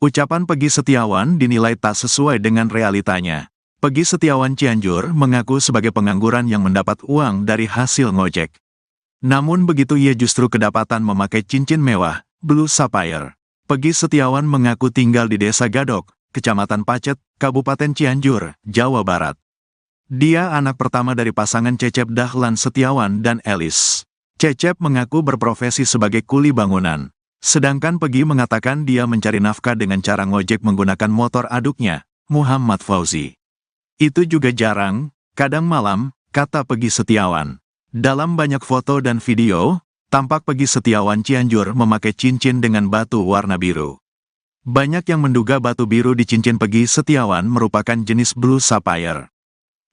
Ucapan Peggy Setiawan dinilai tak sesuai dengan realitanya. Peggy Setiawan Cianjur mengaku sebagai pengangguran yang mendapat uang dari hasil ngojek. Namun begitu ia justru kedapatan memakai cincin mewah, Blue Sapphire. Peggy Setiawan mengaku tinggal di Desa Gadok, Kecamatan Pacet, Kabupaten Cianjur, Jawa Barat. Dia anak pertama dari pasangan Cecep Dahlan Setiawan dan Elis. Cecep mengaku berprofesi sebagai kuli bangunan. Sedangkan Peggy mengatakan dia mencari nafkah dengan cara ngojek menggunakan motor aduknya, Muhammad Fauzi. Itu juga jarang, kadang malam, kata Peggy Setiawan. Dalam banyak foto dan video, tampak Peggy Setiawan Cianjur memakai cincin dengan batu warna biru. Banyak yang menduga batu biru di cincin Peggy Setiawan merupakan jenis Blue Sapphire.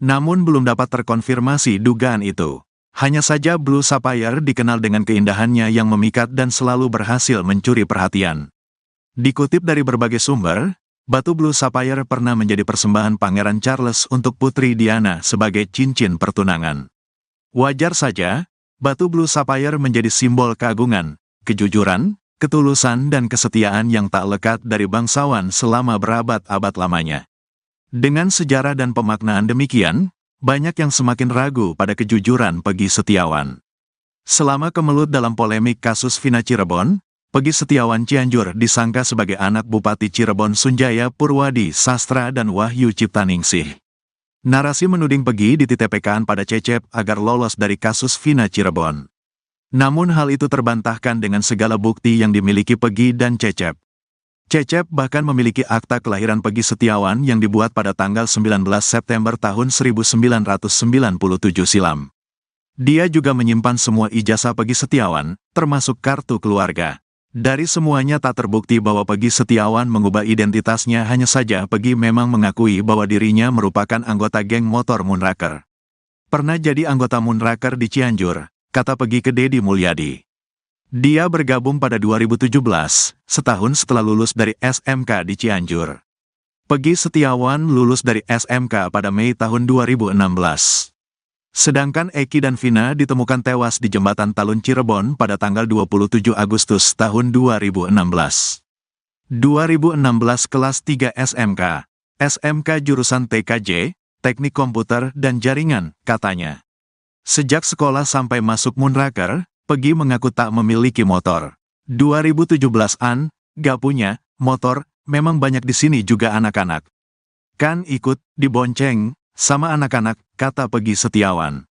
Namun belum dapat terkonfirmasi dugaan itu. Hanya saja Blue Sapphire dikenal dengan keindahannya yang memikat dan selalu berhasil mencuri perhatian. Dikutip dari berbagai sumber, batu Blue Sapphire pernah menjadi persembahan Pangeran Charles untuk Putri Diana sebagai cincin pertunangan. Wajar saja, batu Blue Sapphire menjadi simbol keagungan, kejujuran, ketulusan dan kesetiaan yang tak lekat dari bangsawan selama berabad-abad lamanya. Dengan sejarah dan pemaknaan demikian, banyak yang semakin ragu pada kejujuran Peggy Setiawan. Selama kemelut dalam polemik kasus Vina Cirebon, Peggy Setiawan Cianjur disangka sebagai anak Bupati Cirebon Sunjaya Purwadi Sastra dan Wahyu Ciptaningsih. Narasi menuding Peggy dititipkan pada Cecep agar lolos dari kasus Vina Cirebon. Namun hal itu terbantahkan dengan segala bukti yang dimiliki Peggy dan Cecep. Cecep bahkan memiliki akta kelahiran Peggy Setiawan yang dibuat pada tanggal 19 September tahun 1997 silam. Dia juga menyimpan semua ijazah Peggy Setiawan, termasuk kartu keluarga. Dari semuanya tak terbukti bahwa Peggy Setiawan mengubah identitasnya, hanya saja Peggy memang mengakui bahwa dirinya merupakan anggota geng motor Moonraker. Pernah jadi anggota Moonraker di Cianjur, kata Peggy ke Deddy Mulyadi. Dia bergabung pada 2017, setahun setelah lulus dari SMK di Cianjur. Peggy Setiawan lulus dari SMK pada Mei tahun 2016. Sedangkan Eki dan Vina ditemukan tewas di Jembatan Talun Cirebon pada tanggal 27 Agustus tahun 2016. 2016 kelas 3 SMK, SMK jurusan TKJ, Teknik Komputer dan Jaringan, katanya. Sejak sekolah sampai masuk Moonraker, Peggy mengaku tak memiliki motor. 2017-an, gak punya motor, memang banyak di sini juga anak-anak. Kan ikut dibonceng sama anak-anak, kata Peggy Setiawan.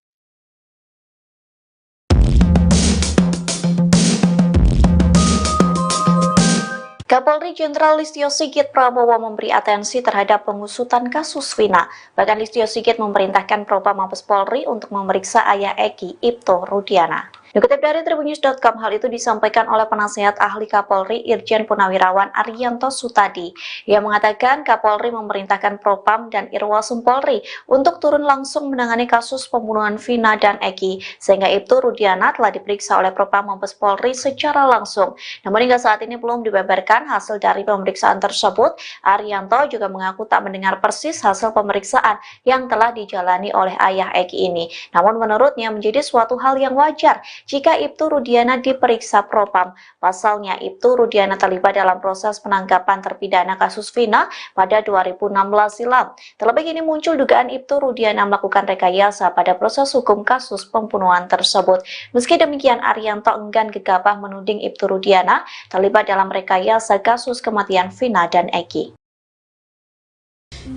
Kapolri Jenderal Listio Sigit Prabowo memberi atensi terhadap pengusutan kasus Vina. Bahkan Listio Sigit memerintahkan Propam Mabes Polri untuk memeriksa ayah Eki, Ibtu Rudiana. Dikutip dari Tribunnews.com, hal itu disampaikan oleh Penasihat Ahli Kapolri Irjen Purnawirawan Arianto Sutadi. Ia mengatakan Kapolri memerintahkan Propam dan Irwasum Polri untuk turun langsung menangani kasus pembunuhan Vina dan Eki, sehingga Ibtu Rudiana telah diperiksa oleh Propam Mabes Polri secara langsung. Namun hingga saat ini belum dibeberkan hasil dari pemeriksaan tersebut. Arianto juga mengaku tak mendengar persis hasil pemeriksaan yang telah dijalani oleh ayah Eki ini. Namun menurutnya menjadi suatu hal yang wajar jika Ibtu Rudiana diperiksa Propam. Pasalnya, Ibtu Rudiana terlibat dalam proses penangkapan terpidana kasus Vina pada 2016 silam. Terlebih ini muncul dugaan Ibtu Rudiana melakukan rekayasa pada proses hukum kasus pembunuhan tersebut. Meski demikian, Arianto enggan gegabah menuding Ibtu Rudiana terlibat dalam rekayasa kasus kematian Vina dan Eki.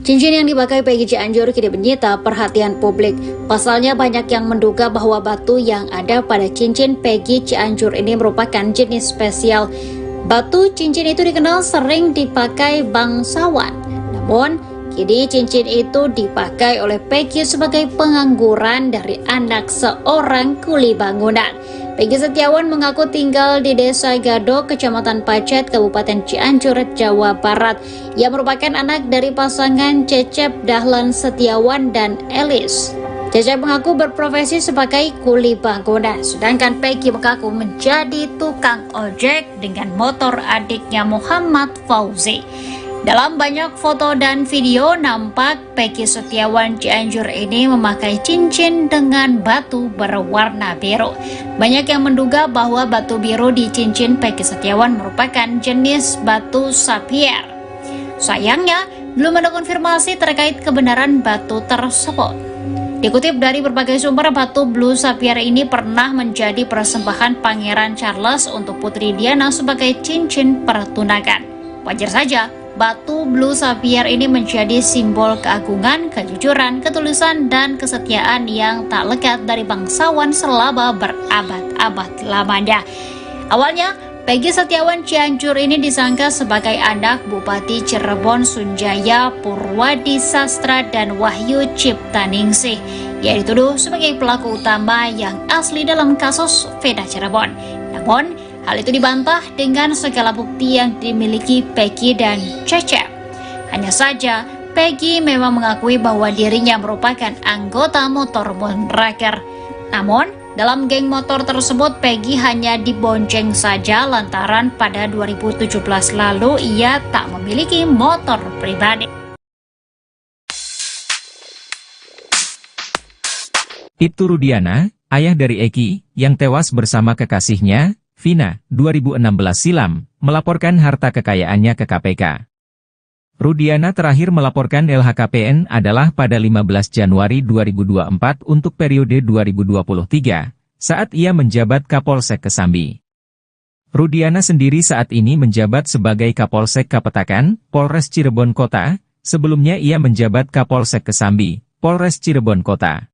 Cincin yang dipakai Peggy Cianjur kini menyita perhatian publik. Pasalnya banyak yang menduga bahwa batu yang ada pada cincin Peggy Cianjur ini merupakan jenis spesial. Batu cincin itu dikenal sering dipakai bangsawan. Namun, kini cincin itu dipakai oleh Peggy sebagai pengangguran dari anak seorang kuli bangunan. Peggy Setiawan mengaku tinggal di Desa Gadok, Kecamatan Pacet, Kabupaten Cianjur, Jawa Barat. Ia merupakan anak dari pasangan Cecep Dahlan Setiawan dan Elis. Cecep mengaku berprofesi sebagai kuli bangunan, sedangkan Peggy mengaku menjadi tukang ojek dengan motor adiknya Muhammad Fauzi. Dalam banyak foto dan video, nampak Peggy Setiawan Cianjur ini memakai cincin dengan batu berwarna biru. Banyak yang menduga bahwa batu biru di cincin Peggy Setiawan merupakan jenis batu sapphire. Sayangnya, belum ada konfirmasi terkait kebenaran batu tersebut. Dikutip dari berbagai sumber, batu blue sapphire ini pernah menjadi persembahan Pangeran Charles untuk Putri Diana sebagai cincin pertunangan. Wajar saja, batu blue sapphire ini menjadi simbol keagungan, kejujuran, ketulusan, dan kesetiaan yang tak lekat dari bangsawan selama berabad-abad lamanya. Awalnya, Peggy Setiawan Cianjur ini disangka sebagai anak Bupati Cirebon Sunjaya Purwadi Sastra dan Wahyu Ciptaningsih. Ia dituduh sebagai pelaku utama yang asli dalam kasus Vina Cirebon. Namun, hal itu dibantah dengan segala bukti yang dimiliki Peggy dan Cecep. Hanya saja, Peggy memang mengakui bahwa dirinya merupakan anggota motor Moonraker. Namun, dalam geng motor tersebut, Peggy hanya dibonceng saja lantaran pada 2017 lalu ia tak memiliki motor pribadi. Ibtu Rudiana, ayah dari Eki, yang tewas bersama kekasihnya, Vina, 2016 silam, melaporkan harta kekayaannya ke KPK. Rudiana terakhir melaporkan LHKPN adalah pada 15 Januari 2024 untuk periode 2023, saat ia menjabat Kapolsek Kesambi. Rudiana sendiri saat ini menjabat sebagai Kapolsek Kapetakan, Polres Cirebon Kota, sebelumnya ia menjabat Kapolsek Kesambi, Polres Cirebon Kota.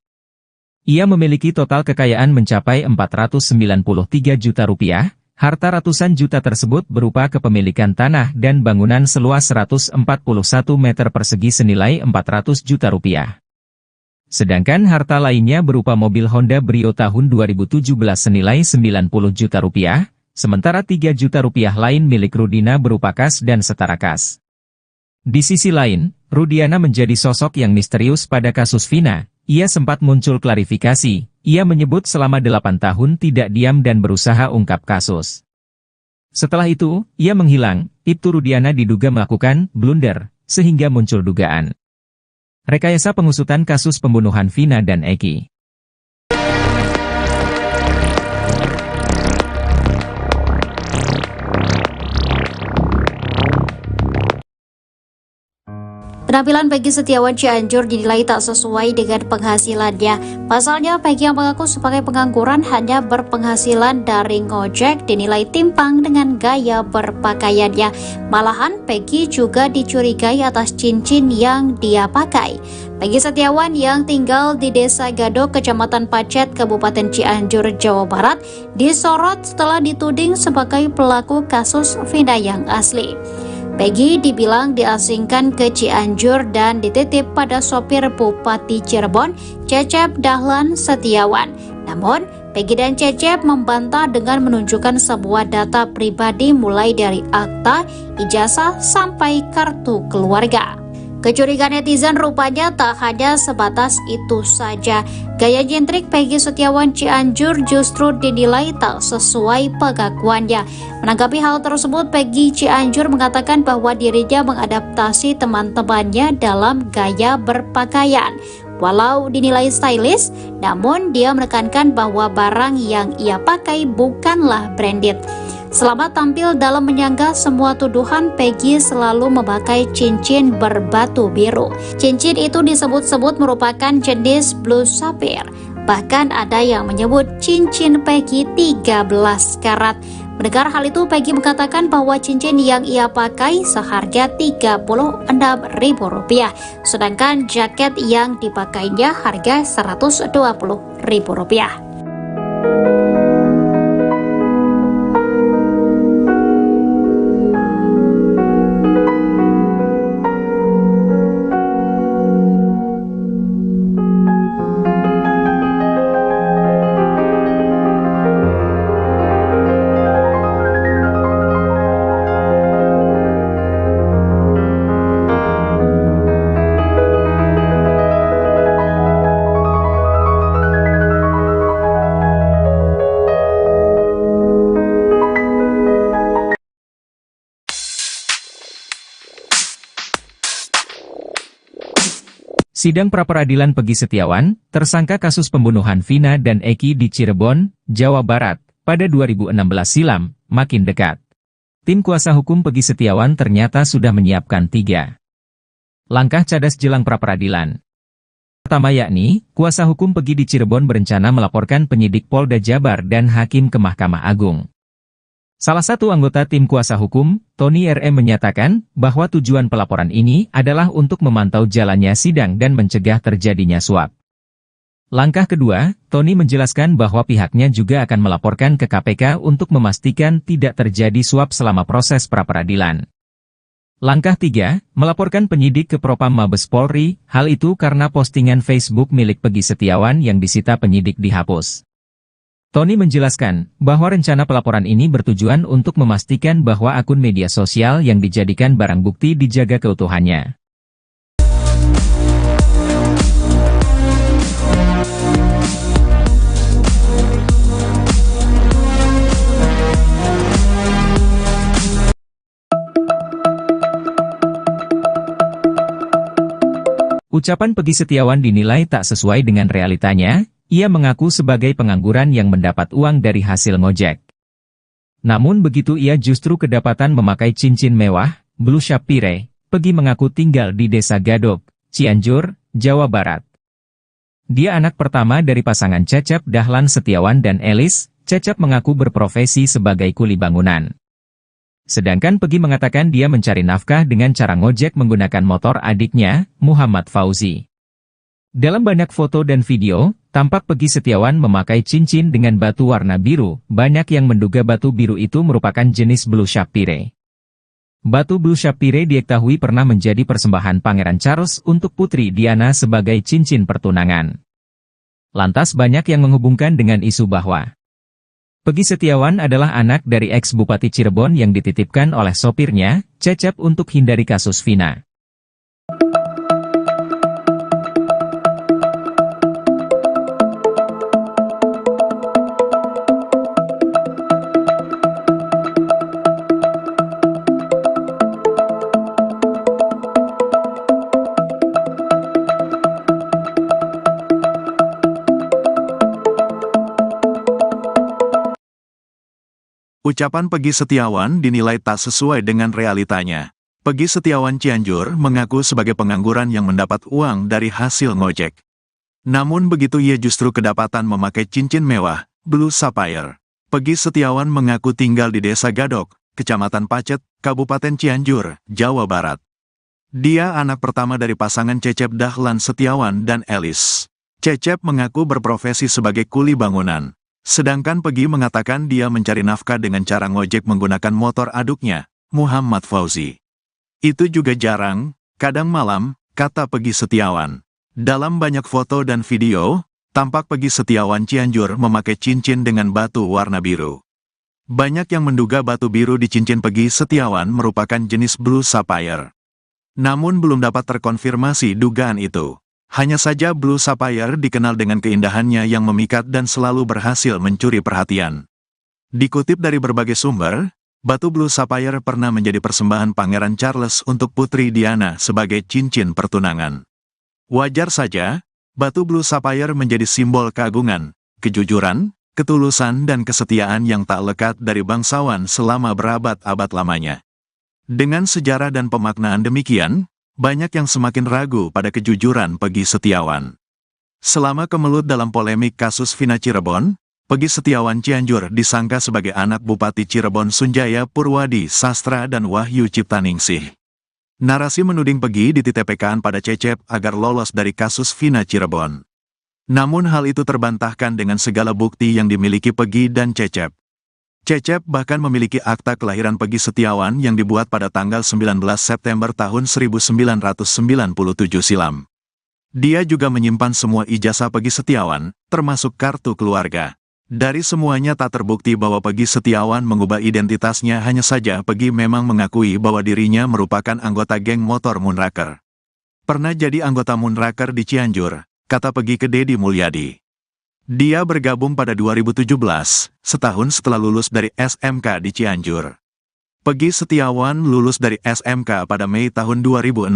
Ia memiliki total kekayaan mencapai 493 juta rupiah. Harta ratusan juta tersebut berupa kepemilikan tanah dan bangunan seluas 141 meter persegi senilai 400 juta rupiah. Sedangkan harta lainnya berupa mobil Honda Brio tahun 2017 senilai 90 juta rupiah, sementara 3 juta rupiah lain milik Rudina berupa kas dan setara kas. Di sisi lain, Rudiana menjadi sosok yang misterius pada kasus Vina. Ia sempat muncul klarifikasi, ia menyebut selama 8 tahun tidak diam dan berusaha ungkap kasus. Setelah itu, ia menghilang. Ibtu Rudiana diduga melakukan blunder, sehingga muncul dugaan rekayasa pengusutan kasus pembunuhan Vina dan Eki. Penampilan Peggy Setiawan Cianjur dinilai tak sesuai dengan penghasilannya. Pasalnya, Peggy yang mengaku sebagai pengangguran hanya berpenghasilan dari ngojek dinilai timpang dengan gaya berpakaiannya. Malahan, Peggy juga dicurigai atas cincin yang dia pakai. Peggy Setiawan yang tinggal di Desa Gado, Kecamatan Pacet, Kabupaten Cianjur, Jawa Barat, disorot setelah dituding sebagai pelaku kasus Vina yang asli. Peggy dibilang diasingkan ke Cianjur dan dititip pada sopir Bupati Cirebon, Cecep Dahlan Setiawan. Namun, Peggy dan Cecep membantah dengan menunjukkan sebuah data pribadi mulai dari akta, ijazah, sampai kartu keluarga. Kecurigaan netizen rupanya tak hanya sebatas itu saja. Gaya nyentrik Peggy Setiawan Cianjur justru dinilai tak sesuai pengakuannya. Menanggapi hal tersebut, Peggy Cianjur mengatakan bahwa dirinya mengadaptasi teman-temannya dalam gaya berpakaian. Walau dinilai stylish, namun dia menekankan bahwa barang yang ia pakai bukanlah branded. Selama tampil dalam menyanggah semua tuduhan, Peggy selalu memakai cincin berbatu biru. Cincin itu disebut-sebut merupakan jenis blue sapphire. Bahkan ada yang menyebut cincin Peggy 13 karat. Mendengar hal itu, Peggy mengatakan bahwa cincin yang ia pakai seharga Rp36.000, sedangkan jaket yang dipakainya harga Rp120.000. Sidang pra-peradilan Peggy Setiawan, tersangka kasus pembunuhan Vina dan Eki di Cirebon, Jawa Barat, pada 2016 silam, makin dekat. Tim kuasa hukum Peggy Setiawan ternyata sudah menyiapkan 3 langkah cadas jelang pra-peradilan. Pertama yakni, kuasa hukum Peggy di Cirebon berencana melaporkan penyidik Polda Jabar dan hakim ke Mahkamah Agung. Salah satu anggota tim kuasa hukum, Tony RM menyatakan bahwa tujuan pelaporan ini adalah untuk memantau jalannya sidang dan mencegah terjadinya suap. Langkah kedua, Tony menjelaskan bahwa pihaknya juga akan melaporkan ke KPK untuk memastikan tidak terjadi suap selama proses pra-peradilan. Langkah 3, melaporkan penyidik ke Propam Mabes Polri, hal itu karena postingan Facebook milik Peggy Setiawan yang disita penyidik dihapus. Tony menjelaskan bahwa rencana pelaporan ini bertujuan untuk memastikan bahwa akun media sosial yang dijadikan barang bukti dijaga keutuhannya. Ucapan Peggy Setiawan dinilai tak sesuai dengan realitanya. Ia mengaku sebagai pengangguran yang mendapat uang dari hasil ngojek. Namun begitu ia justru kedapatan memakai cincin mewah, Blue Shapire. Peggy mengaku tinggal di Desa Gadok, Cianjur, Jawa Barat. Dia anak pertama dari pasangan Cecep Dahlan Setiawan dan Elis. Cecep mengaku berprofesi sebagai kuli bangunan. Sedangkan Peggy mengatakan dia mencari nafkah dengan cara ngojek menggunakan motor adiknya, Muhammad Fauzi. Dalam banyak foto dan video, tampak Peggy Setiawan memakai cincin dengan batu warna biru. Banyak yang menduga batu biru itu merupakan jenis Blue Shapire. Batu Blue Shapire diketahui pernah menjadi persembahan Pangeran Charles untuk Putri Diana sebagai cincin pertunangan. Lantas banyak yang menghubungkan dengan isu bahwa Peggy Setiawan adalah anak dari ex-Bupati Cirebon yang dititipkan oleh sopirnya, Cecep, untuk hindari kasus Vina. Ucapan Peggy Setiawan dinilai tak sesuai dengan realitanya. Peggy Setiawan Cianjur mengaku sebagai pengangguran yang mendapat uang dari hasil ngojek. Namun begitu ia justru kedapatan memakai cincin mewah, Blue Sapphire. Peggy Setiawan mengaku tinggal di Desa Gadok, Kecamatan Pacet, Kabupaten Cianjur, Jawa Barat. Dia anak pertama dari pasangan Cecep Dahlan Setiawan dan Elis. Cecep mengaku berprofesi sebagai kuli bangunan. Sedangkan Peggy mengatakan dia mencari nafkah dengan cara ngojek menggunakan motor aduknya, Muhammad Fauzi. Itu juga jarang, kadang malam, kata Peggy Setiawan. Dalam banyak foto dan video, tampak Peggy Setiawan Cianjur memakai cincin dengan batu warna biru. Banyak yang menduga batu biru di cincin Peggy Setiawan merupakan jenis Blue Sapphire. Namun belum dapat terkonfirmasi dugaan itu. Hanya saja Blue Sapphire dikenal dengan keindahannya yang memikat dan selalu berhasil mencuri perhatian. Dikutip dari berbagai sumber, batu Blue Sapphire pernah menjadi persembahan Pangeran Charles untuk Putri Diana sebagai cincin pertunangan. Wajar saja, batu Blue Sapphire menjadi simbol keagungan, kejujuran, ketulusan dan kesetiaan yang tak lekat dari bangsawan selama berabad-abad lamanya. Dengan sejarah dan pemaknaan demikian, banyak yang semakin ragu pada kejujuran Peggy Setiawan. Selama kemelut dalam polemik kasus Vina Cirebon, Peggy Setiawan Cianjur disangka sebagai anak Bupati Cirebon Sunjaya Purwadi Sastra dan Wahyu Ciptaningsih. Narasi menuding Peggy dititipkan pada Cecep agar lolos dari kasus Vina Cirebon. Namun hal itu terbantahkan dengan segala bukti yang dimiliki Peggy dan Cecep. Cecep bahkan memiliki akta kelahiran Peggy Setiawan yang dibuat pada tanggal 19 September tahun 1997 silam. Dia juga menyimpan semua ijazah Peggy Setiawan, termasuk kartu keluarga. Dari semuanya tak terbukti bahwa Peggy Setiawan mengubah identitasnya, hanya saja Peggy memang mengakui bahwa dirinya merupakan anggota geng motor Moonraker. Pernah jadi anggota Moonraker di Cianjur, kata Peggy ke Deddy Mulyadi. Dia bergabung pada 2017, setahun setelah lulus dari SMK di Cianjur. Peggy Setiawan lulus dari SMK pada Mei tahun 2016.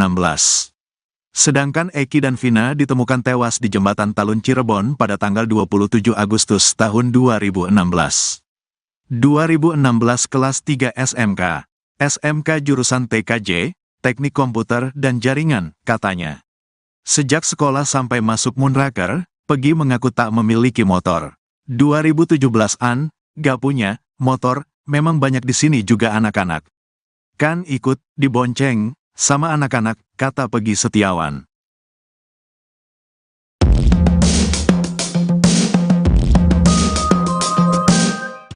Sedangkan Eki dan Vina ditemukan tewas di jembatan Talun Cirebon pada tanggal 27 Agustus tahun 2016. 2016 kelas 3 SMK. SMK jurusan TKJ, Teknik Komputer dan Jaringan, katanya. Sejak sekolah sampai masuk Munraker, Peggy mengaku tak memiliki motor. 2017-an, gak punya motor, memang banyak di sini juga anak-anak. Kan ikut dibonceng sama anak-anak, kata Peggy Setiawan.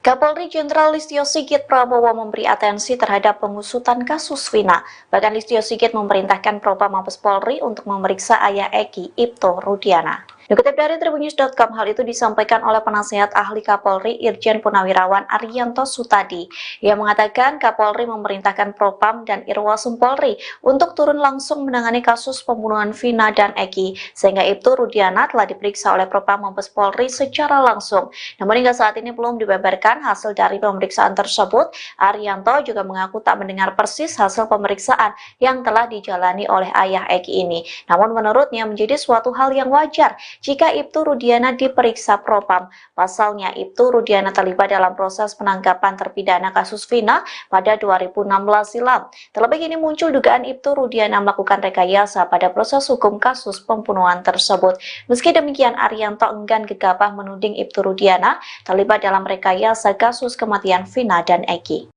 Kapolri Jenderal Listio Sigit Prabowo memberi atensi terhadap pengusutan kasus Vina. Bahkan Listio Sigit memerintahkan Propam Mabes Polri untuk memeriksa ayah Eki, Ibto Rudiana. Dikutip dari Tribunnews.com, hal itu disampaikan oleh penasihat ahli Kapolri Irjen Purnawirawan Arianto Sutadi. Ia mengatakan Kapolri memerintahkan Propam dan Irwasum Polri untuk turun langsung menangani kasus pembunuhan Vina dan Eki, sehingga Ibto Rudiana telah diperiksa oleh Propam Mabes Polri secara langsung. Namun hingga saat ini belum dibeberkan hasil dari pemeriksaan tersebut. Arianto juga mengaku tak mendengar persis hasil pemeriksaan yang telah dijalani oleh ayah Eki ini. Namun menurutnya menjadi suatu hal yang wajar jika Ibtu Rudiana diperiksa Propam. Pasalnya, Ibtu Rudiana terlibat dalam proses penangkapan terpidana kasus Vina pada 2016 silam. Terlebih ini muncul dugaan Ibtu Rudiana melakukan rekayasa pada proses hukum kasus pembunuhan tersebut. Meski demikian, Arianto enggan gegabah menuding Ibtu Rudiana terlibat dalam rekayasa kasus kematian Vina dan Eki.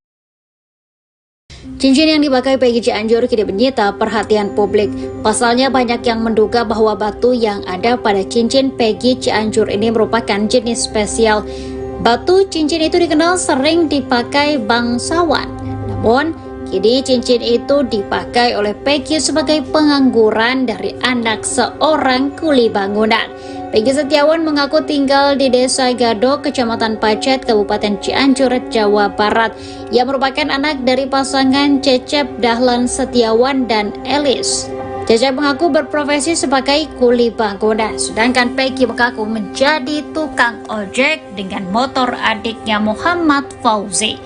Cincin yang dipakai Peggy Cianjur kini menyita perhatian publik. Pasalnya banyak yang menduga bahwa batu yang ada pada cincin Peggy Cianjur ini merupakan jenis spesial. Batu cincin itu dikenal sering dipakai bangsawan. Namun, kini cincin itu dipakai oleh Peggy sebagai pengangguran dari anak seorang kuli bangunan. Peggy Setiawan mengaku tinggal di Desa Gado, Kecamatan Pacet, Kabupaten Cianjur, Jawa Barat. Ia merupakan anak dari pasangan Cecep Dahlan Setiawan dan Elis. Cecep mengaku berprofesi sebagai kuli bangunan, sedangkan Peggy mengaku menjadi tukang ojek dengan motor adiknya Muhammad Fauzi.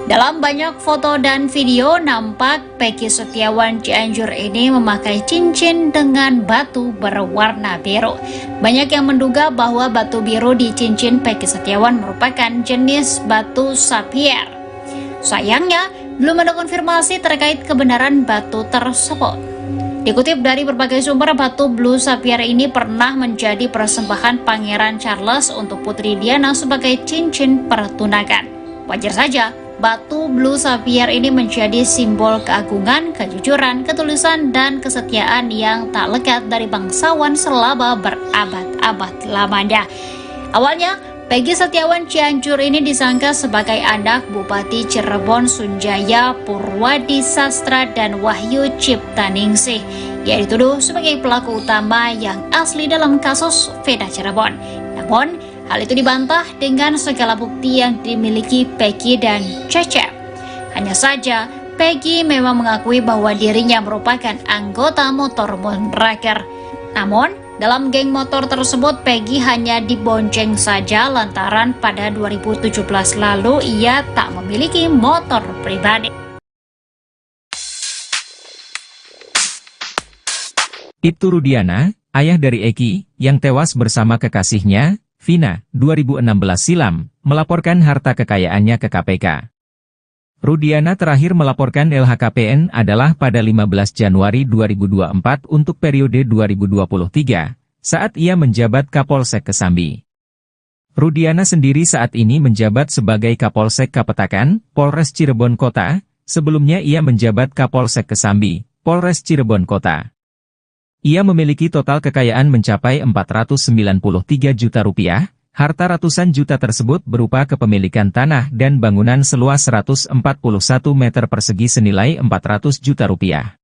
Dalam banyak foto dan video, nampak Peggy Setiawan Cianjur ini memakai cincin dengan batu berwarna biru. Banyak yang menduga bahwa batu biru di cincin Peggy Setiawan merupakan jenis batu sapphire. Sayangnya, belum ada konfirmasi terkait kebenaran batu tersebut. Dikutip dari berbagai sumber, batu blue sapphire ini pernah menjadi persembahan Pangeran Charles untuk Putri Diana sebagai cincin pertunangan. Wajar saja, batu blue sapphire ini menjadi simbol keagungan, kejujuran, ketulusan, dan kesetiaan yang tak lekat dari bangsawan selama berabad-abad lamanya. Awalnya, Peggy Setiawan Cianjur ini disangka sebagai anak Bupati Cirebon Sunjaya Purwadi Sastra dan Wahyu Ciptaningsih. Ia dituduh sebagai pelaku utama yang asli dalam kasus Vina Cirebon. Namun, hal itu dibantah dengan segala bukti yang dimiliki Peggy dan Cecep. Hanya saja, Peggy memang mengakui bahwa dirinya merupakan anggota motor Munraker. Namun, dalam geng motor tersebut, Peggy hanya dibonceng saja lantaran pada 2017 lalu ia tak memiliki motor pribadi. Ibtu Rudiana, ayah dari Eki, yang tewas bersama kekasihnya, Vina, 2016 silam, melaporkan harta kekayaannya ke KPK. Rudiana terakhir melaporkan LHKPN adalah pada 15 Januari 2024 untuk periode 2023, saat ia menjabat Kapolsek Kesambi. Rudiana sendiri saat ini menjabat sebagai Kapolsek Kapetakan, Polres Cirebon Kota, sebelumnya ia menjabat Kapolsek Kesambi, Polres Cirebon Kota. Ia memiliki total kekayaan mencapai 493 juta rupiah, harta ratusan juta tersebut berupa kepemilikan tanah dan bangunan seluas 141 meter persegi senilai 400 juta rupiah.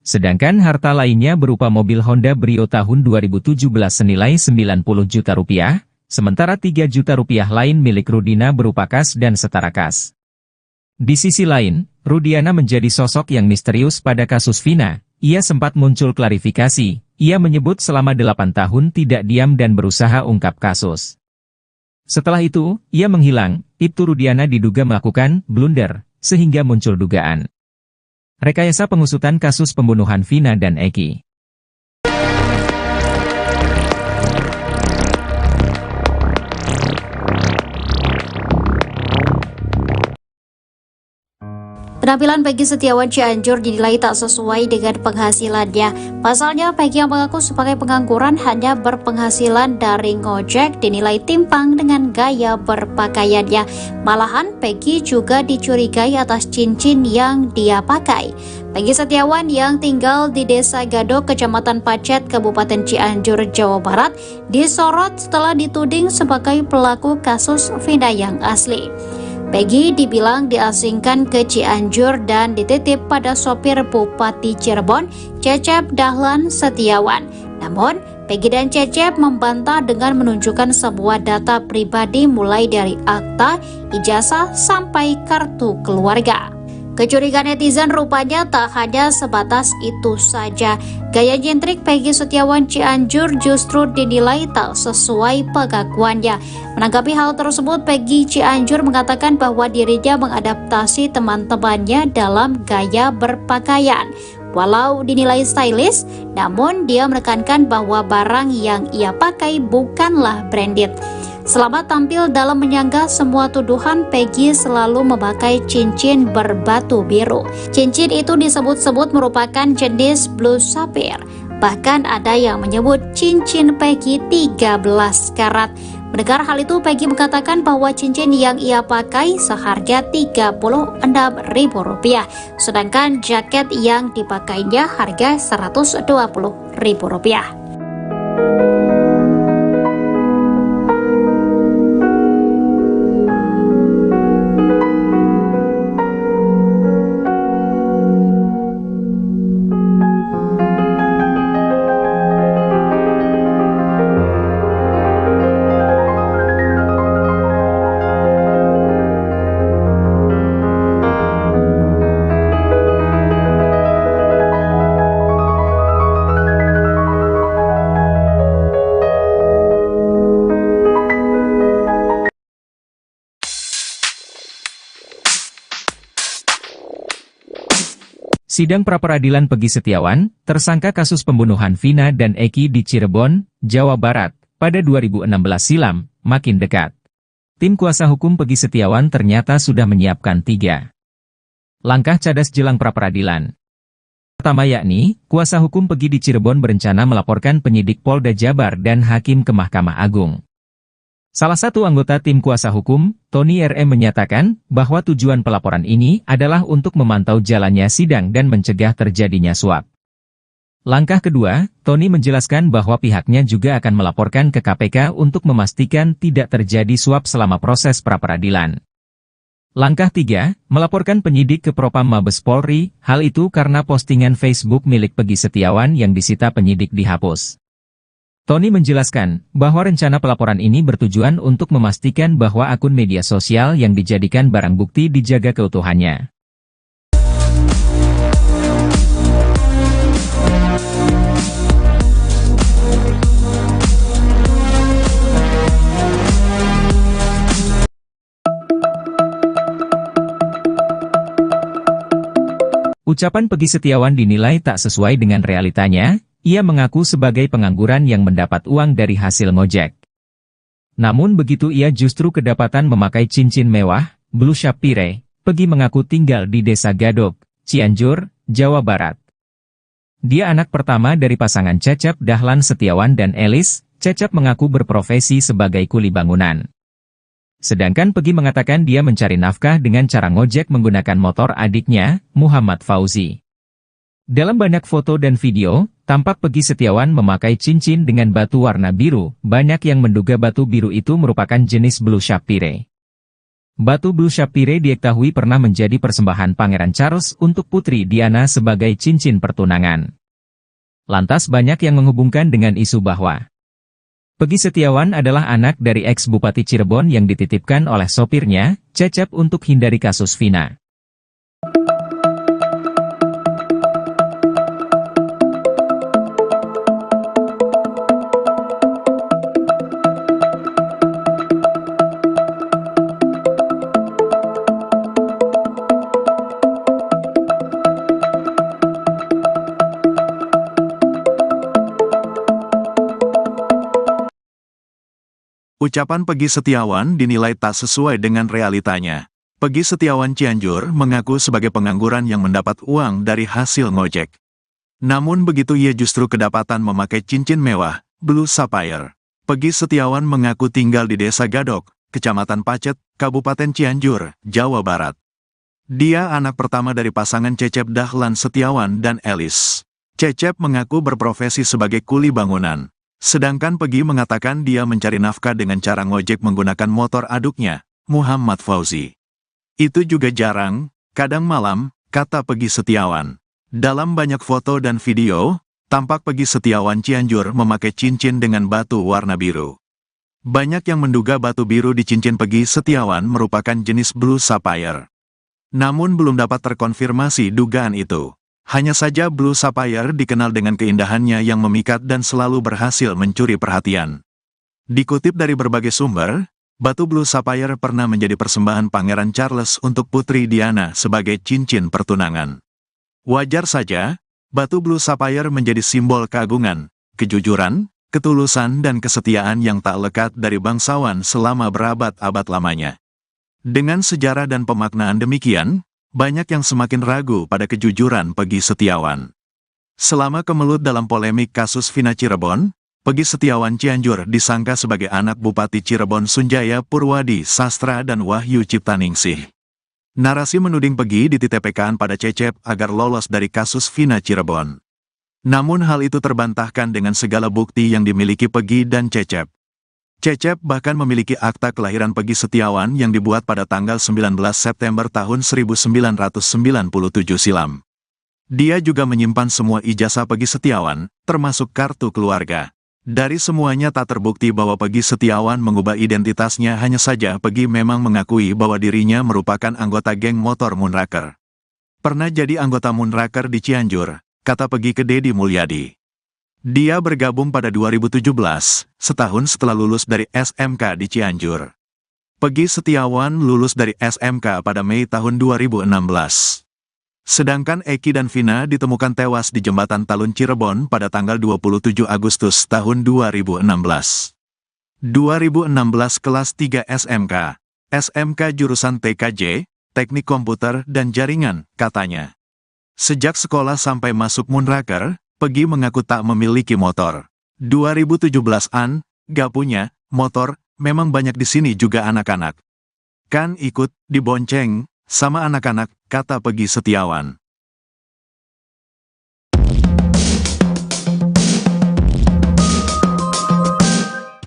Sedangkan harta lainnya berupa mobil Honda Brio tahun 2017 senilai 90 juta rupiah, sementara 3 juta rupiah lain milik Rudina berupa kas dan setara kas. Di sisi lain, Rudiana menjadi sosok yang misterius pada kasus Vina. Ia sempat muncul klarifikasi, ia menyebut selama 8 tahun tidak diam dan berusaha ungkap kasus. Setelah itu, ia menghilang. Ibtu Rudiana diduga melakukan blunder, sehingga muncul dugaan rekayasa pengusutan kasus pembunuhan Vina dan Eki. Penampilan Peggy Setiawan Cianjur dinilai tak sesuai dengan penghasilannya. Pasalnya, Peggy yang mengaku sebagai pengangguran hanya berpenghasilan dari ngojek dinilai timpang dengan gaya berpakaiannya. Malahan, Peggy juga dicurigai atas cincin yang dia pakai. Peggy Setiawan yang tinggal di Desa Gadok, Kecamatan Pacet, Kabupaten Cianjur, Jawa Barat, disorot setelah dituding sebagai pelaku kasus Vina yang asli. Peggy dibilang diasingkan ke Cianjur dan dititip pada sopir Bupati Cirebon, Cecep Dahlan Setiawan. Namun, Peggy dan Cecep membantah dengan menunjukkan sebuah data pribadi mulai dari akta, ijazah, sampai kartu keluarga. Kecurigaan netizen rupanya tak hanya sebatas itu saja. Gaya nyentrik Peggy Setiawan Cianjur justru dinilai tak sesuai pengakuannya. Menanggapi hal tersebut, Peggy Cianjur mengatakan bahwa dirinya mengadaptasi teman-temannya dalam gaya berpakaian. Walau dinilai stylish, namun dia menekankan bahwa barang yang ia pakai bukanlah branded. Selama tampil dalam menyanggah semua tuduhan, Peggy selalu memakai cincin berbatu biru. Cincin itu disebut-sebut merupakan jenis blue sapphire. Bahkan ada yang menyebut cincin Peggy 13 karat. Mendengar hal itu, Peggy mengatakan bahwa cincin yang ia pakai seharga Rp36.000, sedangkan jaket yang dipakainya harga Rp120.000. Sidang pra-peradilan Peggy Setiawan, tersangka kasus pembunuhan Vina dan Eki di Cirebon, Jawa Barat, pada 2016 silam, makin dekat. Tim kuasa hukum Peggy Setiawan ternyata sudah menyiapkan 3 langkah cadas jelang pra-peradilan. Pertama yakni, kuasa hukum Peggy di Cirebon berencana melaporkan penyidik Polda Jabar dan hakim ke Mahkamah Agung. Salah satu anggota tim kuasa hukum, Tony RM menyatakan bahwa tujuan pelaporan ini adalah untuk memantau jalannya sidang dan mencegah terjadinya suap. Langkah kedua, Tony menjelaskan bahwa pihaknya juga akan melaporkan ke KPK untuk memastikan tidak terjadi suap selama proses pra-peradilan. Langkah 3, melaporkan penyidik ke Propam Mabes Polri, hal itu karena postingan Facebook milik Peggy Setiawan yang disita penyidik dihapus. Tony menjelaskan bahwa rencana pelaporan ini bertujuan untuk memastikan bahwa akun media sosial yang dijadikan barang bukti dijaga keutuhannya. Ucapan Peggy Setiawan dinilai tak sesuai dengan realitanya. Ia mengaku sebagai pengangguran yang mendapat uang dari hasil ngojek. Namun begitu ia justru kedapatan memakai cincin mewah, blue sapphire. Peggy mengaku tinggal di Desa Gadok, Cianjur, Jawa Barat. Dia anak pertama dari pasangan Cecep Dahlan Setiawan dan Elis. Cecep mengaku berprofesi sebagai kuli bangunan. Sedangkan Peggy mengatakan dia mencari nafkah dengan cara ngojek menggunakan motor adiknya, Muhammad Fauzi. Dalam banyak foto dan video, tampak Peggy Setiawan memakai cincin dengan batu warna biru. Banyak yang menduga batu biru itu merupakan jenis blue sapphire. Batu blue sapphire diketahui pernah menjadi persembahan Pangeran Charles untuk Putri Diana sebagai cincin pertunangan. Lantas banyak yang menghubungkan dengan isu bahwa Peggy Setiawan adalah anak dari ex-Bupati Cirebon yang dititipkan oleh sopirnya, Cecep, untuk hindari kasus Vina. Ucapan Peggy Setiawan dinilai tak sesuai dengan realitanya. Peggy Setiawan Cianjur mengaku sebagai pengangguran yang mendapat uang dari hasil ngojek. Namun begitu ia justru kedapatan memakai cincin mewah, Blue Sapphire. Peggy Setiawan mengaku tinggal di Desa Gadok, Kecamatan Pacet, Kabupaten Cianjur, Jawa Barat. Dia anak pertama dari pasangan Cecep Dahlan Setiawan dan Elis. Cecep mengaku berprofesi sebagai kuli bangunan. Sedangkan Peggy mengatakan dia mencari nafkah dengan cara ngojek menggunakan motor aduknya, Muhammad Fauzi. Itu juga jarang, kadang malam, kata Peggy Setiawan. Dalam banyak foto dan video, tampak Peggy Setiawan Cianjur memakai cincin dengan batu warna biru. Banyak yang menduga batu biru di cincin Peggy Setiawan merupakan jenis Blue Sapphire. Namun belum dapat terkonfirmasi dugaan itu. Hanya saja Blue Sapphire dikenal dengan keindahannya yang memikat dan selalu berhasil mencuri perhatian. Dikutip dari berbagai sumber, batu Blue Sapphire pernah menjadi persembahan Pangeran Charles untuk Putri Diana sebagai cincin pertunangan. Wajar saja, batu Blue Sapphire menjadi simbol keagungan, kejujuran, ketulusan dan kesetiaan yang tak lekat dari bangsawan selama berabad-abad lamanya. Dengan sejarah dan pemaknaan demikian, banyak yang semakin ragu pada kejujuran Peggy Setiawan. Selama kemelut dalam polemik kasus Vina Cirebon, Peggy Setiawan Cianjur disangka sebagai anak Bupati Cirebon Sunjaya Purwadi Sastra dan Wahyu Ciptaningsih. Narasi menuding Peggy dititipkan pada Cecep agar lolos dari kasus Vina Cirebon. Namun hal itu terbantahkan dengan segala bukti yang dimiliki Peggy dan Cecep. Cecep bahkan memiliki akta kelahiran Peggy Setiawan yang dibuat pada tanggal 19 September tahun 1997 silam. Dia juga menyimpan semua ijazah Peggy Setiawan, termasuk kartu keluarga. Dari semuanya tak terbukti bahwa Peggy Setiawan mengubah identitasnya, hanya saja Peggy memang mengakui bahwa dirinya merupakan anggota geng motor Moonraker. Pernah jadi anggota Moonraker di Cianjur, kata Peggy ke Deddy Mulyadi. Dia bergabung pada 2017, setahun setelah lulus dari SMK di Cianjur. Peggy Setiawan lulus dari SMK pada Mei tahun 2016. Sedangkan Eki dan Vina ditemukan tewas di Jembatan Talun Cirebon pada tanggal 27 Agustus tahun 2016. 2016 kelas 3 SMK, SMK jurusan TKJ, Teknik Komputer dan Jaringan, katanya. Sejak sekolah sampai masuk Moonraker, Peggy mengaku tak memiliki motor. 2017-an, gak punya motor, memang banyak di sini juga anak-anak. Kan ikut dibonceng sama anak-anak, kata Peggy Setiawan.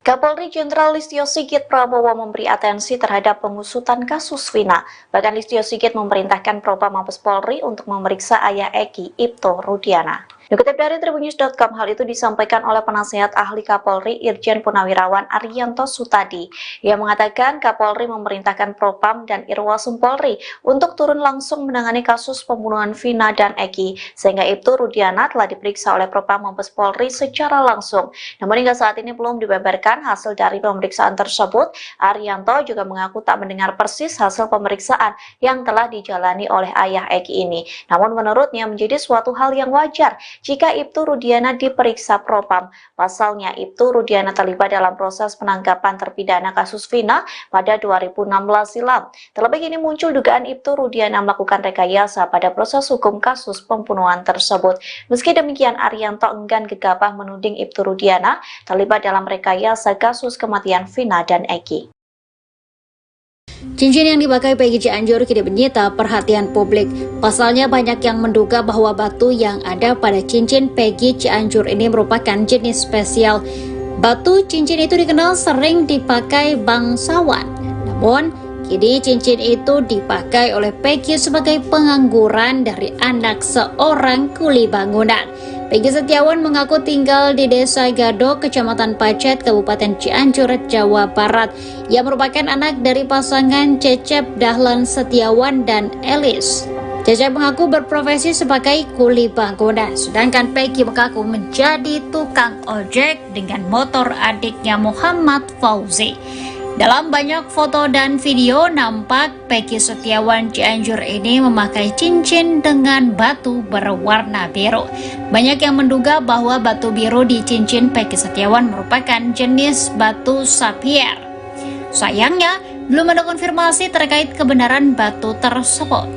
Kapolri Jenderal Listio Sigit Prabowo memberi atensi terhadap pengusutan kasus Vina. Bahkan Listio Sigit memerintahkan Propam Mabes Polri untuk memeriksa ayah Eki, Ibto Rudiana. Dikutip dari Tribunnews.com, hal itu disampaikan oleh Penasihat Ahli Kapolri Irjen Purnawirawan Arianto Sutadi. Ia mengatakan Kapolri memerintahkan Propam dan Irwasum Polri untuk turun langsung menangani kasus pembunuhan Vina dan Eki, sehingga Ibto Rudiana telah diperiksa oleh Propam Mabes Polri secara langsung. Namun hingga saat ini belum dibeberkan hasil dari pemeriksaan tersebut. Arianto juga mengaku tak mendengar persis hasil pemeriksaan yang telah dijalani oleh ayah Eki ini. Namun menurutnya menjadi suatu hal yang wajar jika Ibtu Rudiana diperiksa Propam. Pasalnya, Ibtu Rudiana terlibat dalam proses penangkapan terpidana kasus Vina pada 2016 silam. Terlebih ini muncul dugaan Ibtu Rudiana melakukan rekayasa pada proses hukum kasus pembunuhan tersebut. Meski demikian, Arianto enggan gegabah menuding Ibtu Rudiana terlibat dalam rekayasa kasus kematian Vina dan Eki. Cincin yang dipakai Peggy Cianjur kini menyita perhatian publik. Pasalnya banyak yang menduga bahwa batu yang ada pada cincin Peggy Cianjur ini merupakan jenis spesial. Batu cincin itu dikenal sering dipakai bangsawan. Namun, kini cincin itu dipakai oleh Peggy sebagai pengangguran dari anak seorang kuli bangunan. Peggy Setiawan mengaku tinggal di Desa Gadok, Kecamatan Pacet, Kabupaten Cianjur, Jawa Barat. Ia merupakan anak dari pasangan Cecep Dahlan Setiawan dan Elis. Cecep mengaku berprofesi sebagai kuli bangunan, sedangkan Peggy mengaku menjadi tukang ojek dengan motor adiknya Muhammad Fauzi. Dalam banyak foto dan video, nampak Peggy Setiawan Cianjur ini memakai cincin dengan batu berwarna biru. Banyak yang menduga bahwa batu biru di cincin Peggy Setiawan merupakan jenis batu sapphire. Sayangnya, belum ada konfirmasi terkait kebenaran batu tersebut.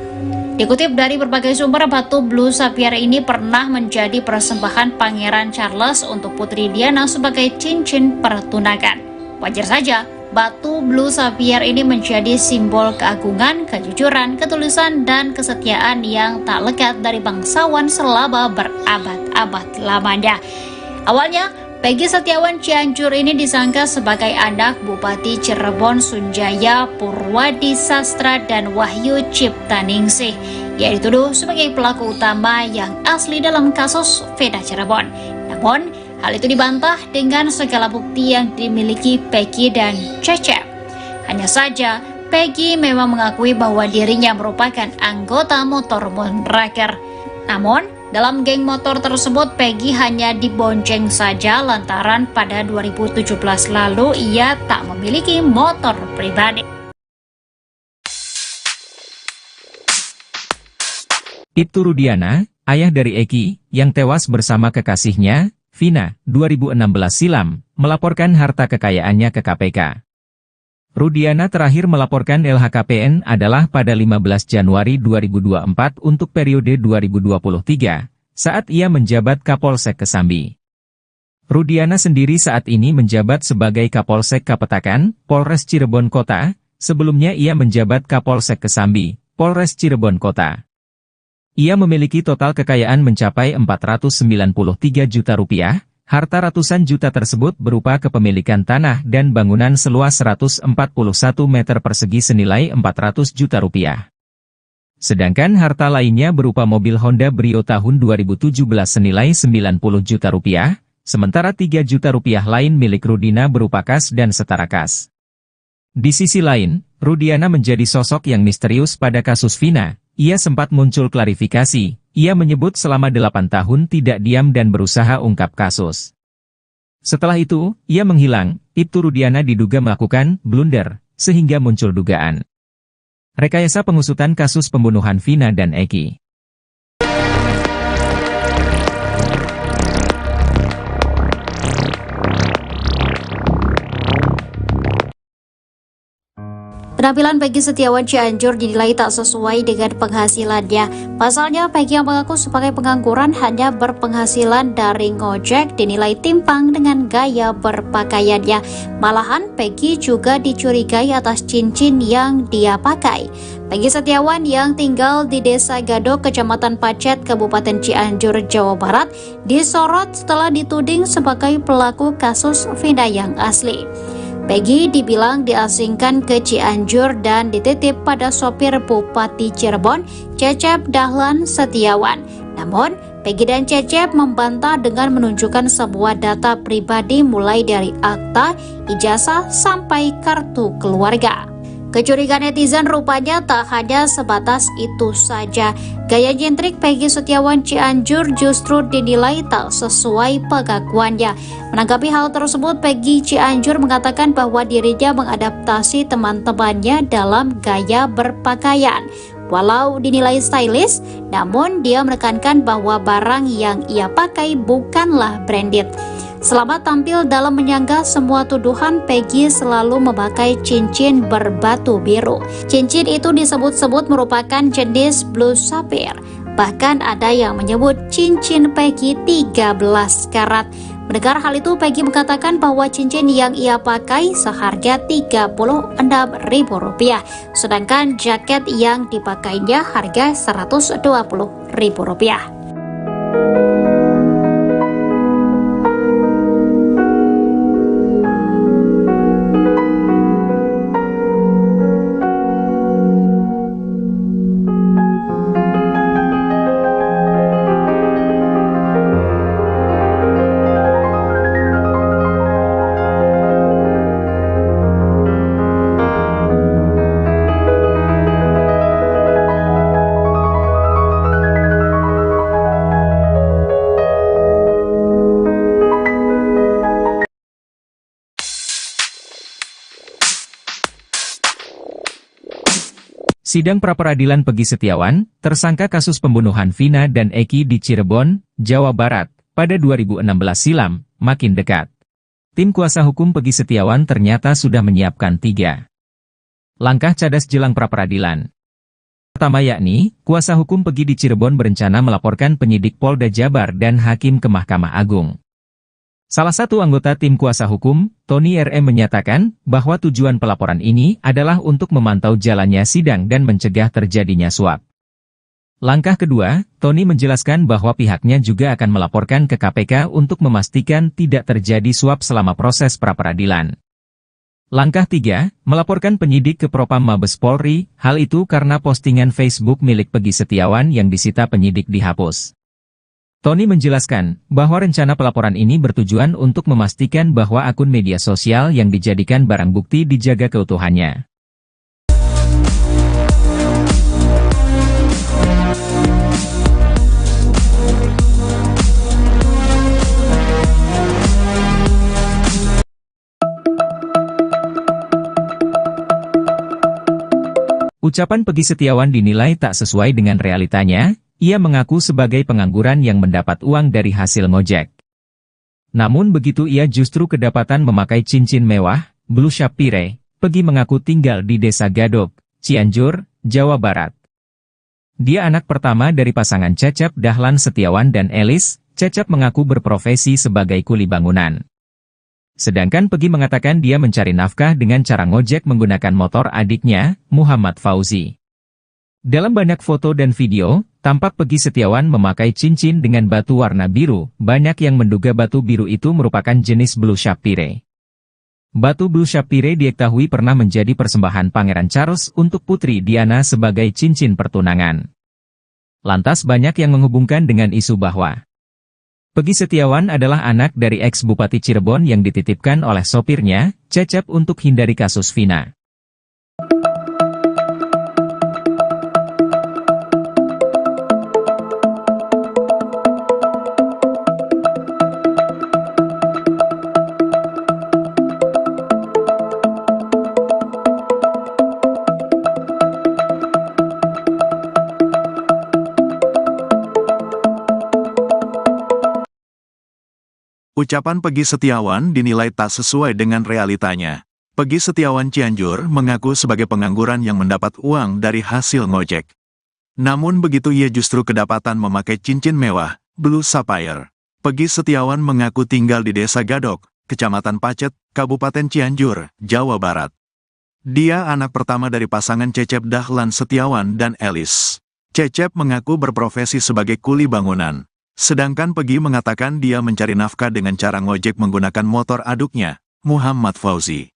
Dikutip dari berbagai sumber, batu Blue Sapphire ini pernah menjadi persembahan Pangeran Charles untuk Putri Diana sebagai cincin pertunangan. Wajar saja, batu Blue Sapphire ini menjadi simbol keagungan, kejujuran, ketulusan, dan kesetiaan yang tak lekat dari bangsawan selama berabad-abad lamanya. Awalnya, Peggy Setiawan Cianjur ini disangka sebagai anak Bupati Cirebon Sunjaya Purwadi Sastra dan Wahyu Ciptaningsih. Ia dituduh sebagai pelaku utama yang asli dalam kasus Vina Cirebon. Namun, hal itu dibantah dengan segala bukti yang dimiliki Peggy dan Cecep. Hanya saja, Peggy memang mengakui bahwa dirinya merupakan anggota motor Moonraker. Namun, dalam geng motor tersebut, Peggy hanya dibonceng saja lantaran pada 2017 lalu ia tak memiliki motor pribadi. Ibtu Rudiana, ayah dari Eki, yang tewas bersama kekasihnya, Vina, 2016 silam, melaporkan harta kekayaannya ke KPK. Rudiana terakhir melaporkan LHKPN adalah pada 15 Januari 2024 untuk periode 2023, saat ia menjabat Kapolsek Kesambi. Rudiana sendiri saat ini menjabat sebagai Kapolsek Kapetakan, Polres Cirebon Kota, sebelumnya ia menjabat Kapolsek Kesambi, Polres Cirebon Kota. Ia memiliki total kekayaan mencapai 493 juta rupiah. Harta ratusan juta tersebut berupa kepemilikan tanah dan bangunan seluas 141 meter persegi senilai 400 juta rupiah. Sedangkan harta lainnya berupa mobil Honda Brio tahun 2017 senilai 90 juta rupiah, sementara 3 juta rupiah lain milik Rudina berupa kas dan setara kas. Di sisi lain, Rudiana menjadi sosok yang misterius pada kasus Vina. Ia sempat muncul klarifikasi. Ia menyebut selama 8 tahun tidak diam dan berusaha ungkap kasus. Setelah itu, ia menghilang. Ibtu Rudiana diduga melakukan blunder, sehingga muncul dugaan rekayasa pengusutan kasus pembunuhan Vina dan Eki. Penampilan Peggy Setiawan Cianjur dinilai tak sesuai dengan penghasilannya. Pasalnya, Peggy yang mengaku sebagai pengangguran hanya berpenghasilan dari ngojek dinilai timpang dengan gaya berpakaiannya. Malahan, Peggy juga dicurigai atas cincin yang dia pakai. Peggy Setiawan yang tinggal di Desa Gadok, Kecamatan Pacet, Kabupaten Cianjur, Jawa Barat, disorot setelah dituding sebagai pelaku kasus Vina yang asli. Peggy dibilang diasingkan ke Cianjur dan dititip pada sopir Bupati Cirebon, Cecep Dahlan Setiawan. Namun, Peggy dan Cecep membantah dengan menunjukkan sebuah data pribadi mulai dari akta, ijazah, sampai kartu keluarga. Kecurigaan netizen rupanya tak hanya sebatas itu saja. Gaya nyentrik Peggy Setiawan Cianjur justru dinilai tak sesuai pengakuannya. Menanggapi hal tersebut, Peggy Cianjur mengatakan bahwa dirinya mengadaptasi teman-temannya dalam gaya berpakaian. Walau dinilai stylish, namun dia menekankan bahwa barang yang ia pakai bukanlah branded. Selama tampil dalam menyanggah semua tuduhan, Peggy selalu memakai cincin berbatu biru. Cincin itu disebut-sebut merupakan jenis Blue Sapphire. Bahkan ada yang menyebut cincin Peggy 13 karat. Mendengar hal itu, Peggy mengatakan bahwa cincin yang ia pakai seharga Rp36.000, sedangkan jaket yang dipakainya harga Rp120.000. Sidang pra-peradilan Peggy Setiawan, tersangka kasus pembunuhan Vina dan Eki di Cirebon, Jawa Barat, pada 2016 silam, makin dekat. Tim kuasa hukum Peggy Setiawan ternyata sudah menyiapkan 3 Langkah cadas jelang pra-peradilan. Pertama yakni, kuasa hukum Pegi di Cirebon berencana melaporkan penyidik Polda Jabar dan hakim ke Mahkamah Agung. Salah satu anggota tim kuasa hukum, Tony RM menyatakan bahwa tujuan pelaporan ini adalah untuk memantau jalannya sidang dan mencegah terjadinya suap. Langkah kedua, Tony menjelaskan bahwa pihaknya juga akan melaporkan ke KPK untuk memastikan tidak terjadi suap selama proses pra-peradilan. Langkah 3, melaporkan penyidik ke Propam Mabes Polri, hal itu karena postingan Facebook milik Pegi Setiawan yang disita penyidik dihapus. Tony menjelaskan bahwa rencana pelaporan ini bertujuan untuk memastikan bahwa akun media sosial yang dijadikan barang bukti dijaga keutuhannya. Ucapan Pegi Setiawan dinilai tak sesuai dengan realitanya, ia mengaku sebagai pengangguran yang mendapat uang dari hasil ngojek. Namun begitu ia justru kedapatan memakai cincin mewah, Blue Shapire. Pegi mengaku tinggal di Desa Gadok, Cianjur, Jawa Barat. Dia anak pertama dari pasangan Cecep Dahlan Setiawan dan Elis. Cecep mengaku berprofesi sebagai kuli bangunan. Sedangkan Pegi mengatakan dia mencari nafkah dengan cara ngojek menggunakan motor adiknya, Muhammad Fauzi. Dalam banyak foto dan video, tampak Pegi Setiawan memakai cincin dengan batu warna biru. Banyak yang menduga batu biru itu merupakan jenis Blue Shapire. Batu Blue Shapire diketahui pernah menjadi persembahan Pangeran Charles untuk Putri Diana sebagai cincin pertunangan. Lantas banyak yang menghubungkan dengan isu bahwa Pegi Setiawan adalah anak dari ex-Bupati Cirebon yang dititipkan oleh sopirnya, Cecep untuk hindari kasus Vina. Ucapan Pegi Setiawan dinilai tak sesuai dengan realitanya. Pegi Setiawan Cianjur mengaku sebagai pengangguran yang mendapat uang dari hasil ngojek. Namun begitu ia justru kedapatan memakai cincin mewah, Blue Sapphire. Pegi Setiawan mengaku tinggal di Desa Gadok, Kecamatan Pacet, Kabupaten Cianjur, Jawa Barat. Dia anak pertama dari pasangan Cecep Dahlan Setiawan dan Elis. Cecep mengaku berprofesi sebagai kuli bangunan. Sedangkan Pegi mengatakan dia mencari nafkah dengan cara ngojek menggunakan motor aduknya, Muhammad Fauzi.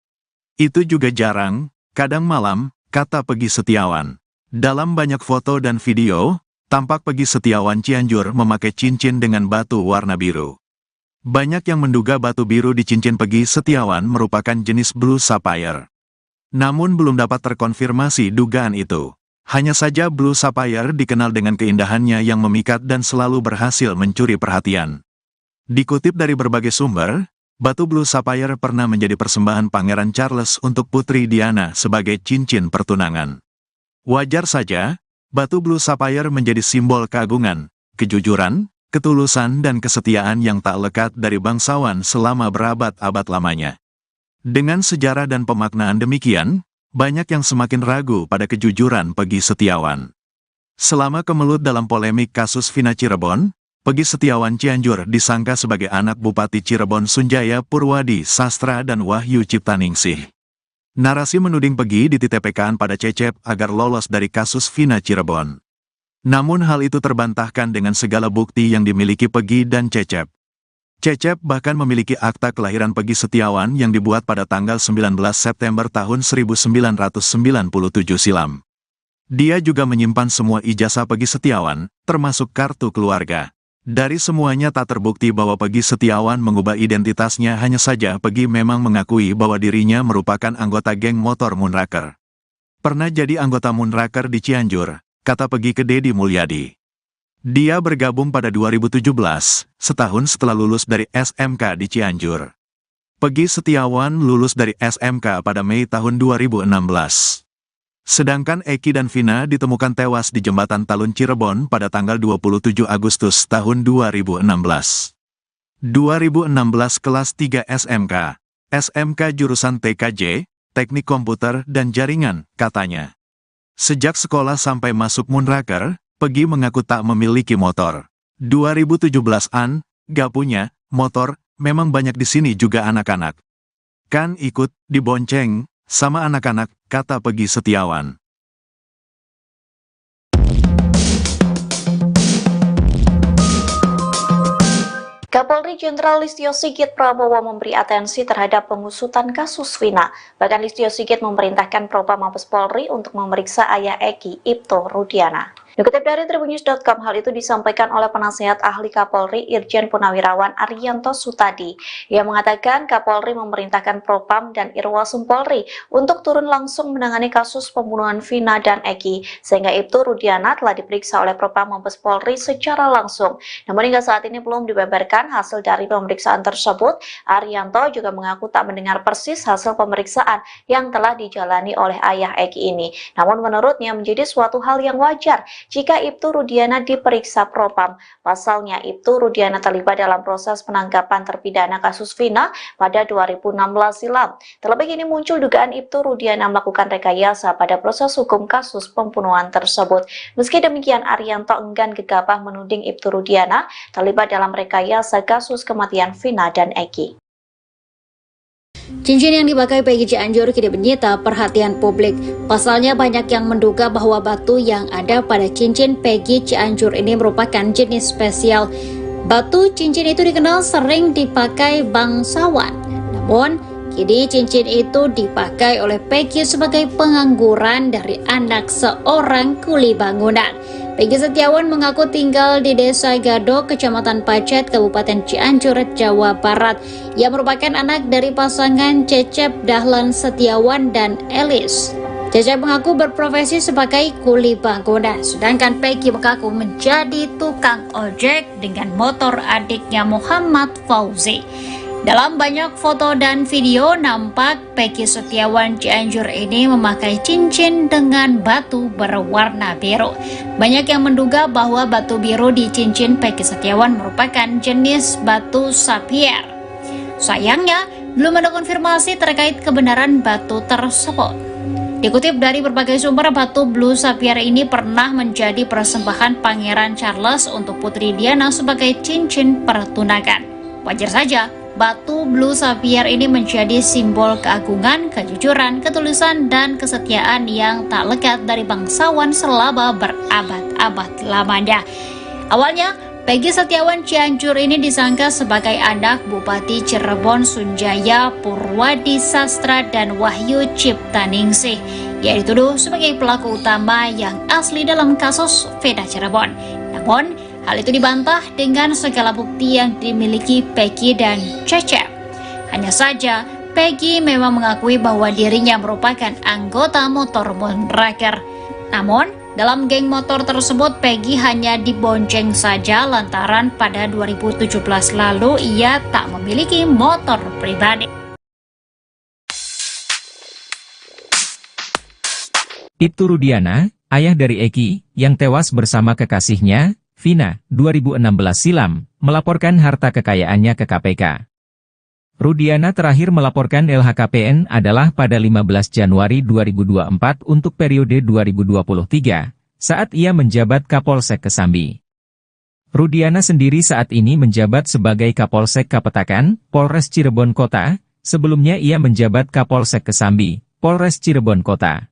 Itu juga jarang, kadang malam, kata Pegi Setiawan. Dalam banyak foto dan video, tampak Pegi Setiawan Cianjur memakai cincin dengan batu warna biru. Banyak yang menduga batu biru di cincin Pegi Setiawan merupakan jenis Blue Sapphire. Namun belum dapat terkonfirmasi dugaan itu. Hanya saja Blue Sapphire dikenal dengan keindahannya yang memikat dan selalu berhasil mencuri perhatian. Dikutip dari berbagai sumber, batu Blue Sapphire pernah menjadi persembahan Pangeran Charles untuk Putri Diana sebagai cincin pertunangan. Wajar saja, batu Blue Sapphire menjadi simbol keagungan, kejujuran, ketulusan dan kesetiaan yang tak lekat dari bangsawan selama berabad-abad lamanya. Dengan sejarah dan pemaknaan demikian, banyak yang semakin ragu pada kejujuran Pegi Setiawan. Selama kemelut dalam polemik kasus Vina Cirebon, Pegi Setiawan Cianjur disangka sebagai anak Bupati Cirebon Sunjaya Purwadi Sastra dan Wahyu Ciptaningsih. Narasi menuding Pegi dititipkan pada Cecep agar lolos dari kasus Vina Cirebon. Namun hal itu terbantahkan dengan segala bukti yang dimiliki Pegi dan Cecep. Cecep bahkan memiliki akta kelahiran Pegi Setiawan yang dibuat pada tanggal 19 September tahun 1997 silam. Dia juga menyimpan semua ijazah Pegi Setiawan, termasuk kartu keluarga. Dari semuanya tak terbukti bahwa Pegi Setiawan mengubah identitasnya, hanya saja Pegi memang mengakui bahwa dirinya merupakan anggota geng motor Moonraker. Pernah jadi anggota Moonraker di Cianjur, kata Pegi ke Deddy Mulyadi. Dia bergabung pada 2017, setahun setelah lulus dari SMK di Cianjur. Pegi Setiawan lulus dari SMK pada Mei tahun 2016. Sedangkan Eki dan Vina ditemukan tewas di Jembatan Talun Cirebon pada tanggal 27 Agustus tahun 2016. 2016 kelas 3 SMK, SMK jurusan TKJ, teknik komputer dan jaringan, katanya. Sejak sekolah sampai masuk Moonraker, Peggy mengaku tak memiliki motor. 2017-an, gak punya motor, memang banyak di sini juga anak-anak. Kan ikut dibonceng sama anak-anak, kata Peggy Setiawan. Kapolri Jenderal Listio Sigit Prabowo memberi atensi terhadap pengusutan kasus Vina. Bahkan Listio Sigit memerintahkan Propam Mabes Polri untuk memeriksa ayah Eki, Ibto Rudiana. Dikutip dari Tribunnews.com, hal itu disampaikan oleh penasihat ahli Kapolri Irjen Purnawirawan Arianto Sutadi. Ia mengatakan Kapolri memerintahkan Propam dan Irwasum Polri untuk turun langsung menangani kasus pembunuhan Vina dan Eki, sehingga Ibto Rudiana telah diperiksa oleh Propam Mabes Polri secara langsung. Namun hingga saat ini belum dibeberkan hasil dari pemeriksaan tersebut. Arianto juga mengaku tak mendengar persis hasil pemeriksaan yang telah dijalani oleh ayah Eki ini. Namun menurutnya menjadi suatu hal yang wajar jika Ibtu Rudiana diperiksa Propam. Pasalnya, Ibtu Rudiana terlibat dalam proses penangkapan terpidana kasus Vina pada 2016 silam. Terlebih ini muncul dugaan Ibtu Rudiana melakukan rekayasa pada proses hukum kasus pembunuhan tersebut. Meski demikian, Arianto enggan gegabah menuding Ibtu Rudiana terlibat dalam rekayasa kasus kematian Vina dan Eki. Cincin yang dipakai Peggy Cianjur kini menyita perhatian publik. Pasalnya banyak yang menduga bahwa batu yang ada pada cincin Peggy Cianjur ini merupakan jenis spesial. Batu cincin itu dikenal sering dipakai bangsawan. Namun, kini cincin itu dipakai oleh Peggy sebagai pengangguran dari anak seorang kuli bangunan. Peggy Setiawan mengaku tinggal di Desa Gado, Kecamatan Pacet, Kabupaten Cianjur, Jawa Barat. Ia merupakan anak dari pasangan Cecep Dahlan Setiawan dan Elis. Cecep mengaku berprofesi sebagai kuli bangunan, sedangkan Peggy mengaku menjadi tukang ojek dengan motor adiknya Muhammad Fauzi. Dalam banyak foto dan video, nampak Peggy Setiawan Cianjur ini memakai cincin dengan batu berwarna biru. Banyak yang menduga bahwa batu biru di cincin Peggy Setiawan merupakan jenis batu sapphire. Sayangnya, belum ada konfirmasi terkait kebenaran batu tersebut. Dikutip dari berbagai sumber, batu blue sapphire ini pernah menjadi persembahan Pangeran Charles untuk Putri Diana sebagai cincin pertunangan. Wajar saja, batu blue sapphire ini menjadi simbol keagungan, kejujuran, ketulusan, dan kesetiaan yang tak lekat dari bangsawan selama berabad-abad lamanya. Awalnya, Peggy Setiawan Cianjur ini disangka sebagai anak Bupati Cirebon Sunjaya Purwadi Sastra dan Wahyu Ciptaningsih. Ia dituduh sebagai pelaku utama yang asli dalam kasus Vina Cirebon. Namun, hal itu dibantah dengan segala bukti yang dimiliki Peggy dan Cecep. Hanya saja, Peggy memang mengakui bahwa dirinya merupakan anggota motor Moonraker. Namun, dalam geng motor tersebut, Peggy hanya dibonceng saja lantaran pada 2017 lalu ia tak memiliki motor pribadi. Ibtu Rudiana, ayah dari Eki, yang tewas bersama kekasihnya, Vina, 2016 silam, melaporkan harta kekayaannya ke KPK. Rudiana terakhir melaporkan LHKPN adalah pada 15 Januari 2024 untuk periode 2023, saat ia menjabat Kapolsek Kesambi. Rudiana sendiri saat ini menjabat sebagai Kapolsek Kapetakan, Polres Cirebon Kota, sebelumnya ia menjabat Kapolsek Kesambi, Polres Cirebon Kota.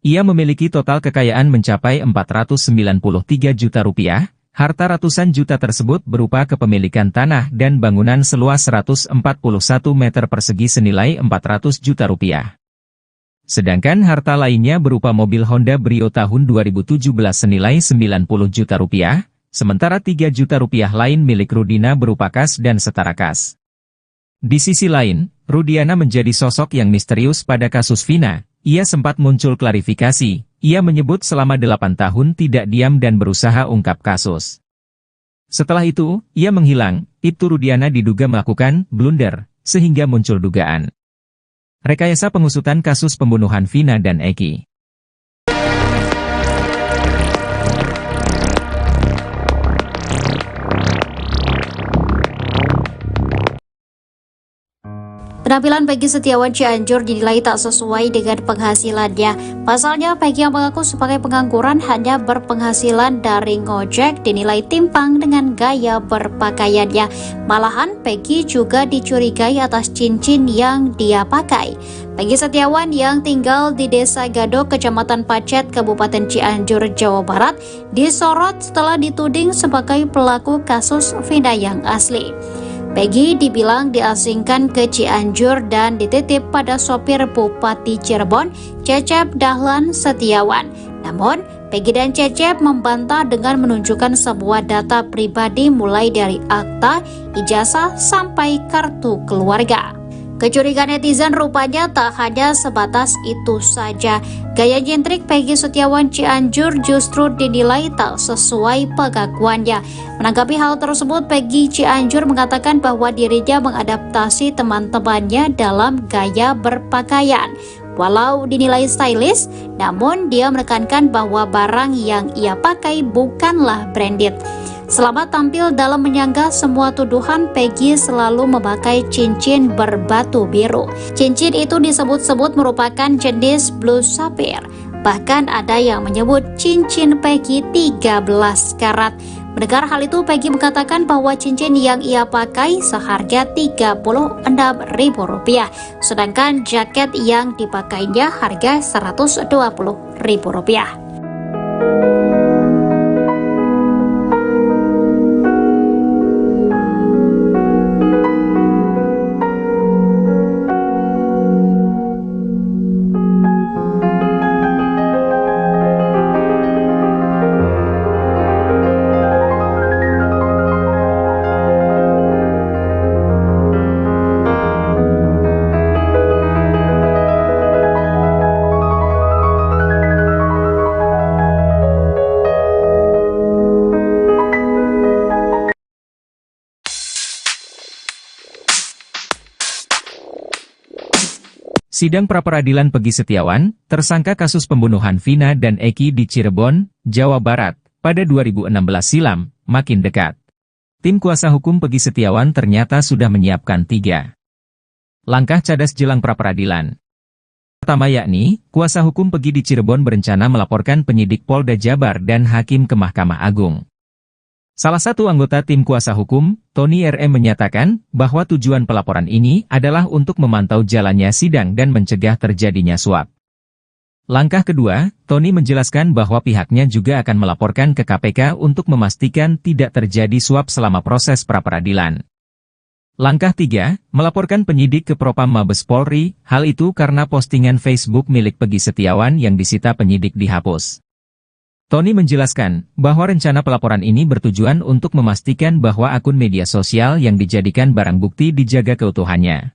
Ia memiliki total kekayaan mencapai 493 juta rupiah, harta ratusan juta tersebut berupa kepemilikan tanah dan bangunan seluas 141 meter persegi senilai 400 juta rupiah. Sedangkan harta lainnya berupa mobil Honda Brio tahun 2017 senilai 90 juta rupiah, sementara 3 juta rupiah lain milik Rudina berupa kas dan setara kas. Di sisi lain, Rudiana menjadi sosok yang misterius pada kasus Vina. Ia sempat muncul klarifikasi, ia menyebut selama 8 tahun tidak diam dan berusaha ungkap kasus. Setelah itu, ia menghilang. Ibtu Rudiana diduga melakukan blunder, sehingga muncul dugaan rekayasa pengusutan kasus pembunuhan Vina dan Eki. Penampilan Peggy Setiawan Cianjur dinilai tak sesuai dengan penghasilannya. Pasalnya, Peggy yang mengaku sebagai pengangguran hanya berpenghasilan dari ngojek dinilai timpang dengan gaya berpakaiannya. Malahan, Peggy juga dicurigai atas cincin yang dia pakai. Peggy Setiawan yang tinggal di Desa Gadok, Kecamatan Pacet, Kabupaten Cianjur, Jawa Barat, disorot setelah dituding sebagai pelaku kasus Vina yang asli. Peggy dibilang diasingkan ke Cianjur dan dititip pada sopir Bupati Cirebon, Cecep Dahlan Setiawan. Namun, Peggy dan Cecep membantah dengan menunjukkan sebuah data pribadi mulai dari akta, ijazah, sampai kartu keluarga. Kecurigaan netizen rupanya tak hanya sebatas itu saja. Gaya nyentrik Peggy Setiawan Cianjur justru dinilai tak sesuai pengakuannya. Menanggapi hal tersebut, Peggy Cianjur mengatakan bahwa dirinya mengadaptasi teman-temannya dalam gaya berpakaian. Walau dinilai stylish, namun dia menekankan bahwa barang yang ia pakai bukanlah branded. Selama tampil dalam menyanggah semua tuduhan, Peggy selalu memakai cincin berbatu biru. Cincin itu disebut-sebut merupakan jenis blue sapphire. Bahkan ada yang menyebut cincin Peggy 13 karat. Mendengar hal itu, Peggy mengatakan bahwa cincin yang ia pakai seharga Rp36.000, sedangkan jaket yang dipakainya harga Rp120.000. Sidang pra-peradilan Peggy Setiawan, tersangka kasus pembunuhan Vina dan Eki di Cirebon, Jawa Barat, pada 2016 silam, makin dekat. Tim kuasa hukum Peggy Setiawan ternyata sudah menyiapkan 3 langkah cadas jelang pra-peradilan. Pertama yakni, kuasa hukum Peggy di Cirebon berencana melaporkan penyidik Polda Jabar dan hakim ke Mahkamah Agung. Salah satu anggota tim kuasa hukum, Tony RM menyatakan bahwa tujuan pelaporan ini adalah untuk memantau jalannya sidang dan mencegah terjadinya suap. Langkah kedua, Tony menjelaskan bahwa pihaknya juga akan melaporkan ke KPK untuk memastikan tidak terjadi suap selama proses pra-peradilan. Langkah 3, melaporkan penyidik ke Propam Mabes Polri, hal itu karena postingan Facebook milik Peggy Setiawan yang disita penyidik dihapus. Tony menjelaskan bahwa rencana pelaporan ini bertujuan untuk memastikan bahwa akun media sosial yang dijadikan barang bukti dijaga keutuhannya.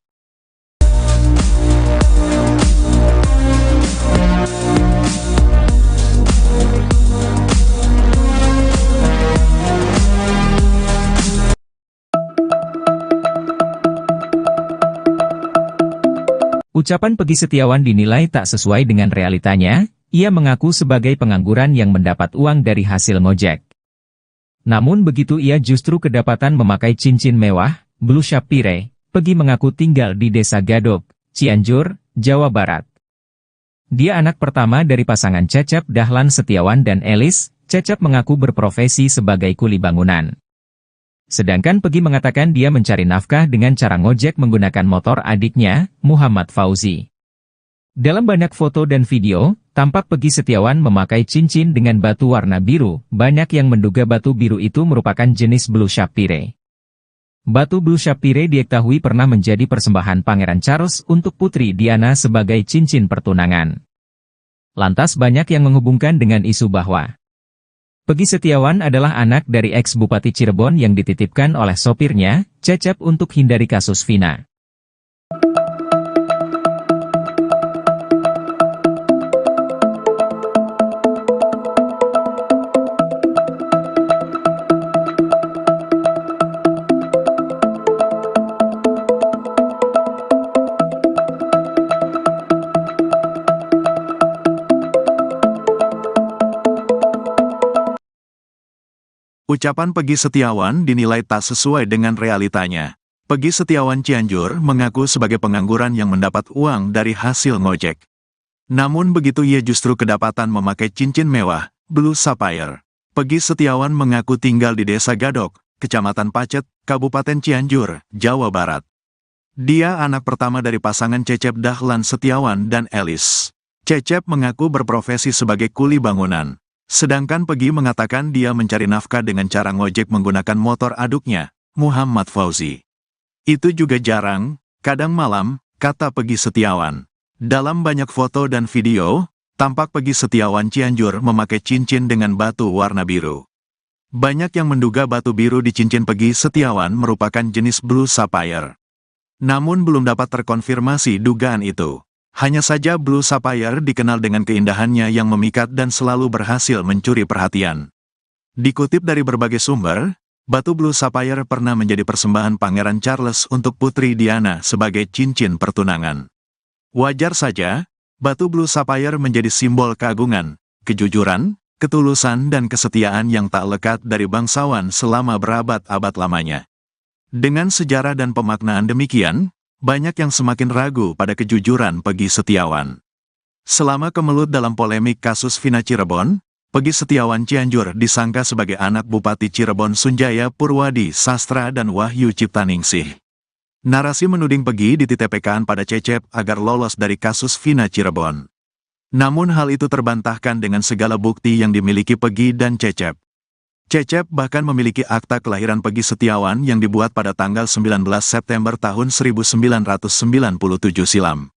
Ucapan Peggy Setiawan dinilai tak sesuai dengan realitanya. Ia mengaku sebagai pengangguran yang mendapat uang dari hasil ngojek. Namun begitu ia justru kedapatan memakai cincin mewah, blue sapphire. Peggy mengaku tinggal di Desa Gadok, Cianjur, Jawa Barat. Dia anak pertama dari pasangan Cecep Dahlan Setiawan dan Elis. Cecep mengaku berprofesi sebagai kuli bangunan. Sedangkan Peggy mengatakan dia mencari nafkah dengan cara ngojek menggunakan motor adiknya, Muhammad Fauzi. Dalam banyak foto dan video, tampak Peggy Setiawan memakai cincin dengan batu warna biru. Banyak yang menduga batu biru itu merupakan jenis blue sapphire. Batu blue sapphire diketahui pernah menjadi persembahan Pangeran Charles untuk Putri Diana sebagai cincin pertunangan. Lantas banyak yang menghubungkan dengan isu bahwa Peggy Setiawan adalah anak dari ex-Bupati Cirebon yang dititipkan oleh sopirnya, Cecep, untuk hindari kasus Vina. Ucapan Peggy Setiawan dinilai tak sesuai dengan realitanya. Pegi Setiawan Cianjur mengaku sebagai pengangguran yang mendapat uang dari hasil ngojek. Namun begitu ia justru kedapatan memakai cincin mewah, Blue Sapphire. Pegi Setiawan mengaku tinggal di Desa Gadok, Kecamatan Pacet, Kabupaten Cianjur, Jawa Barat. Dia anak pertama dari pasangan Cecep Dahlan Setiawan dan Elis. Cecep mengaku berprofesi sebagai kuli bangunan. Sedangkan Pegi mengatakan dia mencari nafkah dengan cara ngojek menggunakan motor aduknya, Muhammad Fauzi. Itu juga jarang, kadang malam, kata Pegi Setiawan. Dalam banyak foto dan video, tampak Pegi Setiawan Cianjur memakai cincin dengan batu warna biru. Banyak yang menduga batu biru di cincin Pegi Setiawan merupakan jenis Blue Sapphire. Namun belum dapat terkonfirmasi dugaan itu. Hanya saja Blue Sapphire dikenal dengan keindahannya yang memikat dan selalu berhasil mencuri perhatian. Dikutip dari berbagai sumber, batu Blue Sapphire pernah menjadi persembahan Pangeran Charles untuk Putri Diana sebagai cincin pertunangan. Wajar saja, batu Blue Sapphire menjadi simbol keagungan, kejujuran, ketulusan dan kesetiaan yang tak lekat dari bangsawan selama berabad-abad lamanya. Dengan sejarah dan pemaknaan demikian, banyak yang semakin ragu pada kejujuran Pegi Setiawan. Selama kemelut dalam polemik kasus Vina Cirebon, Pegi Setiawan Cianjur disangka sebagai anak Bupati Cirebon Sunjaya Purwadi Sastra dan Wahyu Ciptaningsih. Narasi menuding Pegi dititipkan pada Cecep agar lolos dari kasus Vina Cirebon. Namun hal itu terbantahkan dengan segala bukti yang dimiliki Pegi dan Cecep. Cecep bahkan memiliki akta kelahiran Pegi Setiawan yang dibuat pada tanggal 19 September tahun 1997 silam.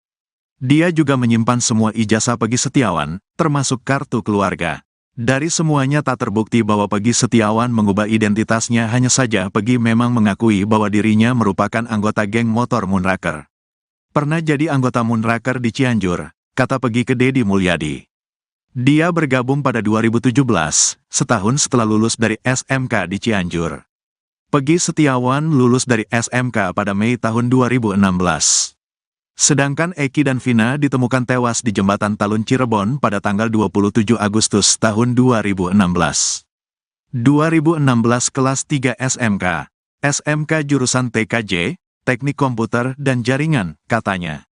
Dia juga menyimpan semua ijazah Pegi Setiawan, termasuk kartu keluarga. Dari semuanya tak terbukti bahwa Pegi Setiawan mengubah identitasnya, hanya saja Pegi memang mengakui bahwa dirinya merupakan anggota geng motor Moonraker. Pernah jadi anggota Moonraker di Cianjur, kata Pegi ke Deddy Mulyadi. Dia bergabung pada 2017, setahun setelah lulus dari SMK di Cianjur. Pegi Setiawan lulus dari SMK pada Mei tahun 2016. Sedangkan Eki dan Vina ditemukan tewas di Jembatan Talun Cirebon pada tanggal 27 Agustus tahun 2016. 2016 kelas 3 SMK, SMK jurusan TKJ, Teknik Komputer dan Jaringan, katanya.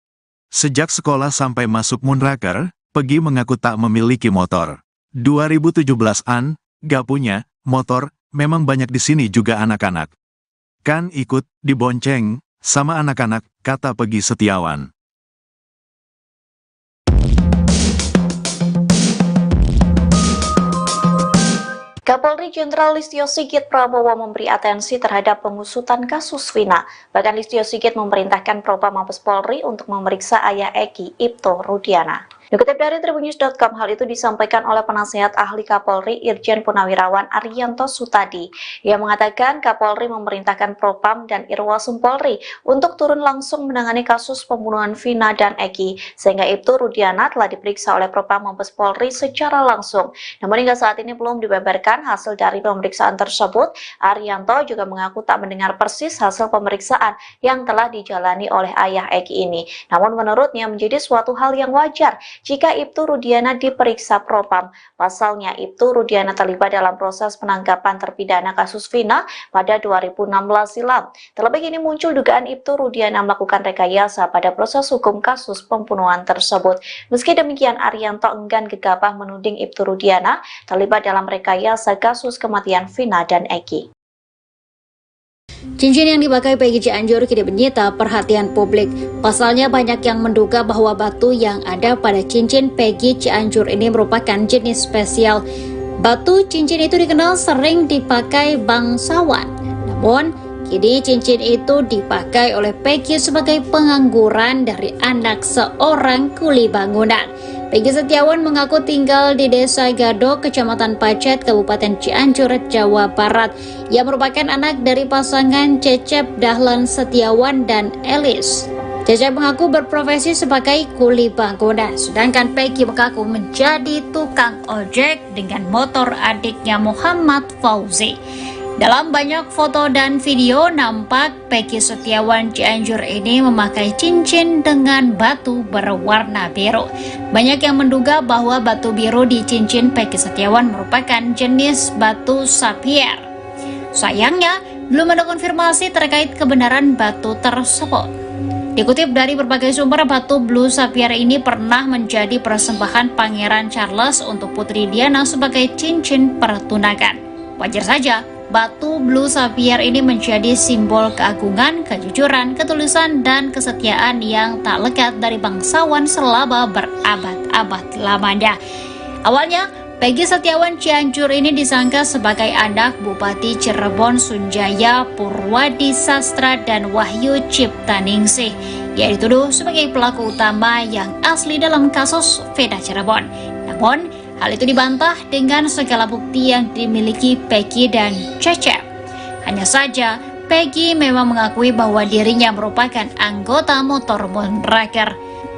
Sejak sekolah sampai masuk Moonraker, Pegi mengaku tak memiliki motor. 2017-an, gak punya motor, memang banyak di sini juga anak-anak. Kan ikut dibonceng sama anak-anak, kata Pegi Setiawan. Kapolri Jenderal Listio Sigit Prabowo memberi atensi terhadap pengusutan kasus Vina. Bahkan Listio Sigit memerintahkan Propam Mabes Polri untuk memeriksa ayah Eki, Ibto Rudiana. Dikutip dari Tribunnews.com, hal itu disampaikan oleh Penasihat Ahli Kapolri Irjen Purnawirawan Arianto Sutadi. Ia mengatakan Kapolri memerintahkan Propam dan Irwasum Polri untuk turun langsung menangani kasus pembunuhan Vina dan Eki, sehingga Ibto Rudiana telah diperiksa oleh Propam Mabes Polri secara langsung. Namun hingga saat ini belum dibeberkan hasil dari pemeriksaan tersebut. Arianto juga mengaku tak mendengar persis hasil pemeriksaan yang telah dijalani oleh ayah Eki ini. Namun menurutnya menjadi suatu hal yang wajar jika Ibtu Rudiana diperiksa Propam. Pasalnya, Ibtu Rudiana terlibat dalam proses penangkapan terpidana kasus Vina pada 2016 silam. Terlebih ini muncul dugaan Ibtu Rudiana melakukan rekayasa pada proses hukum kasus pembunuhan tersebut. Meski demikian, Arianto enggan gegabah menuding Ibtu Rudiana terlibat dalam rekayasa kasus kematian Vina dan Eki. Cincin yang dipakai Pegi Cianjur kini menyita perhatian publik. Pasalnya banyak yang menduga bahwa batu yang ada pada cincin Pegi Cianjur ini merupakan jenis spesial. Batu cincin itu dikenal sering dipakai bangsawan. Namun, kini cincin itu dipakai oleh Pegi sebagai pengangguran dari anak seorang kuli bangunan. Pegi Setiawan mengaku tinggal di Desa Gadok, Kecamatan Pacet, Kabupaten Cianjur, Jawa Barat. Ia merupakan anak dari pasangan Cecep Dahlan Setiawan dan Elis. Cecep mengaku berprofesi sebagai kuli bangunan, sedangkan Pegi mengaku menjadi tukang ojek dengan motor adiknya Muhammad Fauzi. Dalam banyak foto dan video nampak Pegi Setiawan Cianjur ini memakai cincin dengan batu berwarna biru. Banyak yang menduga bahwa batu biru di cincin Pegi Setiawan merupakan jenis batu sapphire. Sayangnya, belum ada konfirmasi terkait kebenaran batu tersebut. Dikutip dari berbagai sumber, batu Blue Sapphire ini pernah menjadi persembahan Pangeran Charles untuk Putri Diana sebagai cincin pertunangan. Wajar saja, batu Blue Sapphire ini menjadi simbol keagungan, kejujuran, ketulusan, dan kesetiaan yang tak lekat dari bangsawan selama berabad-abad lamanya. Awalnya, Peggy Setiawan Cianjur ini disangka sebagai anak Bupati Cirebon Sunjaya Purwadi Sastra dan Wahyu Ciptaningsih. Ia dituduh sebagai pelaku utama yang asli dalam kasus Vina Cirebon. Namun, hal itu dibantah dengan segala bukti yang dimiliki Peggy dan Cecep. Hanya saja, Peggy memang mengakui bahwa dirinya merupakan anggota motor Moonraker.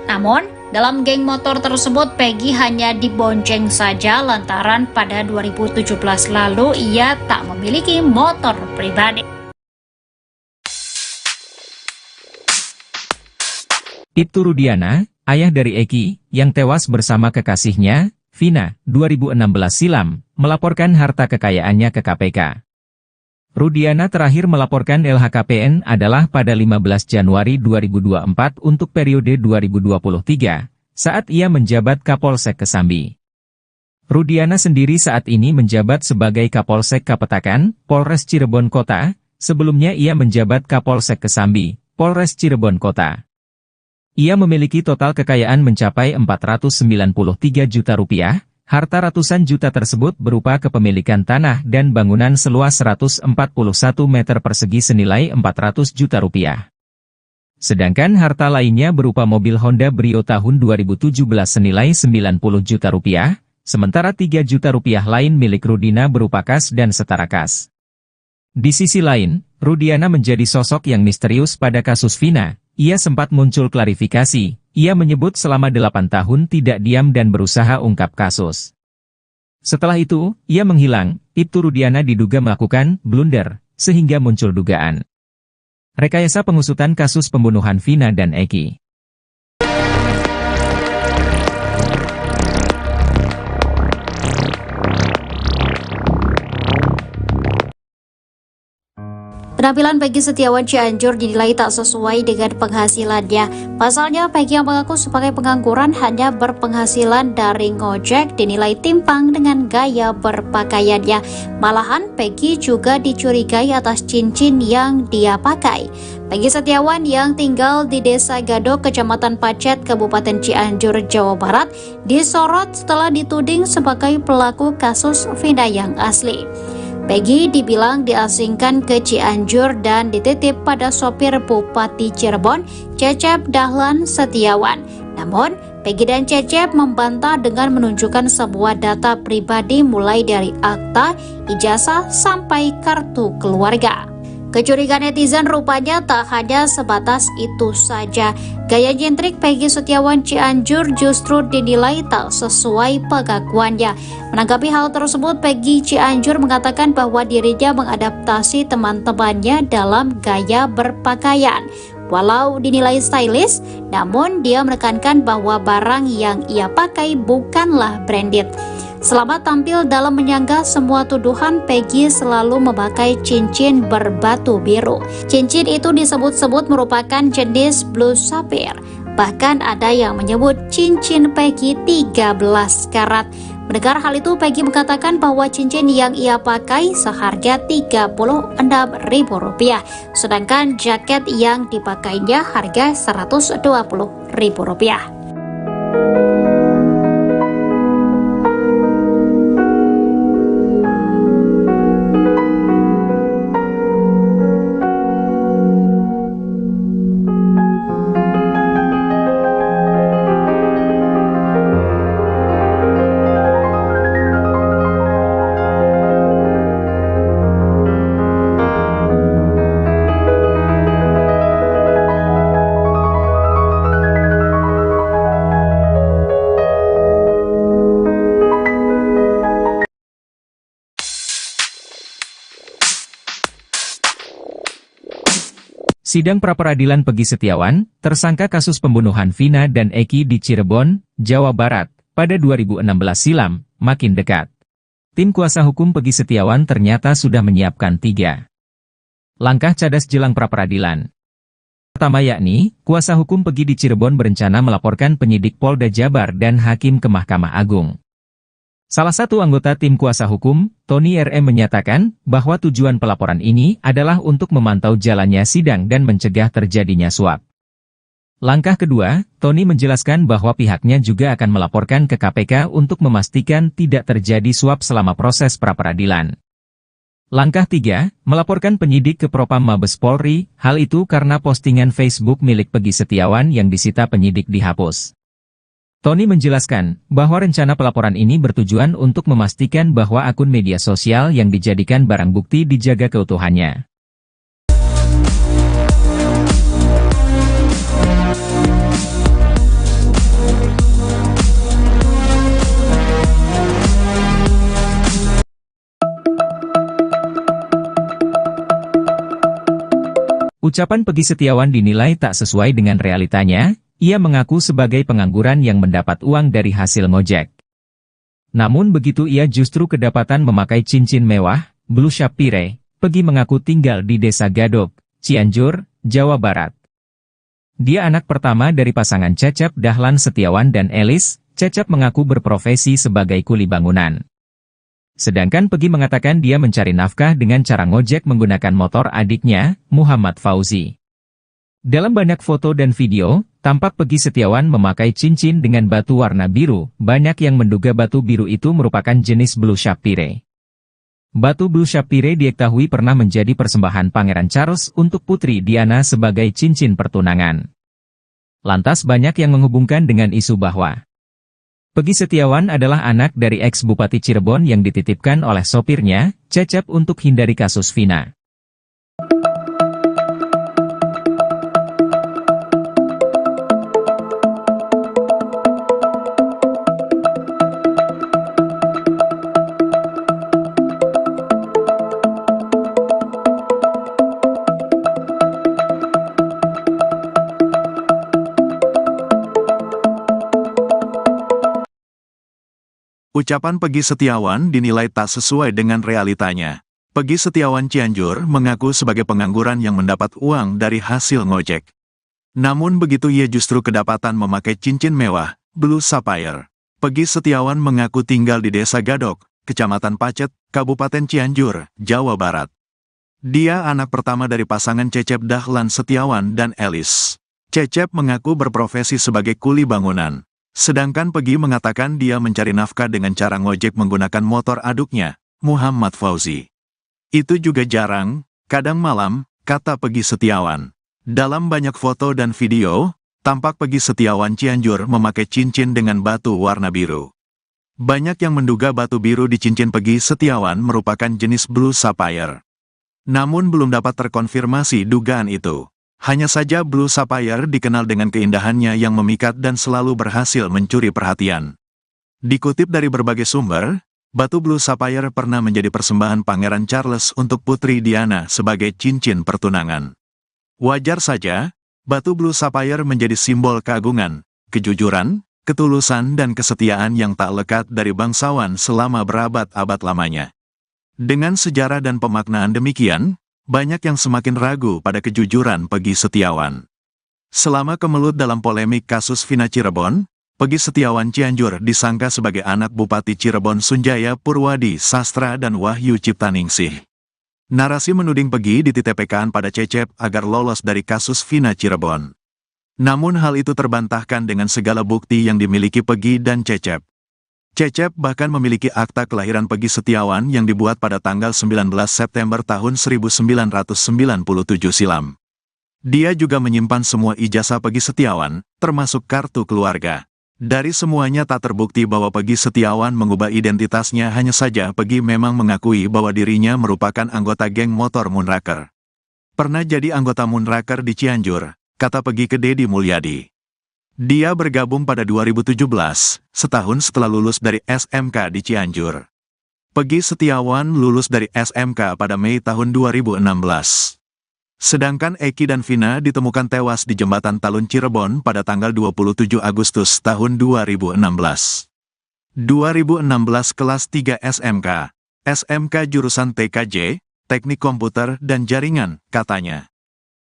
Namun, dalam geng motor tersebut, Peggy hanya dibonceng saja lantaran pada 2017 lalu ia tak memiliki motor pribadi. Ibtu Rudiana, ayah dari Eki, yang tewas bersama kekasihnya, Vina, 2016 silam, melaporkan harta kekayaannya ke KPK. Rudiana terakhir melaporkan LHKPN adalah pada 15 Januari 2024 untuk periode 2023, saat ia menjabat Kapolsek Kesambi. Rudiana sendiri saat ini menjabat sebagai Kapolsek Kapetakan, Polres Cirebon Kota, sebelumnya ia menjabat Kapolsek Kesambi, Polres Cirebon Kota. Ia memiliki total kekayaan mencapai 493 juta rupiah. Harta ratusan juta tersebut berupa kepemilikan tanah dan bangunan seluas 141 meter persegi senilai 400 juta rupiah. Sedangkan harta lainnya berupa mobil Honda Brio tahun 2017 senilai 90 juta rupiah, sementara 3 juta rupiah lain milik Rudina berupa kas dan setara kas. Di sisi lain, Rudiana menjadi sosok yang misterius pada kasus Vina. Ia sempat muncul klarifikasi. Ia menyebut selama 8 tahun tidak diam dan berusaha ungkap kasus. Setelah itu, ia menghilang. Ibtu Rudiana diduga melakukan blunder, sehingga muncul dugaan rekayasa pengusutan kasus pembunuhan Vina dan Eki. Penampilan Peggy Setiawan Cianjur dinilai tak sesuai dengan penghasilannya. Pasalnya, Peggy yang mengaku sebagai pengangguran hanya berpenghasilan dari ngojek dinilai timpang dengan gaya berpakaiannya. Malahan, Peggy juga dicurigai atas cincin yang dia pakai. Peggy Setiawan yang tinggal di Desa Gadok, Kecamatan Pacet, Kabupaten Cianjur, Jawa Barat, disorot setelah dituding sebagai pelaku kasus Vina yang asli. Peggy dibilang diasingkan ke Cianjur dan dititip pada sopir Bupati Cirebon, Cecep Dahlan Setiawan. Namun, Peggy dan Cecep membantah dengan menunjukkan sebuah data pribadi mulai dari akta, ijazah, sampai kartu keluarga. Kecurigaan netizen rupanya tak hanya sebatas itu saja. Gaya nyentrik Peggy Setiawan Cianjur justru dinilai tak sesuai pengakuannya. Menanggapi hal tersebut, Peggy Cianjur mengatakan bahwa dirinya mengadaptasi teman-temannya dalam gaya berpakaian. Walau dinilai stylish, namun dia menekankan bahwa barang yang ia pakai bukanlah branded. Selama tampil dalam menyanggah semua tuduhan, Peggy selalu memakai cincin berbatu biru. Cincin itu disebut-sebut merupakan jenis Blue Sapphire. Bahkan ada yang menyebut cincin Peggy 13 karat. Mendengar hal itu, Peggy mengatakan bahwa cincin yang ia pakai seharga Rp36.000, sedangkan jaket yang dipakainya harga Rp120.000. Sidang pra-peradilan Peggy Setiawan, tersangka kasus pembunuhan Vina dan Eki di Cirebon, Jawa Barat, pada 2016 silam, makin dekat. Tim kuasa hukum Peggy Setiawan ternyata sudah menyiapkan 3 Langkah cadas jelang pra-peradilan. Pertama yakni, kuasa hukum Pegi di Cirebon berencana melaporkan penyidik Polda Jabar dan hakim ke Mahkamah Agung. Salah satu anggota tim kuasa hukum, Tony RM menyatakan bahwa tujuan pelaporan ini adalah untuk memantau jalannya sidang dan mencegah terjadinya suap. Langkah kedua, Tony menjelaskan bahwa pihaknya juga akan melaporkan ke KPK untuk memastikan tidak terjadi suap selama proses pra-peradilan. Langkah 3, melaporkan penyidik ke Propam Mabes Polri, hal itu karena postingan Facebook milik Pegi Setiawan yang disita penyidik dihapus. Tony menjelaskan bahwa rencana pelaporan ini bertujuan untuk memastikan bahwa akun media sosial yang dijadikan barang bukti dijaga keutuhannya. Ucapan Pegi Setiawan dinilai tak sesuai dengan realitanya, ia mengaku sebagai pengangguran yang mendapat uang dari hasil ngojek. Namun begitu ia justru kedapatan memakai cincin mewah, Blue Shapire. Pegi mengaku tinggal di Desa Gadok, Cianjur, Jawa Barat. Dia anak pertama dari pasangan Cecep Dahlan Setiawan dan Elis. Cecep mengaku berprofesi sebagai kuli bangunan. Sedangkan Pegi mengatakan dia mencari nafkah dengan cara ngojek menggunakan motor adiknya, Muhammad Fauzi. Dalam banyak foto dan video, tampak Pegi Setiawan memakai cincin dengan batu warna biru. Banyak yang menduga batu biru itu merupakan jenis Blue Shapire. Batu Blue Shapire diketahui pernah menjadi persembahan Pangeran Charles untuk Putri Diana sebagai cincin pertunangan. Lantas banyak yang menghubungkan dengan isu bahwa Pegi Setiawan adalah anak dari ex-Bupati Cirebon yang dititipkan oleh sopirnya, Cecep untuk hindari kasus Vina. Ucapan Pegi Setiawan dinilai tak sesuai dengan realitanya. Pegi Setiawan Cianjur mengaku sebagai pengangguran yang mendapat uang dari hasil ngojek. Namun begitu ia justru kedapatan memakai cincin mewah, Blue Sapphire. Pegi Setiawan mengaku tinggal di Desa Gadok, Kecamatan Pacet, Kabupaten Cianjur, Jawa Barat. Dia anak pertama dari pasangan Cecep Dahlan Setiawan dan Elis. Cecep mengaku berprofesi sebagai kuli bangunan. Sedangkan Pegi mengatakan dia mencari nafkah dengan cara ngojek menggunakan motor aduknya, Muhammad Fauzi. Itu juga jarang, kadang malam, kata Pegi Setiawan. Dalam banyak foto dan video, tampak Pegi Setiawan Cianjur memakai cincin dengan batu warna biru. Banyak yang menduga batu biru di cincin Pegi Setiawan merupakan jenis Blue Sapphire. Namun belum dapat terkonfirmasi dugaan itu. Hanya saja Blue Sapphire dikenal dengan keindahannya yang memikat dan selalu berhasil mencuri perhatian. Dikutip dari berbagai sumber, batu Blue Sapphire pernah menjadi persembahan Pangeran Charles untuk Putri Diana sebagai cincin pertunangan. Wajar saja, batu Blue Sapphire menjadi simbol keagungan, kejujuran, ketulusan dan kesetiaan yang tak lekat dari bangsawan selama berabad-abad lamanya. Dengan sejarah dan pemaknaan demikian, banyak yang semakin ragu pada kejujuran Pegi Setiawan. Selama kemelut dalam polemik kasus Vina Cirebon, Pegi Setiawan Cianjur disangka sebagai anak Bupati Cirebon Sunjaya Purwadi Sastra dan Wahyu Ciptaningsih. Narasi menuding Pegi dititipkan pada Cecep agar lolos dari kasus Vina Cirebon. Namun hal itu terbantahkan dengan segala bukti yang dimiliki Pegi dan Cecep. Cecep bahkan memiliki akta kelahiran Pegi Setiawan yang dibuat pada tanggal 19 September tahun 1997 silam. Dia juga menyimpan semua ijazah Pegi Setiawan, termasuk kartu keluarga. Dari semuanya tak terbukti bahwa Pegi Setiawan mengubah identitasnya, hanya saja Pegi memang mengakui bahwa dirinya merupakan anggota geng motor Moonraker. Pernah jadi anggota Moonraker di Cianjur, kata Pegi ke Deddy Mulyadi. Dia bergabung pada 2017, setahun setelah lulus dari SMK di Cianjur. Pegi Setiawan lulus dari SMK pada Mei tahun 2016. Sedangkan Eki dan Vina ditemukan tewas di Jembatan Talun Cirebon pada tanggal 27 Agustus tahun 2016. 2016 kelas 3 SMK, SMK jurusan TKJ, teknik komputer dan jaringan, katanya.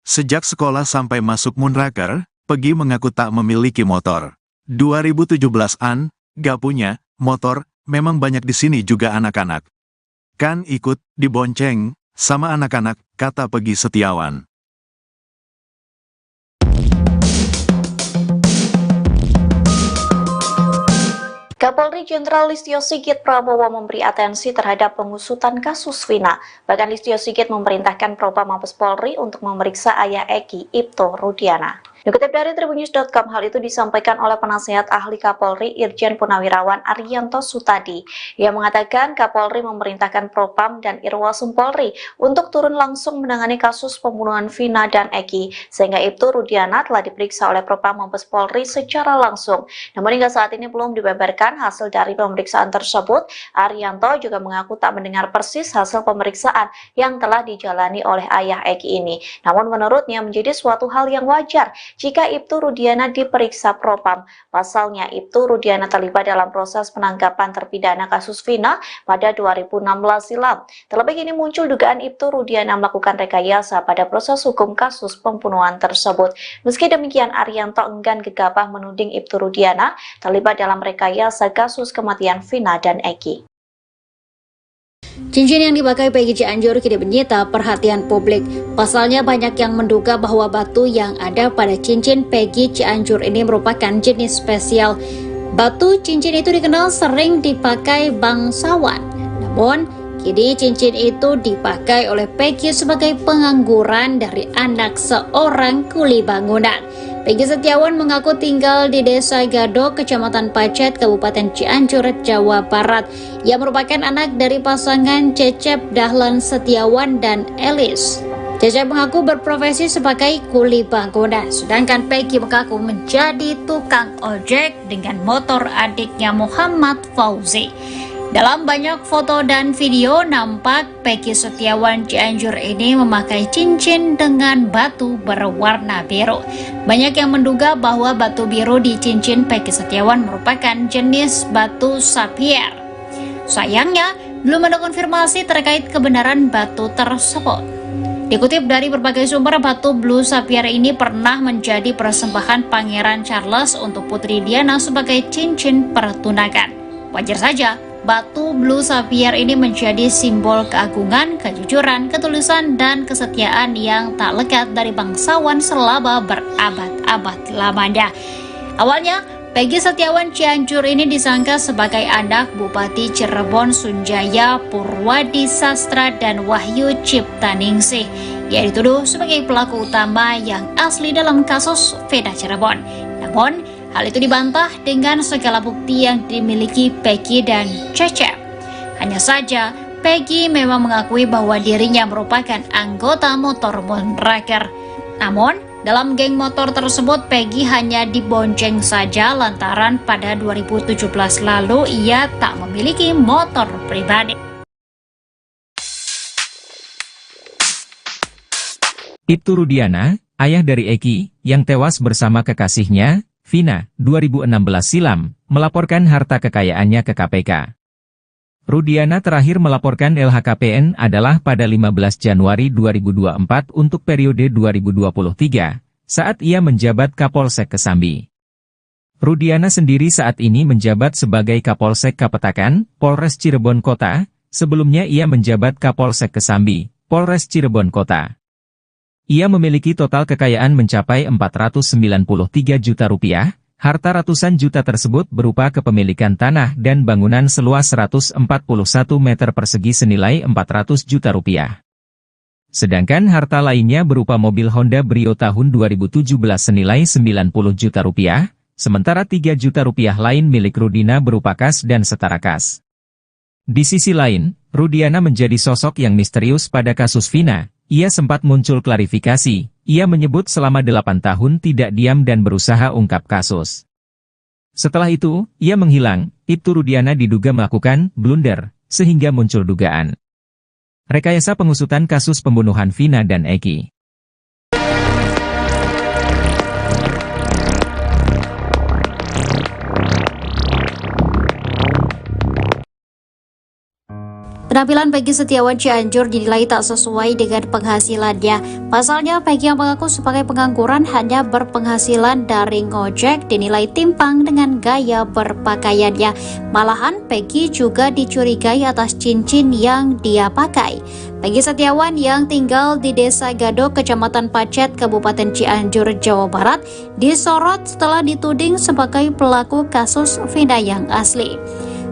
Sejak sekolah sampai masuk Moonraker, Peggy mengaku tak memiliki motor. 2017-an, gak punya motor, memang banyak di sini juga anak-anak. Kan ikut dibonceng sama anak-anak, kata Peggy Setiawan. Kapolri Jenderal Listio Sigit Prabowo memberi atensi terhadap pengusutan kasus Vina. Bahkan Listio Sigit memerintahkan Propam Mabes Polri untuk memeriksa ayah Eki, Ibto Rudiana. Dikutip dari Tribunnews.com, hal itu disampaikan oleh penasihat ahli Kapolri Irjen Purnawirawan Arianto Sutadi. Ia mengatakan Kapolri memerintahkan Propam dan Irwasum Polri untuk turun langsung menangani kasus pembunuhan Vina dan Eki, sehingga Ibto Rudiana telah diperiksa oleh Propam Mabes Polri secara langsung. Namun hingga saat ini belum dibeberkan hasil dari pemeriksaan tersebut. Arianto juga mengaku tak mendengar persis hasil pemeriksaan yang telah dijalani oleh ayah Eki ini. Namun menurutnya menjadi suatu hal yang wajar jika Ibtu Rudiana diperiksa Propam. Pasalnya, Ibtu Rudiana terlibat dalam proses penangkapan terpidana kasus Vina pada 2016 silam. Terlebih ini muncul dugaan Ibtu Rudiana melakukan rekayasa pada proses hukum kasus pembunuhan tersebut. Meski demikian, Arianto enggan gegabah menuding Ibtu Rudiana terlibat dalam rekayasa kasus kematian Vina dan Eki. Cincin yang dipakai Peggy Cianjur kini menyita perhatian publik. Pasalnya banyak yang menduga bahwa batu yang ada pada cincin Peggy Cianjur ini merupakan jenis spesial. Batu cincin itu dikenal sering dipakai bangsawan. Namun, kini cincin itu dipakai oleh Peggy sebagai pengangguran dari anak seorang kuli bangunan. Peggy Setiawan mengaku tinggal di Desa Gado, Kecamatan Pacet, Kabupaten Cianjur, Jawa Barat. Ia merupakan anak dari pasangan Cecep Dahlan Setiawan dan Elis. Cecep mengaku berprofesi sebagai kuli bangunan, sedangkan Peggy mengaku menjadi tukang ojek dengan motor adiknya Muhammad Fauzi. Dalam banyak foto dan video, nampak Peggy Setiawan Cianjur ini memakai cincin dengan batu berwarna biru. Banyak yang menduga bahwa batu biru di cincin Peggy Setiawan merupakan jenis batu sapphire. Sayangnya, belum ada konfirmasi terkait kebenaran batu tersebut. Dikutip dari berbagai sumber, batu blue sapphire ini pernah menjadi persembahan Pangeran Charles untuk Putri Diana sebagai cincin pertunangan. Wajar saja, batu blue sapphire ini menjadi simbol keagungan, kejujuran, ketulusan, dan kesetiaan yang tak lekat dari bangsawan selama berabad-abad lamanya. Awalnya, Peggy Setiawan Cianjur ini disangka sebagai anak Bupati Cirebon Sunjaya Purwadi Sastra dan Wahyu Ciptaningsih. Ia dituduh sebagai pelaku utama yang asli dalam kasus Vina Cirebon. Namun, hal itu dibantah dengan segala bukti yang dimiliki Peggy dan Cecep. Hanya saja, Peggy memang mengakui bahwa dirinya merupakan anggota motor Moonraker. Namun, dalam geng motor tersebut, Peggy hanya dibonceng saja lantaran pada 2017 lalu ia tak memiliki motor pribadi. Ibtu Rudiana, ayah dari Eki, yang tewas bersama kekasihnya, Vina, 2016 silam, melaporkan harta kekayaannya ke KPK. Rudiana terakhir melaporkan LHKPN adalah pada 15 Januari 2024 untuk periode 2023, saat ia menjabat Kapolsek Kesambi. Rudiana sendiri saat ini menjabat sebagai Kapolsek Kapetakan, Polres Cirebon Kota, sebelumnya ia menjabat Kapolsek Kesambi, Polres Cirebon Kota. Ia memiliki total kekayaan mencapai 493 juta rupiah. Harta ratusan juta tersebut berupa kepemilikan tanah dan bangunan seluas 141 meter persegi senilai 400 juta rupiah. Sedangkan harta lainnya berupa mobil Honda Brio tahun 2017 senilai 90 juta rupiah, sementara 3 juta rupiah lain milik Rudina berupa kas dan setara kas. Di sisi lain, Rudiana menjadi sosok yang misterius pada kasus Vina. Ia sempat muncul klarifikasi. Ia menyebut selama 8 tahun tidak diam dan berusaha ungkap kasus. Setelah itu, ia menghilang. Ibtu Rudiana diduga melakukan blunder, sehingga muncul dugaan rekayasa pengusutan kasus pembunuhan Vina dan Eki. Penampilan Peggy Setiawan Cianjur dinilai tak sesuai dengan penghasilannya. Pasalnya, Peggy yang mengaku sebagai pengangguran hanya berpenghasilan dari ngojek dinilai timpang dengan gaya berpakaiannya. Malahan, Peggy juga dicurigai atas cincin yang dia pakai. Peggy Setiawan yang tinggal di Desa Gadok, Kecamatan Pacet, Kabupaten Cianjur, Jawa Barat, disorot setelah dituding sebagai pelaku kasus Vina yang asli.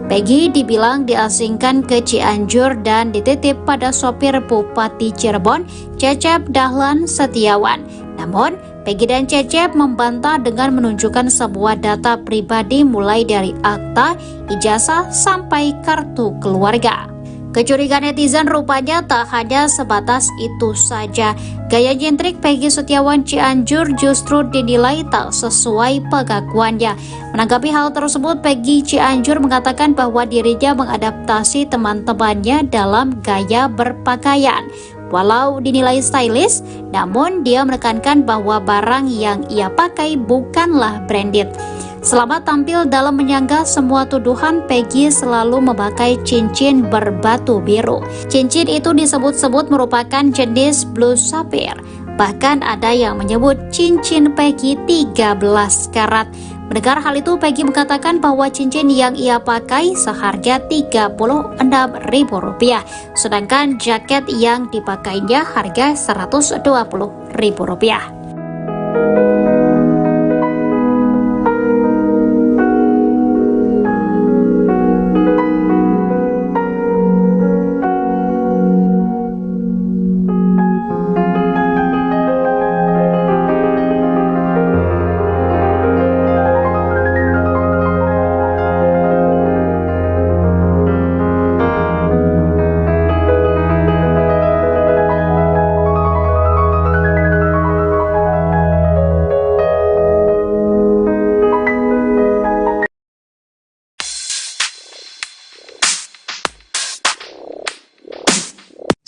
Peggy dibilang diasingkan ke Cianjur dan dititip pada sopir Bupati Cirebon, Cecep Dahlan Setiawan. Namun, Peggy dan Cecep membantah dengan menunjukkan sebuah data pribadi mulai dari akta, ijazah, sampai kartu keluarga. Kecurigaan netizen rupanya tak hanya sebatas itu saja. Gaya nyentrik Peggy Setiawan Cianjur justru dinilai tak sesuai pengakuannya. Menanggapi hal tersebut, Peggy Cianjur mengatakan bahwa dirinya mengadaptasi teman-temannya dalam gaya berpakaian. Walau dinilai stylish, namun dia menekankan bahwa barang yang ia pakai bukanlah branded. Selama tampil dalam menyanggah semua tuduhan, Peggy selalu memakai cincin berbatu biru. Cincin itu disebut-sebut merupakan jenis blue sapphire. Bahkan ada yang menyebut cincin Peggy 13 karat. Mendengar hal itu, Peggy mengatakan bahwa cincin yang ia pakai seharga Rp36.000, sedangkan jaket yang dipakainya harga Rp120.000.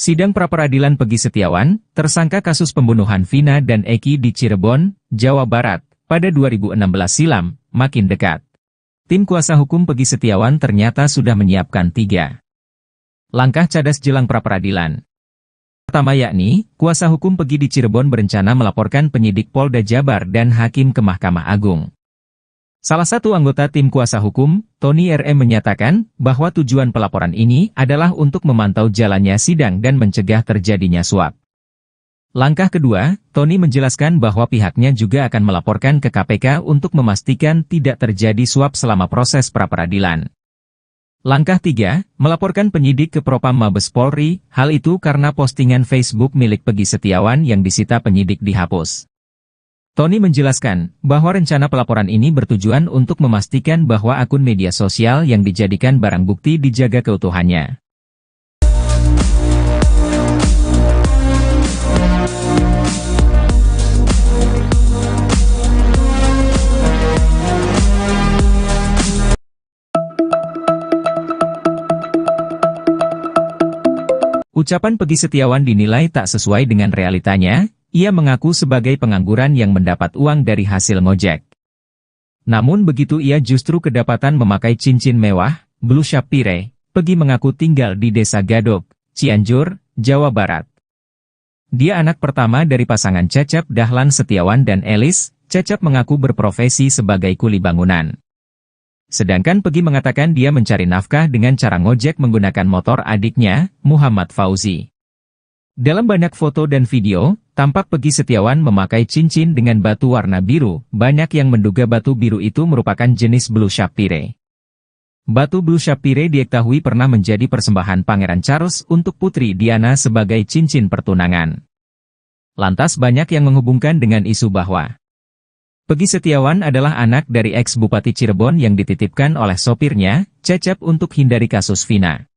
Sidang pra-peradilan Peggy Setiawan, tersangka kasus pembunuhan Vina dan Eki di Cirebon, Jawa Barat, pada 2016 silam, makin dekat. Tim kuasa hukum Peggy Setiawan ternyata sudah menyiapkan 3 langkah cadas jelang pra-peradilan. Pertama yakni, kuasa hukum Peggy di Cirebon berencana melaporkan penyidik Polda Jabar dan hakim ke Mahkamah Agung. Salah satu anggota tim kuasa hukum, Tony RM menyatakan bahwa tujuan pelaporan ini adalah untuk memantau jalannya sidang dan mencegah terjadinya suap. Langkah kedua, Tony menjelaskan bahwa pihaknya juga akan melaporkan ke KPK untuk memastikan tidak terjadi suap selama proses pra-peradilan. Langkah 3, melaporkan penyidik ke Propam Mabes Polri, hal itu karena postingan Facebook milik Peggy Setiawan yang disita penyidik dihapus. Tony menjelaskan bahwa rencana pelaporan ini bertujuan untuk memastikan bahwa akun media sosial yang dijadikan barang bukti dijaga keutuhannya. Ucapan Peggy Setiawan dinilai tak sesuai dengan realitanya. Ia mengaku sebagai pengangguran yang mendapat uang dari hasil ngojek. Namun begitu ia justru kedapatan memakai cincin mewah, blue sapphire. Peggy mengaku tinggal di Desa Gadok, Cianjur, Jawa Barat. Dia anak pertama dari pasangan Cecep Dahlan Setiawan dan Elis. Cecep mengaku berprofesi sebagai kuli bangunan. Sedangkan Peggy mengatakan dia mencari nafkah dengan cara ngojek menggunakan motor adiknya, Muhammad Fauzi. Dalam banyak foto dan video, tampak Peggy Setiawan memakai cincin dengan batu warna biru. Banyak yang menduga batu biru itu merupakan jenis blue sapphire. Batu blue sapphire diketahui pernah menjadi persembahan Pangeran Charles untuk Putri Diana sebagai cincin pertunangan. Lantas banyak yang menghubungkan dengan isu bahwa Peggy Setiawan adalah anak dari ex-Bupati Cirebon yang dititipkan oleh sopirnya, Cecep, untuk hindari kasus Vina.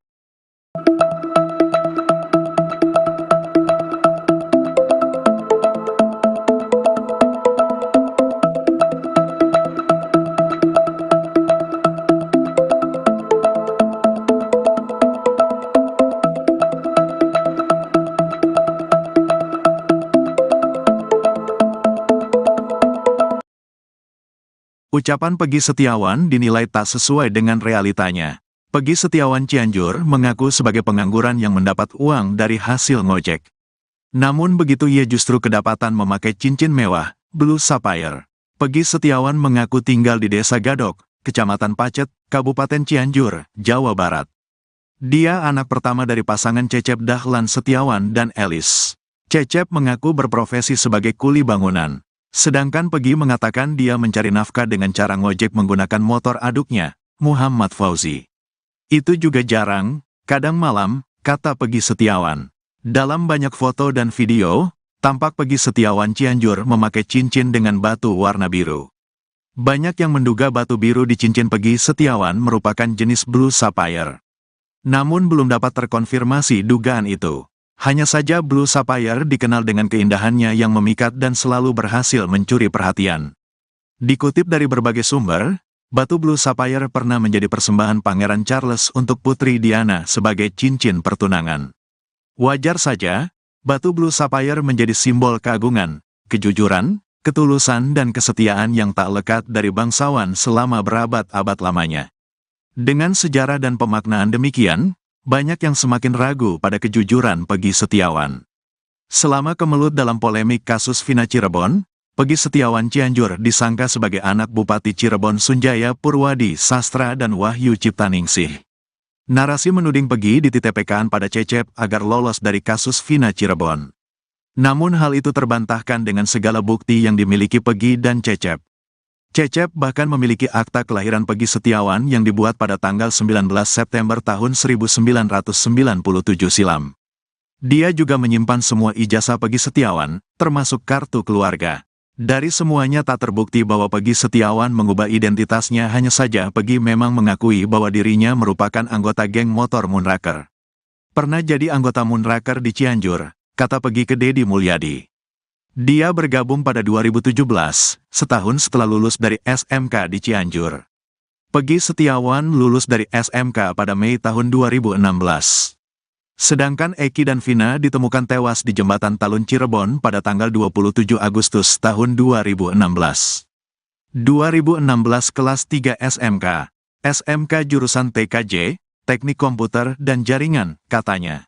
Ucapan Peggy Setiawan dinilai tak sesuai dengan realitanya. Pegi Setiawan Cianjur mengaku sebagai pengangguran yang mendapat uang dari hasil ngojek. Namun begitu ia justru kedapatan memakai cincin mewah, Blue Sapphire. Pegi Setiawan mengaku tinggal di Desa Gadok, Kecamatan Pacet, Kabupaten Cianjur, Jawa Barat. Dia anak pertama dari pasangan Cecep Dahlan Setiawan dan Elis. Cecep mengaku berprofesi sebagai kuli bangunan. Sedangkan Pegi mengatakan dia mencari nafkah dengan cara ngojek menggunakan motor aduknya, Muhammad Fauzi. Itu juga jarang, kadang malam, kata Pegi Setiawan. Dalam banyak foto dan video, tampak Pegi Setiawan Cianjur memakai cincin dengan batu warna biru. Banyak yang menduga batu biru di cincin Pegi Setiawan merupakan jenis Blue Sapphire. Namun belum dapat terkonfirmasi dugaan itu. Hanya saja Blue Sapphire dikenal dengan keindahannya yang memikat dan selalu berhasil mencuri perhatian. Dikutip dari berbagai sumber, batu Blue Sapphire pernah menjadi persembahan Pangeran Charles untuk Putri Diana sebagai cincin pertunangan. Wajar saja, batu Blue Sapphire menjadi simbol keagungan, kejujuran, ketulusan dan kesetiaan yang tak lekat dari bangsawan selama berabad-abad lamanya. Dengan sejarah dan pemaknaan demikian, banyak yang semakin ragu pada kejujuran Pegi Setiawan. Selama kemelut dalam polemik kasus Vina Cirebon, Pegi Setiawan Cianjur disangka sebagai anak Bupati Cirebon Sunjaya Purwadi Sastra dan Wahyu Ciptaningsih. Narasi menuding Pegi dititipkan pada Cecep agar lolos dari kasus Vina Cirebon. Namun hal itu terbantahkan dengan segala bukti yang dimiliki Pegi dan Cecep. Cecep bahkan memiliki akta kelahiran Pegi Setiawan yang dibuat pada tanggal 19 September tahun 1997 silam. Dia juga menyimpan semua ijazah Pegi Setiawan, termasuk kartu keluarga. Dari semuanya tak terbukti bahwa Pegi Setiawan mengubah identitasnya, hanya saja Pegi memang mengakui bahwa dirinya merupakan anggota geng motor Moonraker. Pernah jadi anggota Moonraker di Cianjur, kata Pegi ke Deddy Mulyadi. Dia bergabung pada 2017, setahun setelah lulus dari SMK di Cianjur. Pegi Setiawan lulus dari SMK pada Mei tahun 2016. Sedangkan Eki dan Vina ditemukan tewas di Jembatan Talun Cirebon pada tanggal 27 Agustus tahun 2016. 2016 kelas 3 SMK, SMK jurusan TKJ, Teknik Komputer dan Jaringan, katanya.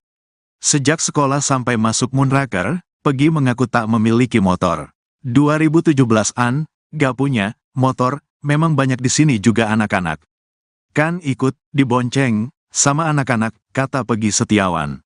Sejak sekolah sampai masuk Moonraker, Pegi mengaku tak memiliki motor. 2017-an, gak punya motor, memang banyak di sini juga anak-anak. Kan ikut dibonceng sama anak-anak, kata Pegi Setiawan.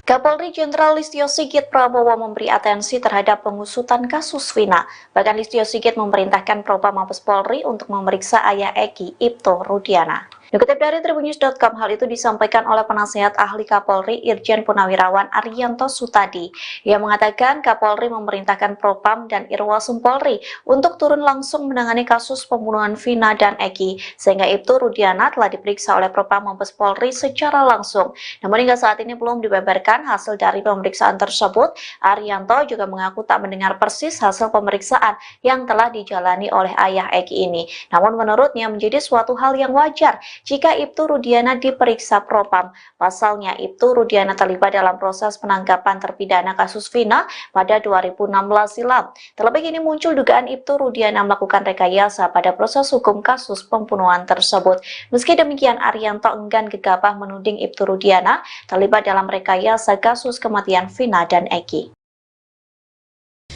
Kapolri Jenderal Listio Sigit Prabowo memberi atensi terhadap pengusutan kasus Vina. Bahkan Listio Sigit memerintahkan Propam Mabes Polri untuk memeriksa ayah Eki, Ibto Rudiana. Dikutip dari Tribunnews.com, hal itu disampaikan oleh penasihat ahli Kapolri Irjen Purnawirawan Arianto Sutadi. Ia mengatakan Kapolri memerintahkan Propam dan Irwasum Polri untuk turun langsung menangani kasus pembunuhan Vina dan Eki, sehingga Ibto Rudiana telah diperiksa oleh Propam Mabes Polri secara langsung. Namun hingga saat ini belum dibeberkan hasil dari pemeriksaan tersebut. Arianto juga mengaku tak mendengar persis hasil pemeriksaan yang telah dijalani oleh ayah Eki ini. Namun menurutnya menjadi suatu hal yang wajar jika Ibtu Rudiana diperiksa Propam. Pasalnya, Ibtu Rudiana terlibat dalam proses penangkapan terpidana kasus Vina pada 2016 silam. Terlebih ini muncul dugaan Ibtu Rudiana melakukan rekayasa pada proses hukum kasus pembunuhan tersebut. Meski demikian, Arianto enggan gegabah menuding Ibtu Rudiana terlibat dalam rekayasa kasus kematian Vina dan Eki.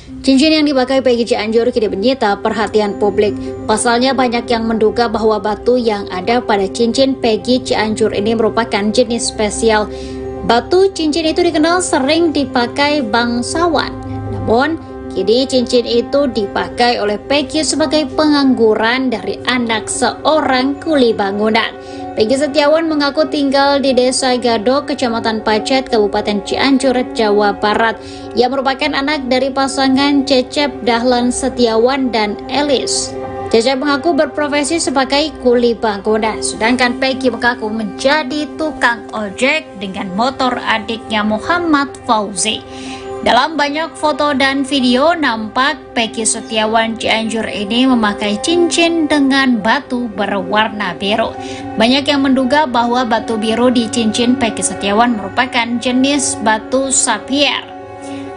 Cincin yang dipakai Pegi Cianjur kini menyita perhatian publik. Pasalnya banyak yang menduga bahwa batu yang ada pada cincin Pegi Cianjur ini merupakan jenis spesial. Batu cincin itu dikenal sering dipakai bangsawan. Namun, kini cincin itu dipakai oleh Pegi sebagai pengangguran dari anak seorang kuli bangunan. Pegi Setiawan mengaku tinggal di Desa Gadok, Kecamatan Pacet, Kabupaten Cianjur, Jawa Barat. Ia merupakan anak dari pasangan Cecep Dahlan Setiawan dan Elis. Cecep mengaku berprofesi sebagai kuli bangunan, sedangkan Pegi mengaku menjadi tukang ojek dengan motor adiknya Muhammad Fauzi. Dalam banyak foto dan video, nampak Pegi Setiawan Cianjur ini memakai cincin dengan batu berwarna biru. Banyak yang menduga bahwa batu biru di cincin Pegi Setiawan merupakan jenis batu sapphire.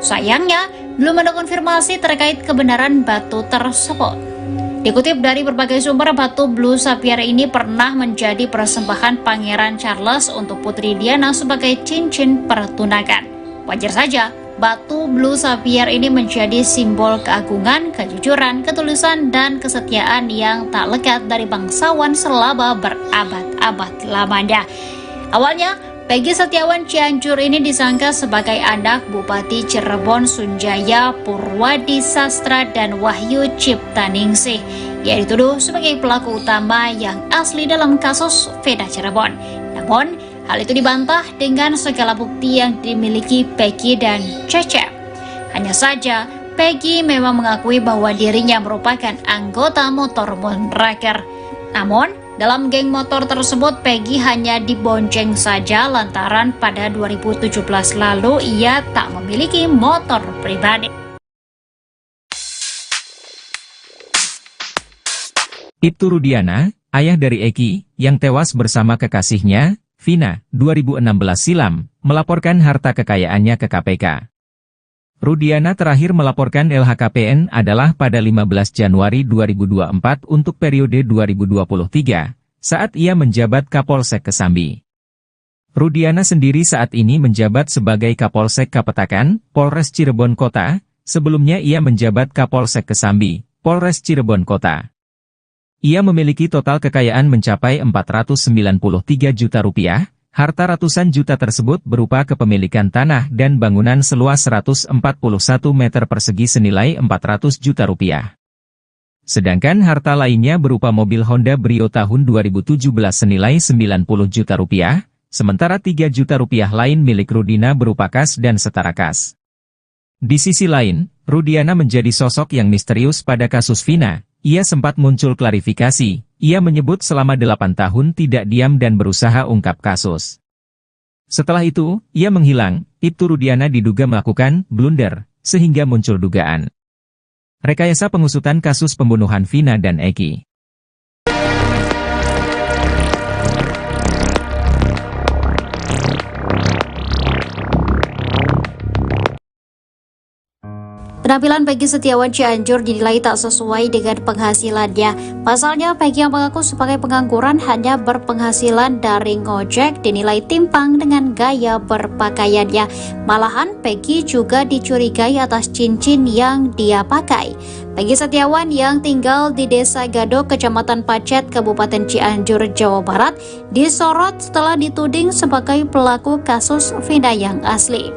Sayangnya, belum ada konfirmasi terkait kebenaran batu tersebut. Dikutip dari berbagai sumber, batu Blue Sapphire ini pernah menjadi persembahan Pangeran Charles untuk Putri Diana sebagai cincin pertunangan. Wajar saja, batu Blue Sapphire ini menjadi simbol keagungan, kejujuran, ketulusan, dan kesetiaan yang tak lekat dari bangsawan selama berabad-abad lamanya. Awalnya, Peggy Setiawan Cianjur ini disangka sebagai anak Bupati Cirebon Sunjaya Purwadi Sastra dan Wahyu Ciptaningsih, yang dituduh sebagai pelaku utama yang asli dalam kasus Vina Cirebon. Namun, hal itu dibantah dengan segala bukti yang dimiliki Peggy dan Cecep. Hanya saja, Peggy memang mengakui bahwa dirinya merupakan anggota motor Moonraker. Namun, dalam geng motor tersebut, Peggy hanya dibonceng saja lantaran pada 2017 lalu ia tak memiliki motor pribadi. Ibtu Rudiana, ayah dari Eki, yang tewas bersama kekasihnya, Vina, 2016 silam, melaporkan harta kekayaannya ke KPK. Rudiana terakhir melaporkan LHKPN adalah pada 15 Januari 2024 untuk periode 2023, saat ia menjabat Kapolsek Kesambi. Rudiana sendiri saat ini menjabat sebagai Kapolsek Kapetakan, Polres Cirebon Kota, sebelumnya ia menjabat Kapolsek Kesambi, Polres Cirebon Kota. Ia memiliki total kekayaan mencapai 493 juta rupiah. Harta ratusan juta tersebut berupa kepemilikan tanah dan bangunan seluas 141 meter persegi senilai 400 juta rupiah. Sedangkan harta lainnya berupa mobil Honda Brio tahun 2017 senilai 90 juta rupiah, sementara 3 juta rupiah lain milik Rudina berupa kas dan setara kas. Di sisi lain, Rudiana menjadi sosok yang misterius pada kasus Vina. Ia sempat muncul klarifikasi. Ia menyebut selama 8 tahun tidak diam dan berusaha ungkap kasus. Setelah itu, ia menghilang. Ibtu Rudiana diduga melakukan blunder, sehingga muncul dugaan rekayasa pengusutan kasus pembunuhan Vina dan Eki. Penampilan Peggy Setiawan Cianjur dinilai tak sesuai dengan penghasilannya. Pasalnya, Peggy yang mengaku sebagai pengangguran hanya berpenghasilan dari ngojek dinilai timpang dengan gaya berpakaiannya. Malahan, Peggy juga dicurigai atas cincin yang dia pakai. Peggy Setiawan yang tinggal di Desa Gadok, Kecamatan Pacet, Kabupaten Cianjur, Jawa Barat, disorot setelah dituding sebagai pelaku kasus Vina yang asli.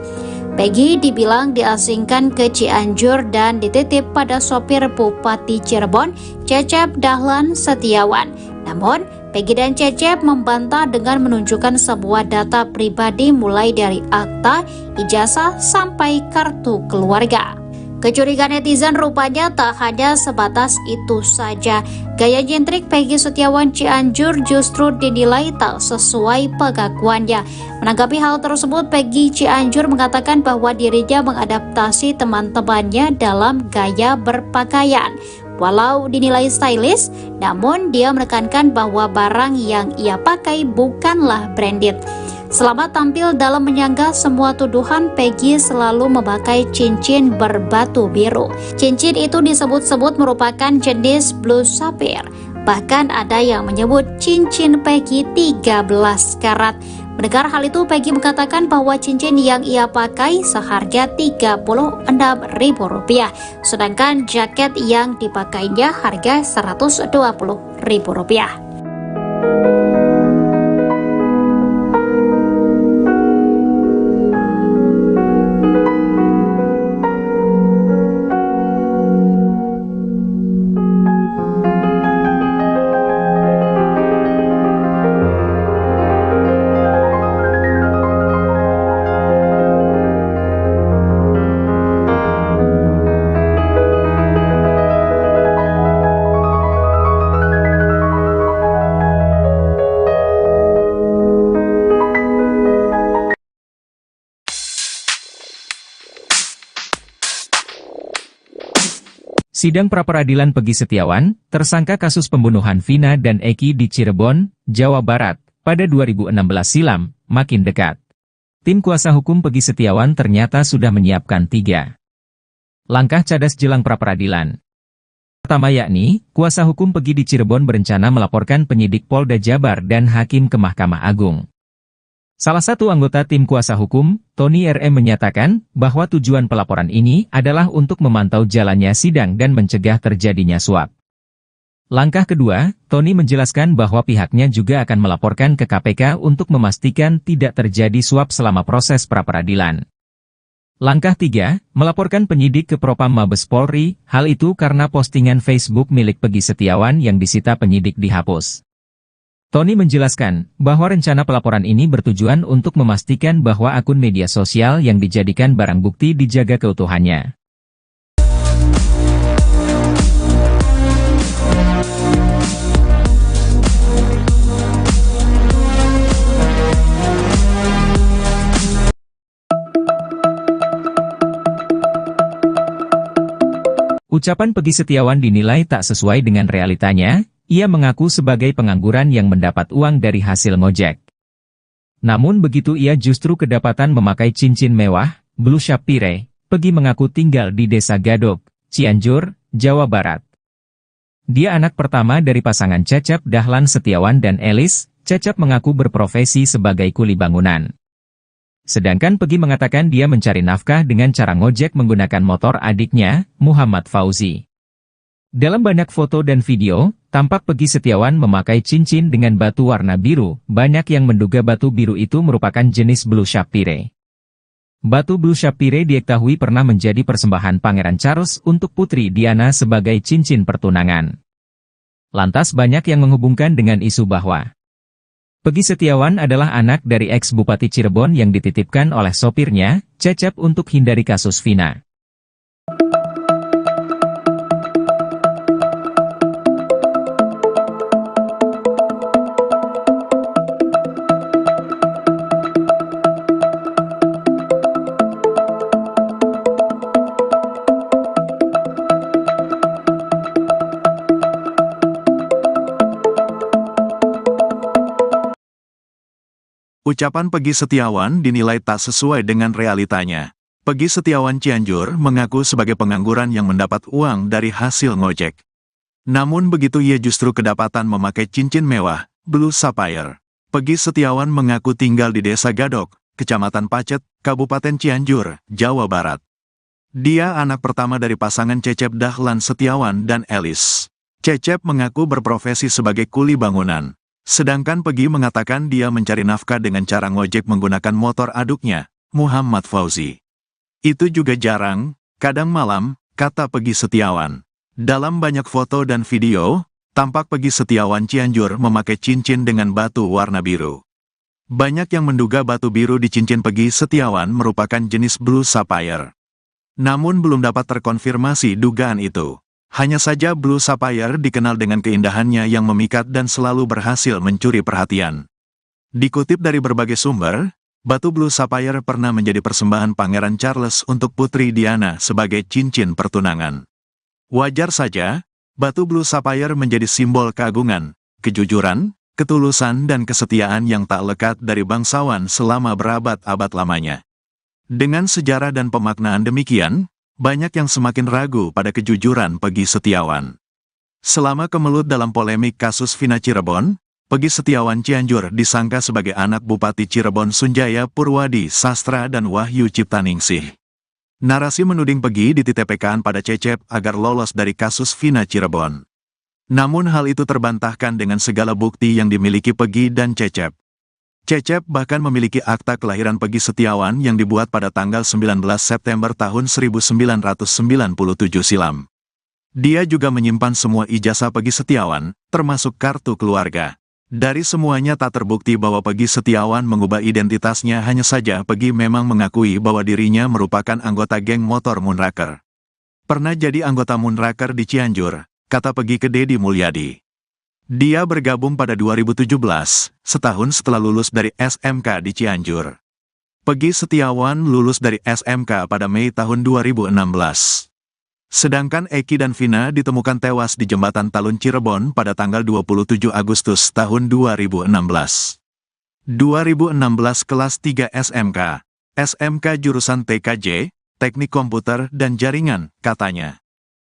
Peggy dibilang diasingkan ke Cianjur dan dititip pada sopir Bupati Cirebon, Cecep Dahlan Setiawan. Namun, Peggy dan Cecep membantah dengan menunjukkan sebuah data pribadi mulai dari akta, ijazah, sampai kartu keluarga. Kecurigaan netizen rupanya tak hanya sebatas itu saja. Gaya nyentrik Peggy Setiawan Cianjur justru dinilai tak sesuai pengakuannya. Menanggapi hal tersebut, Peggy Cianjur mengatakan bahwa dirinya mengadaptasi teman-temannya dalam gaya berpakaian. Walau dinilai stylish, namun dia menekankan bahwa barang yang ia pakai bukanlah branded. Selama tampil dalam menyanggah semua tuduhan, Peggy selalu memakai cincin berbatu biru. Cincin itu disebut-sebut merupakan jenis Blue Sapphire. Bahkan ada yang menyebut cincin Peggy 13 karat. Mendengar hal itu, Peggy mengatakan bahwa cincin yang ia pakai seharga Rp36.000, sedangkan jaket yang dipakainya harga Rp120.000. Sidang pra-peradilan Peggy Setiawan, tersangka kasus pembunuhan Vina dan Eki di Cirebon, Jawa Barat, pada 2016 silam, makin dekat. Tim kuasa hukum Peggy Setiawan ternyata sudah menyiapkan 3 Langkah cadas jelang pra-peradilan. Pertama yakni, kuasa hukum Pegi di Cirebon berencana melaporkan penyidik Polda Jabar dan hakim ke Mahkamah Agung. Salah satu anggota tim kuasa hukum, Tony RM menyatakan bahwa tujuan pelaporan ini adalah untuk memantau jalannya sidang dan mencegah terjadinya suap. Langkah kedua, Tony menjelaskan bahwa pihaknya juga akan melaporkan ke KPK untuk memastikan tidak terjadi suap selama proses pra-peradilan. Langkah 3, melaporkan penyidik ke Propam Mabes Polri, hal itu karena postingan Facebook milik Pegi Setiawan yang disita penyidik dihapus. Tony menjelaskan bahwa rencana pelaporan ini bertujuan untuk memastikan bahwa akun media sosial yang dijadikan barang bukti dijaga keutuhannya. Ucapan Pegi Setiawan dinilai tak sesuai dengan realitanya. Ia mengaku sebagai pengangguran yang mendapat uang dari hasil ngojek. Namun begitu ia justru kedapatan memakai cincin mewah, Blue Sapphire. Pegi mengaku tinggal di Desa Gadok, Cianjur, Jawa Barat. Dia anak pertama dari pasangan Cecep Dahlan Setiawan dan Elis. Cecep mengaku berprofesi sebagai kuli bangunan. Sedangkan Pegi mengatakan dia mencari nafkah dengan cara ngojek menggunakan motor adiknya, Muhammad Fauzi. Dalam banyak foto dan video, tampak Pegi Setiawan memakai cincin dengan batu warna biru. Banyak yang menduga batu biru itu merupakan jenis Blue Sapphire. Batu Blue Sapphire diketahui pernah menjadi persembahan Pangeran Charles untuk Putri Diana sebagai cincin pertunangan. Lantas banyak yang menghubungkan dengan isu bahwa Pegi Setiawan adalah anak dari ex-Bupati Cirebon yang dititipkan oleh sopirnya, Cecep, untuk hindari kasus Vina. Ucapan Pegi Setiawan dinilai tak sesuai dengan realitanya. Pegi Setiawan Cianjur mengaku sebagai pengangguran yang mendapat uang dari hasil ngojek. Namun begitu ia justru kedapatan memakai cincin mewah, Blue Sapphire. Pegi Setiawan mengaku tinggal di Desa Gadok, Kecamatan Pacet, Kabupaten Cianjur, Jawa Barat. Dia anak pertama dari pasangan Cecep Dahlan Setiawan dan Elis. Cecep mengaku berprofesi sebagai kuli bangunan. Sedangkan Pegi mengatakan dia mencari nafkah dengan cara ngojek menggunakan motor aduknya, Muhammad Fauzi. Itu juga jarang, kadang malam, kata Pegi Setiawan. Dalam banyak foto dan video, tampak Pegi Setiawan Cianjur memakai cincin dengan batu warna biru. Banyak yang menduga batu biru di cincin Pegi Setiawan merupakan jenis Blue Sapphire. Namun belum dapat terkonfirmasi dugaan itu. Hanya saja Blue Sapphire dikenal dengan keindahannya yang memikat dan selalu berhasil mencuri perhatian. Dikutip dari berbagai sumber, batu Blue Sapphire pernah menjadi persembahan Pangeran Charles untuk Putri Diana sebagai cincin pertunangan. Wajar saja, batu Blue Sapphire menjadi simbol keagungan, kejujuran, ketulusan dan kesetiaan yang tak lekat dari bangsawan selama berabad-abad lamanya. Dengan sejarah dan pemaknaan demikian, banyak yang semakin ragu pada kejujuran Pegi Setiawan. Selama kemelut dalam polemik kasus Vina Cirebon, Pegi Setiawan Cianjur disangka sebagai anak Bupati Cirebon Sunjaya Purwadi Sastra dan Wahyu Ciptaningsih. Narasi menuding Pegi dititipkan pada Cecep agar lolos dari kasus Vina Cirebon. Namun hal itu terbantahkan dengan segala bukti yang dimiliki Pegi dan Cecep. Cecep bahkan memiliki akta kelahiran Pegi Setiawan yang dibuat pada tanggal 19 September tahun 1997 silam. Dia juga menyimpan semua ijazah Pegi Setiawan, termasuk kartu keluarga. Dari semuanya tak terbukti bahwa Pegi Setiawan mengubah identitasnya, hanya saja Pegi memang mengakui bahwa dirinya merupakan anggota geng motor Moonraker. Pernah jadi anggota Moonraker di Cianjur, kata Pegi ke Deddy Mulyadi. Dia bergabung pada 2017, setahun setelah lulus dari SMK di Cianjur. Pegi Setiawan lulus dari SMK pada Mei tahun 2016. Sedangkan Eki dan Vina ditemukan tewas di Jembatan Talun Cirebon pada tanggal 27 Agustus tahun 2016. 2016 kelas 3 SMK, SMK jurusan TKJ, teknik komputer dan jaringan, katanya.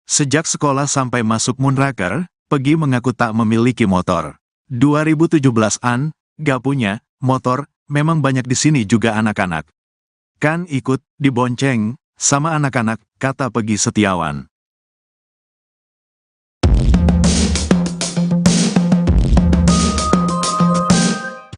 Sejak sekolah sampai masuk Moonraker, Peggy mengaku tak memiliki motor. 2017-an, gak punya motor, memang banyak di sini juga anak-anak. Kan ikut dibonceng sama anak-anak, kata Peggy Setiawan.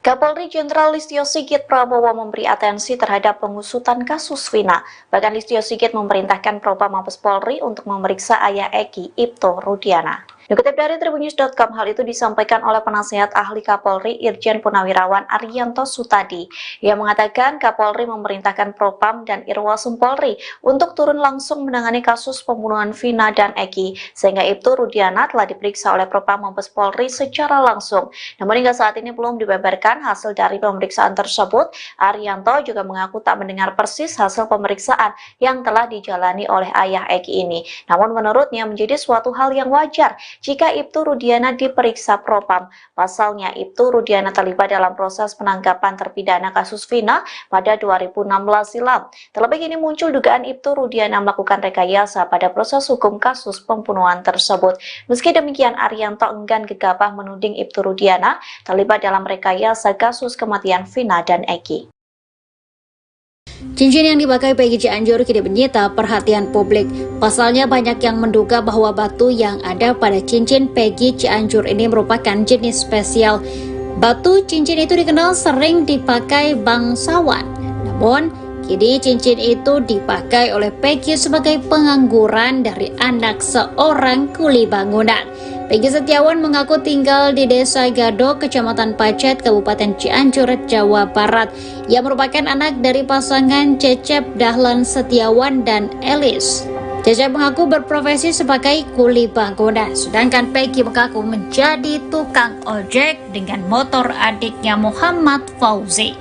Kapolri Jenderal Listio Sigit Prabowo memberi atensi terhadap pengusutan kasus Vina. Bahkan Listio Sigit memerintahkan Propam Mabes Polri untuk memeriksa ayah Eki, Ibto Rudiana. Dikutip dari Tribunnews.com, hal itu disampaikan oleh penasihat ahli Kapolri Irjen Purnawirawan Arianto Sutadi. Ia mengatakan Kapolri memerintahkan Propam dan Irwasum Polri untuk turun langsung menangani kasus pembunuhan Vina dan Eki, sehingga Ibto Rudiana telah diperiksa oleh Propam Mabes Polri secara langsung. Namun hingga saat ini belum dibeberkan hasil dari pemeriksaan tersebut. Arianto juga mengaku tak mendengar persis hasil pemeriksaan yang telah dijalani oleh ayah Eki ini. Namun menurutnya menjadi suatu hal yang wajar jika Ibtu Rudiana diperiksa Propam. Pasalnya, Ibtu Rudiana terlibat dalam proses penangkapan terpidana kasus Vina pada 2016 silam. Terlebih ini muncul dugaan Ibtu Rudiana melakukan rekayasa pada proses hukum kasus pembunuhan tersebut. Meski demikian, Arianto enggan gegabah menuding Ibtu Rudiana terlibat dalam rekayasa kasus kematian Vina dan Eki. Cincin yang dipakai Peggy Cianjur kini menyita perhatian publik. Pasalnya banyak yang menduga bahwa batu yang ada pada cincin Peggy Cianjur ini merupakan jenis spesial. Batu cincin itu dikenal sering dipakai bangsawan. Namun, kini cincin itu dipakai oleh Peggy sebagai pengangguran dari anak seorang kuli bangunan. Peggy Setiawan mengaku tinggal di Desa Gado, Kecamatan Pacet, Kabupaten Cianjur, Jawa Barat. Ia merupakan anak dari pasangan Cecep Dahlan Setiawan dan Elis. Cecep mengaku berprofesi sebagai kuli bangunan, sedangkan Peggy mengaku menjadi tukang ojek dengan motor adiknya Muhammad Fauzi.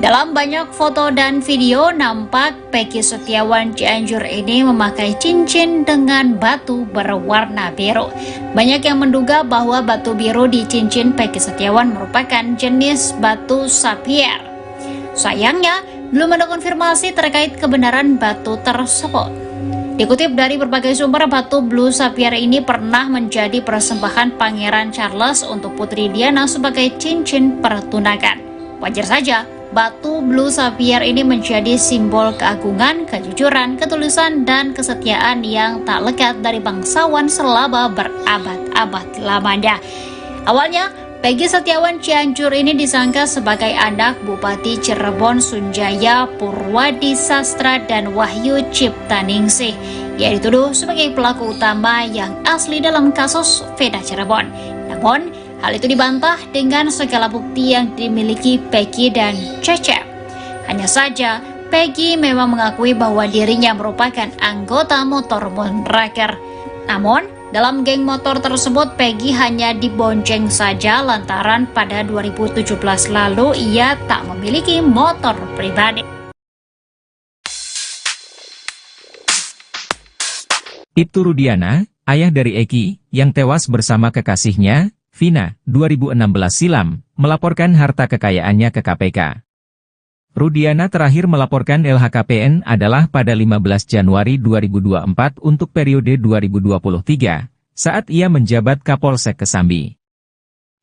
Dalam banyak foto dan video, nampak Peggy Setiawan Cianjur ini memakai cincin dengan batu berwarna biru. Banyak yang menduga bahwa batu biru di cincin Peggy Setiawan merupakan jenis batu sapphire. Sayangnya, belum ada konfirmasi terkait kebenaran batu tersebut. Dikutip dari berbagai sumber, batu blue sapphire ini pernah menjadi persembahan Pangeran Charles untuk Putri Diana sebagai cincin pertunangan. Wajar saja, batu blue sapphire ini menjadi simbol keagungan, kejujuran, ketulusan, dan kesetiaan yang tak lekat dari bangsawan selama berabad-abad lamanya. Awalnya, Peggy Setiawan Cianjur ini disangka sebagai anak Bupati Cirebon Sunjaya Purwadi Sastra dan Wahyu Ciptaningsih. Ia dituduh sebagai pelaku utama yang asli dalam kasus Vina Cirebon. Namun, hal itu dibantah dengan segala bukti yang dimiliki Peggy dan Cecep. Hanya saja, Peggy memang mengakui bahwa dirinya merupakan anggota motor Moonraker. Namun, dalam geng motor tersebut, Peggy hanya dibonceng saja lantaran pada 2017 lalu ia tak memiliki motor pribadi. Ibtu Rudiana, ayah dari Eki, yang tewas bersama kekasihnya, Vina, 2016 silam, melaporkan harta kekayaannya ke KPK. Rudiana terakhir melaporkan LHKPN adalah pada 15 Januari 2024 untuk periode 2023, saat ia menjabat Kapolsek Kesambi.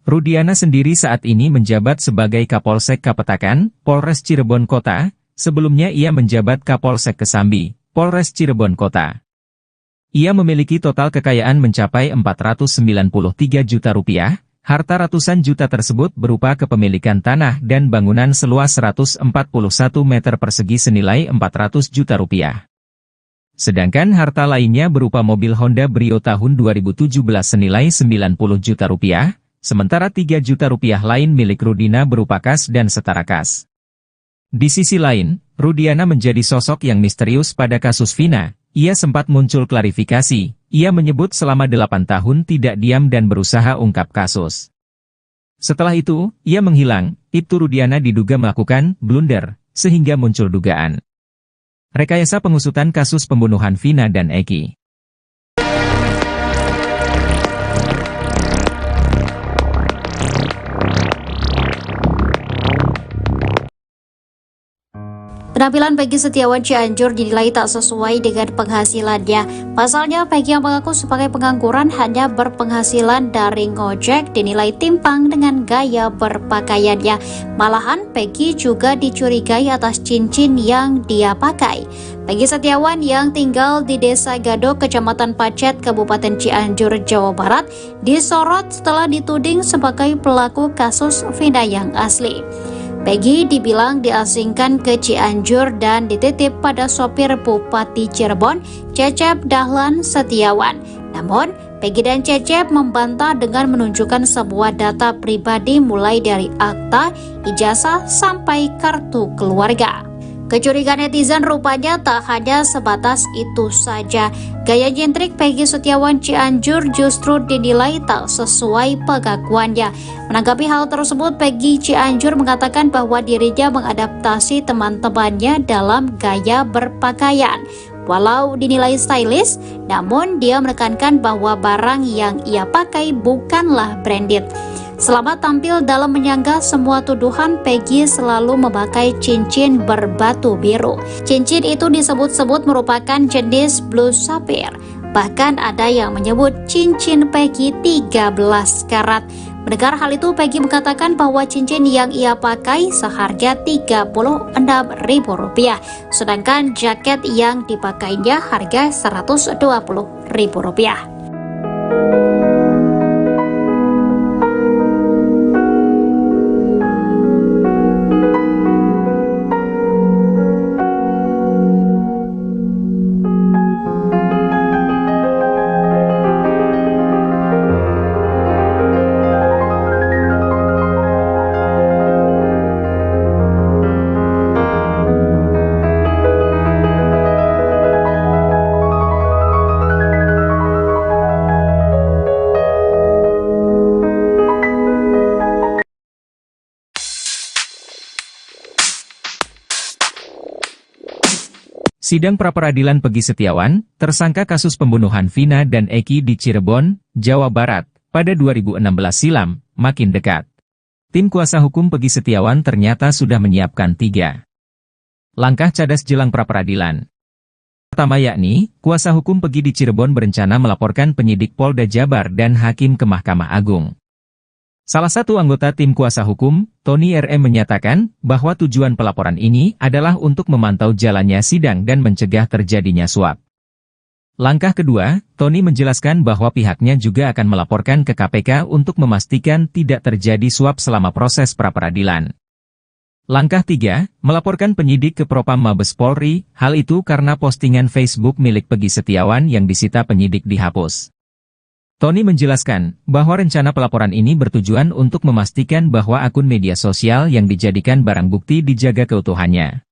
Rudiana sendiri saat ini menjabat sebagai Kapolsek Kapetakan, Polres Cirebon Kota, sebelumnya ia menjabat Kapolsek Kesambi, Polres Cirebon Kota. Ia memiliki total kekayaan mencapai 493 juta rupiah. Harta ratusan juta tersebut berupa kepemilikan tanah dan bangunan seluas 141 meter persegi senilai 400 juta rupiah. Sedangkan harta lainnya berupa mobil Honda Brio tahun 2017 senilai 90 juta rupiah, sementara 3 juta rupiah lain milik Rudina berupa kas dan setara kas. Di sisi lain, Rudiana menjadi sosok yang misterius pada kasus Vina. Ia sempat muncul klarifikasi. Ia menyebut selama 8 tahun tidak diam dan berusaha ungkap kasus. Setelah itu, ia menghilang. Ibtu Rudiana diduga melakukan blunder, sehingga muncul dugaan rekayasa pengusutan kasus pembunuhan Vina dan Eki. Penampilan Peggy Setiawan Cianjur dinilai tak sesuai dengan penghasilannya. Pasalnya, Peggy yang mengaku sebagai pengangguran hanya berpenghasilan dari ngojek dinilai timpang dengan gaya berpakaiannya. Malahan, Peggy juga dicurigai atas cincin yang dia pakai. Peggy Setiawan yang tinggal di Desa Gadok, Kecamatan Pacet, Kabupaten Cianjur, Jawa Barat, disorot setelah dituding sebagai pelaku kasus Vina yang asli. Peggy dibilang diasingkan ke Cianjur dan dititip pada sopir Bupati Cirebon, Cecep Dahlan Setiawan. Namun, Peggy dan Cecep membantah dengan menunjukkan sebuah data pribadi mulai dari akta, ijazah, sampai kartu keluarga. Kecurigaan netizen rupanya tak hanya sebatas itu saja. Gaya nyentrik Peggy Setiawan Cianjur justru dinilai tak sesuai pengakuannya. Menanggapi hal tersebut, Peggy Cianjur mengatakan bahwa dirinya mengadaptasi teman-temannya dalam gaya berpakaian. Walau dinilai stylish, namun dia menekankan bahwa barang yang ia pakai bukanlah branded. Selama tampil dalam menyanggah semua tuduhan, Peggy selalu memakai cincin berbatu biru. Cincin itu disebut-sebut merupakan jenis blue sapphire. Bahkan ada yang menyebut cincin Peggy 13 karat. Mendengar hal itu, Peggy mengatakan bahwa cincin yang ia pakai seharga Rp36.000, sedangkan jaket yang dipakainya harga Rp120.000. Sidang pra-peradilan Peggy Setiawan, tersangka kasus pembunuhan Vina dan Eki di Cirebon, Jawa Barat, pada 2016 silam, makin dekat. Tim kuasa hukum Peggy Setiawan ternyata sudah menyiapkan 3 langkah cadas jelang pra-peradilan. Pertama yakni, kuasa hukum Peggy di Cirebon berencana melaporkan penyidik Polda Jabar dan hakim ke Mahkamah Agung. Salah satu anggota tim kuasa hukum, Tony RM menyatakan bahwa tujuan pelaporan ini adalah untuk memantau jalannya sidang dan mencegah terjadinya suap. Langkah kedua, Tony menjelaskan bahwa pihaknya juga akan melaporkan ke KPK untuk memastikan tidak terjadi suap selama proses pra-peradilan. Langkah 3, melaporkan penyidik ke Propam Mabes Polri, hal itu karena postingan Facebook milik Peggy Setiawan yang disita penyidik dihapus. Tony menjelaskan bahwa rencana pelaporan ini bertujuan untuk memastikan bahwa akun media sosial yang dijadikan barang bukti dijaga keutuhannya.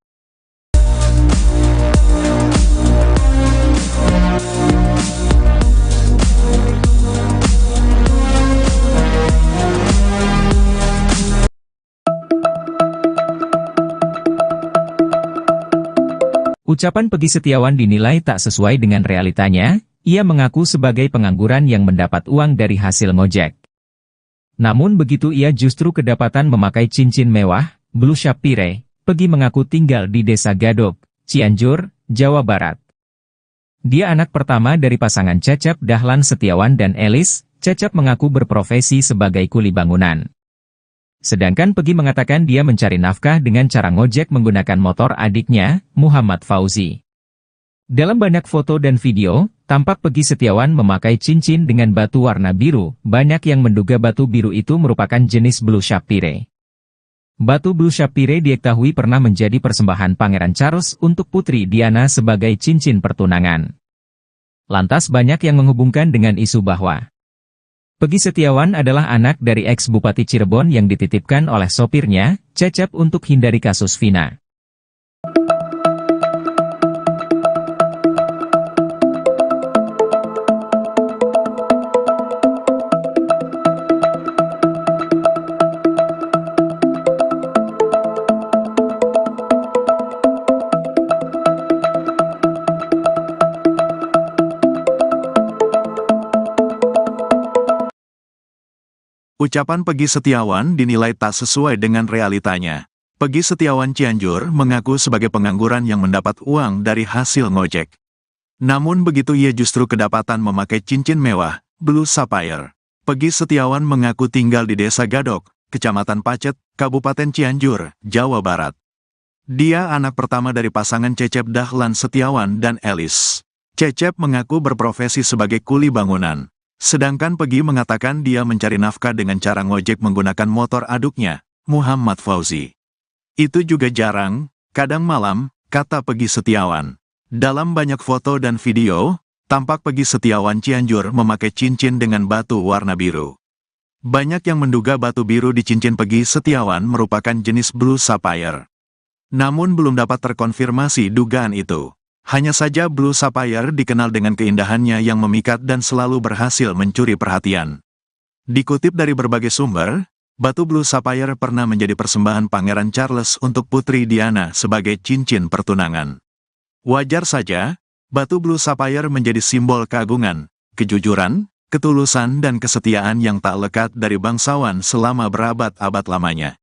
Ucapan Peggy Setiawan dinilai tak sesuai dengan realitanya. Ia mengaku sebagai pengangguran yang mendapat uang dari hasil ngojek. Namun begitu ia justru kedapatan memakai cincin mewah, blue sapphire. Peggy mengaku tinggal di Desa Gadok, Cianjur, Jawa Barat. Dia anak pertama dari pasangan Cecep Dahlan Setiawan dan Elis. Cecep mengaku berprofesi sebagai kuli bangunan. Sedangkan Peggy mengatakan dia mencari nafkah dengan cara ngojek menggunakan motor adiknya, Muhammad Fauzi. Dalam banyak foto dan video, tampak Peggy Setiawan memakai cincin dengan batu warna biru. Banyak yang menduga batu biru itu merupakan jenis blue sapphire. Batu blue sapphire diketahui pernah menjadi persembahan Pangeran Charles untuk Putri Diana sebagai cincin pertunangan. Lantas banyak yang menghubungkan dengan isu bahwa Peggy Setiawan adalah anak dari ex-Bupati Cirebon yang dititipkan oleh sopirnya, Cecep, untuk hindari kasus Vina. Ucapan Peggy Setiawan dinilai tak sesuai dengan realitanya. Peggy Setiawan Cianjur mengaku sebagai pengangguran yang mendapat uang dari hasil ngojek. Namun begitu ia justru kedapatan memakai cincin mewah, Blue Sapphire. Peggy Setiawan mengaku tinggal di Desa Gadok, Kecamatan Pacet, Kabupaten Cianjur, Jawa Barat. Dia anak pertama dari pasangan Cecep Dahlan Setiawan dan Elis. Cecep mengaku berprofesi sebagai kuli bangunan. Sedangkan Peggy mengatakan dia mencari nafkah dengan cara ngojek menggunakan motor aduknya, Muhammad Fauzi. Itu juga jarang, kadang malam, kata Peggy Setiawan. Dalam banyak foto dan video, tampak Peggy Setiawan Cianjur memakai cincin dengan batu warna biru. Banyak yang menduga batu biru di cincin Peggy Setiawan merupakan jenis Blue Sapphire. Namun belum dapat terkonfirmasi dugaan itu. Hanya saja Blue Sapphire dikenal dengan keindahannya yang memikat dan selalu berhasil mencuri perhatian. Dikutip dari berbagai sumber, batu Blue Sapphire pernah menjadi persembahan Pangeran Charles untuk Putri Diana sebagai cincin pertunangan. Wajar saja, batu Blue Sapphire menjadi simbol keagungan, kejujuran, ketulusan dan kesetiaan yang tak lekat dari bangsawan selama berabad-abad lamanya.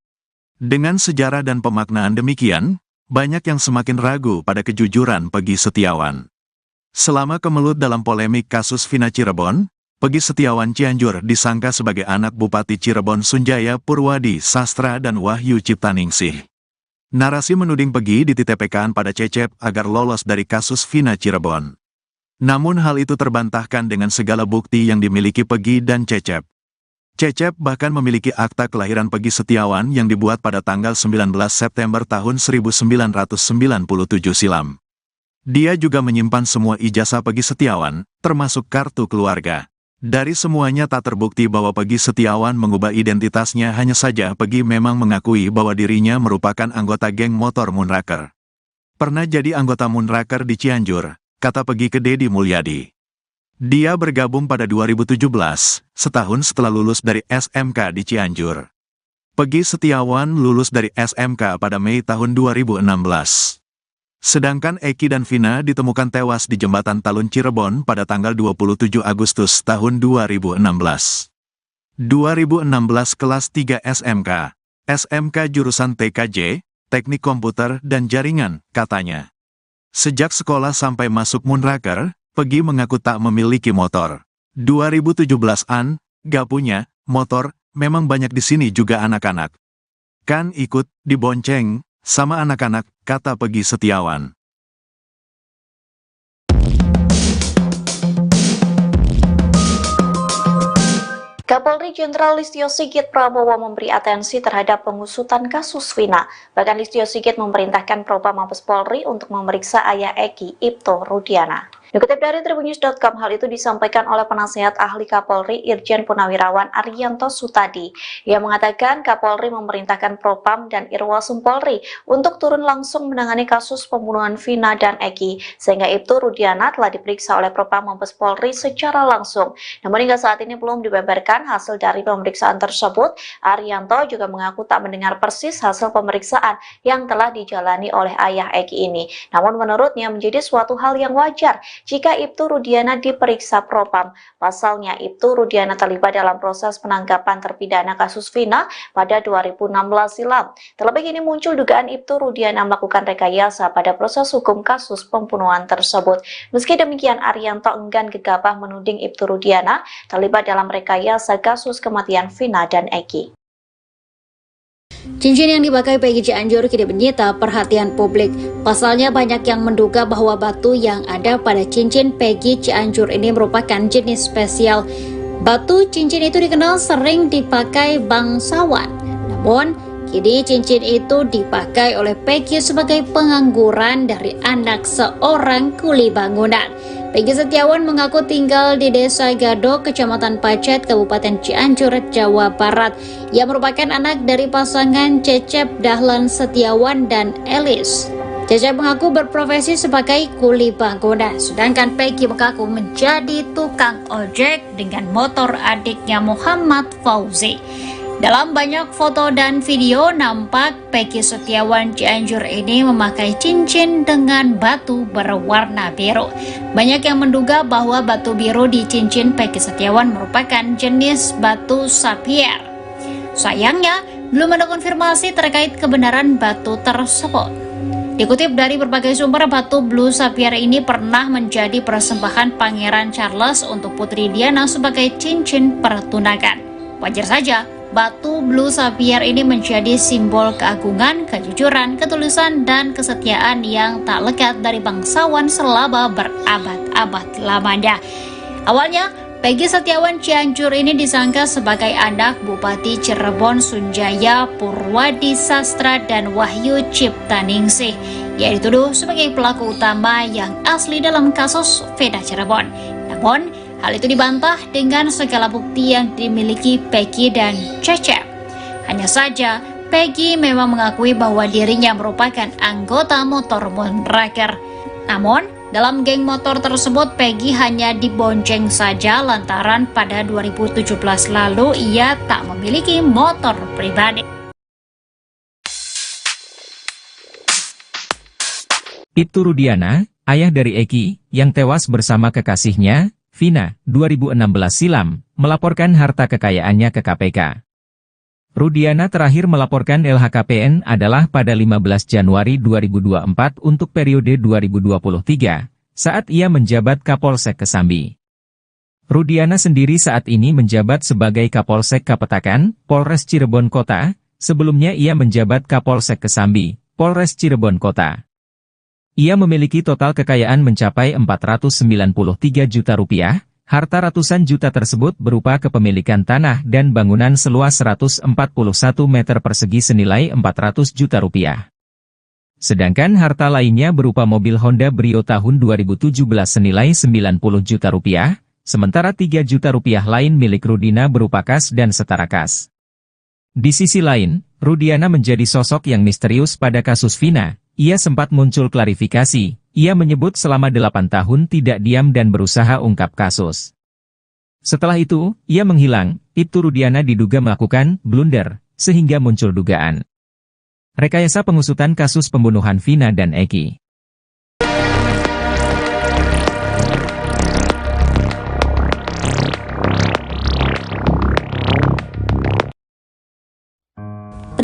Dengan sejarah dan pemaknaan demikian, banyak yang semakin ragu pada kejujuran Peggy Setiawan. Selama kemelut dalam polemik kasus Vina Cirebon, Peggy Setiawan Cianjur disangka sebagai anak Bupati Cirebon Sunjaya Purwadi Sastra dan Wahyu Ciptaningsih. Narasi menuding Peggy dititipkan pada Cecep agar lolos dari kasus Vina Cirebon. Namun hal itu terbantahkan dengan segala bukti yang dimiliki Peggy dan Cecep. Cecep bahkan memiliki akta kelahiran Peggy Setiawan yang dibuat pada tanggal 19 September tahun 1997 silam. Dia juga menyimpan semua ijazah Peggy Setiawan, termasuk kartu keluarga. Dari semuanya tak terbukti bahwa Peggy Setiawan mengubah identitasnya, hanya saja Peggy memang mengakui bahwa dirinya merupakan anggota geng motor Moonraker. Pernah jadi anggota Moonraker di Cianjur, kata Peggy ke Deddy Mulyadi. Dia bergabung pada 2017, setahun setelah lulus dari SMK di Cianjur. Peggy Setiawan lulus dari SMK pada Mei tahun 2016. Sedangkan Eki dan Vina ditemukan tewas di Jembatan Talun Cirebon pada tanggal 27 Agustus tahun 2016. 2016 kelas 3 SMK, SMK jurusan TKJ, Teknik Komputer dan Jaringan, katanya. Sejak sekolah sampai masuk Moonraker, Peggy mengaku tak memiliki motor. 2017-an, gak punya motor, memang banyak di sini juga anak-anak. Kan ikut dibonceng sama anak-anak, kata Peggy Setiawan. Kapolri Jenderal Listio Sigit Prabowo memberi atensi terhadap pengusutan kasus Vina. Bahkan Listio Sigit memerintahkan Propam Mabes Polri untuk memeriksa ayah Eki, Ibto Rudiana. Dikutip dari Tribunnews.com, hal itu disampaikan oleh penasihat ahli Kapolri Irjen Purnawirawan Arianto Sutadi. Ia mengatakan Kapolri memerintahkan Propam dan Irwasum Polri untuk turun langsung menangani kasus pembunuhan Vina dan Eki, sehingga Ibto Rudiana telah diperiksa oleh Propam Mabes Polri secara langsung. Namun hingga saat ini belum dibeberkan hasil dari pemeriksaan tersebut. Arianto juga mengaku tak mendengar persis hasil pemeriksaan yang telah dijalani oleh ayah Eki ini. Namun menurutnya menjadi suatu hal yang wajar jika Ibtu Rudiana diperiksa Propam. Pasalnya, Ibtu Rudiana terlibat dalam proses penangkapan terpidana kasus Vina pada 2016 silam. Terlebih ini muncul dugaan Ibtu Rudiana melakukan rekayasa pada proses hukum kasus pembunuhan tersebut. Meski demikian, Arianto enggan gegabah menuding Ibtu Rudiana terlibat dalam rekayasa kasus kematian Vina dan Eki. Cincin yang dipakai Peggy Cianjur kini menyita perhatian publik. Pasalnya banyak yang menduga bahwa batu yang ada pada cincin Peggy Cianjur ini merupakan jenis spesial. Batu cincin itu dikenal sering dipakai bangsawan. Namun, kini cincin itu dipakai oleh Peggy sebagai pengangguran dari anak seorang kuli bangunan. Peggy Setiawan mengaku tinggal di Desa Gadok, Kecamatan Pacet, Kabupaten Cianjur, Jawa Barat. Ia merupakan anak dari pasangan Cecep Dahlan Setiawan dan Elis. Cecep mengaku berprofesi sebagai kuli bangunan, sedangkan Peggy mengaku menjadi tukang ojek dengan motor adiknya Muhammad Fauzi. Dalam banyak foto dan video nampak Peggy Setiawan Cianjur ini memakai cincin dengan batu berwarna biru. Banyak yang menduga bahwa batu biru di cincin Peggy Setiawan merupakan jenis batu sapphire. Sayangnya, belum ada konfirmasi terkait kebenaran batu tersebut. Dikutip dari berbagai sumber, batu Blue Sapphire ini pernah menjadi persembahan Pangeran Charles untuk Putri Diana sebagai cincin pertunangan. Wajar saja, batu Blue Sapphire ini menjadi simbol keagungan, kejujuran, ketulusan, dan kesetiaan yang tak lekat dari bangsawan selama berabad-abad lamanya. Awalnya, Peggy Setiawan Cianjur ini disangka sebagai anak Bupati Cirebon Sunjaya Purwadi Sastra dan Wahyu Ciptaningsih, yang dituduh sebagai pelaku utama yang asli dalam kasus Vina Cirebon. Namun, hal itu dibantah dengan segala bukti yang dimiliki Peggy dan Cecep. Hanya saja, Peggy memang mengakui bahwa dirinya merupakan anggota motor Moonraker. Namun, dalam geng motor tersebut, Peggy hanya dibonceng saja lantaran pada 2017 lalu ia tak memiliki motor pribadi. Ibtu Rudiana, ayah dari Eki, yang tewas bersama kekasihnya, Vina, 2016 silam, melaporkan harta kekayaannya ke KPK. Rudiana terakhir melaporkan LHKPN adalah pada 15 Januari 2024 untuk periode 2023, saat ia menjabat Kapolsek Kesambi. Rudiana sendiri saat ini menjabat sebagai Kapolsek Kapetakan, Polres Cirebon Kota, sebelumnya ia menjabat Kapolsek Kesambi, Polres Cirebon Kota. Ia memiliki total kekayaan mencapai 493 juta rupiah. Harta ratusan juta tersebut berupa kepemilikan tanah dan bangunan seluas 141 meter persegi senilai 400 juta rupiah. Sedangkan harta lainnya berupa mobil Honda Brio tahun 2017 senilai 90 juta rupiah, sementara 3 juta rupiah lain milik Rudina berupa kas dan setara kas. Di sisi lain, Rudiana menjadi sosok yang misterius pada kasus Vina. Ia sempat muncul klarifikasi. Ia menyebut selama 8 tahun tidak diam dan berusaha ungkap kasus. Setelah itu, ia menghilang. Ibtu Rudiana diduga melakukan blunder, sehingga muncul dugaan rekayasa pengusutan kasus pembunuhan Vina dan Eki.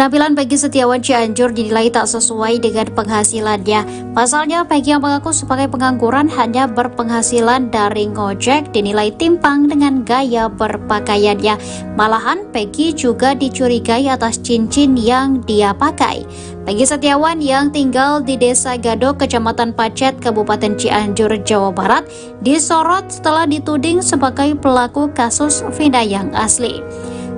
Penampilan Peggy Setiawan Cianjur dinilai tak sesuai dengan penghasilannya. Pasalnya, Peggy yang mengaku sebagai pengangguran hanya berpenghasilan dari ngojek dinilai timpang dengan gaya berpakaiannya. Malahan, Peggy juga dicurigai atas cincin yang dia pakai. Peggy Setiawan yang tinggal di Desa Gadok, Kecamatan Pacet, Kabupaten Cianjur, Jawa Barat, disorot setelah dituding sebagai pelaku kasus Vina yang asli.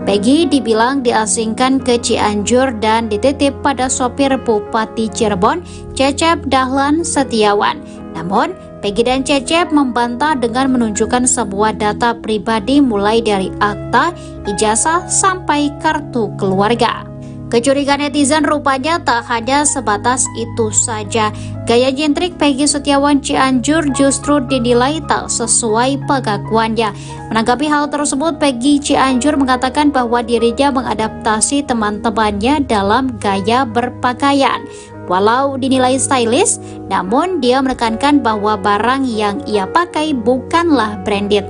Peggy dibilang diasingkan ke Cianjur dan dititip pada sopir Bupati Cirebon, Cecep Dahlan Setiawan. Namun, Peggy dan Cecep membantah dengan menunjukkan sebuah data pribadi mulai dari akta, ijazah, sampai kartu keluarga. Kecurigaan netizen rupanya tak hanya sebatas itu saja. Gaya nyentrik Peggy Setiawan Cianjur justru dinilai tak sesuai pengakuannya. Menanggapi hal tersebut, Peggy Cianjur mengatakan bahwa dirinya mengadaptasi teman-temannya dalam gaya berpakaian. Walau dinilai stylish, namun dia menekankan bahwa barang yang ia pakai bukanlah branded.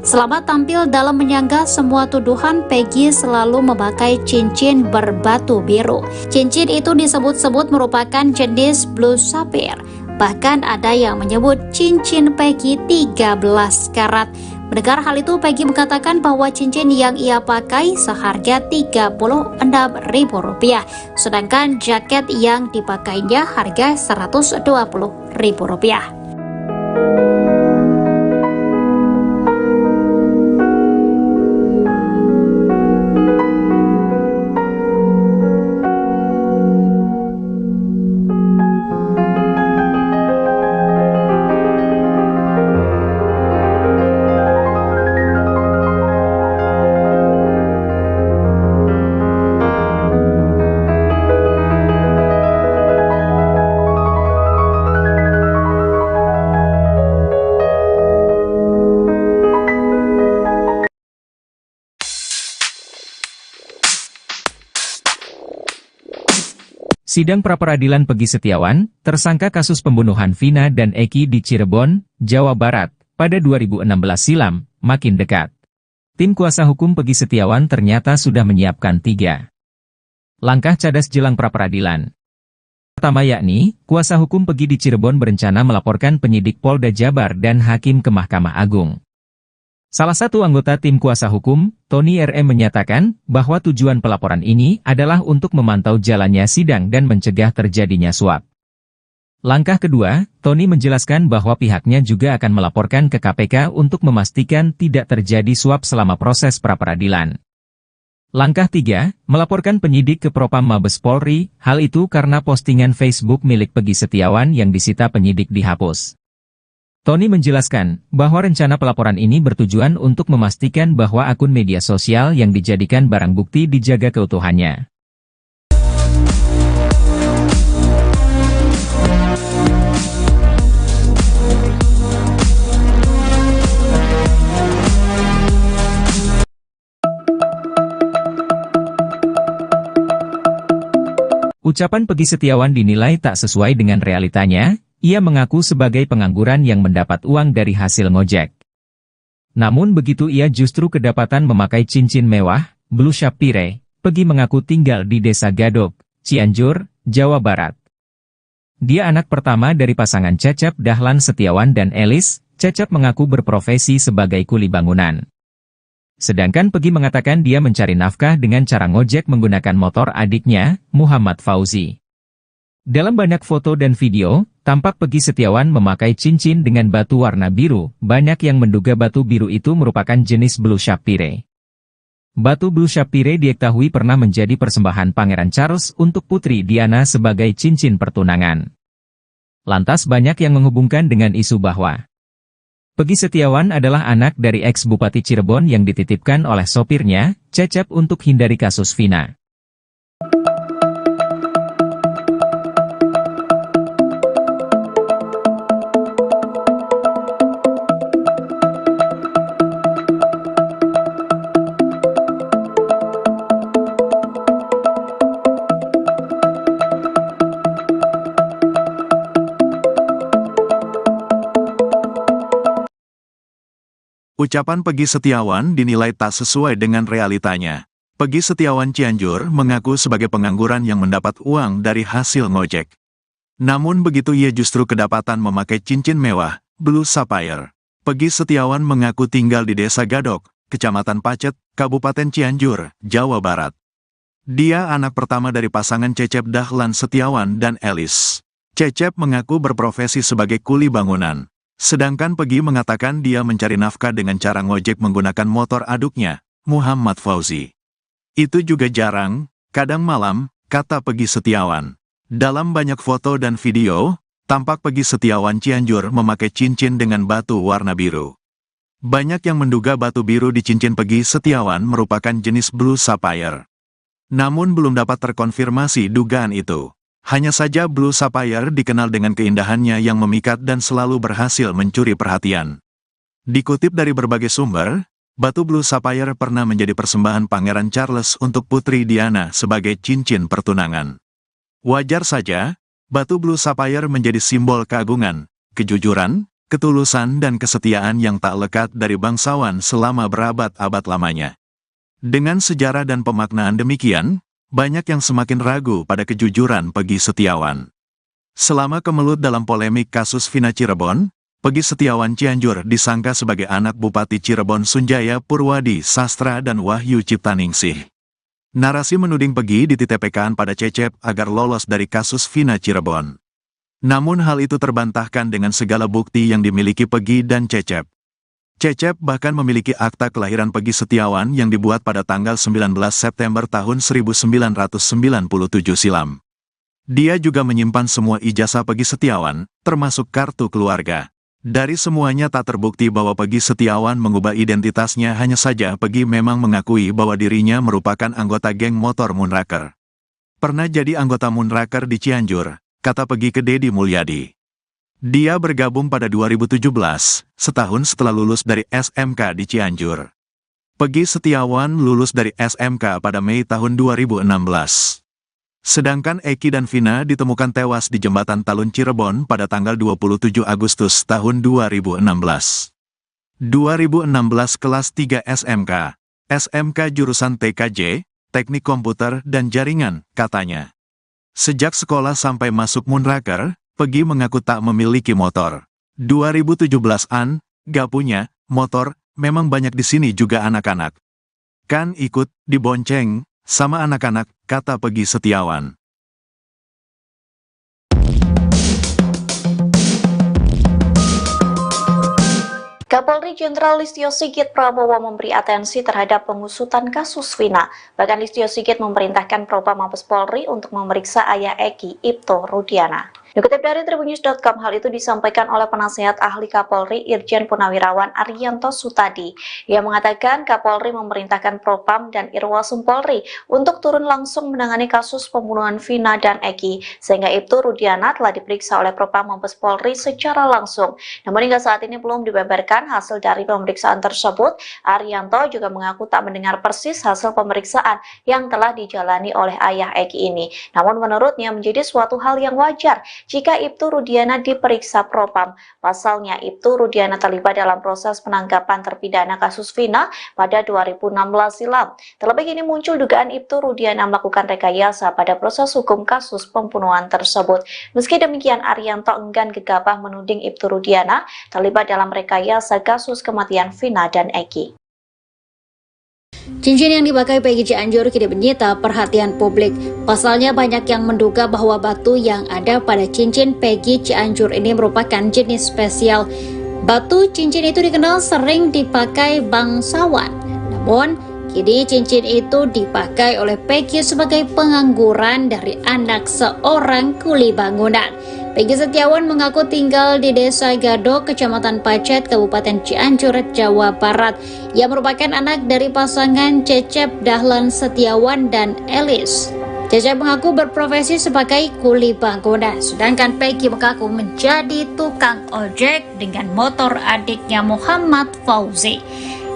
Selama tampil dalam menyanggah semua tuduhan, Peggy selalu memakai cincin berbatu biru. Cincin itu disebut-sebut merupakan jenis Blue Sapphire. Bahkan ada yang menyebut cincin Peggy 13 karat. Mendengar hal itu, Peggy mengatakan bahwa cincin yang ia pakai seharga Rp36.000, sedangkan jaket yang dipakainya harga Rp120.000. Sidang pra-peradilan Peggy Setiawan, tersangka kasus pembunuhan Vina dan Eki di Cirebon, Jawa Barat, pada 2016 silam, makin dekat. Tim kuasa hukum Peggy Setiawan ternyata sudah menyiapkan 3 Langkah cadas jelang pra-peradilan. Pertama yakni, kuasa hukum Peggy di Cirebon berencana melaporkan penyidik Polda Jabar dan hakim ke Mahkamah Agung. Salah satu anggota tim kuasa hukum, Tony RM menyatakan bahwa tujuan pelaporan ini adalah untuk memantau jalannya sidang dan mencegah terjadinya suap. Langkah kedua, Tony menjelaskan bahwa pihaknya juga akan melaporkan ke KPK untuk memastikan tidak terjadi suap selama proses pra-peradilan. Langkah 3, melaporkan penyidik ke Propam Mabes Polri, hal itu karena postingan Facebook milik Peggy Setiawan yang disita penyidik dihapus. Tony menjelaskan bahwa rencana pelaporan ini bertujuan untuk memastikan bahwa akun media sosial yang dijadikan barang bukti dijaga keutuhannya. Ucapan Peggy Setiawan dinilai tak sesuai dengan realitanya. Ia mengaku sebagai pengangguran yang mendapat uang dari hasil ngojek. Namun begitu ia justru kedapatan memakai cincin mewah, blue sapphire. Peggy mengaku tinggal di Desa Gadok, Cianjur, Jawa Barat. Dia anak pertama dari pasangan Cecep Dahlan Setiawan dan Elis. Cecep mengaku berprofesi sebagai kuli bangunan. Sedangkan Peggy mengatakan dia mencari nafkah dengan cara ngojek menggunakan motor adiknya, Muhammad Fauzi. Dalam banyak foto dan video, tampak Peggy Setiawan memakai cincin dengan batu warna biru. Banyak yang menduga batu biru itu merupakan jenis blue sapphire. Batu blue sapphire diketahui pernah menjadi persembahan Pangeran Charles untuk Putri Diana sebagai cincin pertunangan. Lantas banyak yang menghubungkan dengan isu bahwa Peggy Setiawan adalah anak dari ex-Bupati Cirebon yang dititipkan oleh sopirnya, Cecep, untuk hindari kasus Vina. Ucapan Peggy Setiawan dinilai tak sesuai dengan realitanya. Peggy Setiawan Cianjur mengaku sebagai pengangguran yang mendapat uang dari hasil ngojek. Namun begitu ia justru kedapatan memakai cincin mewah, blue sapphire. Peggy Setiawan mengaku tinggal di Desa Gadok, Kecamatan Pacet, Kabupaten Cianjur, Jawa Barat. Dia anak pertama dari pasangan Cecep Dahlan Setiawan dan Elis. Cecep mengaku berprofesi sebagai kuli bangunan. Sedangkan Peggy mengatakan dia mencari nafkah dengan cara ngojek menggunakan motor aduknya, Muhammad Fauzi. Itu juga jarang, kadang malam, kata Peggy Setiawan. Dalam banyak foto dan video, tampak Peggy Setiawan Cianjur memakai cincin dengan batu warna biru. Banyak yang menduga batu biru di cincin Peggy Setiawan merupakan jenis blue sapphire. Namun belum dapat terkonfirmasi dugaan itu. Hanya saja blue sapphire dikenal dengan keindahannya yang memikat dan selalu berhasil mencuri perhatian. Dikutip dari berbagai sumber, batu blue sapphire pernah menjadi persembahan Pangeran Charles untuk Putri Diana sebagai cincin pertunangan. Wajar saja, batu blue sapphire menjadi simbol keagungan, kejujuran, ketulusan dan kesetiaan yang tak lekat dari bangsawan selama berabad-abad lamanya. Dengan sejarah dan pemaknaan demikian, banyak yang semakin ragu pada kejujuran Peggy Setiawan. Selama kemelut dalam polemik kasus Vina Cirebon, Peggy Setiawan Cianjur disangka sebagai anak Bupati Cirebon Sunjaya Purwadi Sastra dan Wahyu Ciptaningsih. Narasi menuding Peggy dititipkan pada Cecep agar lolos dari kasus Vina Cirebon. Namun hal itu terbantahkan dengan segala bukti yang dimiliki Peggy dan Cecep. Cecep bahkan memiliki akta kelahiran Peggy Setiawan yang dibuat pada tanggal 19 September tahun 1997 silam. Dia juga menyimpan semua ijazah Peggy Setiawan, termasuk kartu keluarga. Dari semuanya tak terbukti bahwa Peggy Setiawan mengubah identitasnya, hanya saja Peggy memang mengakui bahwa dirinya merupakan anggota geng motor Moonraker. Pernah jadi anggota Moonraker di Cianjur, kata Peggy ke Deddy Mulyadi. Dia bergabung pada 2017, setahun setelah lulus dari SMK di Cianjur. Peggy Setiawan lulus dari SMK pada Mei tahun 2016. Sedangkan Eki dan Vina ditemukan tewas di Jembatan Talun Cirebon pada tanggal 27 Agustus tahun 2016. 2016 kelas 3 SMK, SMK jurusan TKJ, teknik komputer dan jaringan, katanya. Sejak sekolah sampai masuk Moonraker, Peggy mengaku tak memiliki motor. 2017-an, gak punya motor, memang banyak di sini juga anak-anak. Kan ikut dibonceng sama anak-anak, kata Peggy Setiawan. Kapolri Jenderal Listio Sigit Prabowo memberi atensi terhadap pengusutan kasus Vina. Bahkan Listio Sigit memerintahkan Propam Mabes Polri untuk memeriksa ayah Eki, Ibto Rudiana. Dikutip dari Tribunnews.com, hal itu disampaikan oleh penasihat ahli Kapolri Irjen Purnawirawan Arianto Sutadi. Ia mengatakan Kapolri memerintahkan Propam dan Irwasum Polri untuk turun langsung menangani kasus pembunuhan Vina dan Eki, sehingga Ibto Rudiana telah diperiksa oleh Propam Mabes Polri secara langsung. Namun hingga saat ini belum dibeberkan hasil dari pemeriksaan tersebut. Arianto juga mengaku tak mendengar persis hasil pemeriksaan yang telah dijalani oleh ayah Eki ini. Namun menurutnya menjadi suatu hal yang wajar jika Ibtu Rudiana diperiksa Propam. Pasalnya, Ibtu Rudiana terlibat dalam proses penangkapan terpidana kasus Vina pada 2016 silam. Terlebih kini muncul dugaan Ibtu Rudiana melakukan rekayasa pada proses hukum kasus pembunuhan tersebut. Meski demikian, Arianto enggan gegabah menuding Ibtu Rudiana terlibat dalam rekayasa kasus kematian Vina dan Eki. Cincin yang dipakai Peggy Cianjur kini menyita perhatian publik. Pasalnya banyak yang menduga bahwa batu yang ada pada cincin Peggy Cianjur ini merupakan jenis spesial. Batu cincin itu dikenal sering dipakai bangsawan. Namun, kini cincin itu dipakai oleh Peggy sebagai pengangguran dari anak seorang kuli bangunan. Peggy Setiawan mengaku tinggal di Desa Gado, Kecamatan Pacet, Kabupaten Cianjur, Jawa Barat. Ia merupakan anak dari pasangan Cecep Dahlan Setiawan dan Elis. Cecep mengaku berprofesi sebagai kuli bangunan, sedangkan Peggy mengaku menjadi tukang ojek dengan motor adiknya Muhammad Fauzi.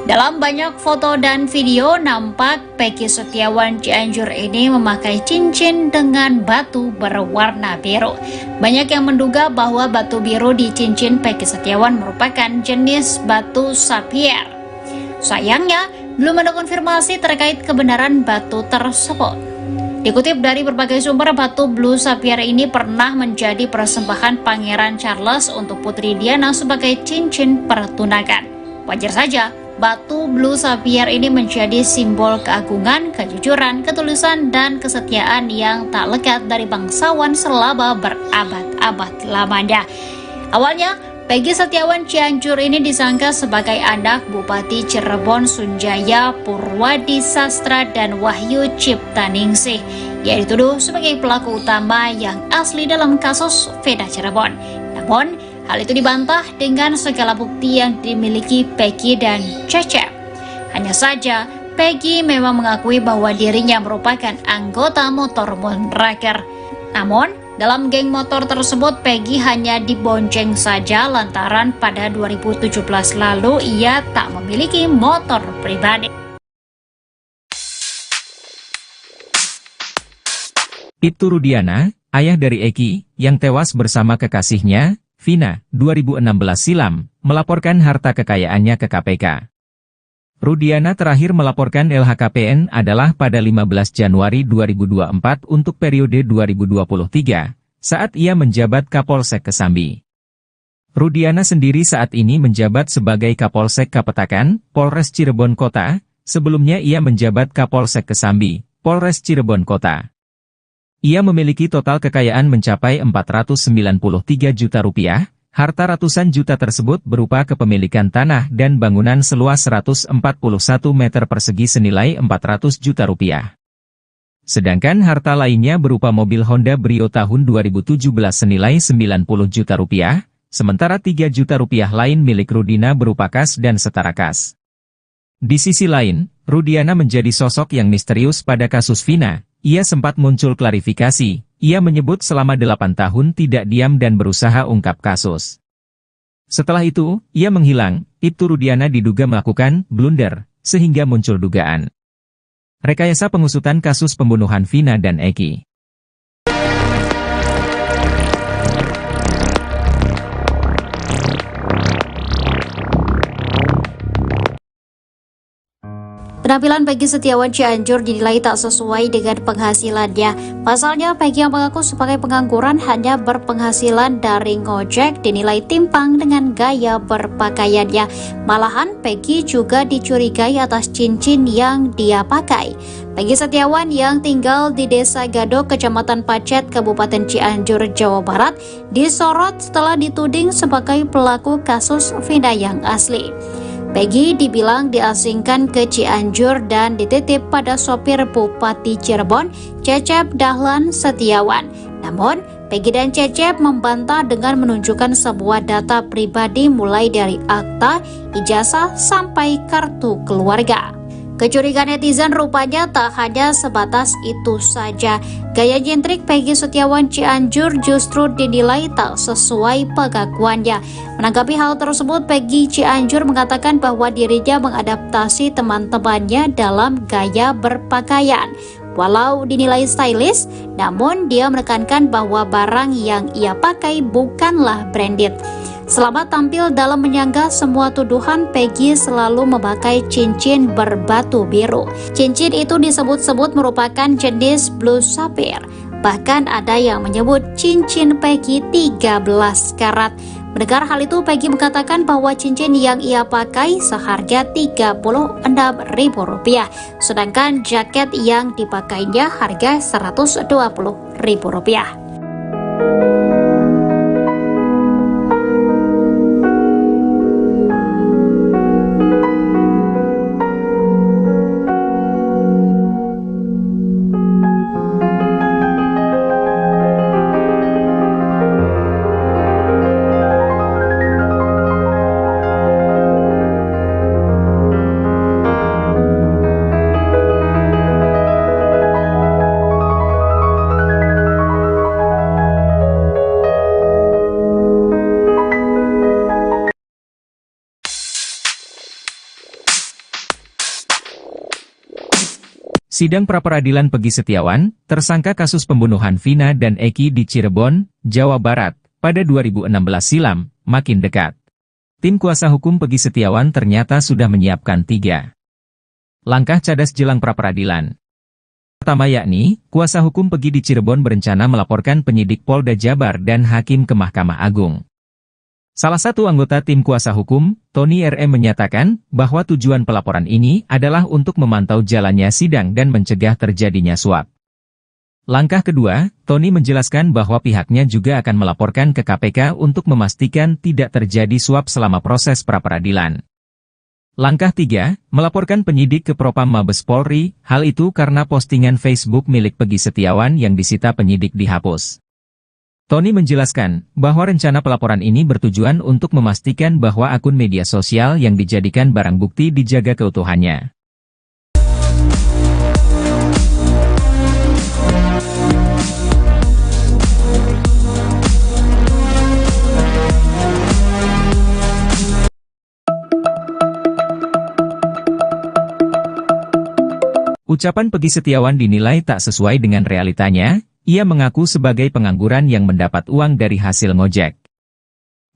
Dalam banyak foto dan video nampak Peggy Setiawan Cianjur ini memakai cincin dengan batu berwarna biru. Banyak yang menduga bahwa batu biru di cincin Peggy Setiawan merupakan jenis batu sapphire. Sayangnya, belum ada konfirmasi terkait kebenaran batu tersebut. Dikutip dari berbagai sumber, batu blue sapphire ini pernah menjadi persembahan Pangeran Charles untuk Putri Diana sebagai cincin pertunangan. Wajar saja, batu blue sapphire ini menjadi simbol keagungan, kejujuran, ketulusan, dan kesetiaan yang tak lekat dari bangsawan selama berabad-abad lamanya. Awalnya, Peggy Setiawan Cianjur ini disangka sebagai anak Bupati Cirebon Sunjaya Purwadi Sastra dan Wahyu Ciptaningsih. Ia dituduh sebagai pelaku utama yang asli dalam kasus Vina Cirebon. Namun, hal itu dibantah dengan segala bukti yang dimiliki Peggy dan Cecep. Hanya saja, Peggy memang mengakui bahwa dirinya merupakan anggota motor Moonraker. Namun, dalam geng motor tersebut, Peggy hanya dibonceng saja lantaran pada 2017 lalu ia tak memiliki motor pribadi. Ibtu Rudiana, ayah dari Eki, yang tewas bersama kekasihnya, Vina, 2016 silam, melaporkan harta kekayaannya ke KPK. Rudiana terakhir melaporkan LHKPN adalah pada 15 Januari 2024 untuk periode 2023, saat ia menjabat Kapolsek Kesambi. Rudiana sendiri saat ini menjabat sebagai Kapolsek Kapetakan, Polres Cirebon Kota, sebelumnya ia menjabat Kapolsek Kesambi, Polres Cirebon Kota. Ia memiliki total kekayaan mencapai 493 juta rupiah. Harta ratusan juta tersebut berupa kepemilikan tanah dan bangunan seluas 141 meter persegi senilai 400 juta rupiah. Sedangkan harta lainnya berupa mobil Honda Brio tahun 2017 senilai 90 juta rupiah, sementara 3 juta rupiah lain milik Rudina berupa kas dan setara kas. Di sisi lain, Rudiana menjadi sosok yang misterius pada kasus Vina. Ia sempat muncul klarifikasi. Ia menyebut selama 8 tahun tidak diam dan berusaha ungkap kasus. Setelah itu, ia menghilang. Ibtu Rudiana diduga melakukan blunder, sehingga muncul dugaan rekayasa pengusutan kasus pembunuhan Vina dan Eki. Penampilan Peggy Setiawan Cianjur dinilai tak sesuai dengan penghasilannya. Pasalnya, Peggy yang mengaku sebagai pengangguran hanya berpenghasilan dari ngojek dinilai timpang dengan gaya berpakaiannya. Malahan, Peggy juga dicurigai atas cincin yang dia pakai. Peggy Setiawan yang tinggal di Desa Gadok, Kecamatan Pacet, Kabupaten Cianjur, Jawa Barat, disorot setelah dituding sebagai pelaku kasus Vina yang asli. Peggy dibilang diasingkan ke Cianjur dan dititip pada sopir Bupati Cirebon, Cecep Dahlan Setiawan. Namun, Peggy dan Cecep membantah dengan menunjukkan sebuah data pribadi mulai dari akta, ijazah, sampai kartu keluarga. Kecurigaan netizen rupanya tak hanya sebatas itu saja. Gaya nyentrik Peggy Setiawan Cianjur justru dinilai tak sesuai pengakuannya. Menanggapi hal tersebut, Peggy Cianjur mengatakan bahwa dirinya mengadaptasi teman-temannya dalam gaya berpakaian. Walau dinilai stylish, namun dia menekankan bahwa barang yang ia pakai bukanlah branded. Selama tampil dalam menyanggah semua tuduhan, Peggy selalu memakai cincin berbatu biru. Cincin itu disebut-sebut merupakan jenis blue sapphire. Bahkan ada yang menyebut cincin Peggy 13 karat. Mendengar hal itu, Peggy mengatakan bahwa cincin yang ia pakai seharga Rp36.000, sedangkan jaket yang dipakainya harga Rp120.000. Sidang pra-peradilan Peggy Setiawan, tersangka kasus pembunuhan Vina dan Eki di Cirebon, Jawa Barat, pada 2016 silam, makin dekat. Tim kuasa hukum Peggy Setiawan ternyata sudah menyiapkan 3 langkah cadas jelang pra-peradilan. Pertama yakni, kuasa hukum Peggy di Cirebon berencana melaporkan penyidik Polda Jabar dan hakim ke Mahkamah Agung. Salah satu anggota tim kuasa hukum, Tony RM menyatakan bahwa tujuan pelaporan ini adalah untuk memantau jalannya sidang dan mencegah terjadinya suap. Langkah kedua, Tony menjelaskan bahwa pihaknya juga akan melaporkan ke KPK untuk memastikan tidak terjadi suap selama proses pra-peradilan. Langkah 3, melaporkan penyidik ke Propam Mabes Polri, hal itu karena postingan Facebook milik Peggy Setiawan yang disita penyidik dihapus. Tony menjelaskan bahwa rencana pelaporan ini bertujuan untuk memastikan bahwa akun media sosial yang dijadikan barang bukti dijaga keutuhannya. Ucapan Peggy Setiawan dinilai tak sesuai dengan realitanya. Ia mengaku sebagai pengangguran yang mendapat uang dari hasil ngojek.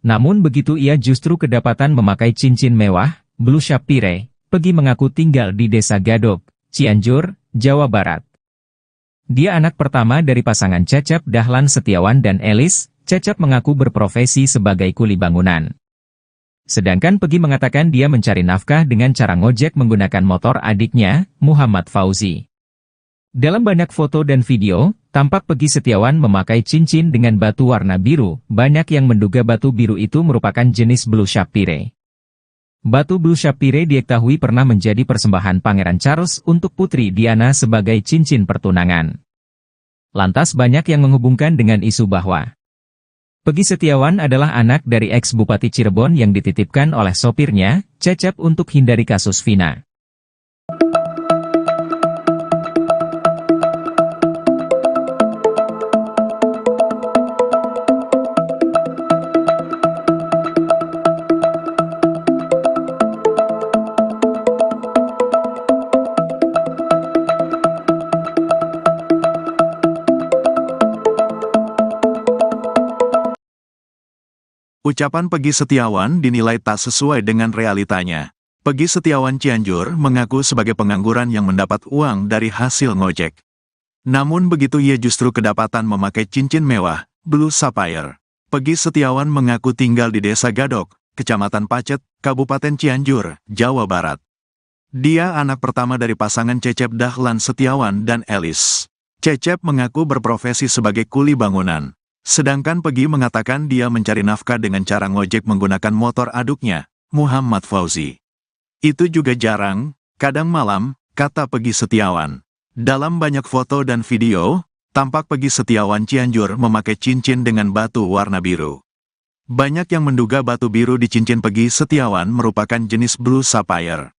Namun begitu ia justru kedapatan memakai cincin mewah, blue sapphire. Peggy mengaku tinggal di Desa Gadok, Cianjur, Jawa Barat. Dia anak pertama dari pasangan Cecep Dahlan Setiawan dan Elis. Cecep mengaku berprofesi sebagai kuli bangunan. Sedangkan Peggy mengatakan dia mencari nafkah dengan cara ngojek menggunakan motor adiknya, Muhammad Fauzi. Dalam banyak foto dan video, tampak Peggy Setiawan memakai cincin dengan batu warna biru. Banyak yang menduga batu biru itu merupakan jenis blue sapphire. Batu blue sapphire diketahui pernah menjadi persembahan Pangeran Charles untuk Putri Diana sebagai cincin pertunangan. Lantas banyak yang menghubungkan dengan isu bahwa Peggy Setiawan adalah anak dari ex-Bupati Cirebon yang dititipkan oleh sopirnya, Cecep, untuk hindari kasus Vina. Ucapan Peggy Setiawan dinilai tak sesuai dengan realitanya. Peggy Setiawan Cianjur mengaku sebagai pengangguran yang mendapat uang dari hasil ngojek. Namun begitu ia justru kedapatan memakai cincin mewah, Blue Sapphire. Peggy Setiawan mengaku tinggal di Desa Gadok, Kecamatan Pacet, Kabupaten Cianjur, Jawa Barat. Dia anak pertama dari pasangan Cecep Dahlan Setiawan dan Elis. Cecep mengaku berprofesi sebagai kuli bangunan. Sedangkan Peggy mengatakan dia mencari nafkah dengan cara ngojek menggunakan motor aduknya, Muhammad Fauzi. Itu juga jarang, kadang malam, kata Peggy Setiawan. Dalam banyak foto dan video, tampak Peggy Setiawan Cianjur memakai cincin dengan batu warna biru. Banyak yang menduga batu biru di cincin Peggy Setiawan merupakan jenis Blue Sapphire.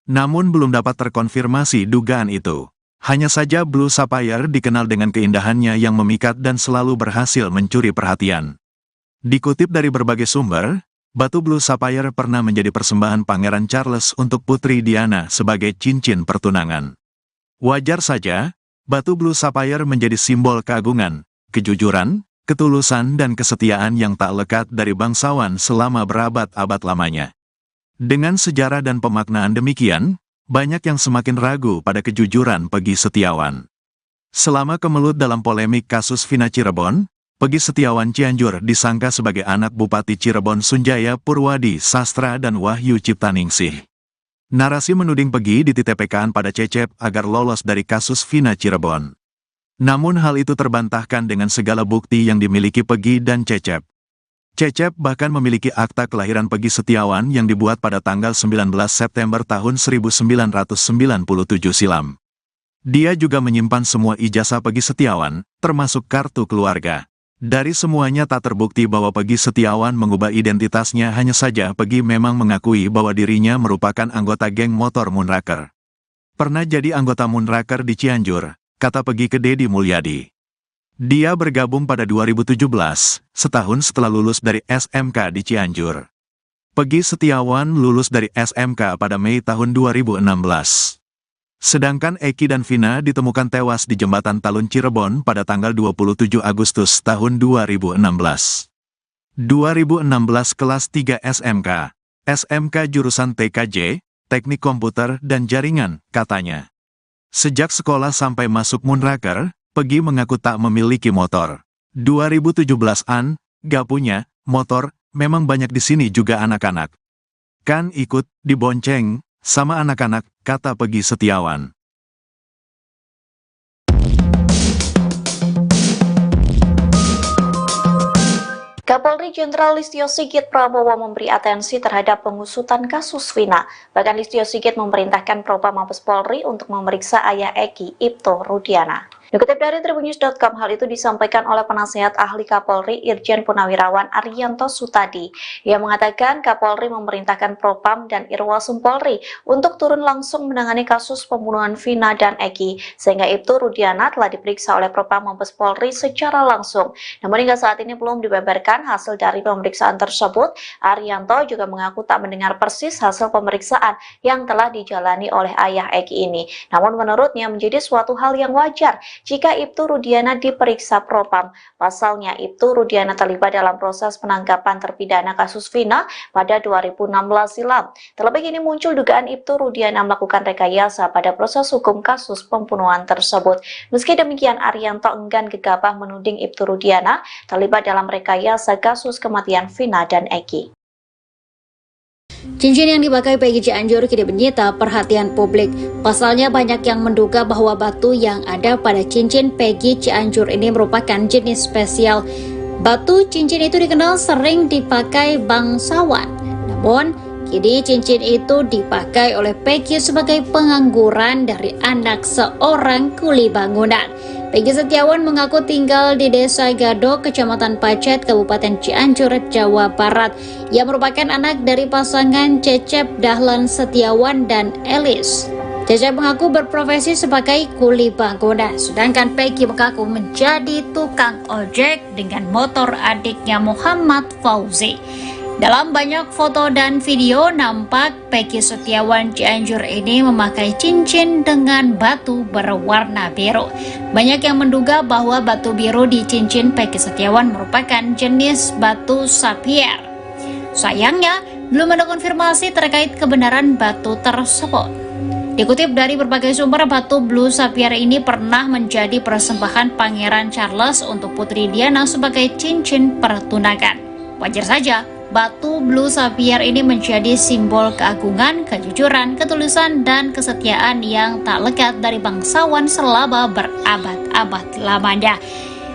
Namun belum dapat terkonfirmasi dugaan itu. Hanya saja Blue Sapphire dikenal dengan keindahannya yang memikat dan selalu berhasil mencuri perhatian. Dikutip dari berbagai sumber, batu Blue Sapphire pernah menjadi persembahan Pangeran Charles untuk Putri Diana sebagai cincin pertunangan. Wajar saja, batu Blue Sapphire menjadi simbol keagungan, kejujuran, ketulusan dan kesetiaan yang tak lekat dari bangsawan selama berabad-abad lamanya. Dengan sejarah dan pemaknaan demikian, banyak yang semakin ragu pada kejujuran Peggy Setiawan. Selama kemelut dalam polemik kasus Vina Cirebon, Peggy Setiawan Cianjur disangka sebagai anak Bupati Cirebon Sunjaya Purwadi Sastra dan Wahyu Ciptaningsih. Narasi menuding Peggy dititipkan pada Cecep agar lolos dari kasus Vina Cirebon. Namun hal itu terbantahkan dengan segala bukti yang dimiliki Peggy dan Cecep. Cecep bahkan memiliki akta kelahiran Peggy Setiawan yang dibuat pada tanggal 19 September tahun 1997 silam. Dia juga menyimpan semua ijazah Peggy Setiawan, termasuk kartu keluarga. Dari semuanya tak terbukti bahwa Peggy Setiawan mengubah identitasnya, hanya saja Peggy memang mengakui bahwa dirinya merupakan anggota geng motor Moonraker. Pernah jadi anggota Moonraker di Cianjur, kata Peggy ke Deddy Mulyadi. Dia bergabung pada 2017, setahun setelah lulus dari SMK di Cianjur. Peggy Setiawan lulus dari SMK pada Mei tahun 2016. Sedangkan Eki dan Vina ditemukan tewas di Jembatan Talun Cirebon pada tanggal 27 Agustus tahun 2016. 2016 kelas 3 SMK. SMK jurusan TKJ, Teknik Komputer dan Jaringan, katanya. Sejak sekolah sampai masuk Moonraker, Peggy mengaku tak memiliki motor. 2017-an, gak punya motor, memang banyak di sini juga anak-anak. Kan ikut dibonceng sama anak-anak, kata Peggy Setiawan. Kapolri Jenderal Listio Sigit Prabowo memberi atensi terhadap pengusutan kasus Vina. Bahkan Listio Sigit memerintahkan Propam Mabes Polri untuk memeriksa ayah Eki, Ibto Rudiana. Dikutip dari Tribunnews.com, hal itu disampaikan oleh Penasehat Ahli Kapolri Irjen Purnawirawan Ariyanto Sutadi. Ia mengatakan Kapolri memerintahkan Propam dan Irwasum Polri untuk turun langsung menangani kasus pembunuhan Vina dan Eki, sehingga Ibto Rudiana telah diperiksa oleh Propam Mabes Polri secara langsung. Namun hingga saat ini belum dibeberkan hasil dari pemeriksaan tersebut. Ariyanto juga mengaku tak mendengar persis hasil pemeriksaan yang telah dijalani oleh ayah Eki ini. Namun menurutnya menjadi suatu hal yang wajar jika Ibtu Rudiana diperiksa Propam. Pasalnya, Ibtu Rudiana terlibat dalam proses penangkapan terpidana kasus Vina pada 2016 silam. Terlebih ini muncul dugaan Ibtu Rudiana melakukan rekayasa pada proses hukum kasus pembunuhan tersebut. Meski demikian, Ariyanto enggan gegabah menuding Ibtu Rudiana terlibat dalam rekayasa kasus kematian Vina dan Eki. Cincin yang dipakai Peggy Cianjur kini menyita perhatian publik. Pasalnya banyak yang menduga bahwa batu yang ada pada cincin Peggy Cianjur ini merupakan jenis spesial. Batu cincin itu dikenal sering dipakai bangsawan. Namun, kini cincin itu dipakai oleh Peggy sebagai pengangguran dari anak seorang kuli bangunan. Peggy Setiawan mengaku tinggal di Desa Gadok, Kecamatan Pacet, Kabupaten Cianjur, Jawa Barat. Ia merupakan anak dari pasangan Cecep Dahlan Setiawan dan Elis. Cecep mengaku berprofesi sebagai kuli bangunan, sedangkan Peggy mengaku menjadi tukang ojek dengan motor adiknya Muhammad Fauzi. Dalam banyak foto dan video nampak Peggy Setiawan Cianjur ini memakai cincin dengan batu berwarna biru. Banyak yang menduga bahwa batu biru di cincin Peggy Setiawan merupakan jenis batu sapphire. Sayangnya, belum ada konfirmasi terkait kebenaran batu tersebut. Dikutip dari berbagai sumber, batu Blue Sapphire ini pernah menjadi persembahan Pangeran Charles untuk Putri Diana sebagai cincin pertunangan. Wajar saja, batu Blue Sapphire ini menjadi simbol keagungan, kejujuran, ketulusan, dan kesetiaan yang tak lekat dari bangsawan selama berabad-abad lamanya.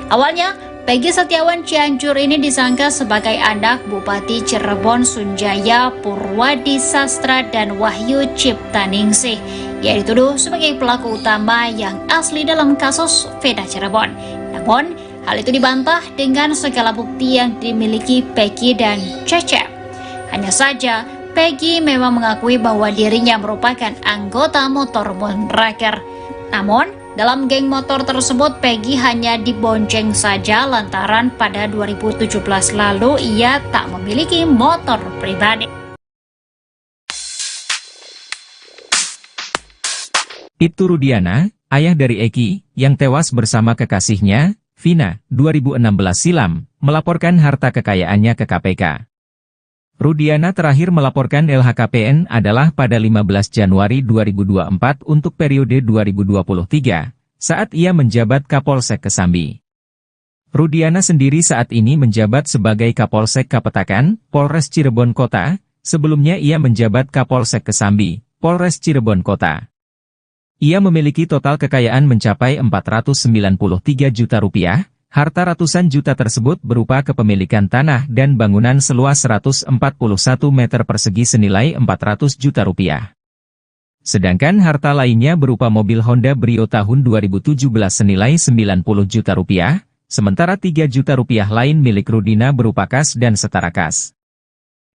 Awalnya, Peggy Setiawan Cianjur ini disangka sebagai anak Bupati Cirebon Sunjaya Purwadi Sastra dan Wahyu Ciptaningsih. Ia dituduh sebagai pelaku utama yang asli dalam kasus Vina Cirebon. Namun, hal itu dibantah dengan segala bukti yang dimiliki Peggy dan Cecep. Hanya saja, Peggy memang mengakui bahwa dirinya merupakan anggota motor Moonraker. Namun, dalam geng motor tersebut, Peggy hanya dibonceng saja lantaran pada 2017 lalu ia tak memiliki motor pribadi. Ibtu Rudiana, ayah dari Eki, yang tewas bersama kekasihnya, Vina, 2016 silam, melaporkan harta kekayaannya ke KPK. Rudiana terakhir melaporkan LHKPN adalah pada 15 Januari 2024 untuk periode 2023, saat ia menjabat Kapolsek Kesambi. Rudiana sendiri saat ini menjabat sebagai Kapolsek Kapetakan, Polres Cirebon Kota, sebelumnya ia menjabat Kapolsek Kesambi, Polres Cirebon Kota. Ia memiliki total kekayaan mencapai 493 juta rupiah. Harta ratusan juta tersebut berupa kepemilikan tanah dan bangunan seluas 141 meter persegi senilai 400 juta rupiah. Sedangkan harta lainnya berupa mobil Honda Brio tahun 2017 senilai 90 juta rupiah, sementara 3 juta rupiah lain milik Rudina berupa kas dan setara kas.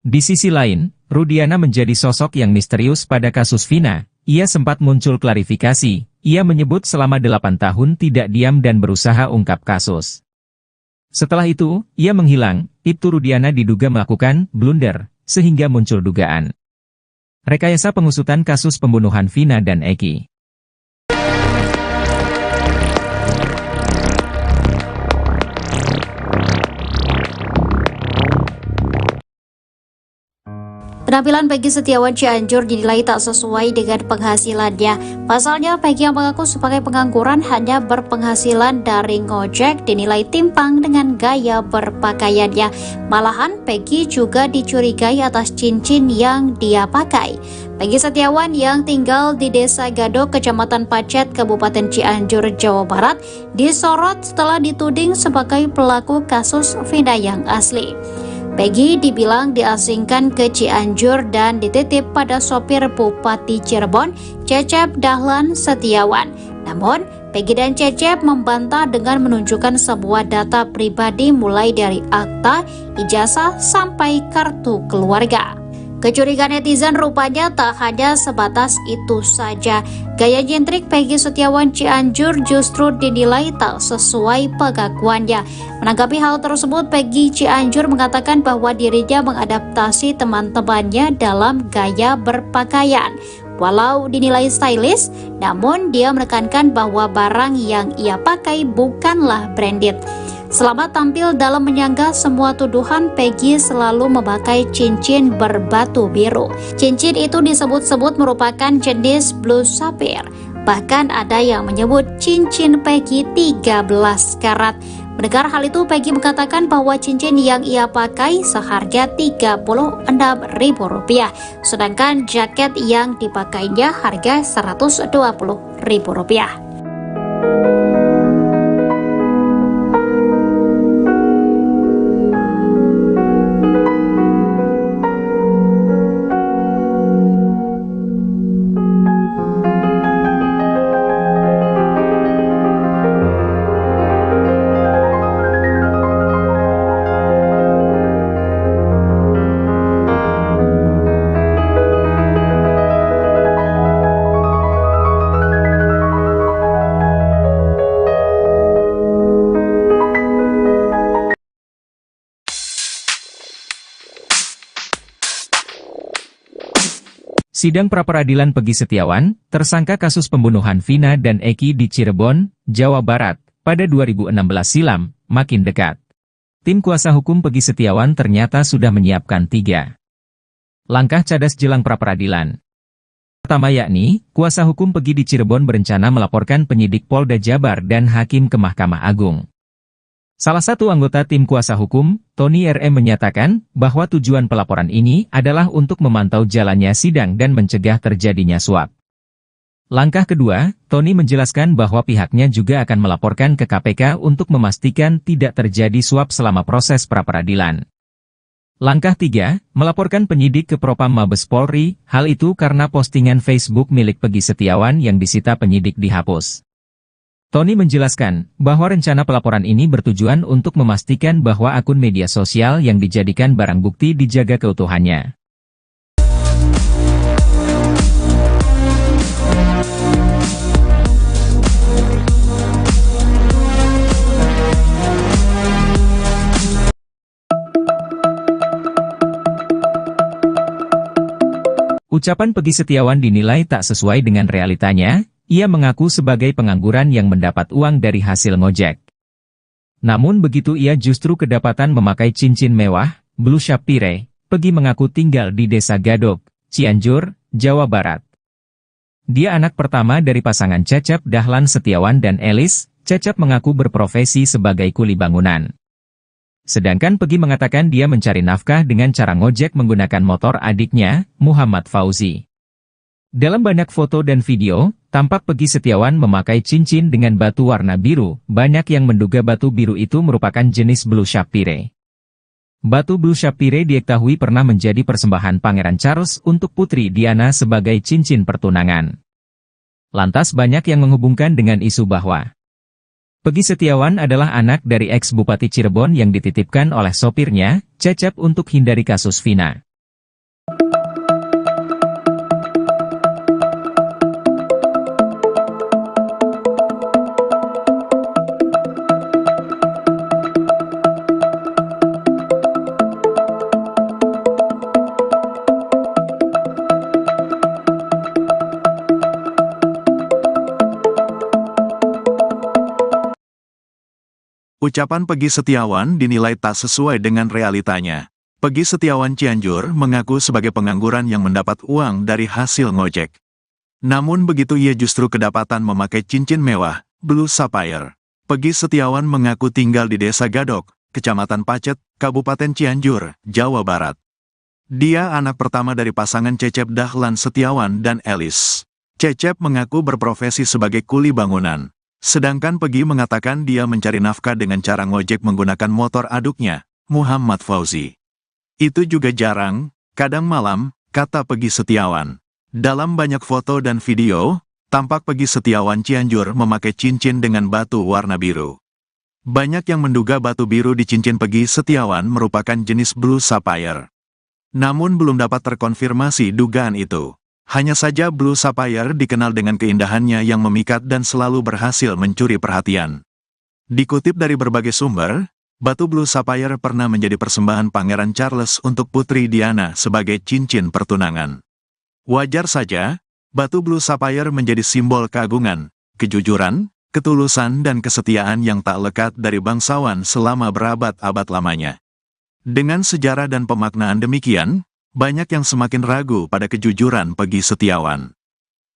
Di sisi lain, Rudiana menjadi sosok yang misterius pada kasus Vina. Ia sempat muncul klarifikasi, ia menyebut selama 8 tahun tidak diam dan berusaha ungkap kasus. Setelah itu, ia menghilang, Ibtu Rudiana diduga melakukan blunder, sehingga muncul dugaan rekayasa pengusutan kasus pembunuhan Vina dan Eki. Penampilan Peggy Setiawan Cianjur dinilai tak sesuai dengan penghasilannya. Pasalnya, Peggy yang mengaku sebagai pengangguran hanya berpenghasilan dari ngojek dinilai timpang dengan gaya berpakaiannya. Malahan, Peggy juga dicurigai atas cincin yang dia pakai. Peggy Setiawan yang tinggal di Desa Gado, Kecamatan Pacet, Kabupaten Cianjur, Jawa Barat, disorot setelah dituding sebagai pelaku kasus Vina yang asli. Peggy dibilang diasingkan ke Cianjur dan dititip pada sopir Bupati Cirebon, Cecep Dahlan Setiawan. Namun, Peggy dan Cecep membantah dengan menunjukkan sebuah data pribadi mulai dari akta, ijazah, sampai kartu keluarga. Kecurigaan netizen rupanya tak hanya sebatas itu saja. Gaya nyentrik Peggy Setiawan Cianjur justru dinilai tak sesuai pengakuannya. Menanggapi hal tersebut, Peggy Cianjur mengatakan bahwa dirinya mengadaptasi teman-temannya dalam gaya berpakaian. Walau dinilai stylish, namun dia menekankan bahwa barang yang ia pakai bukanlah branded. Selama tampil dalam menyanggah semua tuduhan, Peggy selalu memakai cincin berbatu biru. Cincin itu disebut-sebut merupakan jenis Blue Sapphire. Bahkan ada yang menyebut cincin Peggy 13 karat. Mendengar hal itu, Peggy mengatakan bahwa cincin yang ia pakai seharga Rp36.000, sedangkan jaket yang dipakainya harga Rp120.000. Sidang pra-peradilan Peggy Setiawan, tersangka kasus pembunuhan Vina dan Eki di Cirebon, Jawa Barat, pada 2016 silam, makin dekat. Tim kuasa hukum Peggy Setiawan ternyata sudah menyiapkan 3 Langkah cadas jelang pra-peradilan. Pertama yakni, kuasa hukum Pegi di Cirebon berencana melaporkan penyidik Polda Jabar dan hakim ke Mahkamah Agung. Salah satu anggota tim kuasa hukum, Tony RM menyatakan bahwa tujuan pelaporan ini adalah untuk memantau jalannya sidang dan mencegah terjadinya suap. Langkah kedua, Tony menjelaskan bahwa pihaknya juga akan melaporkan ke KPK untuk memastikan tidak terjadi suap selama proses pra-peradilan. Langkah 3, melaporkan penyidik ke Propam Mabes Polri, hal itu karena postingan Facebook milik Pegi Setiawan yang disita penyidik dihapus. Tony menjelaskan bahwa rencana pelaporan ini bertujuan untuk memastikan bahwa akun media sosial yang dijadikan barang bukti dijaga keutuhannya. Ucapan Pegi Setiawan dinilai tak sesuai dengan realitanya. Ia mengaku sebagai pengangguran yang mendapat uang dari hasil ngojek. Namun begitu ia justru kedapatan memakai cincin mewah, Blue Shapire. Pegi mengaku tinggal di Desa Gadok, Cianjur, Jawa Barat. Dia anak pertama dari pasangan Cecep Dahlan Setiawan dan Elis. Cecep mengaku berprofesi sebagai kuli bangunan. Sedangkan Pegi mengatakan dia mencari nafkah dengan cara ngojek menggunakan motor adiknya, Muhammad Fauzi. Dalam banyak foto dan video, tampak Pegi Setiawan memakai cincin dengan batu warna biru. Banyak yang menduga batu biru itu merupakan jenis Blue Shapire. Batu Blue Shapire diketahui pernah menjadi persembahan Pangeran Charles untuk Putri Diana sebagai cincin pertunangan. Lantas banyak yang menghubungkan dengan isu bahwa Pegi Setiawan adalah anak dari ex-Bupati Cirebon yang dititipkan oleh sopirnya, Cecep, untuk hindari kasus Vina. Ucapan Pegi Setiawan dinilai tak sesuai dengan realitanya. Pegi Setiawan Cianjur mengaku sebagai pengangguran yang mendapat uang dari hasil ngojek. Namun begitu ia justru kedapatan memakai cincin mewah, Blue Sapphire. Pegi Setiawan mengaku tinggal di Desa Gadok, Kecamatan Pacet, Kabupaten Cianjur, Jawa Barat. Dia anak pertama dari pasangan Cecep Dahlan Setiawan dan Elis. Cecep mengaku berprofesi sebagai kuli bangunan. Sedangkan Pegi mengatakan dia mencari nafkah dengan cara ngojek menggunakan motor aduknya, Muhammad Fauzi. Itu juga jarang, kadang malam, kata Pegi Setiawan. Dalam banyak foto dan video, tampak Pegi Setiawan Cianjur memakai cincin dengan batu warna biru. Banyak yang menduga batu biru di cincin Pegi Setiawan merupakan jenis Blue Sapphire. Namun belum dapat terkonfirmasi dugaan itu. Hanya saja Blue Sapphire dikenal dengan keindahannya yang memikat dan selalu berhasil mencuri perhatian. Dikutip dari berbagai sumber, batu Blue Sapphire pernah menjadi persembahan Pangeran Charles untuk Putri Diana sebagai cincin pertunangan. Wajar saja, batu Blue Sapphire menjadi simbol keagungan, kejujuran, ketulusan dan kesetiaan yang tak lekat dari bangsawan selama berabad-abad lamanya. Dengan sejarah dan pemaknaan demikian, banyak yang semakin ragu pada kejujuran Pegi Setiawan.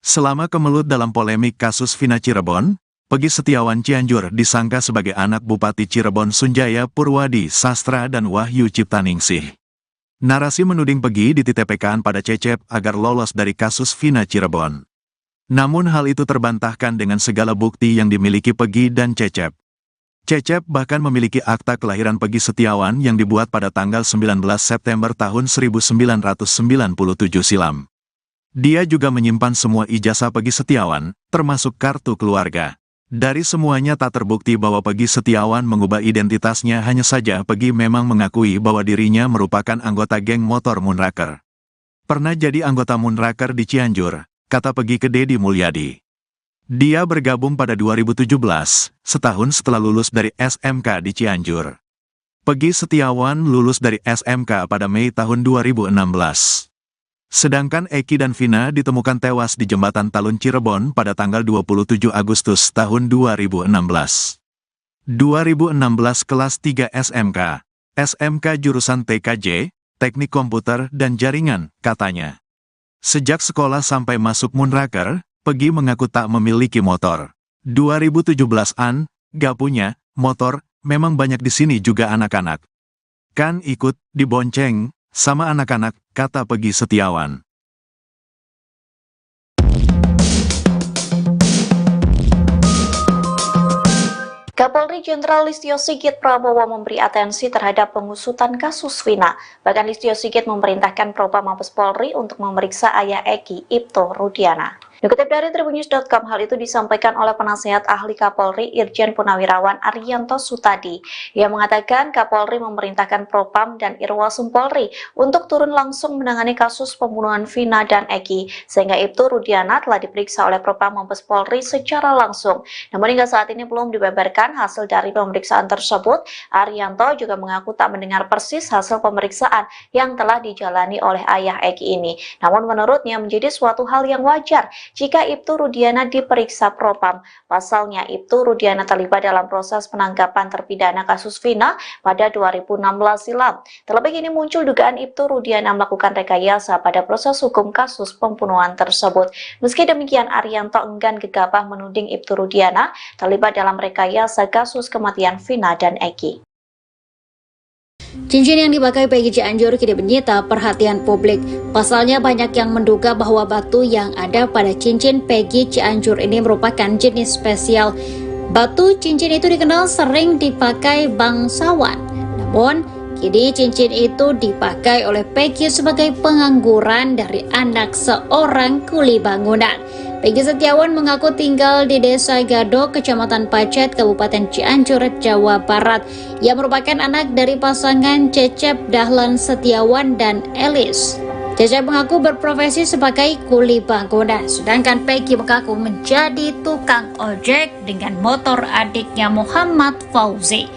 Selama kemelut dalam polemik kasus Vina Cirebon, Pegi Setiawan Cianjur disangka sebagai anak Bupati Cirebon Sunjaya Purwadi Sastra dan Wahyu Ciptaningsih. Narasi menuding Pegi dititipkan pada Cecep agar lolos dari kasus Vina Cirebon. Namun hal itu terbantahkan dengan segala bukti yang dimiliki Pegi dan Cecep. Cecep bahkan memiliki akta kelahiran Pegi Setiawan yang dibuat pada tanggal 19 September tahun 1997 silam. Dia juga menyimpan semua ijazah Pegi Setiawan, termasuk kartu keluarga. Dari semuanya tak terbukti bahwa Pegi Setiawan mengubah identitasnya, hanya saja Pegi memang mengakui bahwa dirinya merupakan anggota geng motor Moonraker. Pernah jadi anggota Moonraker di Cianjur, kata Pegi ke Deddy Mulyadi. Dia bergabung pada 2017, setahun setelah lulus dari SMK di Cianjur. Pegi Setiawan lulus dari SMK pada Mei tahun 2016. Sedangkan Eki dan Vina ditemukan tewas di Jembatan Talun Cirebon pada tanggal 27 Agustus tahun 2016. 2016 kelas 3 SMK, SMK jurusan TKJ, teknik komputer dan jaringan, katanya. Sejak sekolah sampai masuk Moonraker, Peggy mengaku tak memiliki motor. 2017-an, gak punya motor, memang banyak di sini juga anak-anak. Kan ikut dibonceng sama anak-anak, kata Peggy Setiawan. Kapolri Jenderal Listio Sigit Prabowo memberi atensi terhadap pengusutan kasus Vina. Bahkan Listio Sigit memerintahkan Propam Mabes Polri untuk memeriksa ayah Eki, Ibto Rudiana. Dikutip dari Tribunnews.com, hal itu disampaikan oleh penasehat ahli Kapolri Irjen Purnawirawan Arianto Sutadi. Ia mengatakan Kapolri memerintahkan Propam dan Irwasum Polri untuk turun langsung menangani kasus pembunuhan Vina dan Eki, sehingga Ibto Rudiana telah diperiksa oleh Propam Mabes Polri secara langsung. Namun hingga saat ini belum dibeberkan hasil dari pemeriksaan tersebut. Arianto juga mengaku tak mendengar persis hasil pemeriksaan yang telah dijalani oleh ayah Eki ini. Namun menurutnya menjadi suatu hal yang wajar jika Ibtu Rudiana diperiksa Propam. Pasalnya, Ibtu Rudiana terlibat dalam proses penangkapan terpidana kasus Vina pada 2016 silam. Terlebih ini muncul dugaan Ibtu Rudiana melakukan rekayasa pada proses hukum kasus pembunuhan tersebut. Meski demikian, Arianto enggan gegabah menuding Ibtu Rudiana terlibat dalam rekayasa kasus kematian Vina dan Eki. Cincin yang dipakai Peggy Cianjur kini menyita perhatian publik. Pasalnya banyak yang menduga bahwa batu yang ada pada cincin Peggy Cianjur ini merupakan jenis spesial. Batu cincin itu dikenal sering dipakai bangsawan. Namun, kini cincin itu dipakai oleh Peggy sebagai pengangguran dari anak seorang kuli bangunan. Peggy Setiawan mengaku tinggal di Desa Gado, Kecamatan Pacet, Kabupaten Cianjur, Jawa Barat. Ia merupakan anak dari pasangan Cecep Dahlan Setiawan dan Elis. Cecep mengaku berprofesi sebagai kuli bangunan, sedangkan Peggy mengaku menjadi tukang ojek dengan motor adiknya Muhammad Fauzi.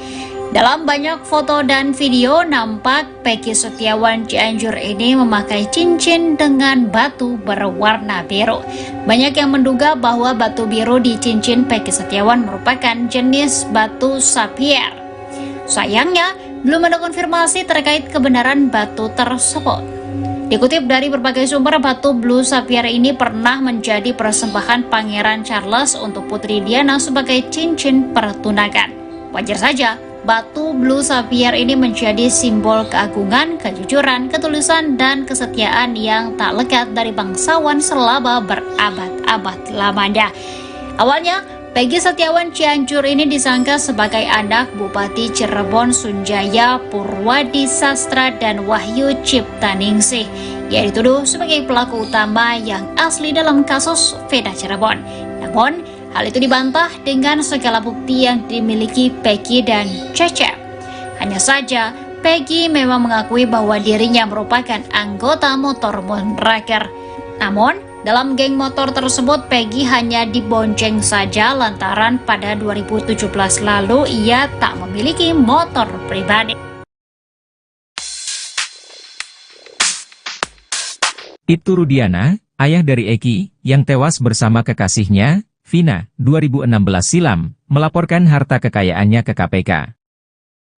Dalam banyak foto dan video, nampak Peggy Setiawan Cianjur ini memakai cincin dengan batu berwarna biru. Banyak yang menduga bahwa batu biru di cincin Peggy Setiawan merupakan jenis batu sapphire. Sayangnya, belum ada konfirmasi terkait kebenaran batu tersebut. Dikutip dari berbagai sumber, batu blue sapphire ini pernah menjadi persembahan Pangeran Charles untuk Putri Diana sebagai cincin pertunangan. Wajar saja, batu blue sapphire ini menjadi simbol keagungan, kejujuran, ketulusan, dan kesetiaan yang tak lekat dari bangsawan selama berabad-abad lamanya. Awalnya, Peggy Setiawan Cianjur ini disangka sebagai anak Bupati Cirebon Sunjaya Purwadi Sastra dan Wahyu Ciptaningsih. Ia dituduh sebagai pelaku utama yang asli dalam kasus Vina Cirebon. Namun, hal itu dibantah dengan segala bukti yang dimiliki Peggy dan Cecep. Hanya saja, Peggy memang mengakui bahwa dirinya merupakan anggota motor Moonraker. Namun, dalam geng motor tersebut, Peggy hanya dibonceng saja lantaran pada 2017 lalu ia tak memiliki motor pribadi. Ibtu Rudiana, ayah dari Eki, yang tewas bersama kekasihnya, Vina, 2016 silam, melaporkan harta kekayaannya ke KPK.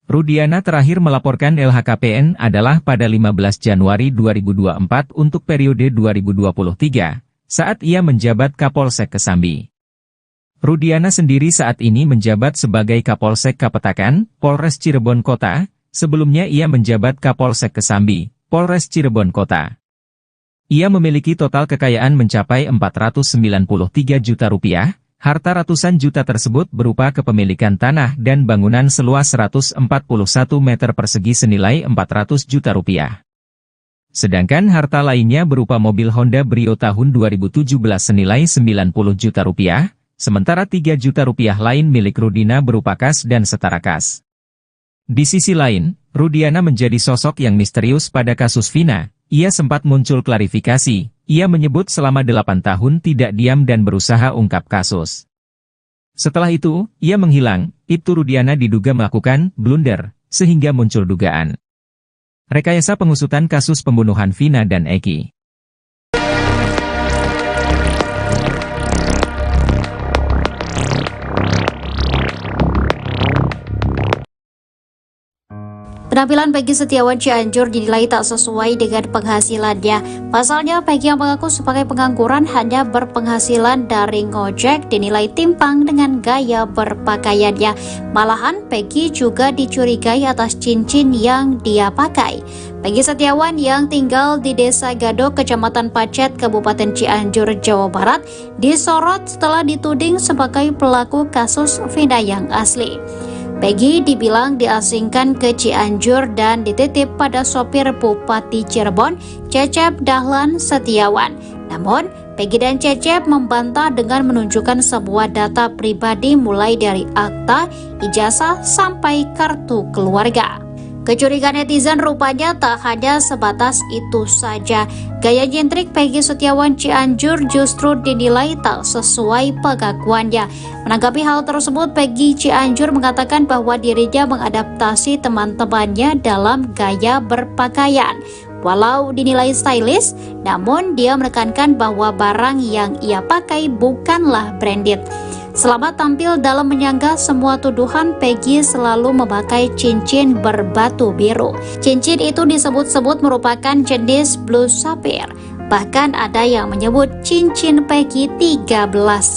Rudiana terakhir melaporkan LHKPN adalah pada 15 Januari 2024 untuk periode 2023, saat ia menjabat Kapolsek Kesambi. Rudiana sendiri saat ini menjabat sebagai Kapolsek Kapetakan, Polres Cirebon Kota, sebelumnya ia menjabat Kapolsek Kesambi, Polres Cirebon Kota. Ia memiliki total kekayaan mencapai 493 juta rupiah, harta ratusan juta tersebut berupa kepemilikan tanah dan bangunan seluas 141 meter persegi senilai 400 juta rupiah. Sedangkan harta lainnya berupa mobil Honda Brio tahun 2017 senilai 90 juta rupiah, sementara 3 juta rupiah lain milik Rudina berupa kas dan setara kas. Di sisi lain, Rudiana menjadi sosok yang misterius pada kasus Vina. Ia sempat muncul klarifikasi, ia menyebut selama 8 tahun tidak diam dan berusaha ungkap kasus. Setelah itu, ia menghilang, Ibtu Rudiana diduga melakukan blunder, sehingga muncul dugaan rekayasa pengusutan kasus pembunuhan Vina dan Eki. Penampilan Peggy Setiawan Cianjur dinilai tak sesuai dengan penghasilannya. Pasalnya, Peggy yang mengaku sebagai pengangguran hanya berpenghasilan dari ngojek dinilai timpang dengan gaya berpakaiannya. Malahan, Peggy juga dicurigai atas cincin yang dia pakai. Peggy Setiawan yang tinggal di Desa Gadok, Kecamatan Pacet, Kabupaten Cianjur, Jawa Barat, disorot setelah dituding sebagai pelaku kasus Vina yang asli. Peggy dibilang diasingkan ke Cianjur dan dititip pada sopir Bupati Cirebon, Cecep Dahlan Setiawan. Namun, Peggy dan Cecep membantah dengan menunjukkan sebuah data pribadi mulai dari akta, ijazah, sampai kartu keluarga. Kecurigaan netizen rupanya tak hanya sebatas itu saja. Gaya nyentrik Peggy Setiawan Cianjur justru dinilai tak sesuai pengakuannya. Menanggapi hal tersebut, Peggy Cianjur mengatakan bahwa dirinya mengadaptasi teman-temannya dalam gaya berpakaian. Walau dinilai stylish, namun dia menekankan bahwa barang yang ia pakai bukanlah branded. Selama tampil dalam menyanggah semua tuduhan, Peggy selalu memakai cincin berbatu biru. Cincin itu disebut-sebut merupakan jenis blue sapphire. Bahkan ada yang menyebut cincin Peggy 13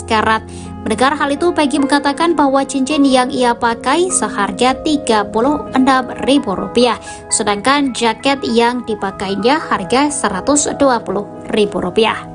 karat. Mendengar hal itu, Peggy mengatakan bahwa cincin yang ia pakai seharga Rp36.000, sedangkan jaket yang dipakainya harga Rp120.000.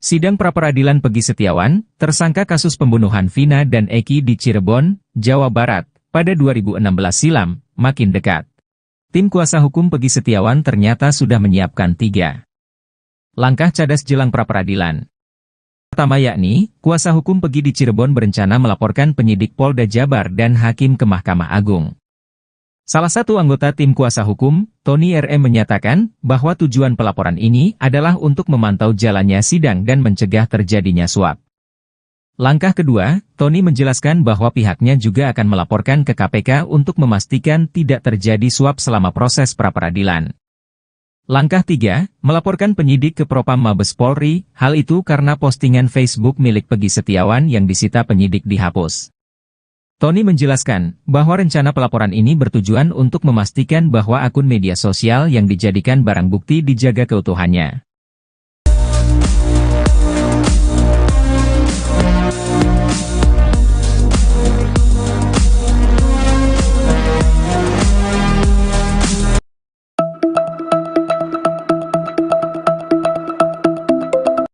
Sidang pra-peradilan Peggy Setiawan, tersangka kasus pembunuhan Vina dan Eki di Cirebon, Jawa Barat, pada 2016 silam, makin dekat. Tim kuasa hukum Peggy Setiawan ternyata sudah menyiapkan 3 langkah cadas jelang pra-peradilan. Pertama yakni, kuasa hukum Peggy di Cirebon berencana melaporkan penyidik Polda Jabar dan hakim ke Mahkamah Agung. Salah satu anggota tim kuasa hukum, Tony RM menyatakan bahwa tujuan pelaporan ini adalah untuk memantau jalannya sidang dan mencegah terjadinya suap. Langkah kedua, Tony menjelaskan bahwa pihaknya juga akan melaporkan ke KPK untuk memastikan tidak terjadi suap selama proses pra-peradilan. Langkah 3, melaporkan penyidik ke Propam Mabes Polri, hal itu karena postingan Facebook milik Peggy Setiawan yang disita penyidik dihapus. Tony menjelaskan bahwa rencana pelaporan ini bertujuan untuk memastikan bahwa akun media sosial yang dijadikan barang bukti dijaga keutuhannya.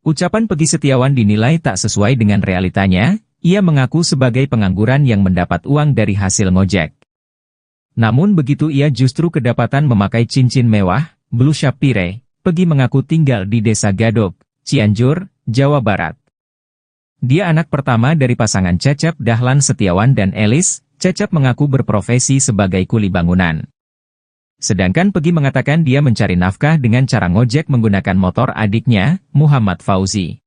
Ucapan Peggy Setiawan dinilai tak sesuai dengan realitanya. Ia mengaku sebagai pengangguran yang mendapat uang dari hasil ngojek. Namun begitu ia justru kedapatan memakai cincin mewah, blue sapphire. Peggy mengaku tinggal di Desa Gadok, Cianjur, Jawa Barat. Dia anak pertama dari pasangan Cecep Dahlan Setiawan dan Elis. Cecep mengaku berprofesi sebagai kuli bangunan. Sedangkan Peggy mengatakan dia mencari nafkah dengan cara ngojek menggunakan motor adiknya, Muhammad Fauzi.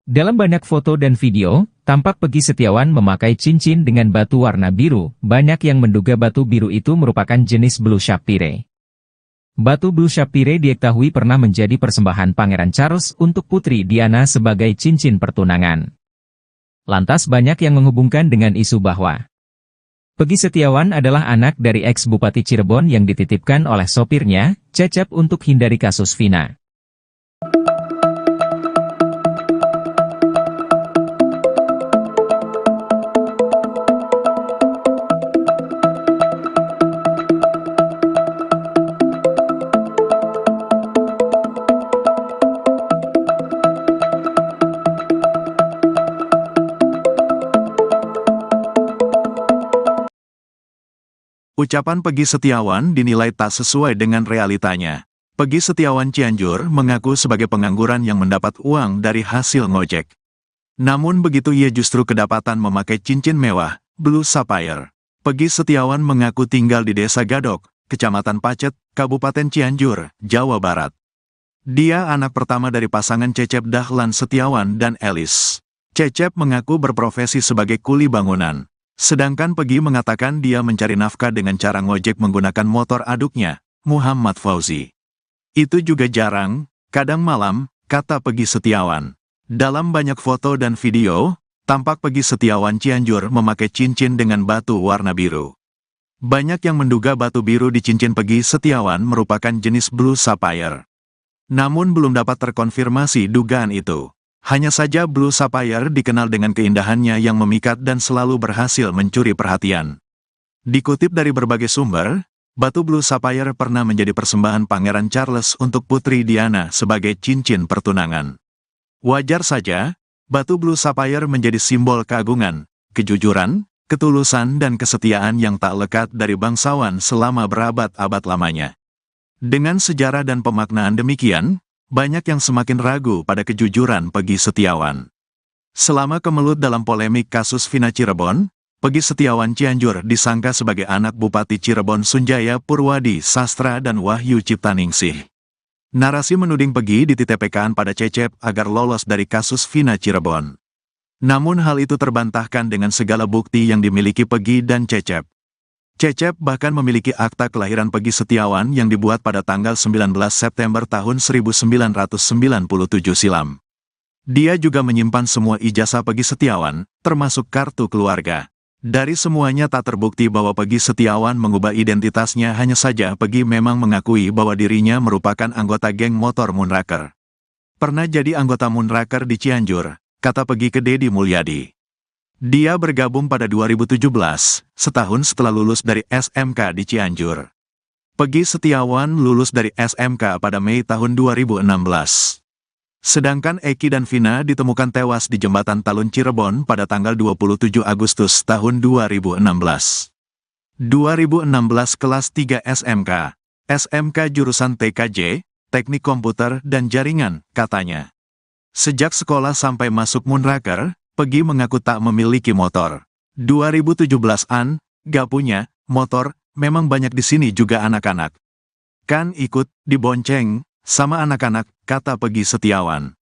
Dalam banyak foto dan video, tampak Peggy Setiawan memakai cincin dengan batu warna biru. Banyak yang menduga batu biru itu merupakan jenis blue sapphire. Batu blue sapphire diketahui pernah menjadi persembahan Pangeran Charles untuk Putri Diana sebagai cincin pertunangan. Lantas banyak yang menghubungkan dengan isu bahwa Peggy Setiawan adalah anak dari ex-Bupati Cirebon yang dititipkan oleh sopirnya, Cecep, untuk hindari kasus Vina. Ucapan Peggy Setiawan dinilai tak sesuai dengan realitanya. Peggy Setiawan Cianjur mengaku sebagai pengangguran yang mendapat uang dari hasil ngojek. Namun begitu ia justru kedapatan memakai cincin mewah, Blue Sapphire. Peggy Setiawan mengaku tinggal di Desa Gadok, Kecamatan Pacet, Kabupaten Cianjur, Jawa Barat. Dia anak pertama dari pasangan Cecep Dahlan Setiawan dan Elis. Cecep mengaku berprofesi sebagai kuli bangunan. Sedangkan Peggy mengatakan dia mencari nafkah dengan cara ngojek menggunakan motor aduknya, Muhammad Fauzi. Itu juga jarang, kadang malam, kata Peggy Setiawan. Dalam banyak foto dan video, tampak Peggy Setiawan Cianjur memakai cincin dengan batu warna biru. Banyak yang menduga batu biru di cincin Peggy Setiawan merupakan jenis Blue Sapphire. Namun belum dapat terkonfirmasi dugaan itu. Hanya saja Blue Sapphire dikenal dengan keindahannya yang memikat dan selalu berhasil mencuri perhatian. Dikutip dari berbagai sumber, batu Blue Sapphire pernah menjadi persembahan Pangeran Charles untuk Putri Diana sebagai cincin pertunangan. Wajar saja, batu Blue Sapphire menjadi simbol keagungan, kejujuran, ketulusan dan kesetiaan yang tak lekat dari bangsawan selama berabad-abad lamanya. Dengan sejarah dan pemaknaan demikian, banyak yang semakin ragu pada kejujuran Peggy Setiawan. Selama kemelut dalam polemik kasus Vina Cirebon, Peggy Setiawan Cianjur disangka sebagai anak Bupati Cirebon Sunjaya Purwadi Sastra dan Wahyu Ciptaningsih. Narasi menuding Peggy dititipkan pada Cecep agar lolos dari kasus Vina Cirebon. Namun hal itu terbantahkan dengan segala bukti yang dimiliki Peggy dan Cecep. Cecep bahkan memiliki akta kelahiran Peggy Setiawan yang dibuat pada tanggal 19 September tahun 1997 silam. Dia juga menyimpan semua ijazah Peggy Setiawan, termasuk kartu keluarga. Dari semuanya tak terbukti bahwa Peggy Setiawan mengubah identitasnya, hanya saja Peggy memang mengakui bahwa dirinya merupakan anggota geng motor Moonraker. Pernah jadi anggota Moonraker di Cianjur, kata Peggy ke Deddy Mulyadi. Dia bergabung pada 2017, setahun setelah lulus dari SMK di Cianjur. Peggy Setiawan lulus dari SMK pada Mei tahun 2016. Sedangkan Eki dan Vina ditemukan tewas di Jembatan Talun Cirebon pada tanggal 27 Agustus tahun 2016. 2016 kelas 3 SMK, SMK jurusan TKJ, Teknik Komputer dan Jaringan, katanya. Sejak sekolah sampai masuk Moonraker, Peggy mengaku tak memiliki motor. 2017-an, gak punya motor, memang banyak di sini juga anak-anak. Kan ikut dibonceng sama anak-anak, kata Peggy Setiawan.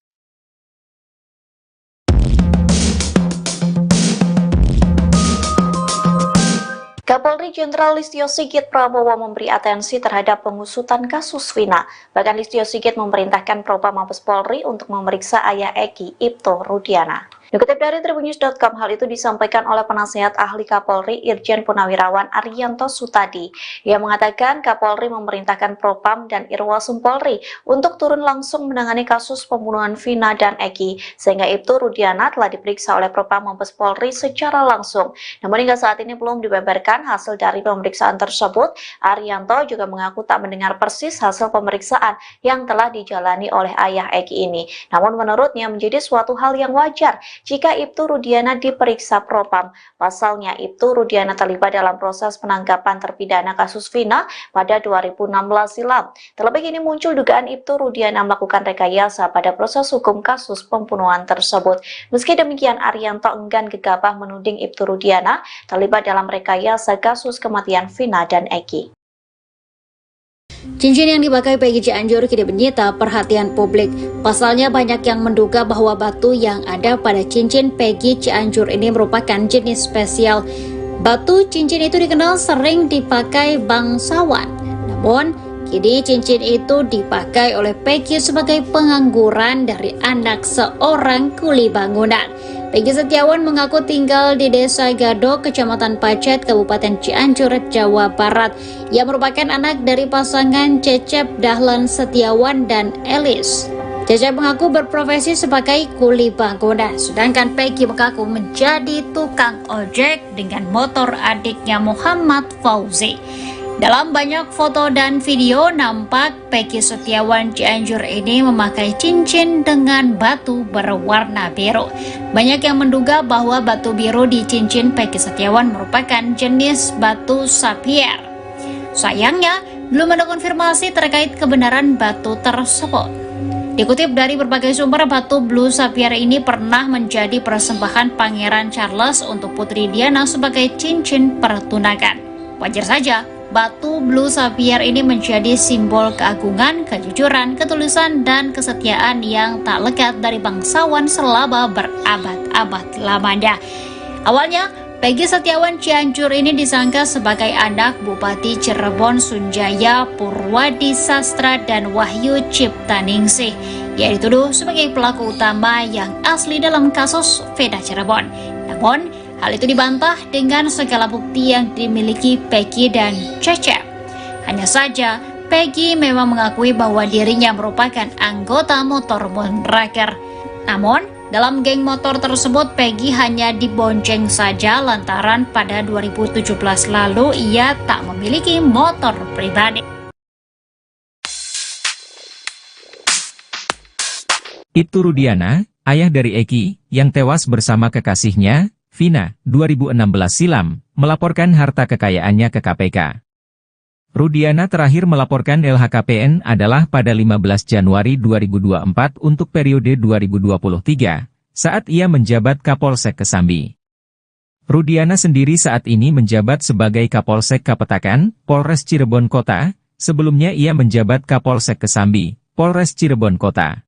Kapolri Jenderal Listio Sigit Prabowo memberi atensi terhadap pengusutan kasus Vina. Bahkan Listio Sigit memerintahkan Propam Mabes Polri untuk memeriksa ayah Eki, Ibto Rudiana. Dikutip dari Tribunnews.com, hal itu disampaikan oleh penasihat ahli Kapolri Irjen Purnawirawan Arianto Sutadi. Ia mengatakan Kapolri memerintahkan Propam dan Irwasum Polri untuk turun langsung menangani kasus pembunuhan Vina dan Eki, sehingga Ibto Rudiana telah diperiksa oleh Propam Mabes Polri secara langsung. Namun hingga saat ini belum dibeberkan hasil dari pemeriksaan tersebut. Arianto juga mengaku tak mendengar persis hasil pemeriksaan yang telah dijalani oleh ayah Eki ini. Namun menurutnya menjadi suatu hal yang wajar jika Ibtu Rudiana diperiksa Propam. Pasalnya, Ibtu Rudiana terlibat dalam proses penangkapan terpidana kasus Vina pada 2016 silam. Terlebih ini muncul dugaan Ibtu Rudiana melakukan rekayasa pada proses hukum kasus pembunuhan tersebut. Meski demikian, Arianto enggan gegabah menuding Ibtu Rudiana terlibat dalam rekayasa kasus kematian Vina dan Eki. Cincin yang dipakai Peggy Cianjur kini menyita perhatian publik. Pasalnya banyak yang menduga bahwa batu yang ada pada cincin Peggy Cianjur ini merupakan jenis spesial. Batu cincin itu dikenal sering dipakai bangsawan. Namun, kini cincin itu dipakai oleh Peggy sebagai pengangguran dari anak seorang kuli bangunan. Peggy Setiawan mengaku tinggal di Desa Gadok, Kecamatan Pacet, Kabupaten Cianjur, Jawa Barat. Ia merupakan anak dari pasangan Cecep Dahlan Setiawan dan Elis. Cecep mengaku berprofesi sebagai kuli bangunan, sedangkan Peggy mengaku menjadi tukang ojek dengan motor adiknya Muhammad Fauzi. Dalam banyak foto dan video nampak Peggy Setiawan Cianjur ini memakai cincin dengan batu berwarna biru. Banyak yang menduga bahwa batu biru di cincin Peggy Setiawan merupakan jenis batu sapphire. Sayangnya, belum ada konfirmasi terkait kebenaran batu tersebut. Dikutip dari berbagai sumber, batu Blue Sapphire ini pernah menjadi persembahan Pangeran Charles untuk Putri Diana sebagai cincin pertunangan. Wajar saja, batu Blue Sapphire ini menjadi simbol keagungan, kejujuran, ketulusan, dan kesetiaan yang tak lekat dari bangsawan selama berabad-abad lamanya. Awalnya, Peggy Setiawan Cianjur ini disangka sebagai anak Bupati Cirebon Sunjaya Purwadi Sastra dan Wahyu Ciptaningsih, yang dituduh sebagai pelaku utama yang asli dalam kasus Vina Cirebon. Namun, hal itu dibantah dengan segala bukti yang dimiliki Peggy dan Cecep. Hanya saja, Peggy memang mengakui bahwa dirinya merupakan anggota motor Moonraker. Namun, dalam geng motor tersebut, Peggy hanya dibonceng saja lantaran pada 2017 lalu ia tak memiliki motor pribadi. Ibtu Rudiana, ayah dari Eki, yang tewas bersama kekasihnya, Vina, 2016 silam, melaporkan harta kekayaannya ke KPK. Rudiana terakhir melaporkan LHKPN adalah pada 15 Januari 2024 untuk periode 2023, saat ia menjabat Kapolsek Kesambi. Rudiana sendiri saat ini menjabat sebagai Kapolsek Kapetakan, Polres Cirebon Kota, sebelumnya ia menjabat Kapolsek Kesambi, Polres Cirebon Kota.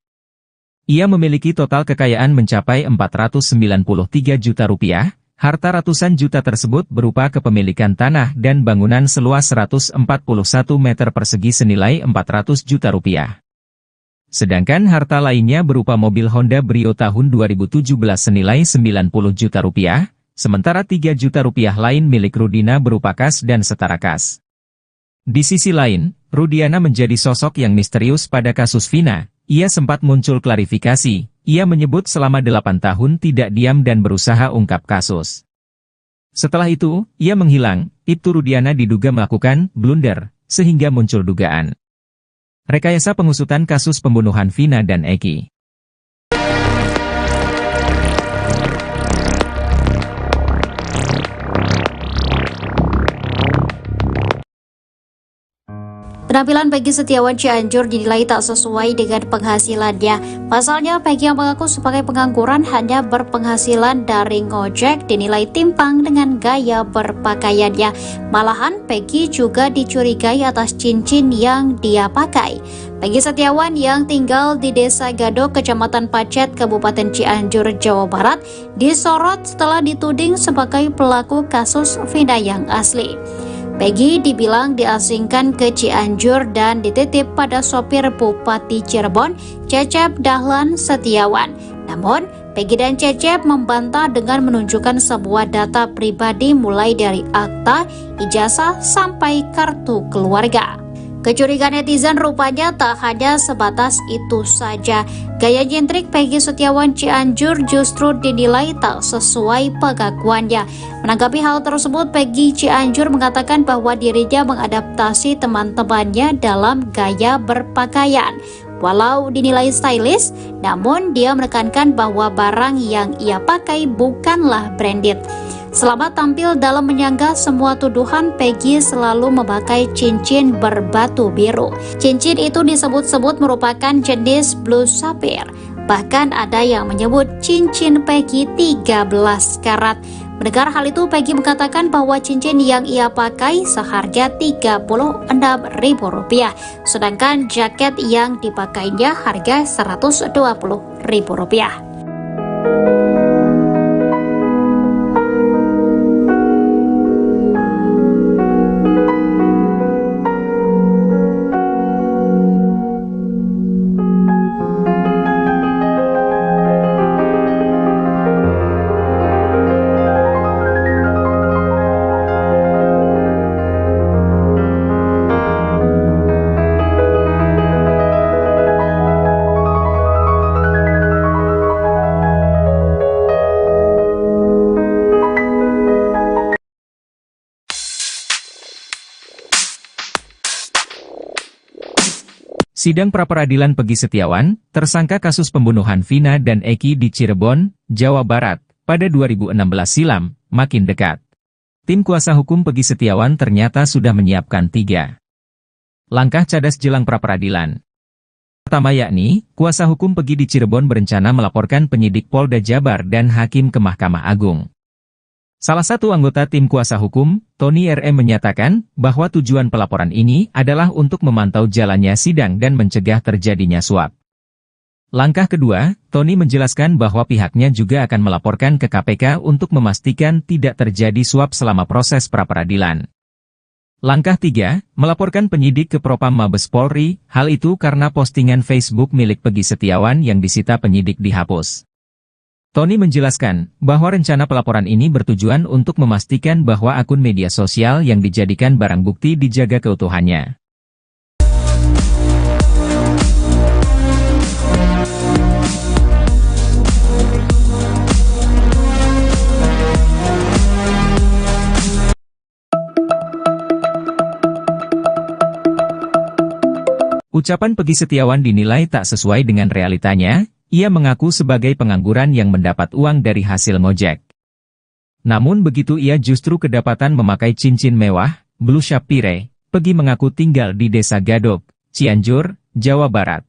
Ia memiliki total kekayaan mencapai 493 juta rupiah. Harta ratusan juta tersebut berupa kepemilikan tanah dan bangunan seluas 141 meter persegi senilai 400 juta rupiah. Sedangkan harta lainnya berupa mobil Honda Brio tahun 2017 senilai 90 juta rupiah, sementara 3 juta rupiah lain milik Rudina berupa kas dan setara kas. Di sisi lain, Rudiana menjadi sosok yang misterius pada kasus Vina. Ia sempat muncul klarifikasi. Ia menyebut selama 8 tahun tidak diam dan berusaha ungkap kasus. Setelah itu, ia menghilang. Ibtu Rudiana diduga melakukan blunder, sehingga muncul dugaan rekayasa pengusutan kasus pembunuhan Vina dan Eki. Penampilan Peggy Setiawan Cianjur dinilai tak sesuai dengan penghasilannya. Pasalnya, Peggy yang mengaku sebagai pengangguran hanya berpenghasilan dari ngojek dinilai timpang dengan gaya berpakaiannya. Malahan, Peggy juga dicurigai atas cincin yang dia pakai. Peggy Setiawan yang tinggal di Desa Gadok, Kecamatan Pacet, Kabupaten Cianjur, Jawa Barat, disorot setelah dituding sebagai pelaku kasus Vina yang asli. Peggy dibilang diasingkan ke Cianjur dan dititip pada sopir Bupati Cirebon, Cecep Dahlan Setiawan. Namun, Peggy dan Cecep membantah dengan menunjukkan sebuah data pribadi mulai dari akta, ijazah, sampai kartu keluarga. Kecurigaan netizen rupanya tak hanya sebatas itu saja. Gaya nyentrik Peggy Setiawan Cianjur justru dinilai tak sesuai pengakuannya. Menanggapi hal tersebut, Peggy Cianjur mengatakan bahwa dirinya mengadaptasi teman-temannya dalam gaya berpakaian. Walau dinilai stylish, namun dia menekankan bahwa barang yang ia pakai bukanlah branded. Selama tampil dalam menyanggah semua tuduhan, Peggy selalu memakai cincin berbatu biru. Cincin itu disebut-sebut merupakan jenis Blue Sapphire. Bahkan ada yang menyebut cincin Peggy 13 karat. Mendengar hal itu, Peggy mengatakan bahwa cincin yang ia pakai seharga Rp36.000, sedangkan jaket yang dipakainya harga Rp120.000. Sidang pra-peradilan Peggy Setiawan, tersangka kasus pembunuhan Vina dan Eki di Cirebon, Jawa Barat, pada 2016 silam, makin dekat. Tim kuasa hukum Peggy Setiawan ternyata sudah menyiapkan 3 Langkah cadas jelang pra-peradilan. Pertama yakni, kuasa hukum Pegi di Cirebon berencana melaporkan penyidik Polda Jabar dan hakim ke Mahkamah Agung. Salah satu anggota tim kuasa hukum, Tony RM menyatakan bahwa tujuan pelaporan ini adalah untuk memantau jalannya sidang dan mencegah terjadinya suap. Langkah kedua, Tony menjelaskan bahwa pihaknya juga akan melaporkan ke KPK untuk memastikan tidak terjadi suap selama proses pra-peradilan. Langkah 3, melaporkan penyidik ke Propam Mabes Polri, hal itu karena postingan Facebook milik Pegi Setiawan yang disita penyidik dihapus. Tony menjelaskan bahwa rencana pelaporan ini bertujuan untuk memastikan bahwa akun media sosial yang dijadikan barang bukti dijaga keutuhannya. Ucapan Pegi Setiawan dinilai tak sesuai dengan realitanya. Ia mengaku sebagai pengangguran yang mendapat uang dari hasil ngojek. Namun begitu ia justru kedapatan memakai cincin mewah, Blue Sapphire. Pegi mengaku tinggal di Desa Gadok, Cianjur, Jawa Barat.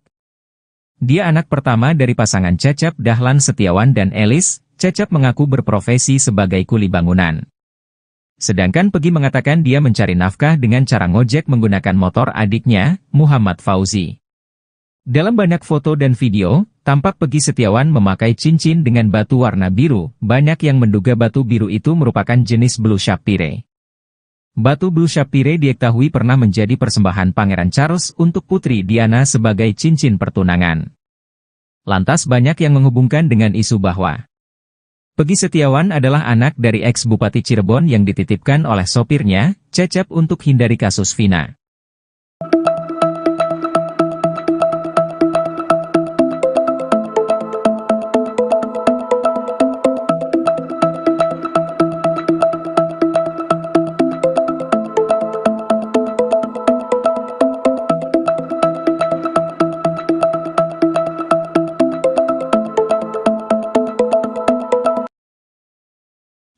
Dia anak pertama dari pasangan Cecep Dahlan Setiawan dan Elis. Cecep mengaku berprofesi sebagai kuli bangunan. Sedangkan Pegi mengatakan dia mencari nafkah dengan cara ngojek menggunakan motor adiknya, Muhammad Fauzi. Dalam banyak foto dan video, tampak Pegi Setiawan memakai cincin dengan batu warna biru. Banyak yang menduga batu biru itu merupakan jenis Blue Sapphire. Batu Blue Sapphire diketahui pernah menjadi persembahan Pangeran Charles untuk Putri Diana sebagai cincin pertunangan. Lantas banyak yang menghubungkan dengan isu bahwa Pegi Setiawan adalah anak dari ex-Bupati Cirebon yang dititipkan oleh sopirnya, Cecep, untuk hindari kasus Vina.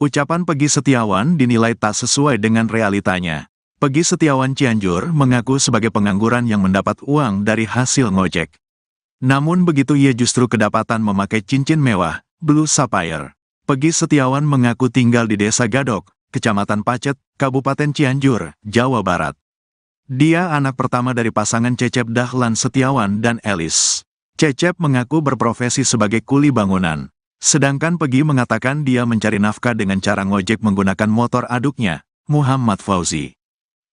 Ucapan Pegi Setiawan dinilai tak sesuai dengan realitanya. Pegi Setiawan Cianjur mengaku sebagai pengangguran yang mendapat uang dari hasil ngojek. Namun begitu ia justru kedapatan memakai cincin mewah, Blue Sapphire. Pegi Setiawan mengaku tinggal di Desa Gadok, Kecamatan Pacet, Kabupaten Cianjur, Jawa Barat. Dia anak pertama dari pasangan Cecep Dahlan Setiawan dan Elis. Cecep mengaku berprofesi sebagai kuli bangunan. Sedangkan Pegi mengatakan dia mencari nafkah dengan cara ngojek menggunakan motor aduknya, Muhammad Fauzi.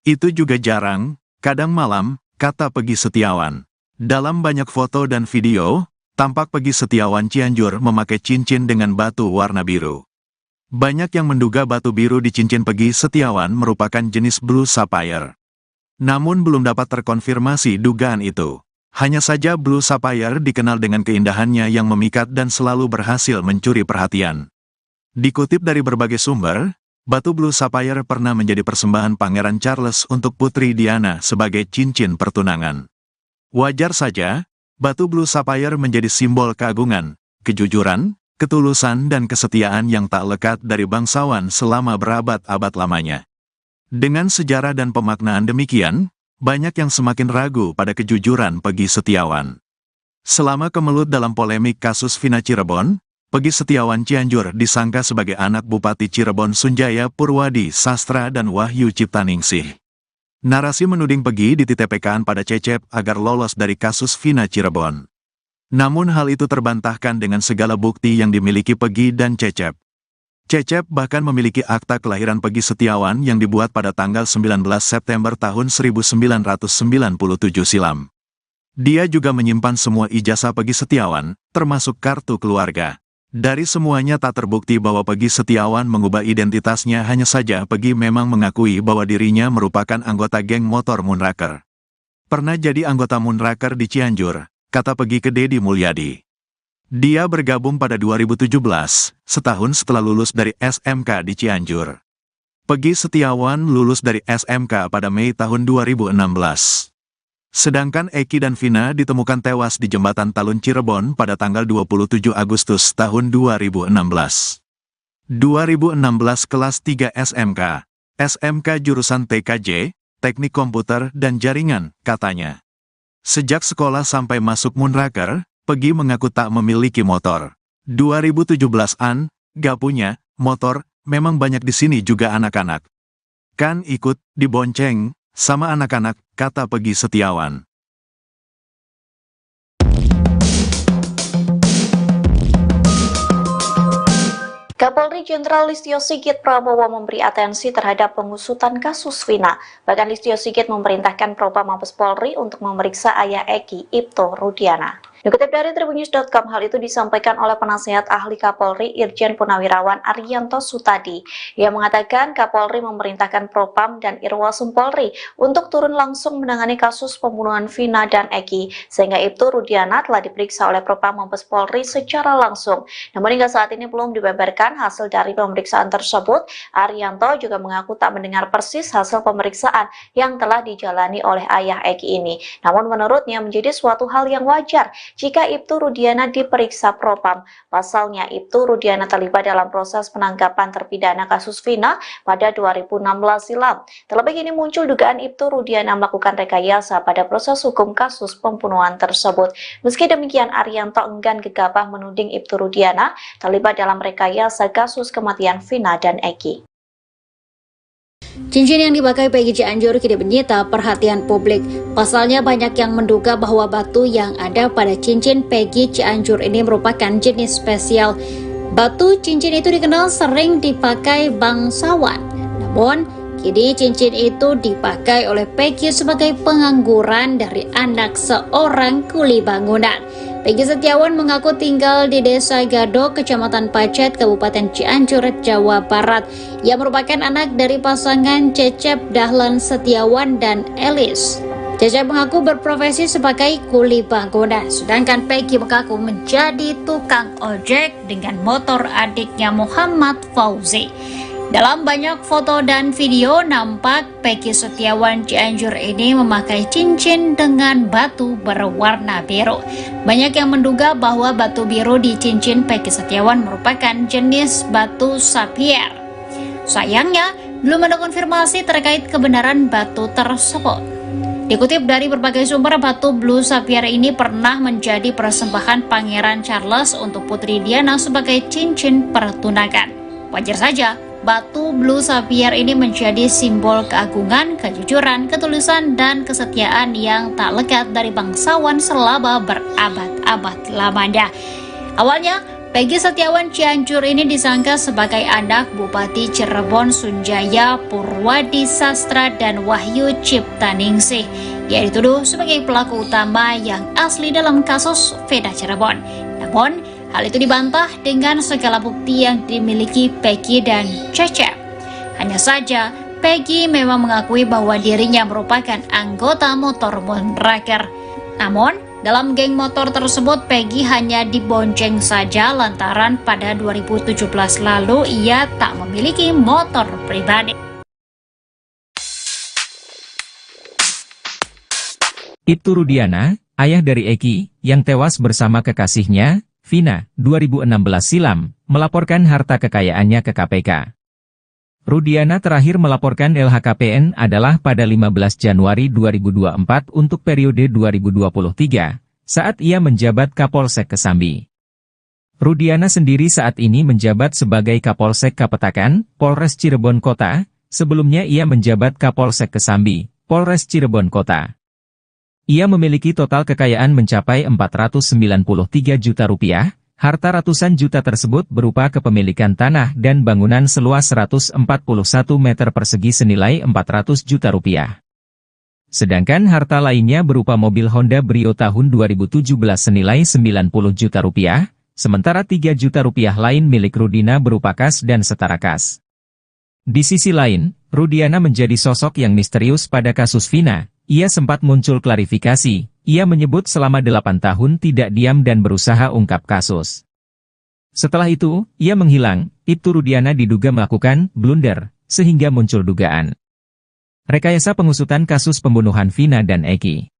Itu juga jarang, kadang malam, kata Pegi Setiawan. Dalam banyak foto dan video, tampak Pegi Setiawan Cianjur memakai cincin dengan batu warna biru. Banyak yang menduga batu biru di cincin Pegi Setiawan merupakan jenis Blue Sapphire. Namun belum dapat terkonfirmasi dugaan itu. Hanya saja Blue Sapphire dikenal dengan keindahannya yang memikat dan selalu berhasil mencuri perhatian. Dikutip dari berbagai sumber, batu Blue Sapphire pernah menjadi persembahan Pangeran Charles untuk Putri Diana sebagai cincin pertunangan. Wajar saja, batu Blue Sapphire menjadi simbol keagungan, kejujuran, ketulusan dan kesetiaan yang tak lekat dari bangsawan selama berabad-abad lamanya. Dengan sejarah dan pemaknaan demikian, banyak yang semakin ragu pada kejujuran Pegi Setiawan. Selama kemelut dalam polemik kasus Vina Cirebon, Pegi Setiawan Cianjur disangka sebagai anak Bupati Cirebon Sunjaya Purwadi Sastra dan Wahyu Ciptaningsih. Narasi menuding Pegi dititipkan pada Cecep agar lolos dari kasus Vina Cirebon. Namun hal itu terbantahkan dengan segala bukti yang dimiliki Pegi dan Cecep. Cecep bahkan memiliki akta kelahiran Pegi Setiawan yang dibuat pada tanggal 19 September tahun 1997 silam. Dia juga menyimpan semua ijazah Pegi Setiawan, termasuk kartu keluarga. Dari semuanya tak terbukti bahwa Pegi Setiawan mengubah identitasnya, hanya saja Pegi memang mengakui bahwa dirinya merupakan anggota geng motor Moonraker. Pernah jadi anggota Moonraker di Cianjur, kata Pegi ke Deddy Mulyadi. Dia bergabung pada 2017, setahun setelah lulus dari SMK di Cianjur. Pegi Setiawan lulus dari SMK pada Mei tahun 2016. Sedangkan Eki dan Vina ditemukan tewas di Jembatan Talun Cirebon pada tanggal 27 Agustus tahun 2016. 2016 kelas 3 SMK, SMK jurusan TKJ, teknik komputer dan jaringan, katanya. Sejak sekolah sampai masuk Moonraker, Peggy mengaku tak memiliki motor. 2017-an, gak punya motor, memang banyak di sini juga anak-anak. Kan ikut dibonceng sama anak-anak, kata Peggy Setiawan. Kapolri Jenderal Listio Sigit Prabowo memberi atensi terhadap pengusutan kasus Vina. Bahkan Listio Sigit memerintahkan Propam Mabes Polri untuk memeriksa ayah Eki, Ibto Rudiana. Dikutip dari tribunnews.com, hal itu disampaikan oleh penasihat ahli Kapolri Irjen Purnawirawan Arianto Sutadi. Ia mengatakan Kapolri memerintahkan Propam dan Irwasum Polri untuk turun langsung menangani kasus pembunuhan Vina dan Eki, sehingga Ibto Rudiana telah diperiksa oleh Propam Mabes Polri secara langsung. Namun hingga saat ini belum dibeberkan hasil dari pemeriksaan tersebut. Arianto juga mengaku tak mendengar persis hasil pemeriksaan yang telah dijalani oleh ayah Eki ini. Namun menurutnya menjadi suatu hal yang wajar jika Ibtu Rudiana diperiksa Propam. Pasalnya, Ibtu Rudiana terlibat dalam proses penangkapan terpidana kasus Vina pada 2016 silam. Terlebih ini muncul dugaan Ibtu Rudiana melakukan rekayasa pada proses hukum kasus pembunuhan tersebut. Meski demikian, Arianto enggan gegabah menuding Ibtu Rudiana terlibat dalam rekayasa kasus kematian Vina dan Eki. Cincin yang dipakai Peggy Cianjur kini menyita perhatian publik. Pasalnya banyak yang menduga bahwa batu yang ada pada cincin Peggy Cianjur ini merupakan jenis spesial. Batu cincin itu dikenal sering dipakai bangsawan. Namun, kini cincin itu dipakai oleh Peggy sebagai pengangguran dari anak seorang kuli bangunan. Peggy Setiawan mengaku tinggal di Desa Gado, Kecamatan Pacet, Kabupaten Cianjur, Jawa Barat. Ia merupakan anak dari pasangan Cecep Dahlan Setiawan dan Elis. Cecep mengaku berprofesi sebagai kuli bangunan, sedangkan Peggy mengaku menjadi tukang ojek dengan motor adiknya Muhammad Fauzi. Dalam banyak foto dan video nampak Peggy Setiawan Cianjur ini memakai cincin dengan batu berwarna biru. Banyak yang menduga bahwa batu biru di cincin Peggy Setiawan merupakan jenis batu sapphire. Sayangnya, belum ada konfirmasi terkait kebenaran batu tersebut. Dikutip dari berbagai sumber, batu blue sapphire ini pernah menjadi persembahan Pangeran Charles untuk Putri Diana sebagai cincin pertunangan. Wajar saja, batu blue sapphire ini menjadi simbol keagungan, kejujuran, ketulusan, dan kesetiaan yang tak lekat dari bangsawan selama berabad-abad lamanya. Awalnya, Peggy Setiawan Cianjur ini disangka sebagai anak Bupati Cirebon Sunjaya Purwadi Sastra dan Wahyu Ciptaningsih. Ia dituduh sebagai pelaku utama yang asli dalam kasus Vina Cirebon. Namun, hal itu dibantah dengan segala bukti yang dimiliki Peggy dan Cecep. Hanya saja, Peggy memang mengakui bahwa dirinya merupakan anggota motor Moonraker. Namun, dalam geng motor tersebut, Peggy hanya dibonceng saja lantaran pada 2017 lalu ia tak memiliki motor pribadi. Ibtu Rudiana, ayah dari Eki, yang tewas bersama kekasihnya, Vina, 2016 silam, melaporkan harta kekayaannya ke KPK. Rudiana terakhir melaporkan LHKPN adalah pada 15 Januari 2024 untuk periode 2023, saat ia menjabat Kapolsek Kesambi. Rudiana sendiri saat ini menjabat sebagai Kapolsek Kapetakan, Polres Cirebon Kota, sebelumnya ia menjabat Kapolsek Kesambi, Polres Cirebon Kota. Ia memiliki total kekayaan mencapai 493 juta rupiah. Harta ratusan juta tersebut berupa kepemilikan tanah dan bangunan seluas 141 meter persegi senilai 400 juta rupiah. Sedangkan harta lainnya berupa mobil Honda Brio tahun 2017 senilai 90 juta rupiah, sementara 3 juta rupiah lain milik Rudina berupa kas dan setara kas. Di sisi lain, Rudiana menjadi sosok yang misterius pada kasus Vina. Ia sempat muncul klarifikasi. Ia menyebut selama 8 tahun tidak diam dan berusaha ungkap kasus. Setelah itu, ia menghilang. Ibtu Rudiana diduga melakukan blunder, sehingga muncul dugaan rekayasa pengusutan kasus pembunuhan Vina dan Eki.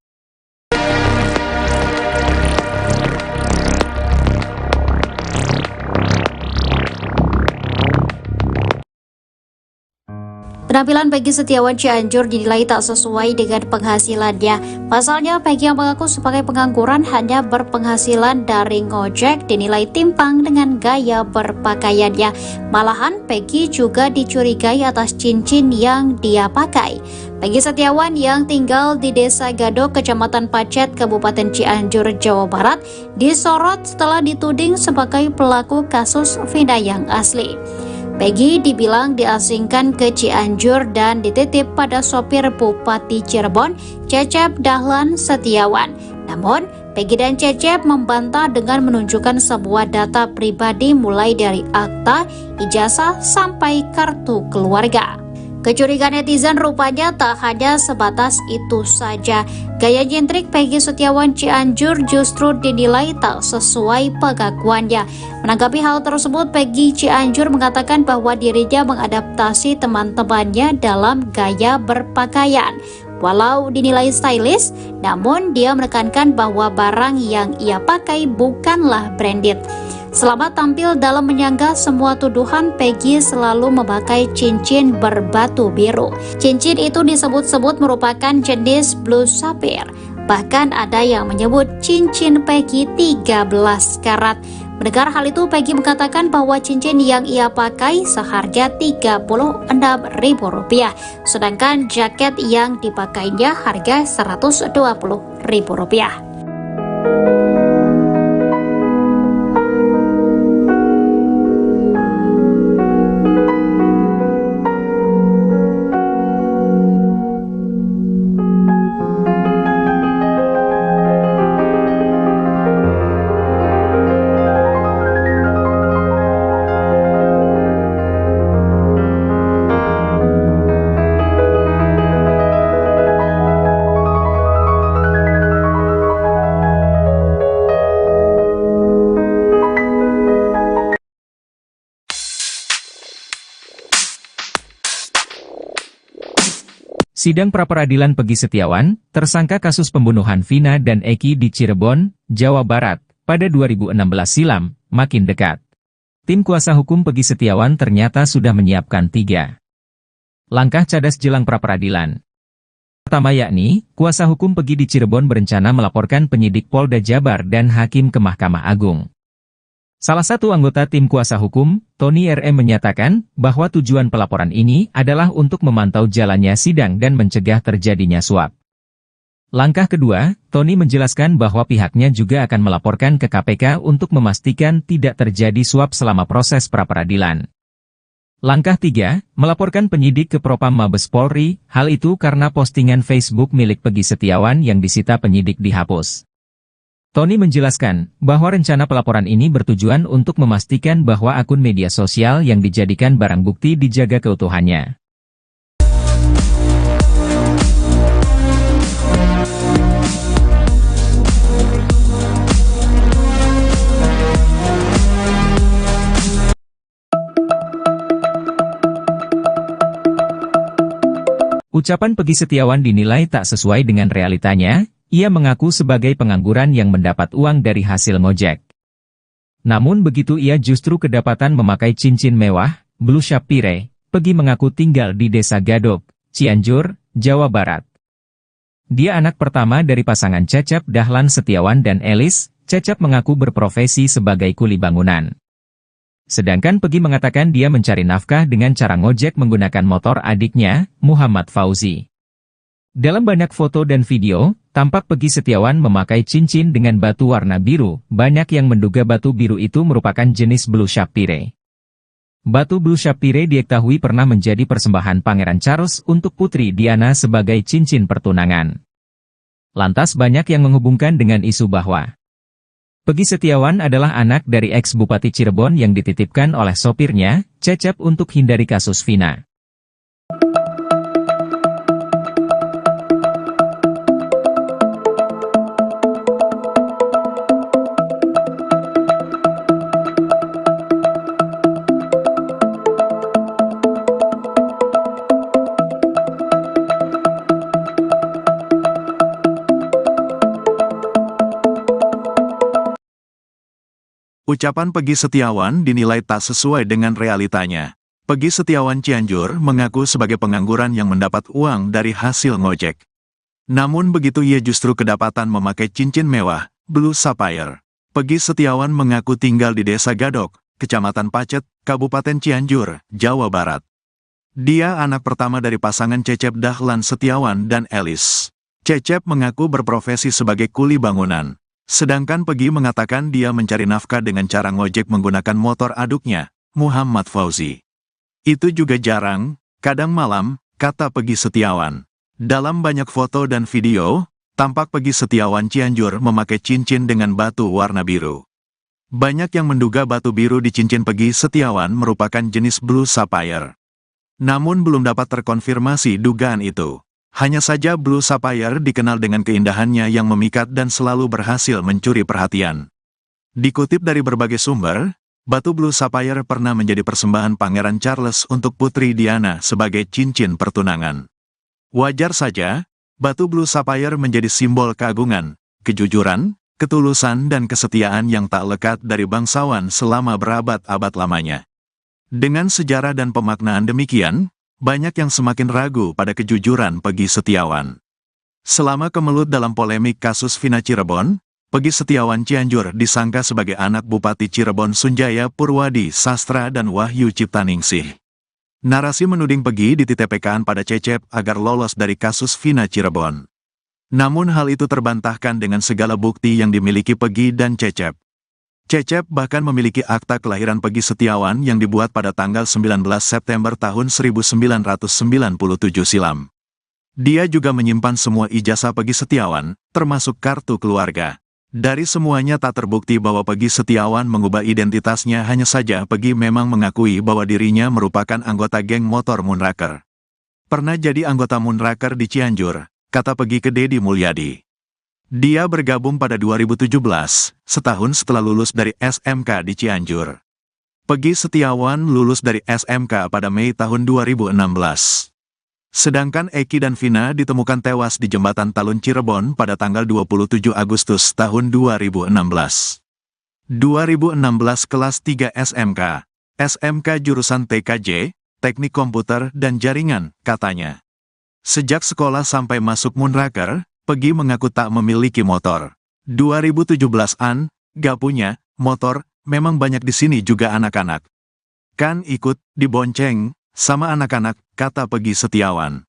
Penampilan Peggy Setiawan Cianjur dinilai tak sesuai dengan penghasilannya. Pasalnya, Peggy yang mengaku sebagai pengangguran hanya berpenghasilan dari ngojek dinilai timpang dengan gaya berpakaiannya. Malahan, Peggy juga dicurigai atas cincin yang dia pakai. Peggy Setiawan yang tinggal di Desa Gadok, Kecamatan Pacet, Kabupaten Cianjur, Jawa Barat, disorot setelah dituding sebagai pelaku kasus Vina yang asli. Peggy dibilang diasingkan ke Cianjur dan dititip pada sopir Bupati Cirebon, Cecep Dahlan Setiawan. Namun, Peggy dan Cecep membantah dengan menunjukkan sebuah data pribadi mulai dari akta, ijazah, sampai kartu keluarga. Kecurigaan netizen rupanya tak hanya sebatas itu saja. Gaya nyentrik Peggy Setiawan Cianjur justru dinilai tak sesuai pengakuannya. Menanggapi hal tersebut, Peggy Cianjur mengatakan bahwa dirinya mengadaptasi teman-temannya dalam gaya berpakaian. Walau dinilai stylish, namun dia menekankan bahwa barang yang ia pakai bukanlah branded. Selama tampil dalam menyanggah semua tuduhan, Peggy selalu memakai cincin berbatu biru. Cincin itu disebut-sebut merupakan jenis blue sapphire. Bahkan ada yang menyebut cincin Peggy 13 karat. Mendengar hal itu, Peggy mengatakan bahwa cincin yang ia pakai seharga Rp36.000, sedangkan jaket yang dipakainya harga Rp120.000. Sidang pra-peradilan Peggy Setiawan, tersangka kasus pembunuhan Vina dan Eki di Cirebon, Jawa Barat, pada 2016 silam, makin dekat. Tim kuasa hukum Peggy Setiawan ternyata sudah menyiapkan 3 langkah cadas jelang pra-peradilan. Pertama yakni, kuasa hukum Peggy di Cirebon berencana melaporkan penyidik Polda Jabar dan hakim ke Mahkamah Agung. Salah satu anggota tim kuasa hukum, Tony RM menyatakan bahwa tujuan pelaporan ini adalah untuk memantau jalannya sidang dan mencegah terjadinya suap. Langkah kedua, Tony menjelaskan bahwa pihaknya juga akan melaporkan ke KPK untuk memastikan tidak terjadi suap selama proses pra-peradilan. Langkah 3, melaporkan penyidik ke Propam Mabes Polri, hal itu karena postingan Facebook milik Peggy Setiawan yang disita penyidik dihapus. Tony menjelaskan bahwa rencana pelaporan ini bertujuan untuk memastikan bahwa akun media sosial yang dijadikan barang bukti dijaga keutuhannya. Ucapan Peggy Setiawan dinilai tak sesuai dengan realitanya. Ia mengaku sebagai pengangguran yang mendapat uang dari hasil ngojek. Namun begitu ia justru kedapatan memakai cincin mewah, blue sapphire. Peggy mengaku tinggal di Desa Gadok, Cianjur, Jawa Barat. Dia anak pertama dari pasangan Cecep Dahlan Setiawan dan Elis. Cecep mengaku berprofesi sebagai kuli bangunan. Sedangkan Peggy mengatakan dia mencari nafkah dengan cara ngojek menggunakan motor adiknya, Muhammad Fauzi. Dalam banyak foto dan video, tampak Peggy Setiawan memakai cincin dengan batu warna biru. Banyak yang menduga batu biru itu merupakan jenis blue sapphire. Batu blue sapphire diketahui pernah menjadi persembahan Pangeran Charles untuk Putri Diana sebagai cincin pertunangan. Lantas banyak yang menghubungkan dengan isu bahwa Peggy Setiawan adalah anak dari ex-Bupati Cirebon yang dititipkan oleh sopirnya, Cecep, untuk hindari kasus Vina. Ucapan Peggy Setiawan dinilai tak sesuai dengan realitanya. Peggy Setiawan Cianjur mengaku sebagai pengangguran yang mendapat uang dari hasil ngojek. Namun begitu ia justru kedapatan memakai cincin mewah, Blue Sapphire. Peggy Setiawan mengaku tinggal di Desa Gadok, Kecamatan Pacet, Kabupaten Cianjur, Jawa Barat. Dia anak pertama dari pasangan Cecep Dahlan Setiawan dan Elis. Cecep mengaku berprofesi sebagai kuli bangunan. Sedangkan Peggy mengatakan dia mencari nafkah dengan cara ngojek menggunakan motor aduknya, Muhammad Fauzi. Itu juga jarang, kadang malam, kata Peggy Setiawan. Dalam banyak foto dan video, tampak Peggy Setiawan Cianjur memakai cincin dengan batu warna biru. Banyak yang menduga batu biru di cincin Peggy Setiawan merupakan jenis Blue Sapphire. Namun belum dapat terkonfirmasi dugaan itu. Hanya saja Blue Sapphire dikenal dengan keindahannya yang memikat dan selalu berhasil mencuri perhatian. Dikutip dari berbagai sumber, batu Blue Sapphire pernah menjadi persembahan Pangeran Charles untuk Putri Diana sebagai cincin pertunangan. Wajar saja, batu Blue Sapphire menjadi simbol keagungan, kejujuran, ketulusan dan kesetiaan yang tak lekat dari bangsawan selama berabad-abad lamanya. Dengan sejarah dan pemaknaan demikian, banyak yang semakin ragu pada kejujuran Peggy Setiawan. Selama kemelut dalam polemik kasus Vina Cirebon, Peggy Setiawan Cianjur disangka sebagai anak Bupati Cirebon Sunjaya Purwadi Sastra dan Wahyu Ciptaningsih. Narasi menuding Peggy dititipkan pada Cecep agar lolos dari kasus Vina Cirebon. Namun hal itu terbantahkan dengan segala bukti yang dimiliki Peggy dan Cecep. Cecep bahkan memiliki akta kelahiran Peggy Setiawan yang dibuat pada tanggal 19 September tahun 1997 silam. Dia juga menyimpan semua ijazah Peggy Setiawan, termasuk kartu keluarga. Dari semuanya tak terbukti bahwa Peggy Setiawan mengubah identitasnya, hanya saja Peggy memang mengakui bahwa dirinya merupakan anggota geng motor Moonraker. Pernah jadi anggota Moonraker di Cianjur, kata Peggy ke Deddy Mulyadi. Dia bergabung pada 2017, setahun setelah lulus dari SMK di Cianjur. Peggy Setiawan lulus dari SMK pada Mei tahun 2016. Sedangkan Eki dan Vina ditemukan tewas di Jembatan Talun Cirebon pada tanggal 27 Agustus tahun 2016. 2016 kelas 3 SMK, SMK jurusan TKJ, Teknik Komputer dan Jaringan, katanya. Sejak sekolah sampai masuk Moonraker, Peggy mengaku tak memiliki motor. 2017-an, gak punya motor, memang banyak di sini juga anak-anak. Kan ikut dibonceng sama anak-anak, kata Peggy Setiawan.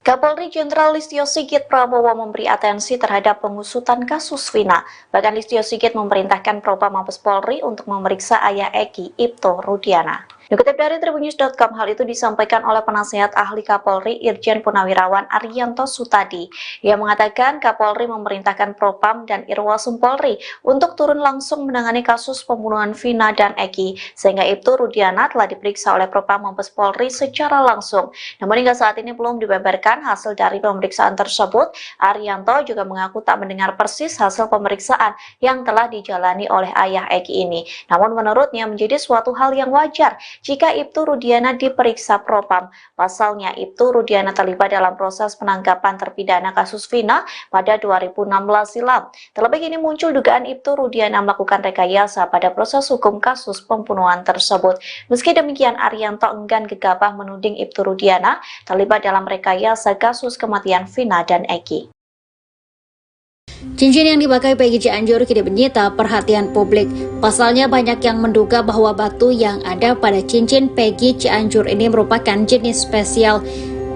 Kapolri Jenderal Listio Sigit Prabowo memberi atensi terhadap pengusutan kasus Vina. Bahkan Listio Sigit memerintahkan Propam Mabes Polri untuk memeriksa ayah Eki, Ibto Rudiana. Dikutip dari Tribunnews.com, hal itu disampaikan oleh penasihat ahli Kapolri Irjen Purnawirawan Arianto Sutadi. Ia mengatakan Kapolri memerintahkan Propam dan Irwasum Polri untuk turun langsung menangani kasus pembunuhan Vina dan Eki, sehingga Ibto Rudiana telah diperiksa oleh Propam Mabes Polri secara langsung. Namun hingga saat ini belum dibeberkan hasil dari pemeriksaan tersebut. Arianto juga mengaku tak mendengar persis hasil pemeriksaan yang telah dijalani oleh ayah Eki ini. Namun menurutnya menjadi suatu hal yang wajar jika Ibtu Rudiana diperiksa Propam. Pasalnya, Ibtu Rudiana terlibat dalam proses penangkapan terpidana kasus Vina pada 2016 silam. Terlebih ini muncul dugaan Ibtu Rudiana melakukan rekayasa pada proses hukum kasus pembunuhan tersebut. Meski demikian, Arianto enggan gegabah menuding Ibtu Rudiana terlibat dalam rekayasa kasus kematian Vina dan Eki. Cincin yang dipakai Peggy Cianjur kini menyita perhatian publik. Pasalnya banyak yang menduga bahwa batu yang ada pada cincin Peggy Cianjur ini merupakan jenis spesial.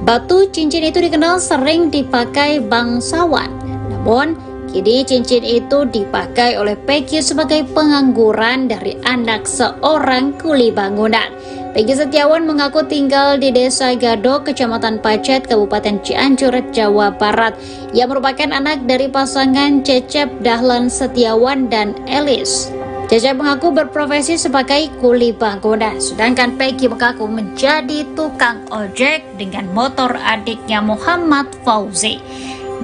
Batu cincin itu dikenal sering dipakai bangsawan. Namun, kini cincin itu dipakai oleh Peggy sebagai pengangguran dari anak seorang kuli bangunan. Peggy Setiawan mengaku tinggal di Desa Gadok, Kecamatan Pacet, Kabupaten Cianjur, Jawa Barat. Ia merupakan anak dari pasangan Cecep Dahlan Setiawan dan Elis. Cecep mengaku berprofesi sebagai kuli bangunan, sedangkan Peggy mengaku menjadi tukang ojek dengan motor adiknya Muhammad Fauzi.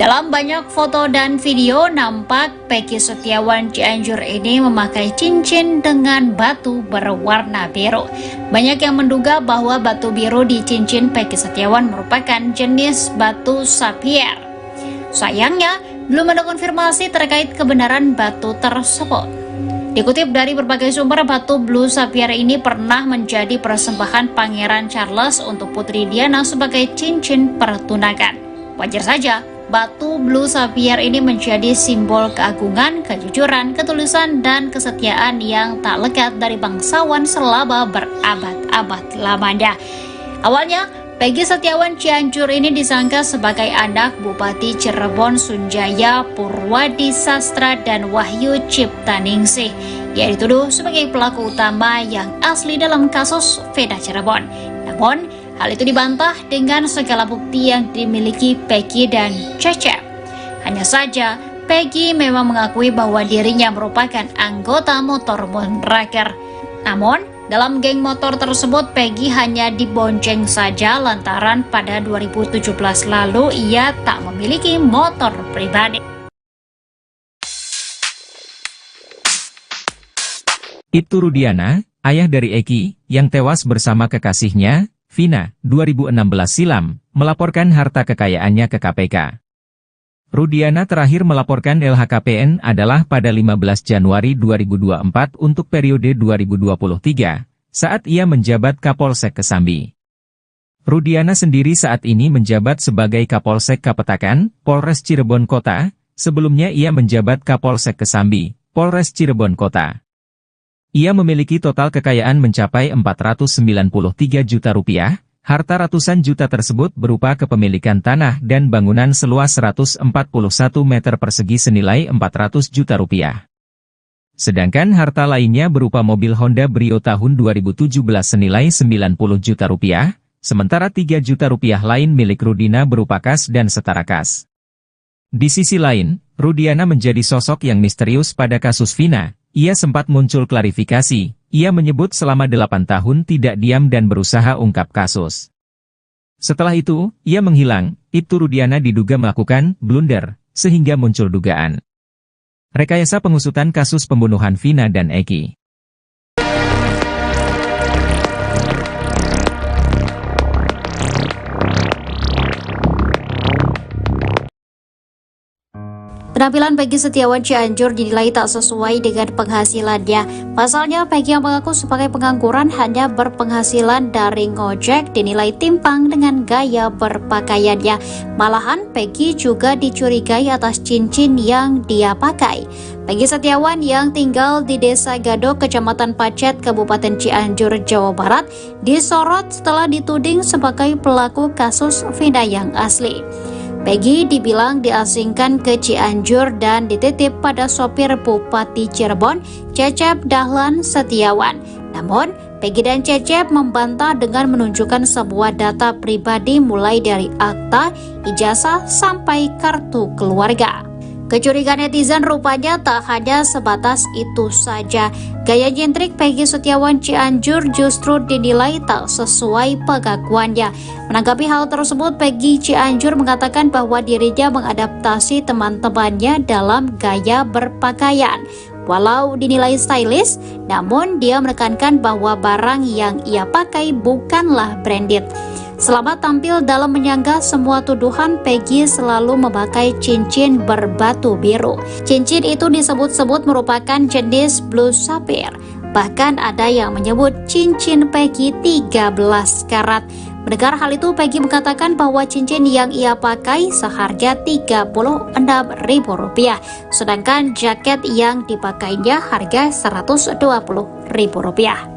Dalam banyak foto dan video, nampak Peggy Setiawan Cianjur ini memakai cincin dengan batu berwarna biru. Banyak yang menduga bahwa batu biru di cincin Peggy Setiawan merupakan jenis batu sapphire. Sayangnya, belum ada konfirmasi terkait kebenaran batu tersebut. Dikutip dari berbagai sumber, batu Blue Sapphire ini pernah menjadi persembahan Pangeran Charles untuk Putri Diana sebagai cincin pertunangan. Wajar saja, batu Blue Sapphire ini menjadi simbol keagungan, kejujuran, ketulusan, dan kesetiaan yang tak lekat dari bangsawan selama berabad-abad lamanya. Awalnya, Peggy Setiawan Cianjur ini disangka sebagai anak Bupati Cirebon Sunjaya Purwadi Sastra dan Wahyu Ciptaningsih, yang dituduh sebagai pelaku utama yang asli dalam kasus Vina Cirebon. Namun, hal itu dibantah dengan segala bukti yang dimiliki Peggy dan Cecep. Hanya saja, Peggy memang mengakui bahwa dirinya merupakan anggota motor Moonraker. Namun, dalam geng motor tersebut, Peggy hanya dibonceng saja lantaran pada 2017 lalu ia tak memiliki motor pribadi. Ibtu Rudiana, ayah dari Eki, yang tewas bersama kekasihnya, Vina, 2016 silam, melaporkan harta kekayaannya ke KPK. Rudiana terakhir melaporkan LHKPN adalah pada 15 Januari 2024 untuk periode 2023, saat ia menjabat Kapolsek Kesambi. Rudiana sendiri saat ini menjabat sebagai Kapolsek Kapetakan, Polres Cirebon Kota, sebelumnya ia menjabat Kapolsek Kesambi, Polres Cirebon Kota. Ia memiliki total kekayaan mencapai 493 juta rupiah. Harta ratusan juta tersebut berupa kepemilikan tanah dan bangunan seluas 141 meter persegi senilai 400 juta rupiah. Sedangkan harta lainnya berupa mobil Honda Brio tahun 2017 senilai 90 juta rupiah, sementara 3 juta rupiah lain milik Rudina berupa kas dan setara kas. Di sisi lain, Rudiana menjadi sosok yang misterius pada kasus Vina. Ia sempat muncul klarifikasi. Ia menyebut selama 8 tahun tidak diam dan berusaha ungkap kasus. Setelah itu, ia menghilang. Ibtu Rudiana diduga melakukan blunder, sehingga muncul dugaan rekayasa pengusutan kasus pembunuhan Vina dan Eki. Penampilan Peggy Setiawan Cianjur dinilai tak sesuai dengan penghasilannya. Pasalnya, Peggy yang mengaku sebagai pengangguran hanya berpenghasilan dari ngojek dinilai timpang dengan gaya berpakaiannya. Malahan, Peggy juga dicurigai atas cincin yang dia pakai. Peggy Setiawan yang tinggal di Desa Gadok, Kecamatan Pacet, Kabupaten Cianjur, Jawa Barat, disorot setelah dituding sebagai pelaku kasus Vina yang asli. Peggy dibilang diasingkan ke Cianjur dan dititip pada sopir Bupati Cirebon, Cecep Dahlan Setiawan. Namun, Peggy dan Cecep membantah dengan menunjukkan sebuah data pribadi mulai dari akta, ijazah, sampai kartu keluarga. Kecurigaan netizen rupanya tak hanya sebatas itu saja. Gaya nyentrik Peggy Setiawan Cianjur justru dinilai tak sesuai pengakuannya. Menanggapi hal tersebut, Peggy Cianjur mengatakan bahwa dirinya mengadaptasi teman-temannya dalam gaya berpakaian. Walau dinilai stylish, namun dia menekankan bahwa barang yang ia pakai bukanlah branded. Selama tampil dalam menyanggah semua tuduhan, Peggy selalu memakai cincin berbatu biru. Cincin itu disebut-sebut merupakan jenis Blue Sapphire. Bahkan ada yang menyebut cincin Peggy 13 karat. Mendengar hal itu, Peggy mengatakan bahwa cincin yang ia pakai seharga Rp36.000, sedangkan jaket yang dipakainya harga Rp120.000.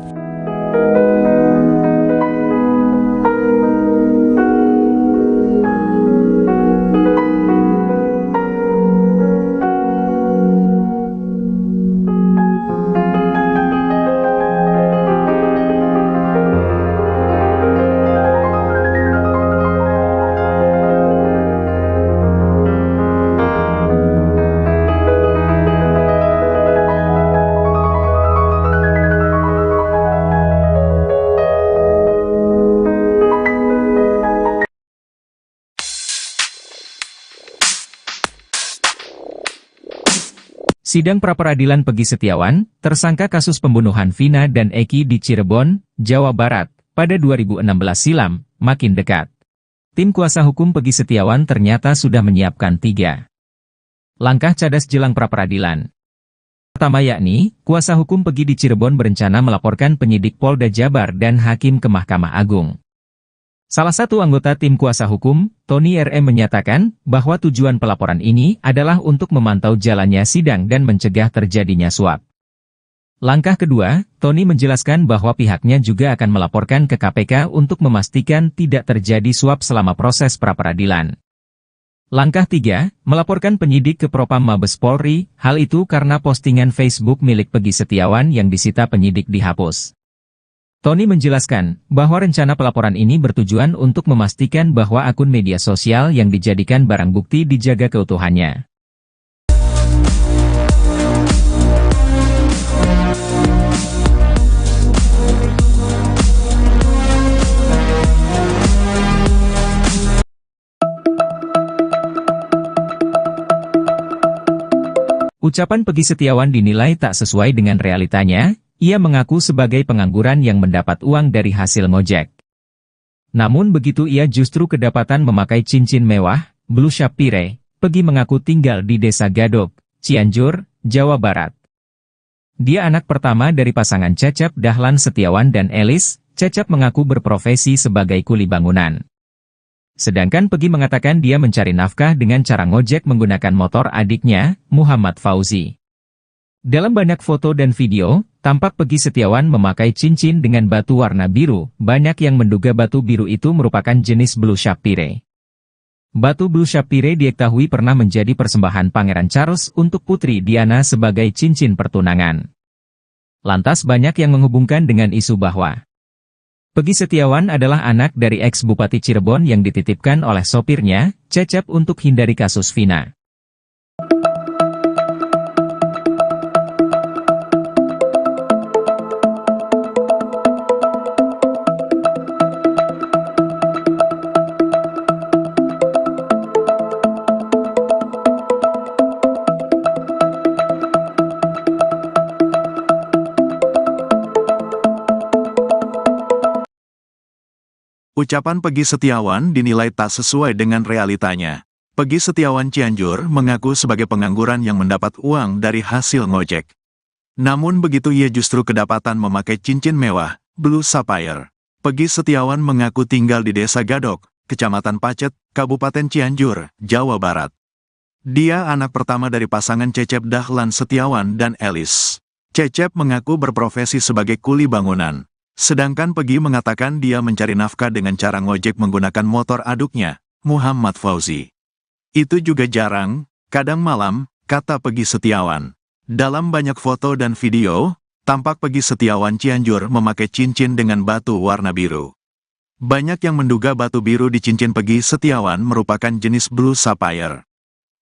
Sidang pra-peradilan Peggy Setiawan, tersangka kasus pembunuhan Vina dan Eki di Cirebon, Jawa Barat, pada 2016 silam, makin dekat. Tim kuasa hukum Peggy Setiawan ternyata sudah menyiapkan 3 Langkah cadas jelang pra-peradilan. Pertama yakni, kuasa hukum Pegi di Cirebon berencana melaporkan penyidik Polda Jabar dan hakim ke Mahkamah Agung. Salah satu anggota tim kuasa hukum, Tony RM menyatakan bahwa tujuan pelaporan ini adalah untuk memantau jalannya sidang dan mencegah terjadinya suap. Langkah kedua, Tony menjelaskan bahwa pihaknya juga akan melaporkan ke KPK untuk memastikan tidak terjadi suap selama proses pra-peradilan. Langkah 3, melaporkan penyidik ke Propam Mabes Polri, hal itu karena postingan Facebook milik Pegi Setiawan yang disita penyidik dihapus. Tony menjelaskan bahwa rencana pelaporan ini bertujuan untuk memastikan bahwa akun media sosial yang dijadikan barang bukti dijaga keutuhannya. Ucapan Pegi Setiawan dinilai tak sesuai dengan realitanya. Ia mengaku sebagai pengangguran yang mendapat uang dari hasil ngojek. Namun begitu ia justru kedapatan memakai cincin mewah, Blue Sapphire. Pegi mengaku tinggal di Desa Gadok, Cianjur, Jawa Barat. Dia anak pertama dari pasangan Cecep Dahlan Setiawan dan Elis. Cecep mengaku berprofesi sebagai kuli bangunan. Sedangkan Pegi mengatakan dia mencari nafkah dengan cara ngojek menggunakan motor adiknya, Muhammad Fauzi. Dalam banyak foto dan video, tampak Pegi Setiawan memakai cincin dengan batu warna biru. Banyak yang menduga batu biru itu merupakan jenis Blue Sapphire. Batu Blue Sapphire diketahui pernah menjadi persembahan Pangeran Charles untuk Putri Diana sebagai cincin pertunangan. Lantas banyak yang menghubungkan dengan isu bahwa Pegi Setiawan adalah anak dari ex-Bupati Cirebon yang dititipkan oleh sopirnya, Cecep, untuk hindari kasus Vina. Ucapan Pegi Setiawan dinilai tak sesuai dengan realitanya. Pegi Setiawan Cianjur mengaku sebagai pengangguran yang mendapat uang dari hasil ngojek. Namun begitu ia justru kedapatan memakai cincin mewah, Blue Sapphire. Pegi Setiawan mengaku tinggal di Desa Gadok, Kecamatan Pacet, Kabupaten Cianjur, Jawa Barat. Dia anak pertama dari pasangan Cecep Dahlan Setiawan dan Elis. Cecep mengaku berprofesi sebagai kuli bangunan. Sedangkan Pegi mengatakan dia mencari nafkah dengan cara ngojek menggunakan motor aduknya, Muhammad Fauzi. Itu juga jarang, kadang malam, kata Pegi Setiawan. Dalam banyak foto dan video, tampak Pegi Setiawan Cianjur memakai cincin dengan batu warna biru. Banyak yang menduga batu biru di cincin Pegi Setiawan merupakan jenis Blue Sapphire.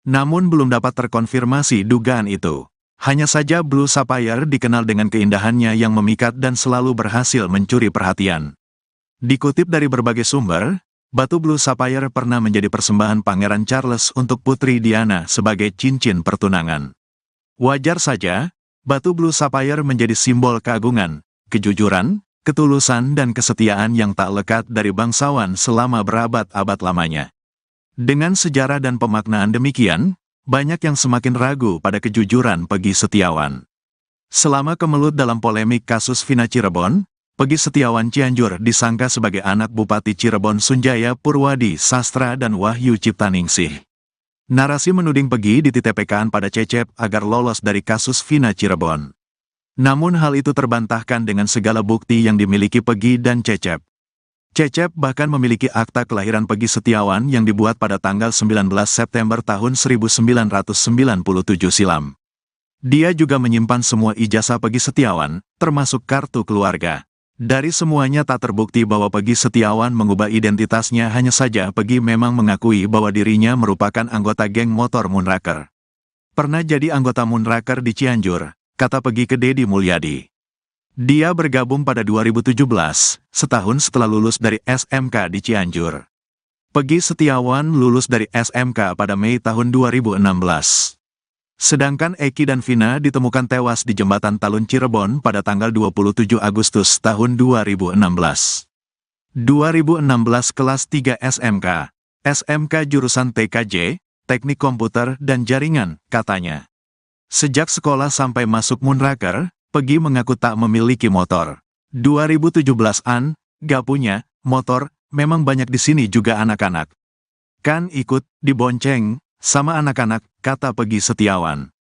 Namun belum dapat terkonfirmasi dugaan itu. Hanya saja Blue Sapphire dikenal dengan keindahannya yang memikat dan selalu berhasil mencuri perhatian. Dikutip dari berbagai sumber, batu Blue Sapphire pernah menjadi persembahan Pangeran Charles untuk Putri Diana sebagai cincin pertunangan. Wajar saja, batu Blue Sapphire menjadi simbol keagungan, kejujuran, ketulusan dan kesetiaan yang tak lekat dari bangsawan selama berabad-abad lamanya. Dengan sejarah dan pemaknaan demikian, banyak yang semakin ragu pada kejujuran Pegi Setiawan. Selama kemelut dalam polemik kasus Vina Cirebon, Pegi Setiawan Cianjur disangka sebagai anak Bupati Cirebon Sunjaya Purwadi Sastra dan Wahyu Ciptaningsih. Narasi menuding Pegi dititipkan pada Cecep agar lolos dari kasus Vina Cirebon. Namun hal itu terbantahkan dengan segala bukti yang dimiliki Pegi dan Cecep. Cecep bahkan memiliki akta kelahiran Pegi Setiawan yang dibuat pada tanggal 19 September tahun 1997 silam. Dia juga menyimpan semua ijazah Pegi Setiawan, termasuk kartu keluarga. Dari semuanya tak terbukti bahwa Pegi Setiawan mengubah identitasnya, hanya saja Pegi memang mengakui bahwa dirinya merupakan anggota geng motor Moonraker. Pernah jadi anggota Moonraker di Cianjur, kata Pegi ke Deddy Mulyadi. Dia bergabung pada 2017, setahun setelah lulus dari SMK di Cianjur. Pegi Setiawan lulus dari SMK pada Mei tahun 2016. Sedangkan Eki dan Vina ditemukan tewas di Jembatan Talun Cirebon pada tanggal 27 Agustus tahun 2016. 2016 kelas 3 SMK, SMK jurusan TKJ, teknik komputer dan jaringan, katanya. Sejak sekolah sampai masuk Moonraker, Peggy mengaku tak memiliki motor. 2017-an, gak punya motor, memang banyak di sini juga anak-anak. Kan ikut dibonceng sama anak-anak, kata Peggy Setiawan.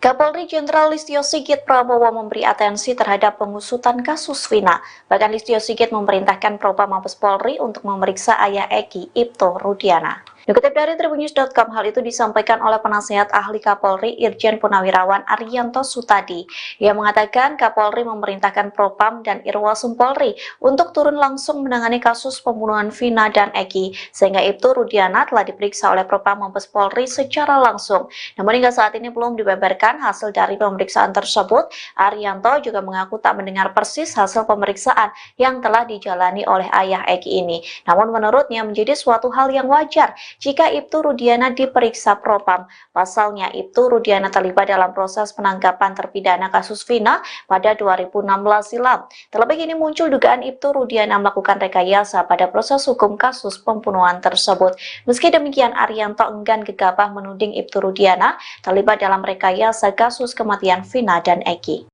Kapolri Jenderal Listio Sigit Prabowo memberi atensi terhadap pengusutan kasus Vina. Bahkan Listio Sigit memerintahkan Propam Mabes Polri untuk memeriksa ayah Eki, Ibto Rudiana. Dikutip dari Tribunnews.com, hal itu disampaikan oleh penasihat ahli Kapolri Irjen Purnawirawan Arianto Sutadi. Ia mengatakan Kapolri memerintahkan Propam dan Irwasum Polri untuk turun langsung menangani kasus pembunuhan Vina dan Eki, sehingga Ibto Rudiana telah diperiksa oleh Propam Mabes Polri secara langsung. Namun hingga saat ini belum dibeberkan hasil dari pemeriksaan tersebut. Arianto juga mengaku tak mendengar persis hasil pemeriksaan yang telah dijalani oleh ayah Eki ini. Namun menurutnya menjadi suatu hal yang wajar jika Ibtu Rudiana diperiksa Propam. Pasalnya, Ibtu Rudiana terlibat dalam proses penangkapan terpidana kasus Vina pada 2016 silam. Terlebih ini muncul dugaan Ibtu Rudiana melakukan rekayasa pada proses hukum kasus pembunuhan tersebut. Meski demikian, Arianto enggan gegabah menuding Ibtu Rudiana terlibat dalam rekayasa kasus kematian Vina dan Eki.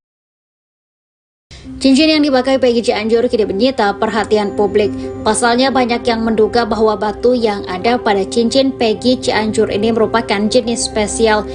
Cincin yang dipakai Peggy Cianjur kini menyita perhatian publik. Pasalnya banyak yang menduga bahwa batu yang ada pada cincin Peggy Cianjur ini merupakan jenis spesial.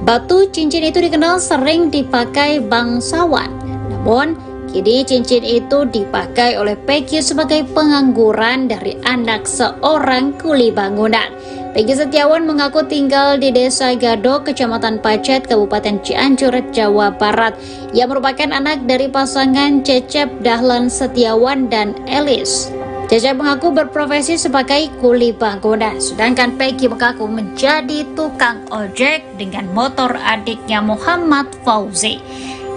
Batu cincin itu dikenal sering dipakai bangsawan. Namun, kini cincin itu dipakai oleh Peggy sebagai pengangguran dari anak seorang kuli bangunan. Peggy Setiawan mengaku tinggal di Desa Gado, Kecamatan Pacet, Kabupaten Cianjur, Jawa Barat. Ia merupakan anak dari pasangan Cecep Dahlan Setiawan dan Elis. Cecep mengaku berprofesi sebagai kuli bangunan, sedangkan Peggy mengaku menjadi tukang ojek dengan motor adiknya Muhammad Fauzi.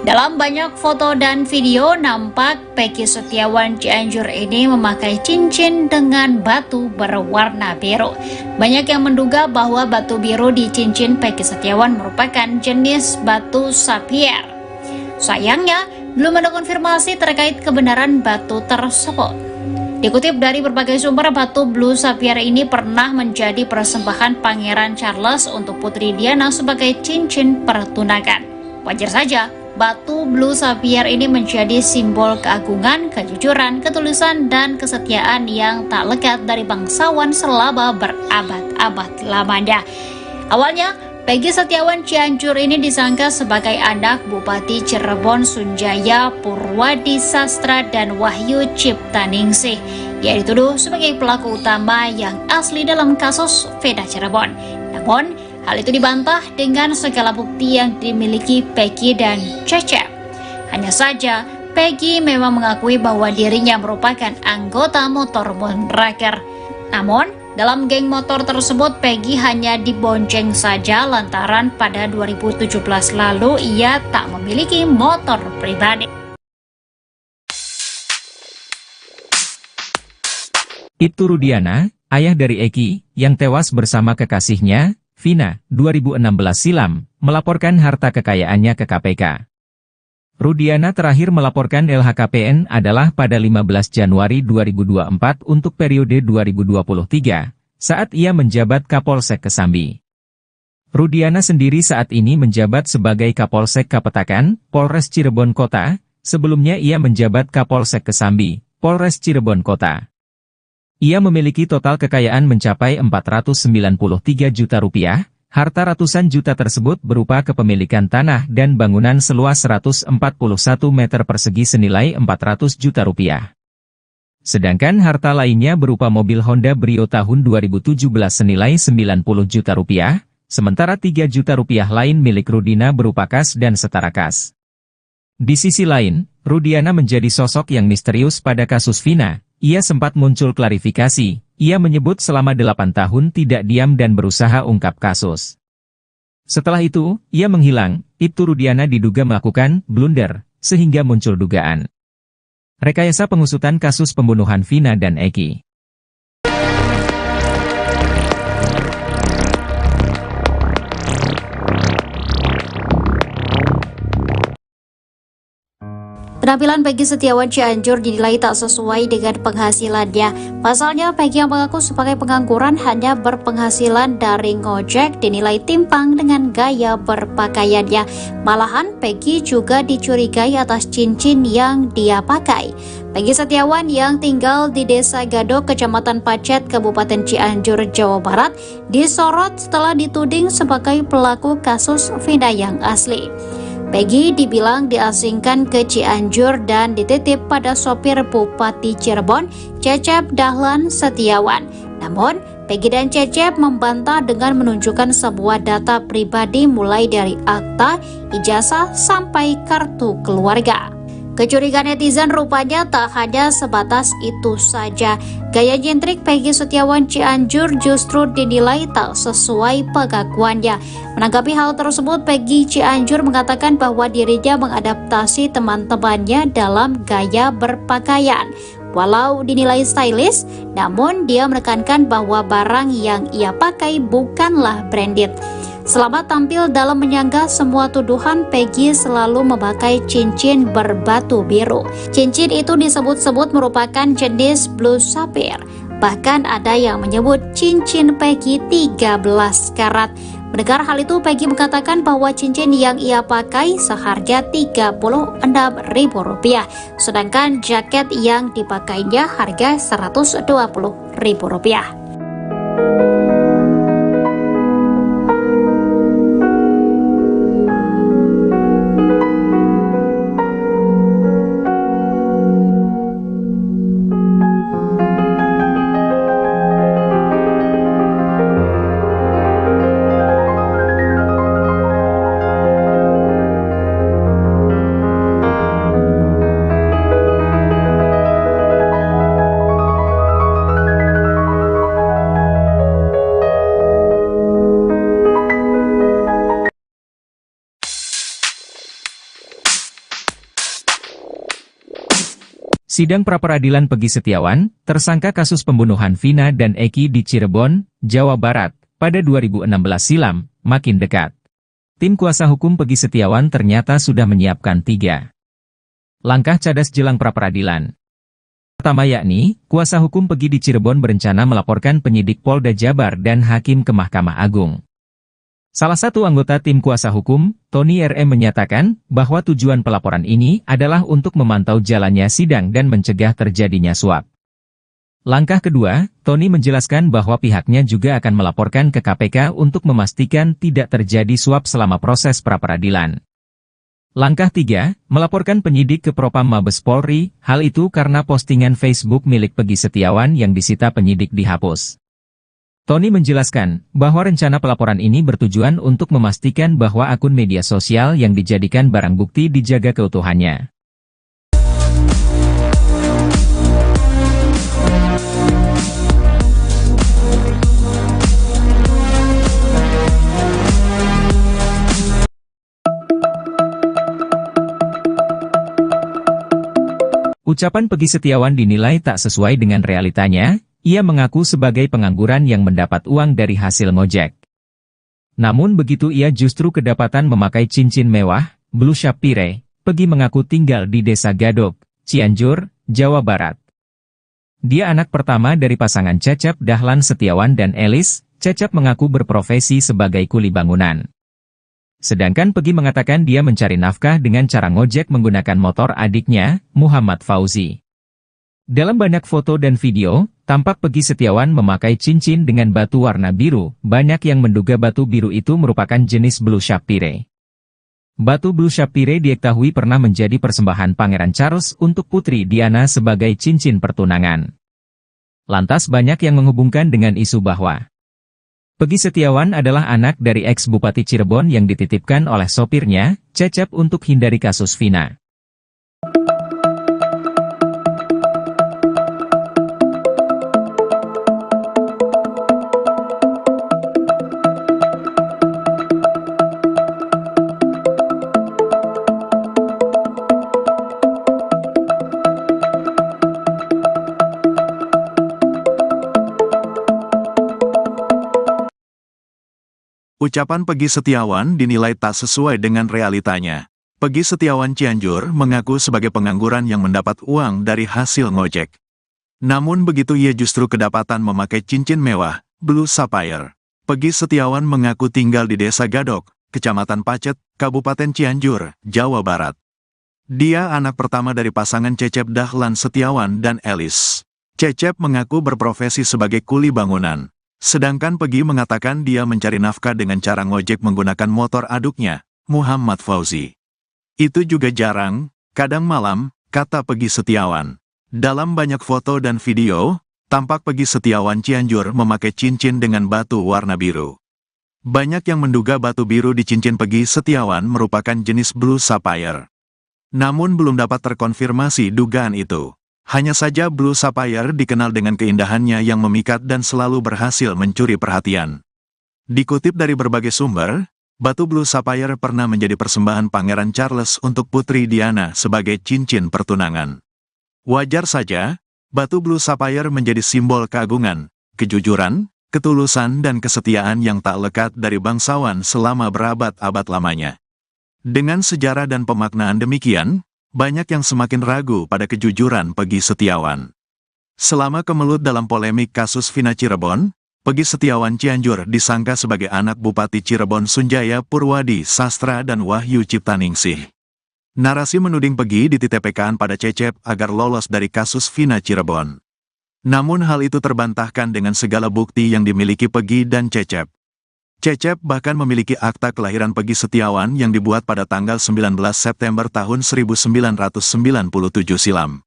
Dalam banyak foto dan video nampak Peggy Setiawan Cianjur ini memakai cincin dengan batu berwarna biru. Banyak yang menduga bahwa batu biru di cincin Peggy Setiawan merupakan jenis batu sapphire. Sayangnya, belum ada konfirmasi terkait kebenaran batu tersebut. Dikutip dari berbagai sumber, batu blue sapphire ini pernah menjadi persembahan Pangeran Charles untuk Putri Diana sebagai cincin pertunangan. Wajar saja, batu blue sapphire ini menjadi simbol keagungan, kejujuran, ketulusan, dan kesetiaan yang tak lekat dari bangsawan selama berabad-abad lamanya. Awalnya, Peggy Setiawan Cianjur ini disangka sebagai anak Bupati Cirebon Sunjaya Purwadi Sastra dan Wahyu Ciptaningsih. Ia dituduh sebagai pelaku utama yang asli dalam kasus Vina Cirebon. Namun, hal itu dibantah dengan segala bukti yang dimiliki Peggy dan Cecep. Hanya saja, Peggy memang mengakui bahwa dirinya merupakan anggota motor Moonraker. Namun, dalam geng motor tersebut, Peggy hanya dibonceng saja lantaran pada 2017 lalu ia tak memiliki motor pribadi. Ibtu Rudiana, ayah dari Eki, yang tewas bersama kekasihnya, Vina, 2016 silam, melaporkan harta kekayaannya ke KPK. Rudiana terakhir melaporkan LHKPN adalah pada 15 Januari 2024 untuk periode 2023, saat ia menjabat Kapolsek Kesambi. Rudiana sendiri saat ini menjabat sebagai Kapolsek Kapetakan, Polres Cirebon Kota, sebelumnya ia menjabat Kapolsek Kesambi, Polres Cirebon Kota. Ia memiliki total kekayaan mencapai 493 juta rupiah. Harta ratusan juta tersebut berupa kepemilikan tanah dan bangunan seluas 141 meter persegi senilai 400 juta rupiah. Sedangkan harta lainnya berupa mobil Honda Brio tahun 2017 senilai 90 juta rupiah, sementara 3 juta rupiah lain milik Rudina berupa kas dan setara kas. Di sisi lain, Rudiana menjadi sosok yang misterius pada kasus Vina. Ia sempat muncul klarifikasi. Ia menyebut selama 8 tahun tidak diam dan berusaha ungkap kasus. Setelah itu, ia menghilang. Ibtu Rudiana diduga melakukan blunder, sehingga muncul dugaan rekayasa pengusutan kasus pembunuhan Vina dan Eki. Penampilan Peggy Setiawan Cianjur dinilai tak sesuai dengan penghasilannya. Pasalnya, Peggy yang mengaku sebagai pengangguran hanya berpenghasilan dari ngojek dinilai timpang dengan gaya berpakaiannya. Malahan, Peggy juga dicurigai atas cincin yang dia pakai. Peggy Setiawan yang tinggal di Desa Gadok, Kecamatan Pacet, Kabupaten Cianjur, Jawa Barat, disorot setelah dituding sebagai pelaku kasus Vina yang asli. Peggy dibilang diasingkan ke Cianjur dan dititip pada sopir Bupati Cirebon, Cecep Dahlan Setiawan. Namun, Peggy dan Cecep membantah dengan menunjukkan sebuah data pribadi mulai dari akta, ijazah, sampai kartu keluarga. Kecurigaan netizen rupanya tak hanya sebatas itu saja. Gaya nyentrik Peggy Setiawan Cianjur justru dinilai tak sesuai pengakuannya. Menanggapi hal tersebut, Peggy Cianjur mengatakan bahwa dirinya mengadaptasi teman-temannya dalam gaya berpakaian. Walau dinilai stylish, namun dia menekankan bahwa barang yang ia pakai bukanlah branded. Selama tampil dalam menyanggah semua tuduhan, Peggy selalu memakai cincin berbatu biru. Cincin itu disebut-sebut merupakan jenis blue sapphire. Bahkan ada yang menyebut cincin Peggy 13 karat. Mendengar hal itu, Peggy mengatakan bahwa cincin yang ia pakai seharga Rp36.000, sedangkan jaket yang dipakainya harga Rp120.000. Sidang pra-peradilan Peggy Setiawan, tersangka kasus pembunuhan Vina dan Eki di Cirebon, Jawa Barat, pada 2016 silam, makin dekat. Tim kuasa hukum Peggy Setiawan ternyata sudah menyiapkan 3 langkah cadas jelang pra-peradilan. Pertama yakni, kuasa hukum Peggy di Cirebon berencana melaporkan penyidik Polda Jabar dan hakim ke Mahkamah Agung. Salah satu anggota tim kuasa hukum, Tony RM menyatakan bahwa tujuan pelaporan ini adalah untuk memantau jalannya sidang dan mencegah terjadinya suap. Langkah kedua, Tony menjelaskan bahwa pihaknya juga akan melaporkan ke KPK untuk memastikan tidak terjadi suap selama proses pra-peradilan. Langkah 3, melaporkan penyidik ke Propam Mabes Polri, hal itu karena postingan Facebook milik Peggy Setiawan yang disita penyidik dihapus. Tony menjelaskan bahwa rencana pelaporan ini bertujuan untuk memastikan bahwa akun media sosial yang dijadikan barang bukti dijaga keutuhannya. Ucapan Peggy Setiawan dinilai tak sesuai dengan realitanya. Ia mengaku sebagai pengangguran yang mendapat uang dari hasil ngojek. Namun begitu ia justru kedapatan memakai cincin mewah, blue sapphire. Peggy mengaku tinggal di Desa Gadok, Cianjur, Jawa Barat. Dia anak pertama dari pasangan Cecep Dahlan Setiawan dan Elis. Cecep mengaku berprofesi sebagai kuli bangunan. Sedangkan Peggy mengatakan dia mencari nafkah dengan cara ngojek menggunakan motor adiknya, Muhammad Fauzi. Dalam banyak foto dan video, tampak Peggy Setiawan memakai cincin dengan batu warna biru. Banyak yang menduga batu biru itu merupakan jenis blue sapphire. Batu blue sapphire diketahui pernah menjadi persembahan Pangeran Charles untuk Putri Diana sebagai cincin pertunangan. Lantas banyak yang menghubungkan dengan isu bahwa Peggy Setiawan adalah anak dari ex-Bupati Cirebon yang dititipkan oleh sopirnya, Cecep, untuk hindari kasus Vina. Ucapan Peggy Setiawan dinilai tak sesuai dengan realitanya. Pegi Setiawan Cianjur mengaku sebagai pengangguran yang mendapat uang dari hasil ngojek. Namun begitu ia justru kedapatan memakai cincin mewah, Blue Sapphire. Pegi Setiawan mengaku tinggal di Desa Gadok, Kecamatan Pacet, Kabupaten Cianjur, Jawa Barat. Dia anak pertama dari pasangan Cecep Dahlan Setiawan dan Elis. Cecep mengaku berprofesi sebagai kuli bangunan. Sedangkan Pegi mengatakan dia mencari nafkah dengan cara ngojek menggunakan motor aduknya, Muhammad Fauzi. Itu juga jarang, kadang malam, kata Pegi Setiawan. Dalam banyak foto dan video, tampak Pegi Setiawan Cianjur memakai cincin dengan batu warna biru. Banyak yang menduga batu biru di cincin Pegi Setiawan merupakan jenis Blue Sapphire. Namun belum dapat terkonfirmasi dugaan itu. Hanya saja Blue Sapphire dikenal dengan keindahannya yang memikat dan selalu berhasil mencuri perhatian. Dikutip dari berbagai sumber, batu Blue Sapphire pernah menjadi persembahan Pangeran Charles untuk Putri Diana sebagai cincin pertunangan. Wajar saja, batu Blue Sapphire menjadi simbol keagungan, kejujuran, ketulusan dan kesetiaan yang tak lekat dari bangsawan selama berabad-abad lamanya. Dengan sejarah dan pemaknaan demikian, banyak yang semakin ragu pada kejujuran Pegi Setiawan. Selama kemelut dalam polemik kasus Vina Cirebon, Pegi Setiawan Cianjur disangka sebagai anak Bupati Cirebon Sunjaya Purwadi Sastra dan Wahyu Ciptaningsih. Narasi menuding Pegi dititipkan pada Cecep agar lolos dari kasus Vina Cirebon. Namun hal itu terbantahkan dengan segala bukti yang dimiliki Pegi dan Cecep. Cecep bahkan memiliki akta kelahiran Pegi Setiawan yang dibuat pada tanggal 19 September tahun 1997 silam.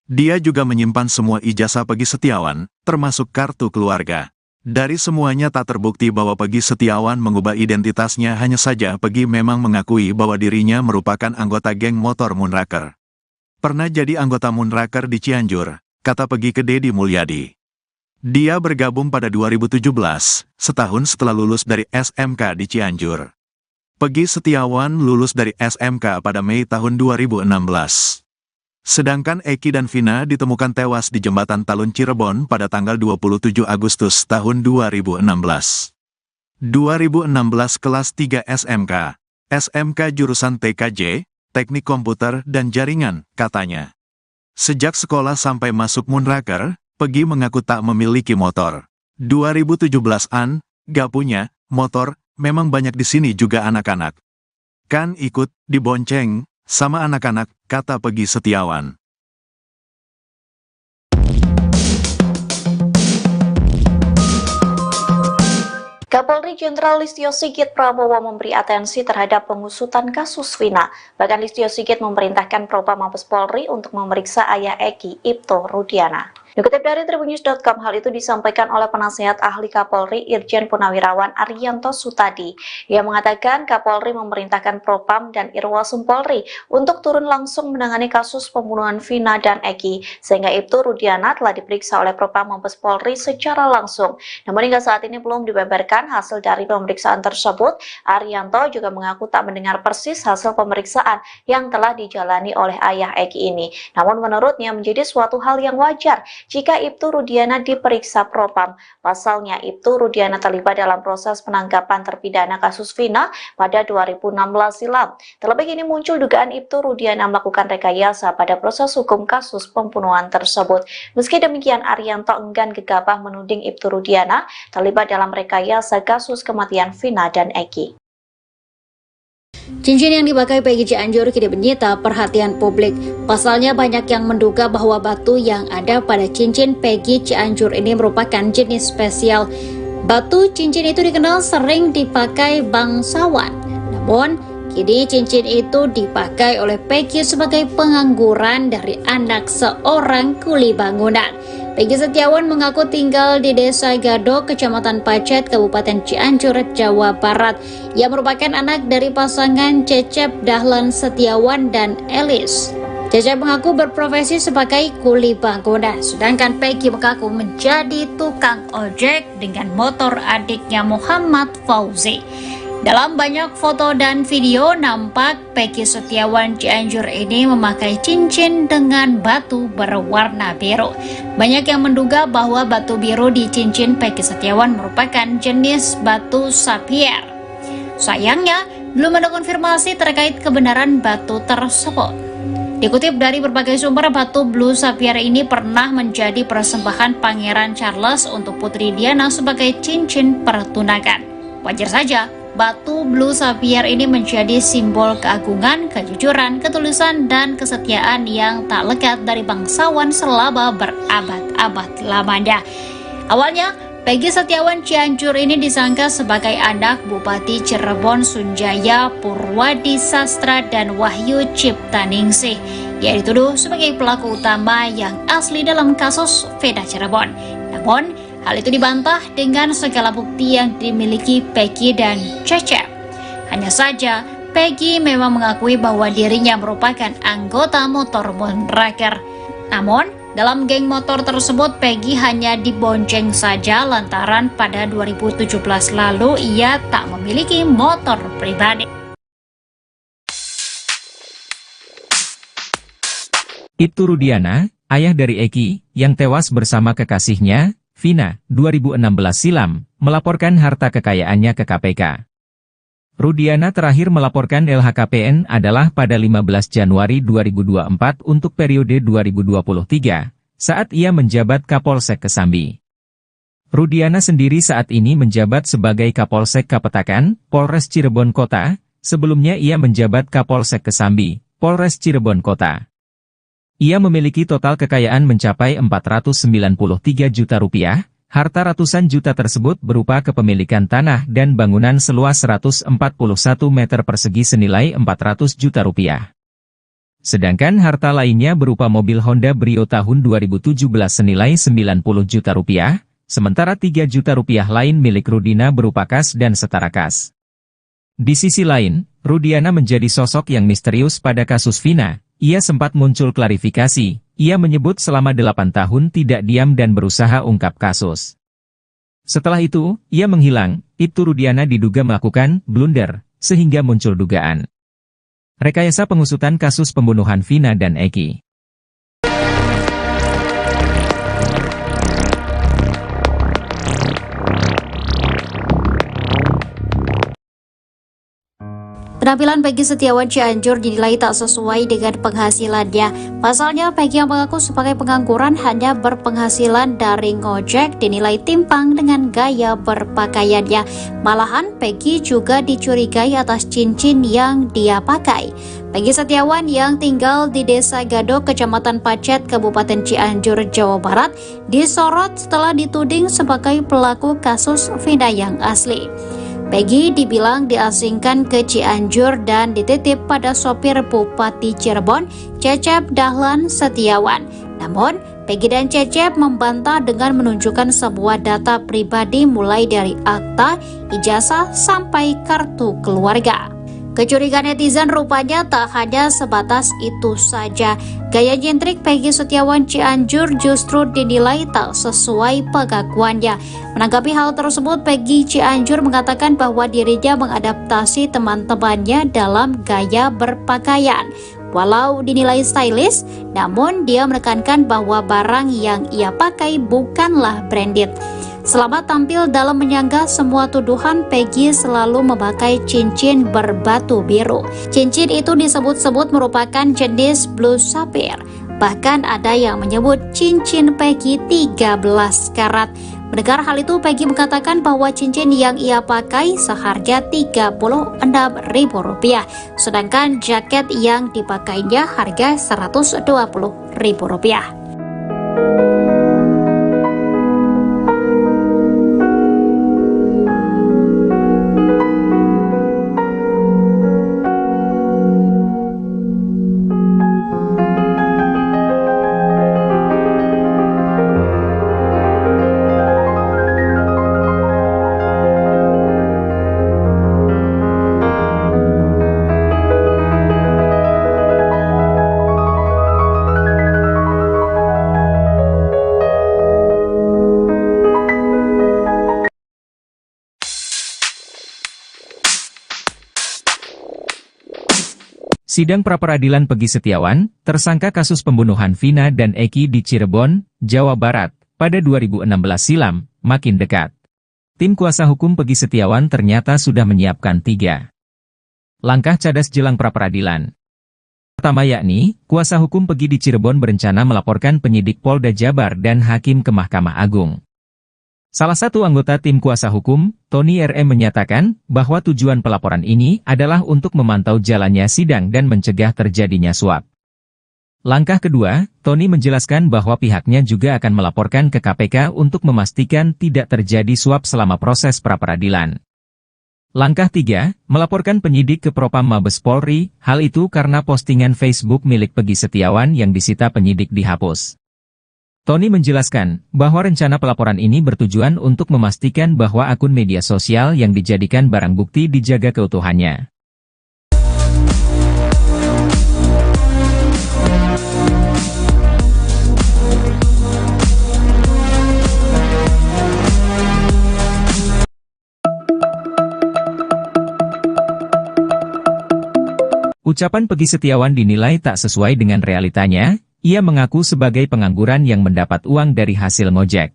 Dia juga menyimpan semua ijazah Pegi Setiawan, termasuk kartu keluarga. Dari semuanya tak terbukti bahwa Pegi Setiawan mengubah identitasnya, hanya saja Pegi memang mengakui bahwa dirinya merupakan anggota geng motor Moonraker. Pernah jadi anggota Moonraker di Cianjur, kata Pegi ke Deddy Mulyadi. Dia bergabung pada 2017, setahun setelah lulus dari SMK di Cianjur. Pegi Setiawan lulus dari SMK pada Mei tahun 2016. Sedangkan Eki dan Vina ditemukan tewas di Jembatan Talun Cirebon pada tanggal 27 Agustus tahun 2016. 2016 kelas 3 SMK, SMK jurusan TKJ, Teknik Komputer dan Jaringan, katanya. Sejak sekolah sampai masuk Moonraker, Pegi mengaku tak memiliki motor. 2017-an, gak punya motor, memang banyak di sini juga anak-anak. Kan ikut dibonceng sama anak-anak, kata Pegi Setiawan. Kapolri Jenderal Listio Sigit Prabowo memberi atensi terhadap pengusutan kasus Vina. Bahkan Listio Sigit memerintahkan Propam Mabes Polri untuk memeriksa ayah Eki, Ibto Rudiana. Dikutip dari Tribunnews.com, hal itu disampaikan oleh penasihat ahli Kapolri Irjen Purnawirawan Arianto Sutadi. Ia mengatakan Kapolri memerintahkan Propam dan Irwasum Polri untuk turun langsung menangani kasus pembunuhan Vina dan Eki, sehingga Ibto Rudiana telah diperiksa oleh Propam Mabes Polri secara langsung. Namun hingga saat ini belum dibeberkan hasil dari pemeriksaan tersebut. Arianto juga mengaku tak mendengar persis hasil pemeriksaan yang telah dijalani oleh ayah Eki ini. Namun menurutnya menjadi suatu hal yang wajar jika Ibtu Rudiana diperiksa Propam. Pasalnya, Ibtu Rudiana terlibat dalam proses penangkapan terpidana kasus Vina pada 2016 silam. Terlebih ini muncul dugaan Ibtu Rudiana melakukan rekayasa pada proses hukum kasus pembunuhan tersebut. Meski demikian, Arianto enggan gegabah menuding Ibtu Rudiana terlibat dalam rekayasa kasus kematian Vina dan Eki. Cincin yang dipakai Pegi Cianjur kini menyita perhatian publik. Pasalnya banyak yang menduga bahwa batu yang ada pada cincin Pegi Cianjur ini merupakan jenis spesial. Batu cincin itu dikenal sering dipakai bangsawan. Namun, kini cincin itu dipakai oleh Pegi sebagai pengangguran dari anak seorang kuli bangunan. Pegi Setiawan mengaku tinggal di Desa Gadok, Kecamatan Pacet, Kabupaten Cianjur, Jawa Barat. Ia merupakan anak dari pasangan Cecep Dahlan Setiawan dan Elis. Cecep mengaku berprofesi sebagai kuli bangunan, sedangkan Pegi mengaku menjadi tukang ojek dengan motor adiknya Muhammad Fauzi. Dalam banyak foto dan video nampak Pegi Setiawan Cianjur ini memakai cincin dengan batu berwarna biru. Banyak yang menduga bahwa batu biru di cincin Pegi Setiawan merupakan jenis batu sapphire. Sayangnya, belum ada konfirmasi terkait kebenaran batu tersebut. Dikutip dari berbagai sumber, batu Blue Sapphire ini pernah menjadi persembahan Pangeran Charles untuk Putri Diana sebagai cincin pertunangan. Wajar saja, batu Blue Sapphire ini menjadi simbol keagungan, kejujuran, ketulusan, dan kesetiaan yang tak lekat dari bangsawan selama berabad-abad lamanya. Awalnya, Peggy Setiawan Cianjur ini disangka sebagai anak Bupati Cirebon Sunjaya Purwadi Sastra dan Wahyu Ciptaningsih, yang dituduh sebagai pelaku utama yang asli dalam kasus Vina Cirebon. Namun, hal itu dibantah dengan segala bukti yang dimiliki Peggy dan Cecep. Hanya saja, Peggy memang mengakui bahwa dirinya merupakan anggota motor Moonraker. Namun, dalam geng motor tersebut, Peggy hanya dibonceng saja lantaran pada 2017 lalu ia tak memiliki motor pribadi. Ibtu Rudiana, ayah dari Eki, yang tewas bersama kekasihnya, Vina, 2016 silam, melaporkan harta kekayaannya ke KPK. Rudiana terakhir melaporkan LHKPN adalah pada 15 Januari 2024 untuk periode 2023, saat ia menjabat Kapolsek Kesambi. Rudiana sendiri saat ini menjabat sebagai Kapolsek Kapetakan, Polres Cirebon Kota, sebelumnya ia menjabat Kapolsek Kesambi, Polres Cirebon Kota. Ia memiliki total kekayaan mencapai 493 juta rupiah. Harta ratusan juta tersebut berupa kepemilikan tanah dan bangunan seluas 141 meter persegi senilai 400 juta rupiah. Sedangkan harta lainnya berupa mobil Honda Brio tahun 2017 senilai 90 juta rupiah, sementara 3 juta rupiah lain milik Rudina berupa kas dan setara kas. Di sisi lain, Rudiana menjadi sosok yang misterius pada kasus Vina. Ia sempat muncul klarifikasi. Ia menyebut selama 8 tahun tidak diam dan berusaha ungkap kasus. Setelah itu, ia menghilang. Ibtu Rudiana diduga melakukan blunder, sehingga muncul dugaan rekayasa pengusutan kasus pembunuhan Vina dan Eki. Penampilan Peggy Setiawan Cianjur dinilai tak sesuai dengan penghasilannya. Pasalnya, Peggy yang mengaku sebagai pengangguran hanya berpenghasilan dari ngojek dinilai timpang dengan gaya berpakaiannya. Malahan, Peggy juga dicurigai atas cincin yang dia pakai. Peggy Setiawan yang tinggal di Desa Gadok, Kecamatan Pacet, Kabupaten Cianjur, Jawa Barat, disorot setelah dituding sebagai pelaku kasus Vina yang asli. Peggy dibilang diasingkan ke Cianjur dan dititip pada sopir Bupati Cirebon, Cecep Dahlan Setiawan. Namun, Peggy dan Cecep membantah dengan menunjukkan sebuah data pribadi mulai dari akta, ijazah, sampai kartu keluarga. Kecurigaan netizen rupanya tak hanya sebatas itu saja. Gaya nyentrik Peggy Setiawan Cianjur justru dinilai tak sesuai pengakuannya. Menanggapi hal tersebut, Peggy Cianjur mengatakan bahwa dirinya mengadaptasi teman-temannya dalam gaya berpakaian. Walau dinilai stylish, namun dia menekankan bahwa barang yang ia pakai bukanlah branded. Selama tampil dalam menyanggah semua tuduhan, Peggy selalu memakai cincin berbatu biru. Cincin itu disebut-sebut merupakan jenis Blue Sapphire. Bahkan ada yang menyebut cincin Peggy 13 karat. Mendengar hal itu, Peggy mengatakan bahwa cincin yang ia pakai seharga Rp36.000, sedangkan jaket yang dipakainya harga Rp120.000. Sidang pra-peradilan Peggy Setiawan, tersangka kasus pembunuhan Vina dan Eki di Cirebon, Jawa Barat, pada 2016 silam, makin dekat. Tim kuasa hukum Peggy Setiawan ternyata sudah menyiapkan 3 Langkah cadas jelang pra-peradilan. Pertama yakni, kuasa hukum Peggy di Cirebon berencana melaporkan penyidik Polda Jabar dan hakim ke Mahkamah Agung. Salah satu anggota tim kuasa hukum, Tony RM menyatakan bahwa tujuan pelaporan ini adalah untuk memantau jalannya sidang dan mencegah terjadinya suap. Langkah kedua, Tony menjelaskan bahwa pihaknya juga akan melaporkan ke KPK untuk memastikan tidak terjadi suap selama proses pra-peradilan. Langkah 3, melaporkan penyidik ke Propam Mabes Polri, hal itu karena postingan Facebook milik Peggy Setiawan yang disita penyidik dihapus. Tony menjelaskan bahwa rencana pelaporan ini bertujuan untuk memastikan bahwa akun media sosial yang dijadikan barang bukti dijaga keutuhannya. Ucapan Peggy Setiawan dinilai tak sesuai dengan realitanya. Ia mengaku sebagai pengangguran yang mendapat uang dari hasil ngojek.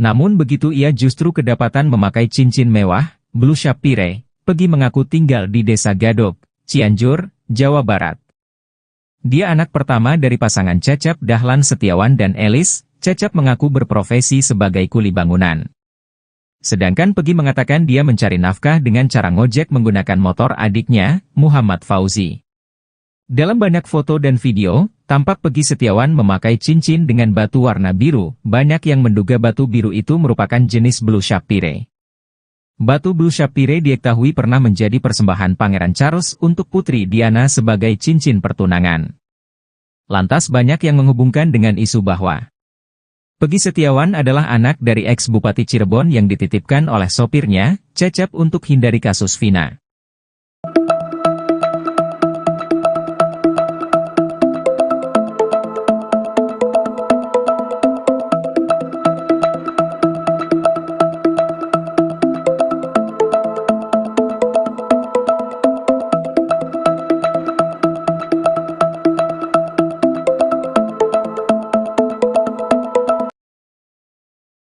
Namun begitu ia justru kedapatan memakai cincin mewah, Blue Sapphire. Peggy mengaku tinggal di Desa Gadok, Cianjur, Jawa Barat. Dia anak pertama dari pasangan Cecep Dahlan Setiawan dan Elis. Cecep mengaku berprofesi sebagai kuli bangunan. Sedangkan Peggy mengatakan dia mencari nafkah dengan cara ngojek menggunakan motor adiknya, Muhammad Fauzi. Dalam banyak foto dan video, tampak Peggy Setiawan memakai cincin dengan batu warna biru. Banyak yang menduga batu biru itu merupakan jenis Blue Sapphire. Batu Blue Sapphire diketahui pernah menjadi persembahan Pangeran Charles untuk Putri Diana sebagai cincin pertunangan. Lantas banyak yang menghubungkan dengan isu bahwa Peggy Setiawan adalah anak dari ex-Bupati Cirebon yang dititipkan oleh sopirnya, Cecep, untuk hindari kasus Vina.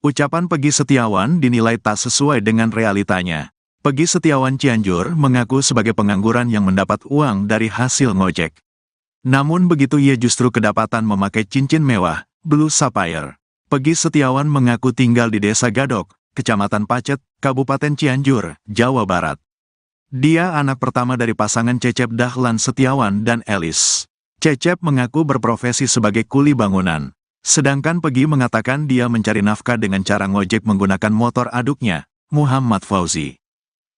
Ucapan Peggy Setiawan dinilai tak sesuai dengan realitanya. Peggy Setiawan Cianjur mengaku sebagai pengangguran yang mendapat uang dari hasil ngojek. Namun begitu ia justru kedapatan memakai cincin mewah, Blue Sapphire. Peggy Setiawan mengaku tinggal di Desa Gadok, Kecamatan Pacet, Kabupaten Cianjur, Jawa Barat. Dia anak pertama dari pasangan Cecep Dahlan Setiawan dan Elis. Cecep mengaku berprofesi sebagai kuli bangunan. Sedangkan Peggy mengatakan dia mencari nafkah dengan cara ngojek menggunakan motor aduknya, Muhammad Fauzi.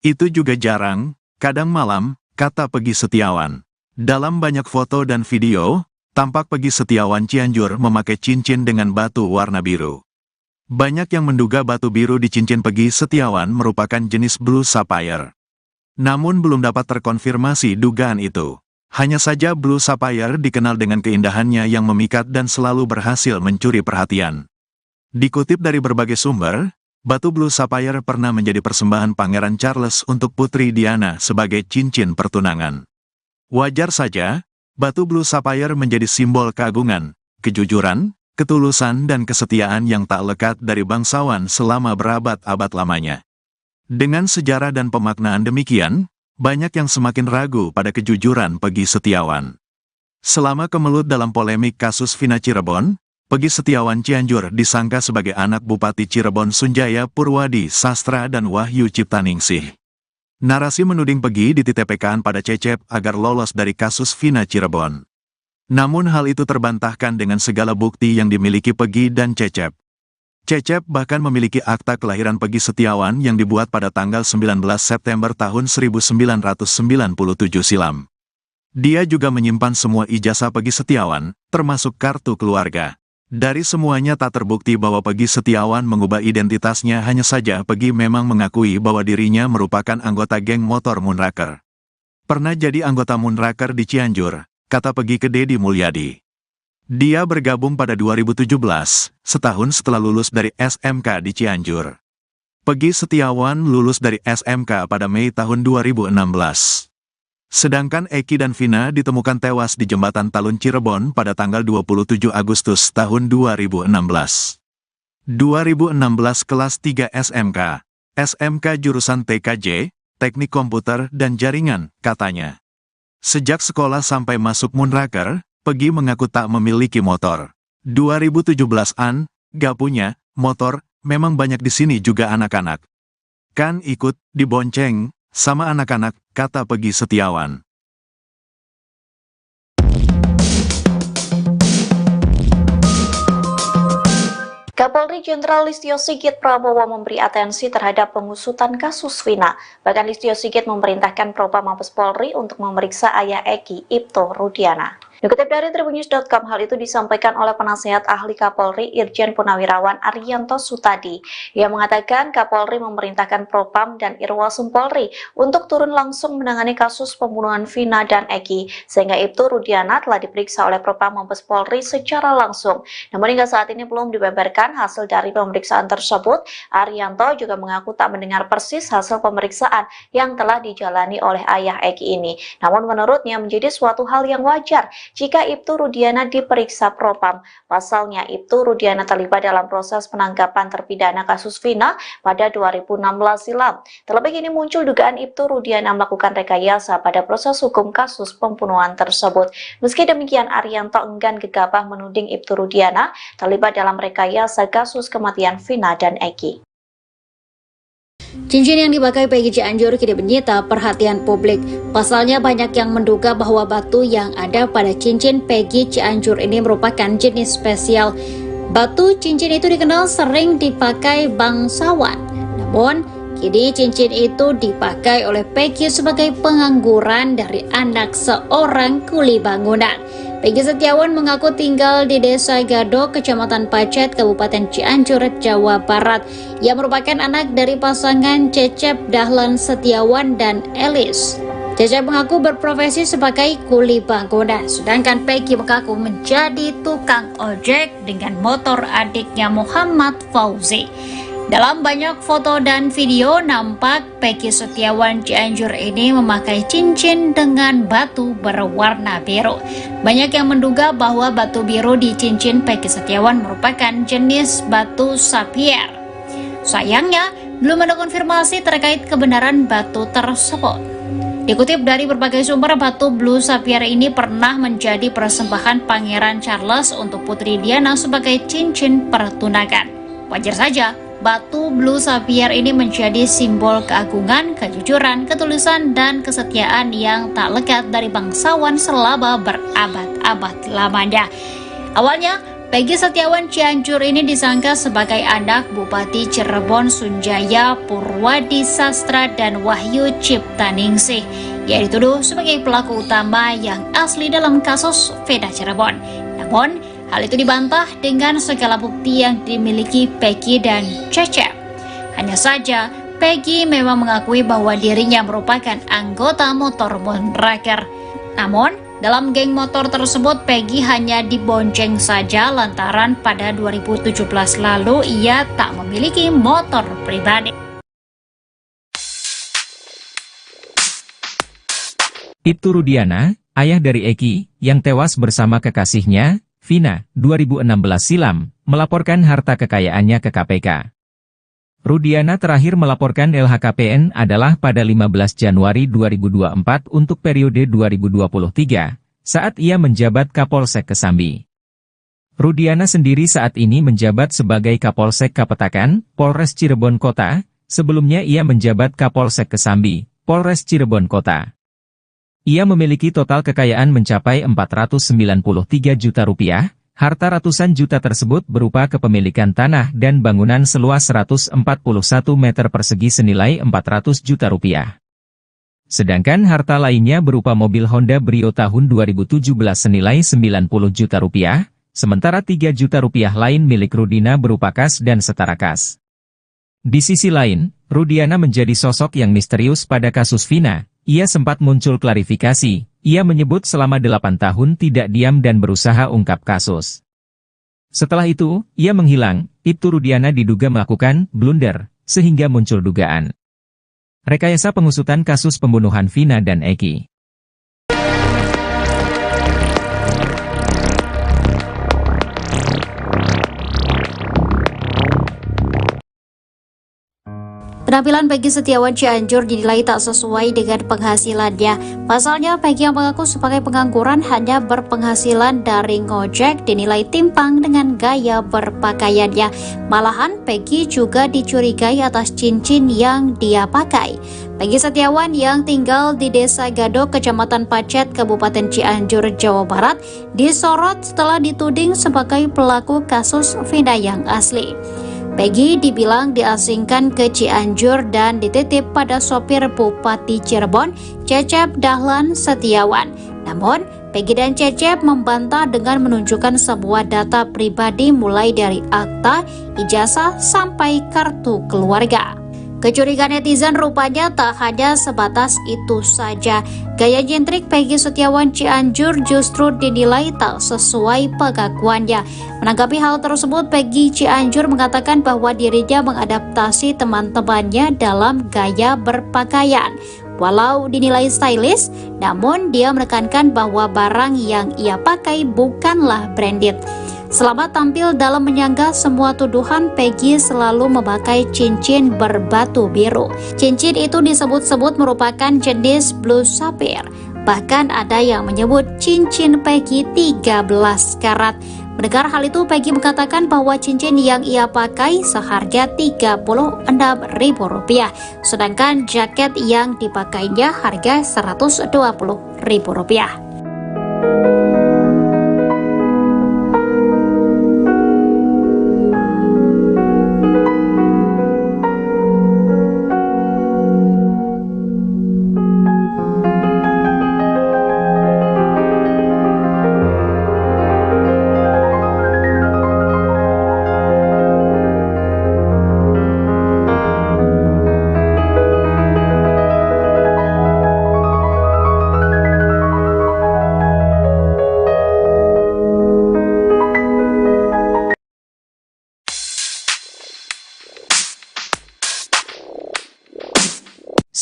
Itu juga jarang, kadang malam, kata Peggy Setiawan. Dalam banyak foto dan video, tampak Peggy Setiawan Cianjur memakai cincin dengan batu warna biru. Banyak yang menduga batu biru di cincin Peggy Setiawan merupakan jenis Blue Sapphire. Namun belum dapat terkonfirmasi dugaan itu. Hanya saja Blue Sapphire dikenal dengan keindahannya yang memikat dan selalu berhasil mencuri perhatian. Dikutip dari berbagai sumber, batu Blue Sapphire pernah menjadi persembahan Pangeran Charles untuk Putri Diana sebagai cincin pertunangan. Wajar saja, batu Blue Sapphire menjadi simbol keagungan, kejujuran, ketulusan dan kesetiaan yang tak lekat dari bangsawan selama berabad-abad lamanya. Dengan sejarah dan pemaknaan demikian, banyak yang semakin ragu pada kejujuran Peggy Setiawan. Selama kemelut dalam polemik kasus Vina Cirebon, Peggy Setiawan Cianjur disangka sebagai anak Bupati Cirebon Sunjaya Purwadi Sastra dan Wahyu Ciptaningsih. Narasi menuding Peggy dititipkan pada Cecep agar lolos dari kasus Vina Cirebon. Namun hal itu terbantahkan dengan segala bukti yang dimiliki Peggy dan Cecep. Cecep bahkan memiliki akta kelahiran Peggy Setiawan yang dibuat pada tanggal 19 September tahun 1997 silam. Dia juga menyimpan semua ijazah Peggy Setiawan, termasuk kartu keluarga. Dari semuanya tak terbukti bahwa Peggy Setiawan mengubah identitasnya, hanya saja Peggy memang mengakui bahwa dirinya merupakan anggota geng motor Moonraker. Pernah jadi anggota Moonraker di Cianjur, kata Peggy ke Deddy Mulyadi. Dia bergabung pada 2017, setahun setelah lulus dari SMK di Cianjur. Peggy Setiawan lulus dari SMK pada Mei tahun 2016. Sedangkan Eki dan Vina ditemukan tewas di Jembatan Talun Cirebon pada tanggal 27 Agustus tahun 2016. 2016 kelas 3 SMK, SMK jurusan TKJ, teknik komputer dan jaringan, katanya. Sejak sekolah sampai masuk Moonraker, Peggy mengaku tak memiliki motor. 2017-an, gak punya motor, memang banyak di sini juga anak-anak. Kan ikut dibonceng sama anak-anak, kata Peggy Setiawan. Kapolri Jenderal Listio Sigit Prabowo memberi atensi terhadap pengusutan kasus Vina. Bahkan Listio Sigit memerintahkan Propam Mabes Polri untuk memeriksa ayah Eki, Ibto Rudiana. Dikutip dari Tribunnews.com, hal itu disampaikan oleh Penasihat Ahli Kapolri Irjen Purnawirawan Arianto Sutadi. Ia mengatakan Kapolri memerintahkan Propam dan Irwasum Polri untuk turun langsung menangani kasus pembunuhan Vina dan Eki, sehingga Ibto Rudiana telah diperiksa oleh Propam Mabes Polri secara langsung. Namun hingga saat ini belum dibeberkan hasil dari pemeriksaan tersebut. Arianto juga mengaku tak mendengar persis hasil pemeriksaan yang telah dijalani oleh ayah Eki ini. Namun menurutnya menjadi suatu hal yang wajar jika Ibtu Rudiana diperiksa Propam. Pasalnya, Ibtu Rudiana terlibat dalam proses penangkapan terpidana kasus Vina pada 2016 silam. Terlebih kini muncul dugaan Ibtu Rudiana melakukan rekayasa pada proses hukum kasus pembunuhan tersebut. Meski demikian, Arianto enggan gegabah menuding Ibtu Rudiana terlibat dalam rekayasa kasus kematian Vina dan Eki. Cincin yang dipakai Peggy Cianjur kini menyita perhatian publik. Pasalnya banyak yang menduga bahwa batu yang ada pada cincin Peggy Cianjur ini merupakan jenis spesial. Batu cincin itu dikenal sering dipakai bangsawan. Namun, kini cincin itu dipakai oleh Peggy sebagai pengangguran dari anak seorang kuli bangunan. Peggy Setiawan mengaku tinggal di Desa Gado, Kecamatan Pacet, Kabupaten Cianjur, Jawa Barat. Ia merupakan anak dari pasangan Cecep Dahlan Setiawan dan Elis. Cecep mengaku berprofesi sebagai kuli bangunan, sedangkan Peggy mengaku menjadi tukang ojek dengan motor adiknya Muhammad Fauzi. Dalam banyak foto dan video nampak Peggy Setiawan Cianjur ini memakai cincin dengan batu berwarna biru. Banyak yang menduga bahwa batu biru di cincin Peggy Setiawan merupakan jenis batu sapphire. Sayangnya, belum ada konfirmasi terkait kebenaran batu tersebut. Dikutip dari berbagai sumber, batu blue sapphire ini pernah menjadi persembahan Pangeran Charles untuk Putri Diana sebagai cincin pertunangan. Wajar saja, batu blue sapphire ini menjadi simbol keagungan, kejujuran, ketulusan, dan kesetiaan yang tak lekat dari bangsawan selama berabad-abad lamanya. Awalnya, Peggy Setiawan Cianjur ini disangka sebagai anak Bupati Cirebon Sunjaya Purwadi Sastra dan Wahyu Ciptaningsih. Ia dituduh sebagai pelaku utama yang asli dalam kasus Vina Cirebon. Namun, hal itu dibantah dengan segala bukti yang dimiliki Peggy dan Cecep. Hanya saja, Peggy memang mengakui bahwa dirinya merupakan anggota motor Moonraker. Namun, dalam geng motor tersebut, Peggy hanya dibonceng saja lantaran pada 2017 lalu ia tak memiliki motor pribadi. Ibtu Rudiana, ayah dari Eki, yang tewas bersama kekasihnya, Vina, 2016 silam, melaporkan harta kekayaannya ke KPK. Rudiana terakhir melaporkan LHKPN adalah pada 15 Januari 2024 untuk periode 2023, saat ia menjabat Kapolsek Kesambi. Rudiana sendiri saat ini menjabat sebagai Kapolsek Kapetakan, Polres Cirebon Kota, sebelumnya ia menjabat Kapolsek Kesambi, Polres Cirebon Kota. Ia memiliki total kekayaan mencapai 493 juta rupiah, harta ratusan juta tersebut berupa kepemilikan tanah dan bangunan seluas 141 meter persegi senilai 400 juta rupiah. Sedangkan harta lainnya berupa mobil Honda Brio tahun 2017 senilai 90 juta rupiah, sementara 3 juta rupiah lain milik Rudiana berupa kas dan setara kas. Di sisi lain, Rudiana menjadi sosok yang misterius pada kasus Vina. Ia sempat muncul klarifikasi, ia menyebut selama 8 tahun tidak diam dan berusaha ungkap kasus. Setelah itu, ia menghilang, Ibtu Rudiana diduga melakukan blunder, sehingga muncul dugaan rekayasa pengusutan kasus pembunuhan Vina dan Eki. Penampilan Peggy Setiawan Cianjur dinilai tak sesuai dengan penghasilannya. Pasalnya, Peggy yang mengaku sebagai pengangguran hanya berpenghasilan dari ngojek dinilai timpang dengan gaya berpakaiannya. Malahan, Peggy juga dicurigai atas cincin yang dia pakai. Peggy Setiawan yang tinggal di Desa Gadok, Kecamatan Pacet, Kabupaten Cianjur, Jawa Barat, disorot setelah dituding sebagai pelaku kasus Vina yang asli. Peggy dibilang diasingkan ke Cianjur dan dititip pada sopir Bupati Cirebon, Cecep Dahlan Setiawan. Namun, Peggy dan Cecep membantah dengan menunjukkan semua data pribadi mulai dari akta, ijazah, sampai kartu keluarga. Kecurigaan netizen rupanya tak hanya sebatas itu saja. Gaya nyentrik Peggy Setiawan Cianjur justru dinilai tak sesuai pengakuannya. Menanggapi hal tersebut, Peggy Cianjur mengatakan bahwa dirinya mengadaptasi teman-temannya dalam gaya berpakaian. Walau dinilai stylish, namun dia menekankan bahwa barang yang ia pakai bukanlah branded. Selama tampil dalam menyanggah semua tuduhan, Peggy selalu memakai cincin berbatu biru. Cincin itu disebut-sebut merupakan jenis blue sapphire. Bahkan ada yang menyebut cincin Peggy 13 karat. Mendengar hal itu, Peggy mengatakan bahwa cincin yang ia pakai seharga Rp36.000, sedangkan jaket yang dipakainya harga Rp120.000.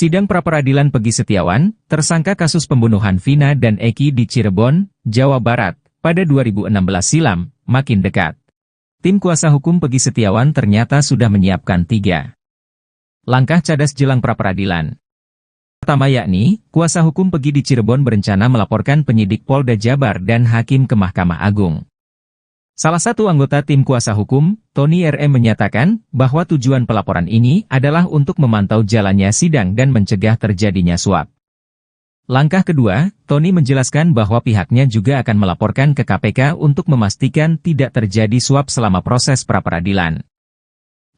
Sidang pra-peradilan Peggy Setiawan, tersangka kasus pembunuhan Vina dan Eki di Cirebon, Jawa Barat, pada 2016 silam, makin dekat. Tim kuasa hukum Peggy Setiawan ternyata sudah menyiapkan 3 langkah cadas jelang pra-peradilan. Pertama yakni, kuasa hukum Peggy di Cirebon berencana melaporkan penyidik Polda Jabar dan hakim ke Mahkamah Agung. Salah satu anggota tim kuasa hukum, Tony RM, menyatakan bahwa tujuan pelaporan ini adalah untuk memantau jalannya sidang dan mencegah terjadinya suap. Langkah kedua, Tony menjelaskan bahwa pihaknya juga akan melaporkan ke KPK untuk memastikan tidak terjadi suap selama proses pra-peradilan.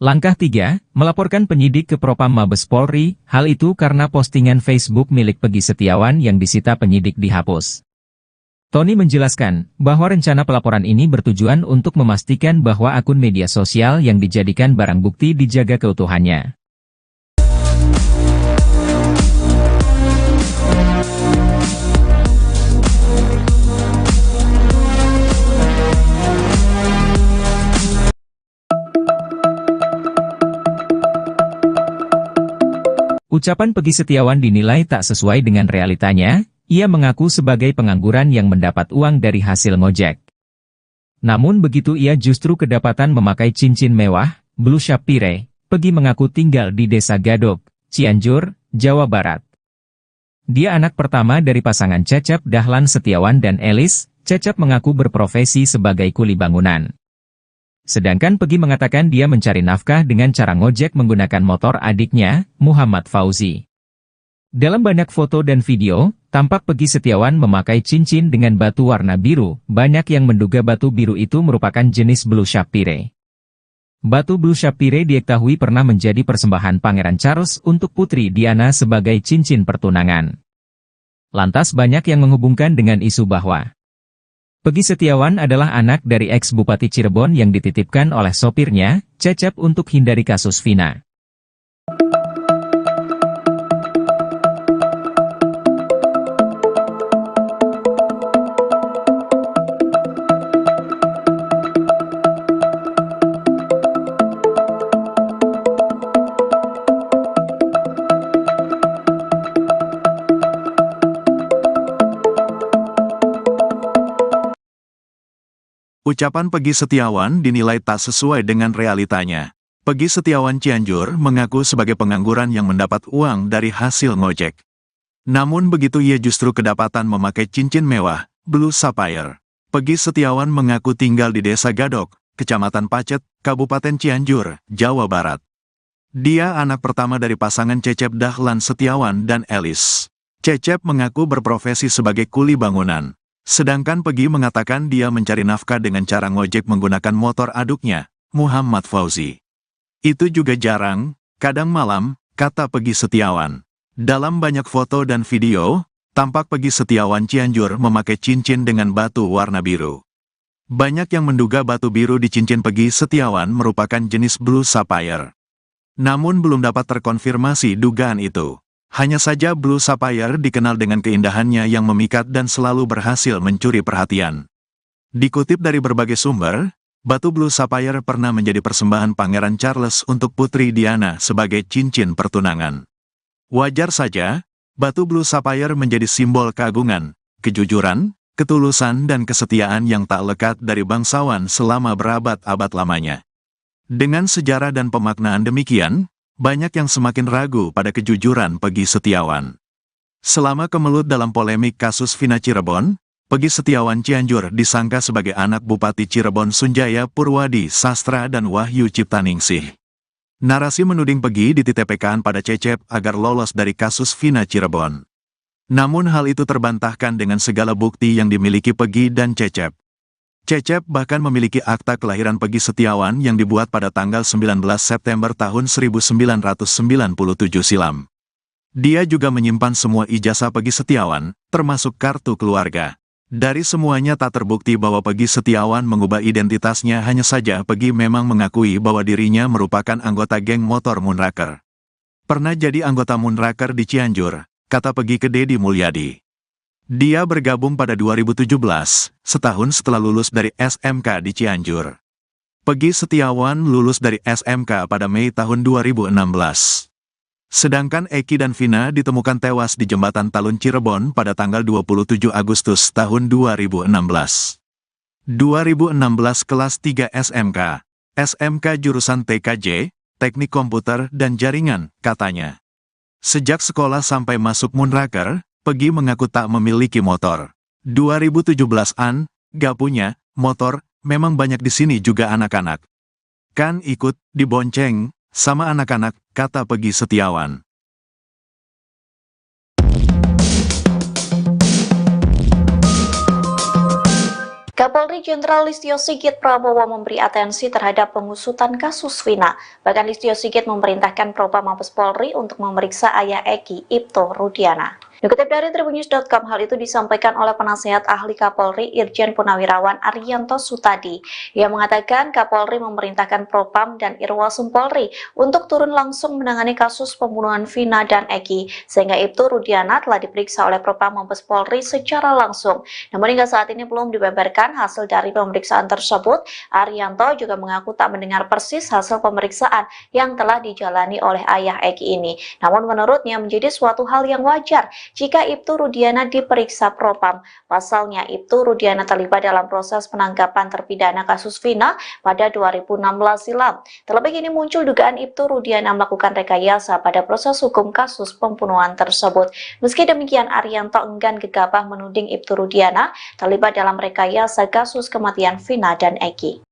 Langkah 3, melaporkan penyidik ke Propam Mabes Polri, hal itu karena postingan Facebook milik Peggy Setiawan yang disita penyidik dihapus. Tony menjelaskan bahwa rencana pelaporan ini bertujuan untuk memastikan bahwa akun media sosial yang dijadikan barang bukti dijaga keutuhannya. Ucapan Peggy Setiawan dinilai tak sesuai dengan realitanya. Ia mengaku sebagai pengangguran yang mendapat uang dari hasil ngojek. Namun begitu ia justru kedapatan memakai cincin mewah, blue sapphire. Peggy mengaku tinggal di Desa Gadok, Cianjur, Jawa Barat. Dia anak pertama dari pasangan Cecep Dahlan Setiawan dan Elis. Cecep mengaku berprofesi sebagai kuli bangunan. Sedangkan Peggy mengatakan dia mencari nafkah dengan cara ngojek menggunakan motor adiknya, Muhammad Fauzi. Dalam banyak foto dan video, tampak Peggy Setiawan memakai cincin dengan batu warna biru. Banyak yang menduga batu biru itu merupakan jenis blue sapphire. Batu blue sapphire diketahui pernah menjadi persembahan Pangeran Charles untuk Putri Diana sebagai cincin pertunangan. Lantas banyak yang menghubungkan dengan isu bahwa Peggy Setiawan adalah anak dari ex-Bupati Cirebon yang dititipkan oleh sopirnya, Cecep, untuk hindari kasus Vina. Ucapan Peggy Setiawan dinilai tak sesuai dengan realitanya. Peggy Setiawan Cianjur mengaku sebagai pengangguran yang mendapat uang dari hasil ngojek. Namun begitu ia justru kedapatan memakai cincin mewah, Blue Sapphire. Peggy Setiawan mengaku tinggal di Desa Gadok, Kecamatan Pacet, Kabupaten Cianjur, Jawa Barat. Dia anak pertama dari pasangan Cecep Dahlan Setiawan dan Elis. Cecep mengaku berprofesi sebagai kuli bangunan. Sedangkan Peggy mengatakan dia mencari nafkah dengan cara ngojek menggunakan motor aduknya, Muhammad Fauzi. Itu juga jarang, kadang malam, kata Peggy Setiawan. Dalam banyak foto dan video, tampak Peggy Setiawan Cianjur memakai cincin dengan batu warna biru. Banyak yang menduga batu biru di cincin Peggy Setiawan merupakan jenis Blue Sapphire. Namun belum dapat terkonfirmasi dugaan itu. Hanya saja Blue Sapphire dikenal dengan keindahannya yang memikat dan selalu berhasil mencuri perhatian. Dikutip dari berbagai sumber, batu Blue Sapphire pernah menjadi persembahan Pangeran Charles untuk Putri Diana sebagai cincin pertunangan. Wajar saja, batu Blue Sapphire menjadi simbol keagungan, kejujuran, ketulusan dan kesetiaan yang tak lekat dari bangsawan selama berabad-abad lamanya. Dengan sejarah dan pemaknaan demikian, banyak yang semakin ragu pada kejujuran Peggy Setiawan. Selama kemelut dalam polemik kasus Vina Cirebon, Peggy Setiawan Cianjur disangka sebagai anak Bupati Cirebon Sunjaya Purwadi Sastra dan Wahyu Ciptaningsih. Narasi menuding Peggy dititipkan pada Cecep agar lolos dari kasus Vina Cirebon. Namun hal itu terbantahkan dengan segala bukti yang dimiliki Peggy dan Cecep. Cecep bahkan memiliki akta kelahiran Peggy Setiawan yang dibuat pada tanggal 19 September tahun 1997 silam. Dia juga menyimpan semua ijazah Peggy Setiawan, termasuk kartu keluarga. Dari semuanya tak terbukti bahwa Peggy Setiawan mengubah identitasnya, hanya saja Peggy memang mengakui bahwa dirinya merupakan anggota geng motor Moonraker. Pernah jadi anggota Moonraker di Cianjur, kata Peggy ke Deddy Mulyadi. Dia bergabung pada 2017, setahun setelah lulus dari SMK di Cianjur. Peggy Setiawan lulus dari SMK pada Mei tahun 2016. Sedangkan Eki dan Vina ditemukan tewas di Jembatan Talun Cirebon pada tanggal 27 Agustus tahun 2016. 2016 kelas 3 SMK, SMK jurusan TKJ, Teknik Komputer dan Jaringan, katanya. Sejak sekolah sampai masuk Moonraker, Peggy mengaku tak memiliki motor. 2017-an, gak punya motor, memang banyak di sini juga anak-anak. Kan ikut dibonceng sama anak-anak, kata Peggy Setiawan. Kapolri Jenderal Listio Sigit Prabowo memberi atensi terhadap pengusutan kasus Vina. Bahkan Listio Sigit memerintahkan Propam Mabes Polri untuk memeriksa ayah Eki, Ibto Rudiana. Dikutip dari Tribunnews.com, hal itu disampaikan oleh Penasihat Ahli Kapolri Irjen Purnawirawan Arianto Sutadi. Ia mengatakan Kapolri memerintahkan Propam dan Irwasum Polri untuk turun langsung menangani kasus pembunuhan Vina dan Eki, sehingga Ibto Rudiana telah diperiksa oleh Propam Mabes Polri secara langsung. Namun hingga saat ini belum dibeberkan hasil dari pemeriksaan tersebut. Arianto juga mengaku tak mendengar persis hasil pemeriksaan yang telah dijalani oleh ayah Eki ini. Namun menurutnya menjadi suatu hal yang wajar jika Ibtu Rudiana diperiksa Propam. Pasalnya, Ibtu Rudiana terlibat dalam proses penangkapan terpidana kasus Vina pada 2016 silam. Terlebih kini muncul dugaan Ibtu Rudiana melakukan rekayasa pada proses hukum kasus pembunuhan tersebut. Meski demikian, Arianto enggan gegabah menuding Ibtu Rudiana terlibat dalam rekayasa kasus kematian Vina dan Eki.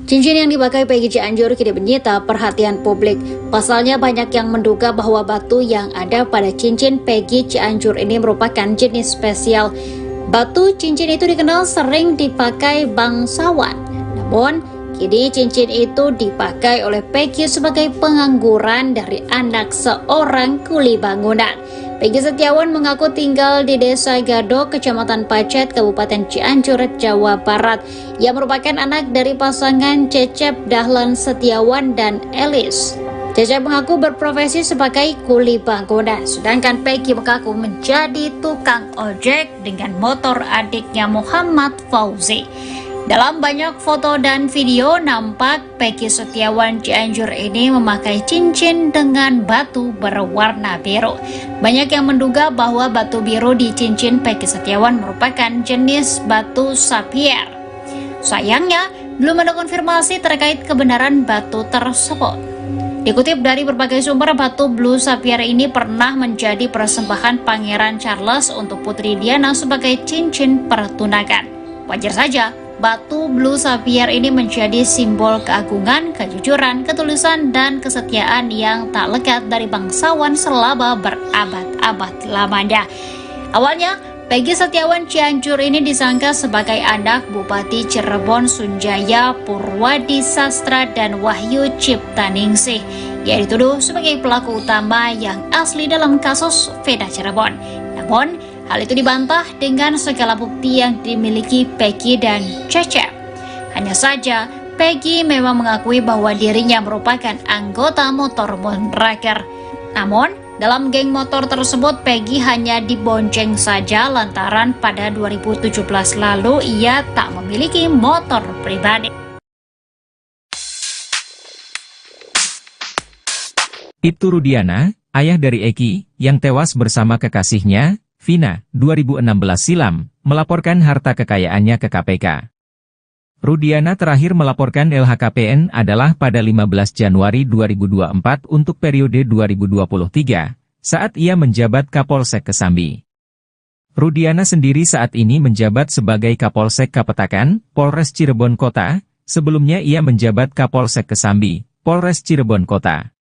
Cincin yang dipakai Peggy Cianjur kini menyita perhatian publik. Pasalnya banyak yang menduga bahwa batu yang ada pada cincin Peggy Cianjur ini merupakan jenis spesial. Batu cincin itu dikenal sering dipakai bangsawan. Namun, kini cincin itu dipakai oleh Peggy sebagai pengangguran dari anak seorang kuli bangunan. Peggy Setiawan mengaku tinggal di Desa Gadok, Kecamatan Pacet, Kabupaten Cianjur, Jawa Barat. Ia merupakan anak dari pasangan Cecep Dahlan Setiawan dan Elis. Cecep mengaku berprofesi sebagai kuli bangunan, sedangkan Peggy mengaku menjadi tukang ojek dengan motor adiknya Muhammad Fauzi. Dalam banyak foto dan video nampak Peggy Setiawan Cianjur ini memakai cincin dengan batu berwarna biru. Banyak yang menduga bahwa batu biru di cincin Peggy Setiawan merupakan jenis batu sapphire. Sayangnya, belum ada konfirmasi terkait kebenaran batu tersebut. Dikutip dari berbagai sumber, batu Blue Sapphire ini pernah menjadi persembahan Pangeran Charles untuk Putri Diana sebagai cincin pertunangan. Wajar saja, batu Blue Sapphire ini menjadi simbol keagungan, kejujuran, ketulusan, dan kesetiaan yang tak lekat dari bangsawan selama berabad-abad lamanya. Awalnya, Peggy Setiawan Cianjur ini disangka sebagai anak Bupati Cirebon Sunjaya Purwadi Sastra dan Wahyu Ciptaningsih, yang dituduh sebagai pelaku utama yang asli dalam kasus Vina Cirebon. Namun, hal itu dibantah dengan segala bukti yang dimiliki Peggy dan Cecep. Hanya saja, Peggy memang mengakui bahwa dirinya merupakan anggota motor Moonraker. Namun, dalam geng motor tersebut, Peggy hanya dibonceng saja lantaran pada 2017 lalu ia tak memiliki motor pribadi. Ibtu Rudiana, ayah dari Eki, yang tewas bersama kekasihnya, Vina, 2016 silam, melaporkan harta kekayaannya ke KPK. Rudiana terakhir melaporkan LHKPN adalah pada 15 Januari 2024 untuk periode 2023, saat ia menjabat Kapolsek Kesambi. Rudiana sendiri saat ini menjabat sebagai Kapolsek Kapetakan, Polres Cirebon Kota, sebelumnya ia menjabat Kapolsek Kesambi, Polres Cirebon Kota.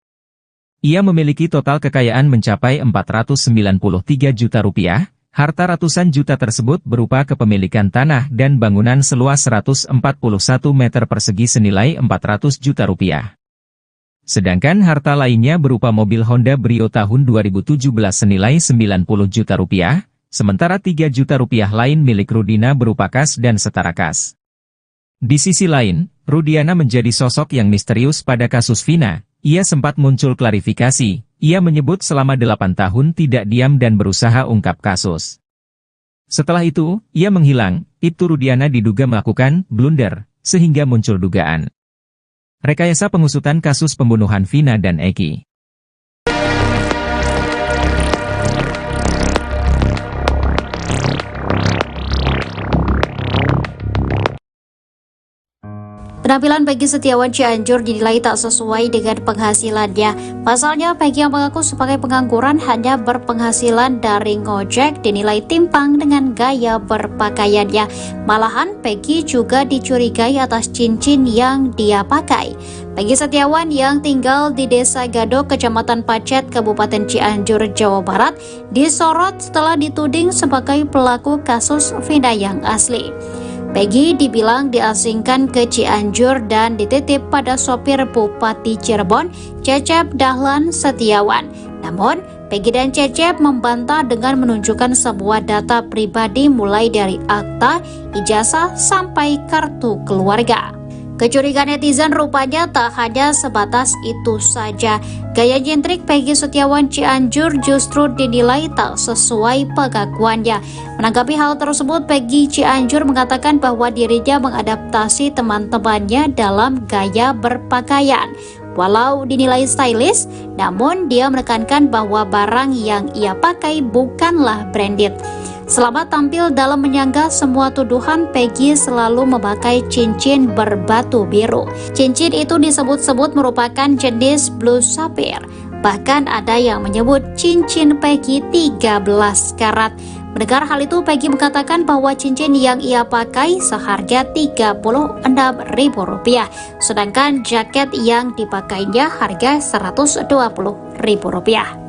Ia memiliki total kekayaan mencapai 493 juta rupiah. Harta ratusan juta tersebut berupa kepemilikan tanah dan bangunan seluas 141 meter persegi senilai 400 juta rupiah. Sedangkan harta lainnya berupa mobil Honda Brio tahun 2017 senilai 90 juta rupiah, sementara 3 juta rupiah lain milik Rudina berupa kas dan setara kas. Di sisi lain, Rudiana menjadi sosok yang misterius pada kasus Vina. Ia sempat muncul klarifikasi. Ia menyebut selama 8 tahun tidak diam dan berusaha ungkap kasus. Setelah itu, ia menghilang. Ibtu Rudiana diduga melakukan blunder, sehingga muncul dugaan rekayasa pengusutan kasus pembunuhan Vina dan Eki. Penampilan Peggy Setiawan Cianjur dinilai tak sesuai dengan penghasilannya. Pasalnya, Peggy yang mengaku sebagai pengangguran hanya berpenghasilan dari ngojek dinilai timpang dengan gaya berpakaiannya. Malahan, Peggy juga dicurigai atas cincin yang dia pakai. Peggy Setiawan yang tinggal di Desa Gadok, Kecamatan Pacet, Kabupaten Cianjur, Jawa Barat, disorot setelah dituding sebagai pelaku kasus Vina yang asli. Peggy dibilang diasingkan ke Cianjur dan dititip pada sopir Bupati Cirebon, Cecep Dahlan Setiawan. Namun, Peggy dan Cecep membantah dengan menunjukkan semua data pribadi mulai dari akta, ijazah, sampai kartu keluarga. Kecurigaan netizen rupanya tak hanya sebatas itu saja. Gaya nyentrik Peggy Setiawan Cianjur justru dinilai tak sesuai pengakuannya. Menanggapi hal tersebut, Peggy Cianjur mengatakan bahwa dirinya mengadaptasi teman-temannya dalam gaya berpakaian. Walau dinilai stylish, namun dia menekankan bahwa barang yang ia pakai bukanlah branded. Selama tampil dalam menyanggah semua tuduhan, Peggy selalu memakai cincin berbatu biru. Cincin itu disebut-sebut merupakan jenis Blue Sapphire. Bahkan ada yang menyebut cincin Peggy 13 karat. Mendengar hal itu, Peggy mengatakan bahwa cincin yang ia pakai seharga Rp36.000, sedangkan jaket yang dipakainya harga Rp120.000.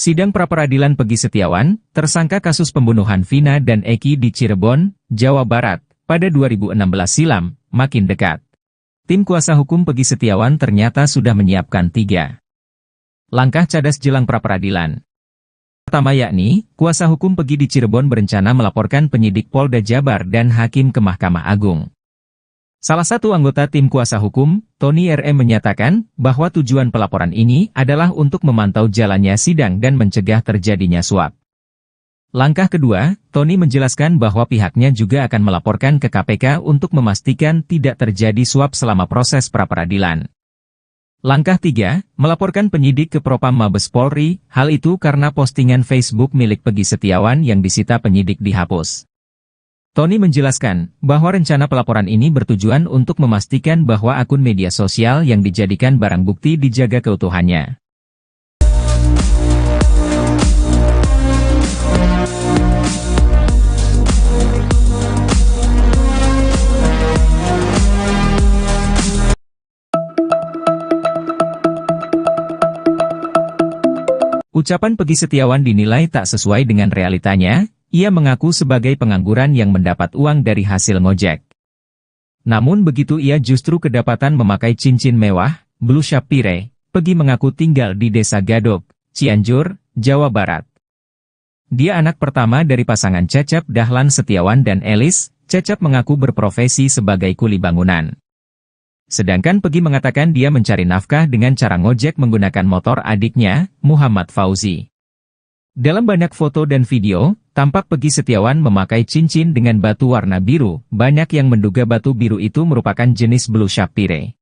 Sidang pra-peradilan Peggy Setiawan, tersangka kasus pembunuhan Vina dan Eki di Cirebon, Jawa Barat, pada 2016 silam, makin dekat. Tim kuasa hukum Peggy Setiawan ternyata sudah menyiapkan 3 Langkah cadas jelang pra-peradilan. Pertama yakni, kuasa hukum Peggy di Cirebon berencana melaporkan penyidik Polda Jabar dan hakim ke Mahkamah Agung. Salah satu anggota tim kuasa hukum, Tony RM menyatakan bahwa tujuan pelaporan ini adalah untuk memantau jalannya sidang dan mencegah terjadinya suap. Langkah kedua, Tony menjelaskan bahwa pihaknya juga akan melaporkan ke KPK untuk memastikan tidak terjadi suap selama proses pra-peradilan. Langkah 3, melaporkan penyidik ke Propam Mabes Polri, hal itu karena postingan Facebook milik Peggy Setiawan yang disita penyidik dihapus. Tony menjelaskan bahwa rencana pelaporan ini bertujuan untuk memastikan bahwa akun media sosial yang dijadikan barang bukti dijaga keutuhannya. Ucapan Peggy Setiawan dinilai tak sesuai dengan realitanya. Ia mengaku sebagai pengangguran yang mendapat uang dari hasil ngojek. Namun begitu ia justru kedapatan memakai cincin mewah, Blue Shapire. Peggy mengaku tinggal di Desa Gadok, Cianjur, Jawa Barat. Dia anak pertama dari pasangan Cecep Dahlan Setiawan dan Elis. Cecep mengaku berprofesi sebagai kuli bangunan. Sedangkan Peggy mengatakan dia mencari nafkah dengan cara ngojek menggunakan motor adiknya, Muhammad Fauzi. Dalam banyak foto dan video, tampak Peggy Setiawan memakai cincin dengan batu warna biru. Banyak yang menduga batu biru itu merupakan jenis Blue Shapire.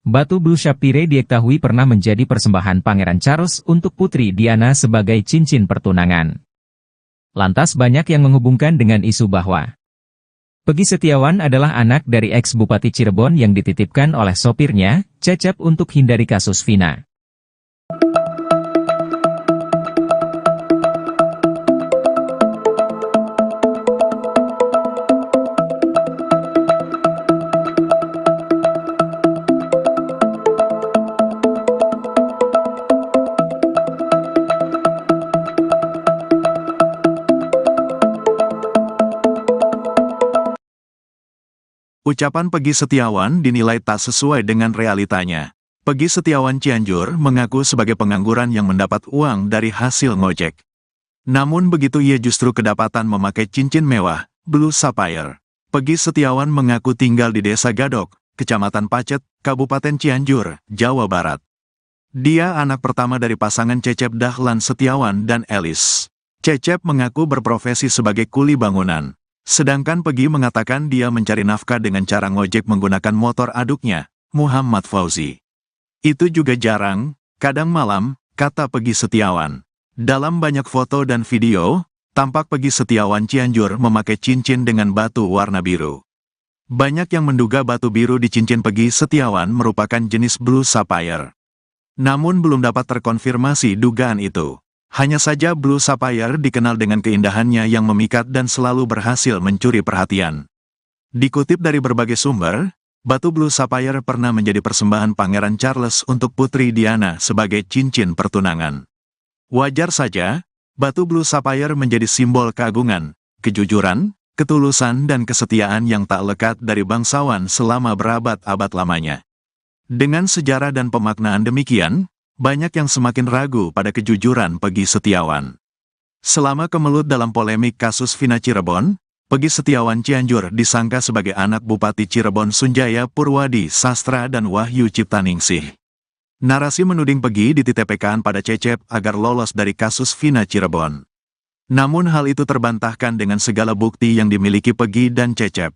Batu Blue Shapire diketahui pernah menjadi persembahan Pangeran Charles untuk Putri Diana sebagai cincin pertunangan. Lantas banyak yang menghubungkan dengan isu bahwa Peggy Setiawan adalah anak dari ex-Bupati Cirebon yang dititipkan oleh sopirnya, Cecep, untuk hindari kasus Vina. Ucapan Peggy Setiawan dinilai tak sesuai dengan realitanya. Peggy Setiawan Cianjur mengaku sebagai pengangguran yang mendapat uang dari hasil ngojek. Namun begitu ia justru kedapatan memakai cincin mewah, Blue Sapphire. Peggy Setiawan mengaku tinggal di Desa Gadok, Kecamatan Pacet, Kabupaten Cianjur, Jawa Barat. Dia anak pertama dari pasangan Cecep Dahlan Setiawan dan Elis. Cecep mengaku berprofesi sebagai kuli bangunan. Sedangkan Peggy mengatakan dia mencari nafkah dengan cara ngojek menggunakan motor aduknya, Muhammad Fauzi. Itu juga jarang, kadang malam, kata Peggy Setiawan. Dalam banyak foto dan video, tampak Peggy Setiawan Cianjur memakai cincin dengan batu warna biru. Banyak yang menduga batu biru di cincin Peggy Setiawan merupakan jenis Blue Sapphire. Namun belum dapat terkonfirmasi dugaan itu. Hanya saja Blue Sapphire dikenal dengan keindahannya yang memikat dan selalu berhasil mencuri perhatian. Dikutip dari berbagai sumber, batu Blue Sapphire pernah menjadi persembahan Pangeran Charles untuk Putri Diana sebagai cincin pertunangan. Wajar saja, batu Blue Sapphire menjadi simbol keagungan, kejujuran, ketulusan dan kesetiaan yang tak lekat dari bangsawan selama berabad-abad lamanya. Dengan sejarah dan pemaknaan demikian, banyak yang semakin ragu pada kejujuran Peggy Setiawan. Selama kemelut dalam polemik kasus Vina Cirebon, Peggy Setiawan Cianjur disangka sebagai anak Bupati Cirebon Sunjaya Purwadi Sastra dan Wahyu Ciptaningsih. Narasi menuding Peggy dititipkan pada Cecep agar lolos dari kasus Vina Cirebon. Namun hal itu terbantahkan dengan segala bukti yang dimiliki Peggy dan Cecep.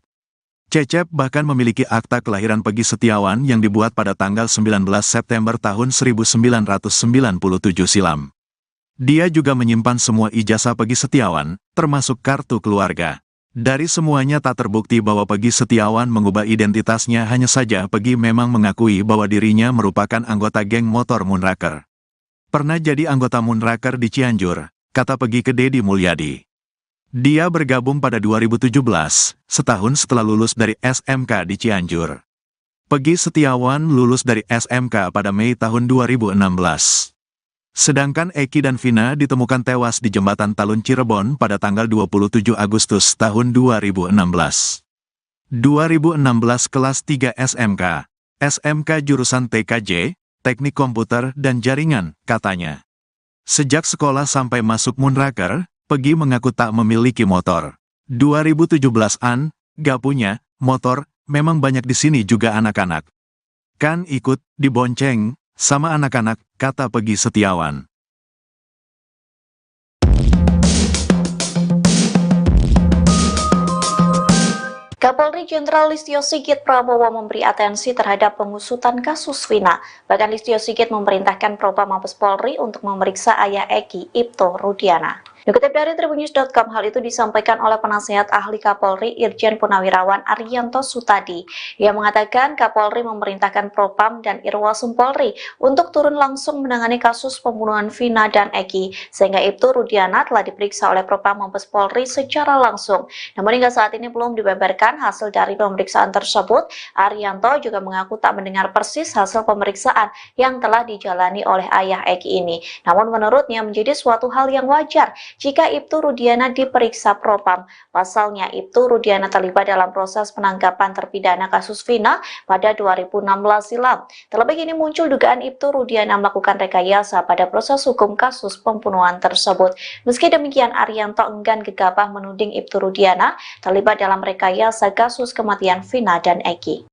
Cecep bahkan memiliki akta kelahiran Peggy Setiawan yang dibuat pada tanggal 19 September tahun 1997 silam. Dia juga menyimpan semua ijazah Peggy Setiawan, termasuk kartu keluarga. Dari semuanya tak terbukti bahwa Peggy Setiawan mengubah identitasnya, hanya saja Peggy memang mengakui bahwa dirinya merupakan anggota geng motor Moonraker. Pernah jadi anggota Moonraker di Cianjur, kata Peggy ke Deddy Mulyadi. Dia bergabung pada 2017, setahun setelah lulus dari SMK di Cianjur. Peggy Setiawan lulus dari SMK pada Mei tahun 2016. Sedangkan Eki dan Vina ditemukan tewas di Jembatan Talun Cirebon pada tanggal 27 Agustus tahun 2016. 2016 kelas 3 SMK, SMK jurusan TKJ, teknik komputer dan jaringan, katanya. Sejak sekolah sampai masuk Moonraker, Peggy mengaku tak memiliki motor. 2017-an, gak punya motor, memang banyak di sini juga anak-anak. Kan ikut dibonceng sama anak-anak, kata Peggy Setiawan. Kapolri Jenderal Listio Sigit Prabowo memberi atensi terhadap pengusutan kasus Vina. Bahkan Listio Sigit memerintahkan Propam Mabes Polri untuk memeriksa ayah Eki, Ibto Rudiana. Dikutip dari Tribunnews.com, hal itu disampaikan oleh Penasehat Ahli Kapolri Irjen Purnawirawan Arianto Sutadi. Ia mengatakan Kapolri memerintahkan Propam dan Irwasum Polri untuk turun langsung menangani kasus pembunuhan Vina dan Eki, sehingga Ibto Rudiana telah diperiksa oleh Propam Mabes Polri secara langsung. Namun hingga saat ini belum dibeberkan hasil dari pemeriksaan tersebut. Arianto juga mengaku tak mendengar persis hasil pemeriksaan yang telah dijalani oleh ayah Eki ini. Namun menurutnya menjadi suatu hal yang wajar jika Ibtu Rudiana diperiksa Propam. Pasalnya Ibtu Rudiana terlibat dalam proses penangkapan terpidana kasus Vina pada 2016 silam. Terlebih ini muncul dugaan Ibtu Rudiana melakukan rekayasa pada proses hukum kasus pembunuhan tersebut. Meski demikian, Arianto enggan gegabah menuding Ibtu Rudiana terlibat dalam rekayasa kasus kematian Vina dan Eki.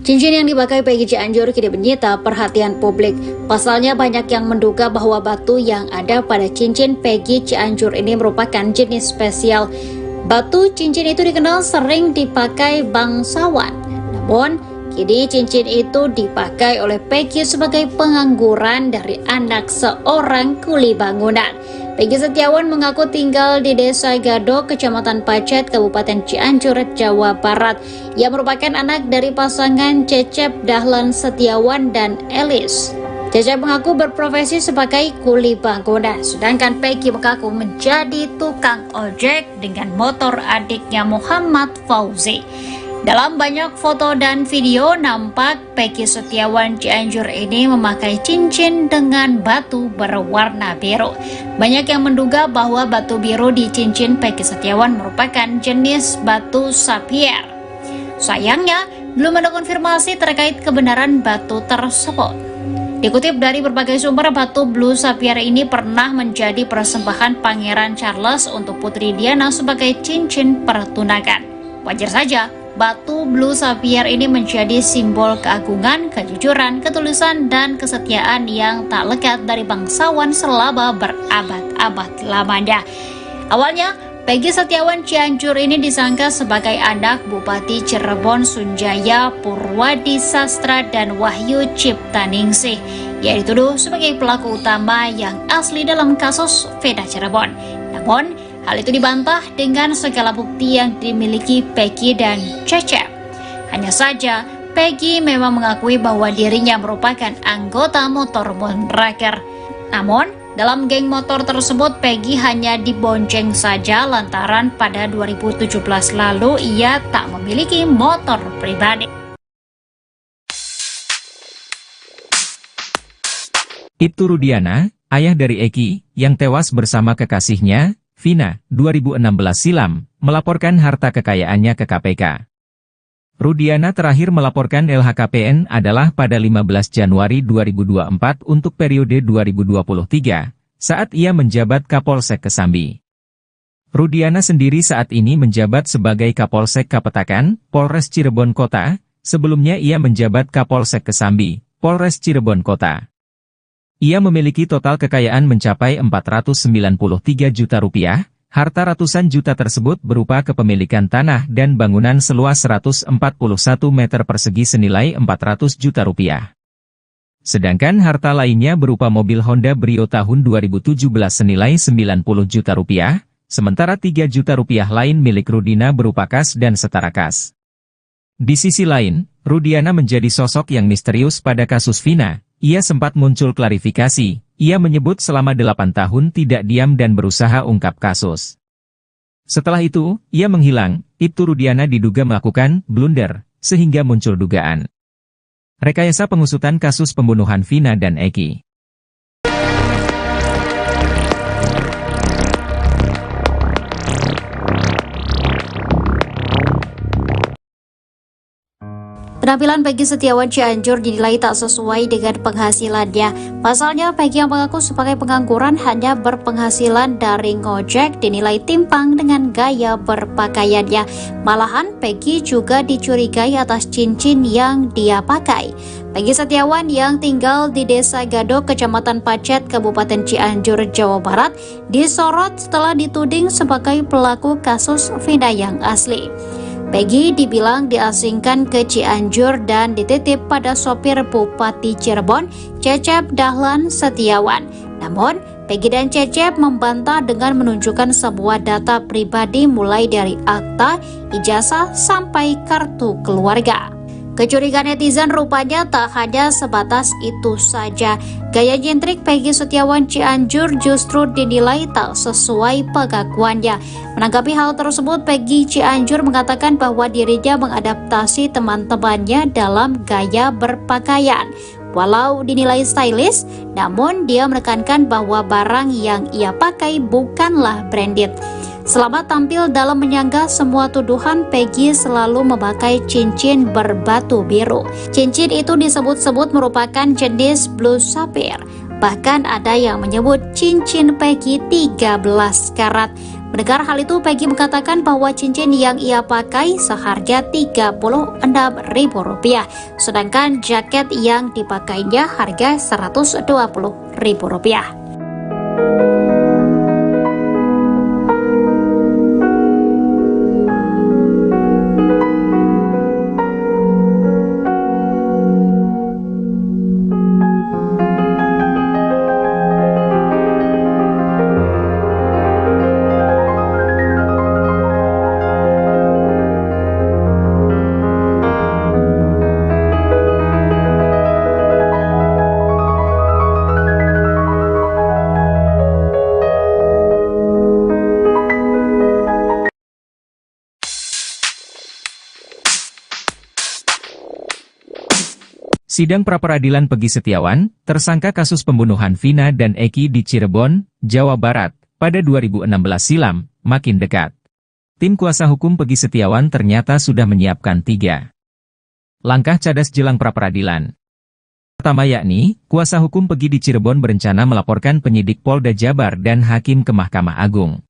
Cincin yang dipakai Peggy Cianjur kini menyita perhatian publik. Pasalnya banyak yang menduga bahwa batu yang ada pada cincin Peggy Cianjur ini merupakan jenis spesial. Batu cincin itu dikenal sering dipakai bangsawan. Namun, kini cincin itu dipakai oleh Peggy sebagai pengangguran dari anak seorang kuli bangunan. Peggy Setiawan mengaku tinggal di Desa Gado, Kecamatan Pacet, Kabupaten Cianjur, Jawa Barat. Ia merupakan anak dari pasangan Cecep Dahlan Setiawan dan Elis. Cecep mengaku berprofesi sebagai kuli bangunan, sedangkan Peggy mengaku menjadi tukang ojek dengan motor adiknya Muhammad Fauzi. Dalam banyak foto dan video nampak Peggy Setiawan Cianjur ini memakai cincin dengan batu berwarna biru. Banyak yang menduga bahwa batu biru di cincin Peggy Setiawan merupakan jenis batu sapphire. Sayangnya, belum ada konfirmasi terkait kebenaran batu tersebut. Dikutip dari berbagai sumber, batu blue sapphire ini pernah menjadi persembahan Pangeran Charles untuk Putri Diana sebagai cincin pertunangan. Wajar saja, batu blue sapphire ini menjadi simbol keagungan, kejujuran, ketulusan, dan kesetiaan yang tak lekat dari bangsawan selama berabad-abad lamanya. Awalnya, Peggy Setiawan Cianjur ini disangka sebagai anak Bupati Cirebon Sunjaya Purwadi Sastra dan Wahyu Ciptaningsih. Ia dituduh sebagai pelaku utama yang asli dalam kasus Vina Cirebon. Namun, hal itu dibantah dengan segala bukti yang dimiliki Peggy dan Cecep. Hanya saja, Peggy memang mengakui bahwa dirinya merupakan anggota motor Moonraker. Namun, dalam geng motor tersebut, Peggy hanya dibonceng saja lantaran pada 2017 lalu ia tak memiliki motor pribadi. Ibtu Rudiana, ayah dari Eki, yang tewas bersama kekasihnya, Vina, 2016 silam, melaporkan harta kekayaannya ke KPK. Rudiana terakhir melaporkan LHKPN adalah pada 15 Januari 2024 untuk periode 2023, saat ia menjabat Kapolsek Kesambi. Rudiana sendiri saat ini menjabat sebagai Kapolsek Kapetakan, Polres Cirebon Kota, sebelumnya ia menjabat Kapolsek Kesambi, Polres Cirebon Kota. Ia memiliki total kekayaan mencapai 493 juta rupiah. Harta ratusan juta tersebut berupa kepemilikan tanah dan bangunan seluas 141 meter persegi senilai 400 juta rupiah. Sedangkan harta lainnya berupa mobil Honda Brio tahun 2017 senilai 90 juta rupiah, sementara 3 juta rupiah lain milik Rudina berupa kas dan setara kas. Di sisi lain, Rudiana menjadi sosok yang misterius pada kasus Vina. Ia sempat muncul klarifikasi, ia menyebut selama 8 tahun tidak diam dan berusaha ungkap kasus. Setelah itu, ia menghilang, Ibtu Rudiana diduga melakukan blunder, sehingga muncul dugaan rekayasa pengusutan kasus pembunuhan Vina dan Eki. Penampilan Peggy Setiawan Cianjur dinilai tak sesuai dengan penghasilannya. Pasalnya, Peggy yang mengaku sebagai pengangguran hanya berpenghasilan dari ngojek dinilai timpang dengan gaya berpakaiannya. Malahan, Peggy juga dicurigai atas cincin yang dia pakai. Peggy Setiawan yang tinggal di Desa Gadok, Kecamatan Pacet, Kabupaten Cianjur, Jawa Barat, disorot setelah dituding sebagai pelaku kasus Vina yang asli. Peggy dibilang diasingkan ke Cianjur dan dititip pada sopir Bupati Cirebon, Cecep Dahlan Setiawan. Namun, Peggy dan Cecep membantah dengan menunjukkan sebuah data pribadi mulai dari akta, ijazah, sampai kartu keluarga. Kecurigaan netizen rupanya tak hanya sebatas itu saja. Gaya nyentrik Peggy Setiawan Cianjur justru dinilai tak sesuai pengakuannya. Menanggapi hal tersebut, Peggy Cianjur mengatakan bahwa dirinya mengadaptasi teman-temannya dalam gaya berpakaian. Walau dinilai stylish, namun dia menekankan bahwa barang yang ia pakai bukanlah branded. Selama tampil dalam menyanggah semua tuduhan, Peggy selalu memakai cincin berbatu biru. Cincin itu disebut-sebut merupakan jenis blue sapphire. Bahkan ada yang menyebut cincin Peggy 13 karat. Mendengar hal itu, Peggy mengatakan bahwa cincin yang ia pakai seharga Rp36.000, sedangkan jaket yang dipakainya harga Rp120.000. Sidang pra-peradilan Peggy Setiawan, tersangka kasus pembunuhan Vina dan Eki di Cirebon, Jawa Barat, pada 2016 silam, makin dekat. Tim kuasa hukum Peggy Setiawan ternyata sudah menyiapkan 3 langkah cadas jelang pra-peradilan. Pertama yakni, kuasa hukum Peggy di Cirebon berencana melaporkan penyidik Polda Jabar dan hakim ke Mahkamah Agung.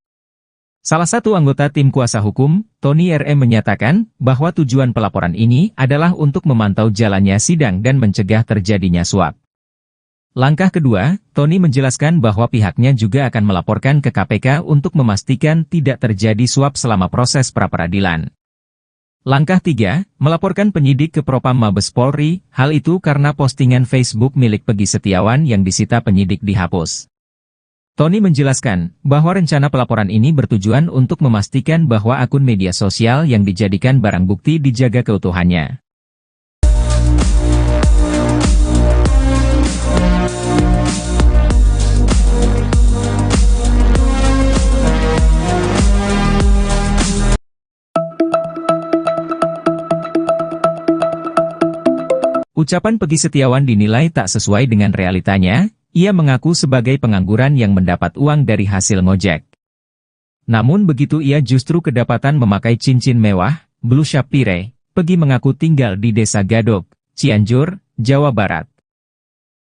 Salah satu anggota tim kuasa hukum, Tony RM, menyatakan bahwa tujuan pelaporan ini adalah untuk memantau jalannya sidang dan mencegah terjadinya suap. Langkah kedua, Tony menjelaskan bahwa pihaknya juga akan melaporkan ke KPK untuk memastikan tidak terjadi suap selama proses pra-peradilan. Langkah 3, melaporkan penyidik ke Propam Mabes Polri, hal itu karena postingan Facebook milik Peggy Setiawan yang disita penyidik dihapus. Tony menjelaskan bahwa rencana pelaporan ini bertujuan untuk memastikan bahwa akun media sosial yang dijadikan barang bukti dijaga keutuhannya. Ucapan Peggy Setiawan dinilai tak sesuai dengan realitanya. Ia mengaku sebagai pengangguran yang mendapat uang dari hasil ngojek. Namun begitu ia justru kedapatan memakai cincin mewah, blue sapphire. Peggy mengaku tinggal di Desa Gadok, Cianjur, Jawa Barat.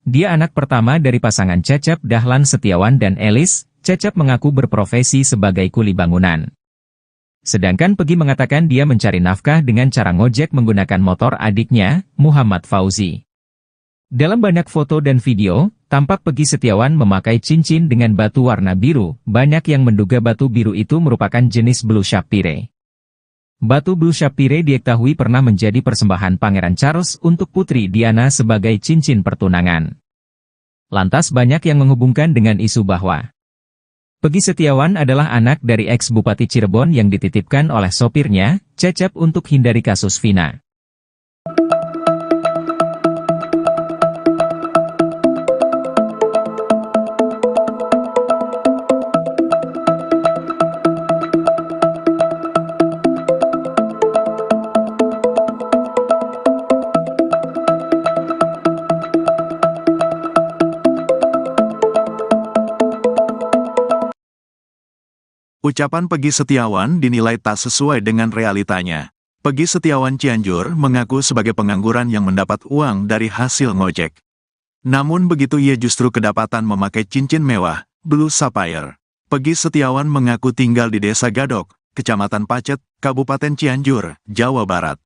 Dia anak pertama dari pasangan Cecep Dahlan Setiawan dan Elis. Cecep mengaku berprofesi sebagai kuli bangunan. Sedangkan Peggy mengatakan dia mencari nafkah dengan cara ngojek menggunakan motor adiknya, Muhammad Fauzi. Dalam banyak foto dan video, tampak Peggy Setiawan memakai cincin dengan batu warna biru. Banyak yang menduga batu biru itu merupakan jenis blue sapphire. Batu blue sapphire diketahui pernah menjadi persembahan Pangeran Charles untuk Putri Diana sebagai cincin pertunangan. Lantas banyak yang menghubungkan dengan isu bahwa Peggy Setiawan adalah anak dari ex-Bupati Cirebon yang dititipkan oleh sopirnya, Cecep, untuk hindari kasus Vina. Ucapan Peggy Setiawan dinilai tak sesuai dengan realitanya. Peggy Setiawan Cianjur mengaku sebagai pengangguran yang mendapat uang dari hasil ngojek. Namun begitu ia justru kedapatan memakai cincin mewah, Blue Sapphire. Peggy Setiawan mengaku tinggal di Desa Gadok, Kecamatan Pacet, Kabupaten Cianjur, Jawa Barat.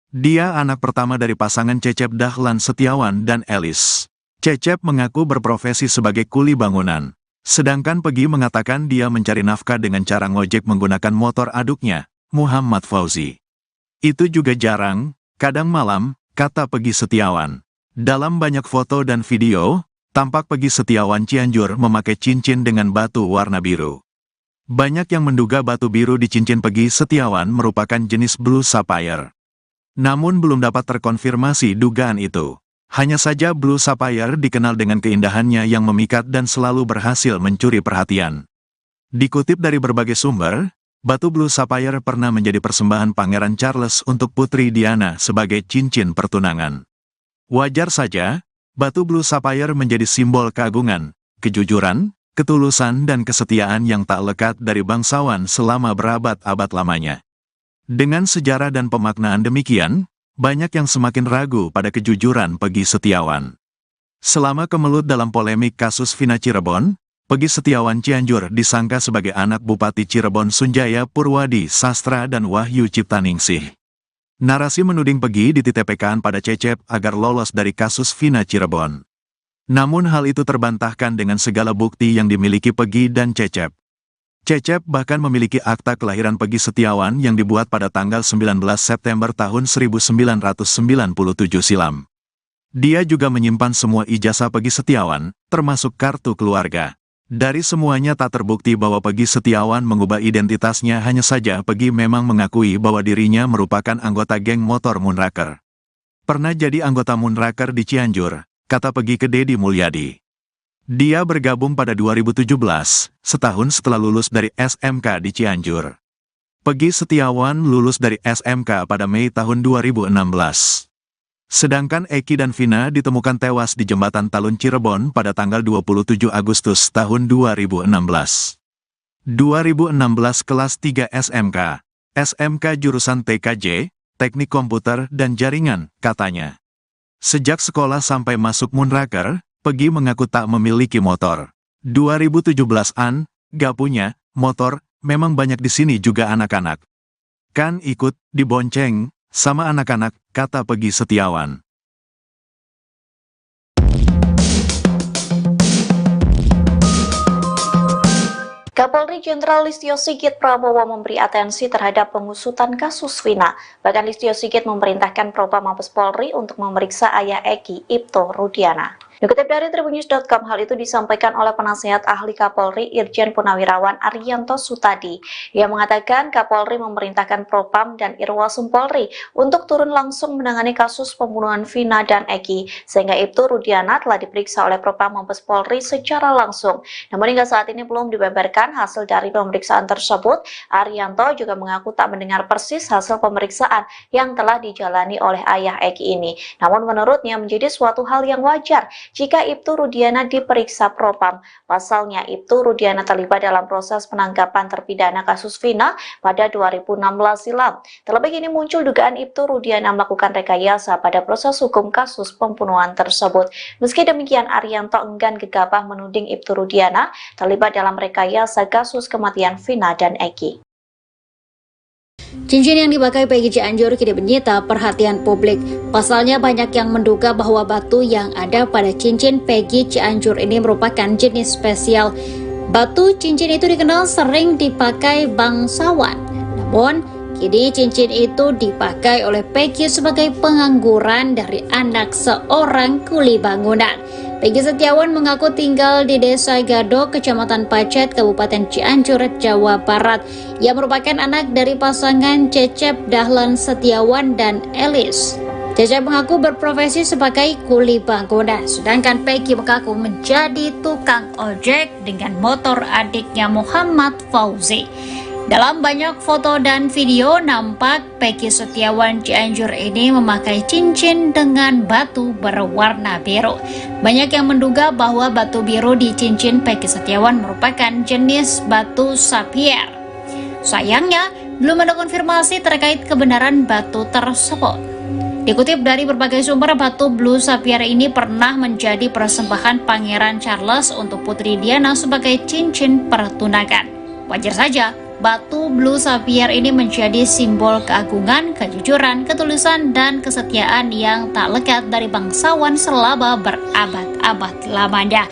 Dia anak pertama dari pasangan Cecep Dahlan Setiawan dan Elis. Cecep mengaku berprofesi sebagai kuli bangunan. Sedangkan Peggy mengatakan dia mencari nafkah dengan cara ngojek menggunakan motor aduknya, Muhammad Fauzi. Itu juga jarang, kadang malam, kata Peggy Setiawan. Dalam banyak foto dan video, tampak Peggy Setiawan Cianjur memakai cincin dengan batu warna biru. Banyak yang menduga batu biru di cincin Peggy Setiawan merupakan jenis Blue Sapphire. Namun belum dapat terkonfirmasi dugaan itu. Hanya saja Blue Sapphire dikenal dengan keindahannya yang memikat dan selalu berhasil mencuri perhatian. Dikutip dari berbagai sumber, batu Blue Sapphire pernah menjadi persembahan Pangeran Charles untuk Putri Diana sebagai cincin pertunangan. Wajar saja, batu Blue Sapphire menjadi simbol keagungan, kejujuran, ketulusan dan kesetiaan yang tak lekat dari bangsawan selama berabad-abad lamanya. Dengan sejarah dan pemaknaan demikian, banyak yang semakin ragu pada kejujuran Peggy Setiawan. Selama kemelut dalam polemik kasus Vina Cirebon, Peggy Setiawan Cianjur disangka sebagai anak Bupati Cirebon Sunjaya Purwadi Sastra dan Wahyu Ciptaningsih. Narasi menuding Peggy dititipkan pada Cecep agar lolos dari kasus Vina Cirebon. Namun hal itu terbantahkan dengan segala bukti yang dimiliki Peggy dan Cecep. Cecep bahkan memiliki akta kelahiran Peggy Setiawan yang dibuat pada tanggal 19 September tahun 1997 silam. Dia juga menyimpan semua ijazah Peggy Setiawan, termasuk kartu keluarga. Dari semuanya tak terbukti bahwa Peggy Setiawan mengubah identitasnya, hanya saja Peggy memang mengakui bahwa dirinya merupakan anggota geng motor Moonraker. Pernah jadi anggota Moonraker di Cianjur, kata Peggy ke Deddy Mulyadi. Dia bergabung pada 2017, setahun setelah lulus dari SMK di Cianjur. Peggy Setiawan lulus dari SMK pada Mei tahun 2016. Sedangkan Eki dan Vina ditemukan tewas di Jembatan Talun Cirebon pada tanggal 27 Agustus tahun 2016. 2016 kelas 3 SMK. SMK jurusan TKJ, Teknik Komputer dan Jaringan, katanya. Sejak sekolah sampai masuk Moonraker, Peggy mengaku tak memiliki motor. 2017-an, gak punya motor, memang banyak di sini juga anak-anak. Kan ikut dibonceng sama anak-anak, kata Peggy Setiawan. Kapolri Jenderal Listio Sigit Prabowo memberi atensi terhadap pengusutan kasus Vina. Bahkan Listio Sigit memerintahkan Propam Mabes Polri untuk memeriksa ayah Eki, Ibto Rudiana. Dikutip dari Tribunnews.com, hal itu disampaikan oleh Penasihat Ahli Kapolri Irjen Purnawirawan Ariyanto Sutadi. Ia mengatakan Kapolri memerintahkan Propam dan Irwasum Polri untuk turun langsung menangani kasus pembunuhan Vina dan Eki, sehingga Ibto Rudiana telah diperiksa oleh Propam Mabes Polri secara langsung. Namun hingga saat ini belum dibeberkan hasil dari pemeriksaan tersebut. Ariyanto juga mengaku tak mendengar persis hasil pemeriksaan yang telah dijalani oleh ayah Eki ini. Namun menurutnya menjadi suatu hal yang wajar jika Ibtu Rudiana diperiksa Propam. Pasalnya, Ibtu Rudiana terlibat dalam proses penangkapan terpidana kasus Vina pada 2016 silam. Terlebih ini muncul dugaan Ibtu Rudiana melakukan rekayasa pada proses hukum kasus pembunuhan tersebut. Meski demikian, Ariyanto enggan gegabah menuding Ibtu Rudiana terlibat dalam rekayasa kasus kematian Vina dan Eki. Cincin yang dipakai Peggy Cianjur kini menyita perhatian publik. Pasalnya banyak yang menduga bahwa batu yang ada pada cincin Peggy Cianjur ini merupakan jenis spesial. Batu cincin itu dikenal sering dipakai bangsawan. Namun, kini cincin itu dipakai oleh Peggy sebagai pengangguran dari anak seorang kuli bangunan. Peggy Setiawan mengaku tinggal di Desa Gadok, Kecamatan Pacet, Kabupaten Cianjur, Jawa Barat. Ia merupakan anak dari pasangan Cecep Dahlan Setiawan dan Elis. Cecep mengaku berprofesi sebagai kuli bangunan, sedangkan Peggy mengaku menjadi tukang ojek dengan motor adiknya Muhammad Fauzi. Dalam banyak foto dan video nampak Peggy Setiawan Cianjur ini memakai cincin dengan batu berwarna biru. Banyak yang menduga bahwa batu biru di cincin Peggy Setiawan merupakan jenis batu sapphire. Sayangnya, belum ada konfirmasi terkait kebenaran batu tersebut. Dikutip dari berbagai sumber, batu Blue Sapphire ini pernah menjadi persembahan Pangeran Charles untuk Putri Diana sebagai cincin pertunangan. Wajar saja, batu Blue Sapphire ini menjadi simbol keagungan, kejujuran, ketulusan, dan kesetiaan yang tak lekat dari bangsawan selama berabad-abad lamanya.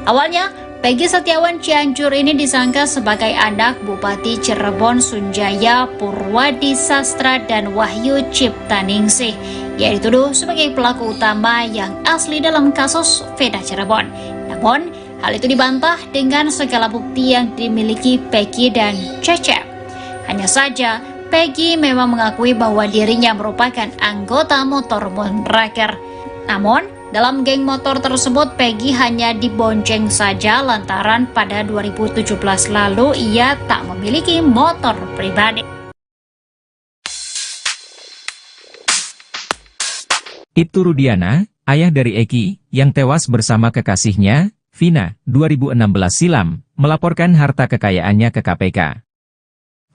Awalnya, Peggy Setiawan Cianjur ini disangka sebagai anak Bupati Cirebon Sunjaya Purwadi Sastra dan Wahyu Ciptaningsih, yang dituduh sebagai pelaku utama yang asli dalam kasus Vina Cirebon. Namun, hal itu dibantah dengan segala bukti yang dimiliki Peggy dan Cecep. Hanya saja, Peggy memang mengakui bahwa dirinya merupakan anggota motor Moonraker. Namun, dalam geng motor tersebut, Peggy hanya dibonceng saja lantaran pada 2017 lalu ia tak memiliki motor pribadi. Ibtu Rudiana, ayah dari Eki, yang tewas bersama kekasihnya, Vina, 2016 silam, melaporkan harta kekayaannya ke KPK.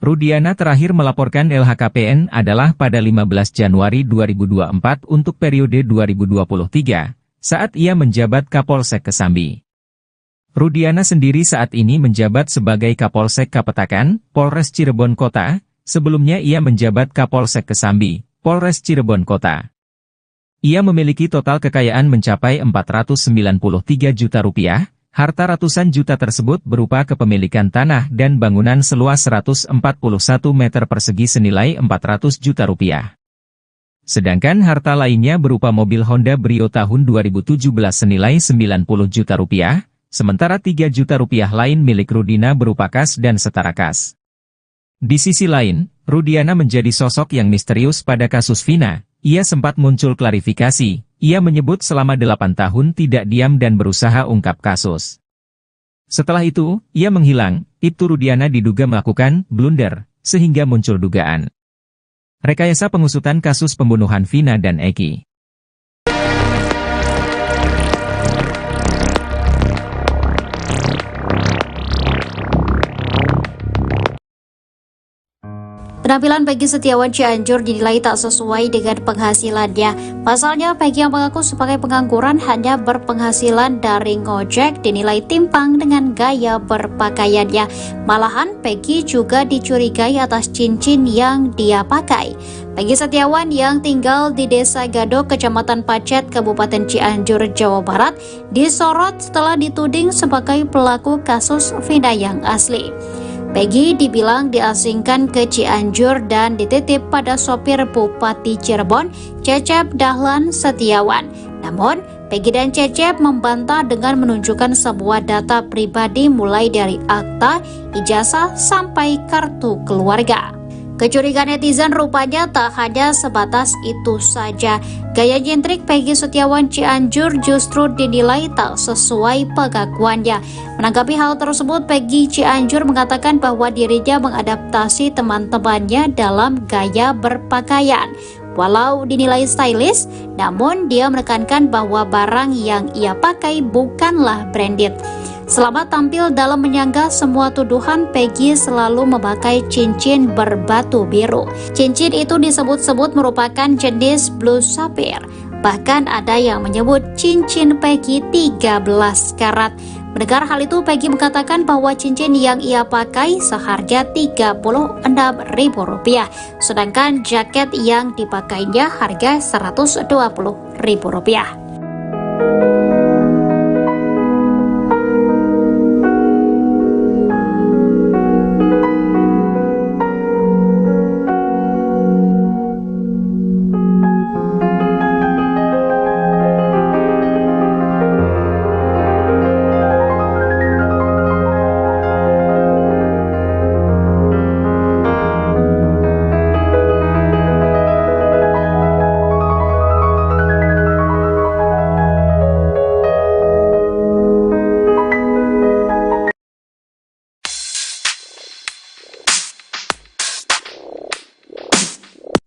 Rudiana terakhir melaporkan LHKPN adalah pada 15 Januari 2024 untuk periode 2023, saat ia menjabat Kapolsek Kesambi. Rudiana sendiri saat ini menjabat sebagai Kapolsek Kapetakan, Polres Cirebon Kota, sebelumnya ia menjabat Kapolsek Kesambi, Polres Cirebon Kota. Ia memiliki total kekayaan mencapai 493 juta rupiah. Harta ratusan juta tersebut berupa kepemilikan tanah dan bangunan seluas 141 meter persegi senilai 400 juta rupiah. Sedangkan harta lainnya berupa mobil Honda Brio tahun 2017 senilai 90 juta rupiah, sementara 3 juta rupiah lain milik Rudina berupa kas dan setara kas. Di sisi lain, Rudiana menjadi sosok yang misterius pada kasus Vina. Ia sempat muncul klarifikasi, ia menyebut selama 8 tahun tidak diam dan berusaha ungkap kasus. Setelah itu, ia menghilang. Ibtu Rudiana diduga melakukan blunder, sehingga muncul dugaan rekayasa pengusutan kasus pembunuhan Vina dan Eki. Penampilan Peggy Setiawan Cianjur dinilai tak sesuai dengan penghasilannya. Pasalnya, Peggy yang mengaku sebagai pengangguran hanya berpenghasilan dari ngojek dinilai timpang dengan gaya berpakaiannya. Malahan, Peggy juga dicurigai atas cincin yang dia pakai. Peggy Setiawan yang tinggal di Desa Gadok, Kecamatan Pacet, Kabupaten Cianjur, Jawa Barat, disorot setelah dituding sebagai pelaku kasus Vina yang asli. Peggy dibilang diasingkan ke Cianjur dan dititip pada sopir Bupati Cirebon, Cecep Dahlan Setiawan. Namun, Peggy dan Cecep membantah dengan menunjukkan sebuah data pribadi mulai dari akta, ijazah, sampai kartu keluarga. Kecurigaan netizen rupanya tak hanya sebatas itu saja. Gaya nyentrik Peggy Setiawan Cianjur justru dinilai tak sesuai pengakuannya. Menanggapi hal tersebut, Peggy Cianjur mengatakan bahwa dirinya mengadaptasi teman-temannya dalam gaya berpakaian. Walau dinilai stylish, namun dia menekankan bahwa barang yang ia pakai bukanlah branded. Selama tampil dalam menyanggah semua tuduhan, Peggy selalu memakai cincin berbatu biru. Cincin itu disebut-sebut merupakan jenis Blue Sapphire. Bahkan ada yang menyebut cincin Peggy 13 karat. Mendengar hal itu, Peggy mengatakan bahwa cincin yang ia pakai seharga Rp36.000, sedangkan jaket yang dipakainya harga Rp120.000.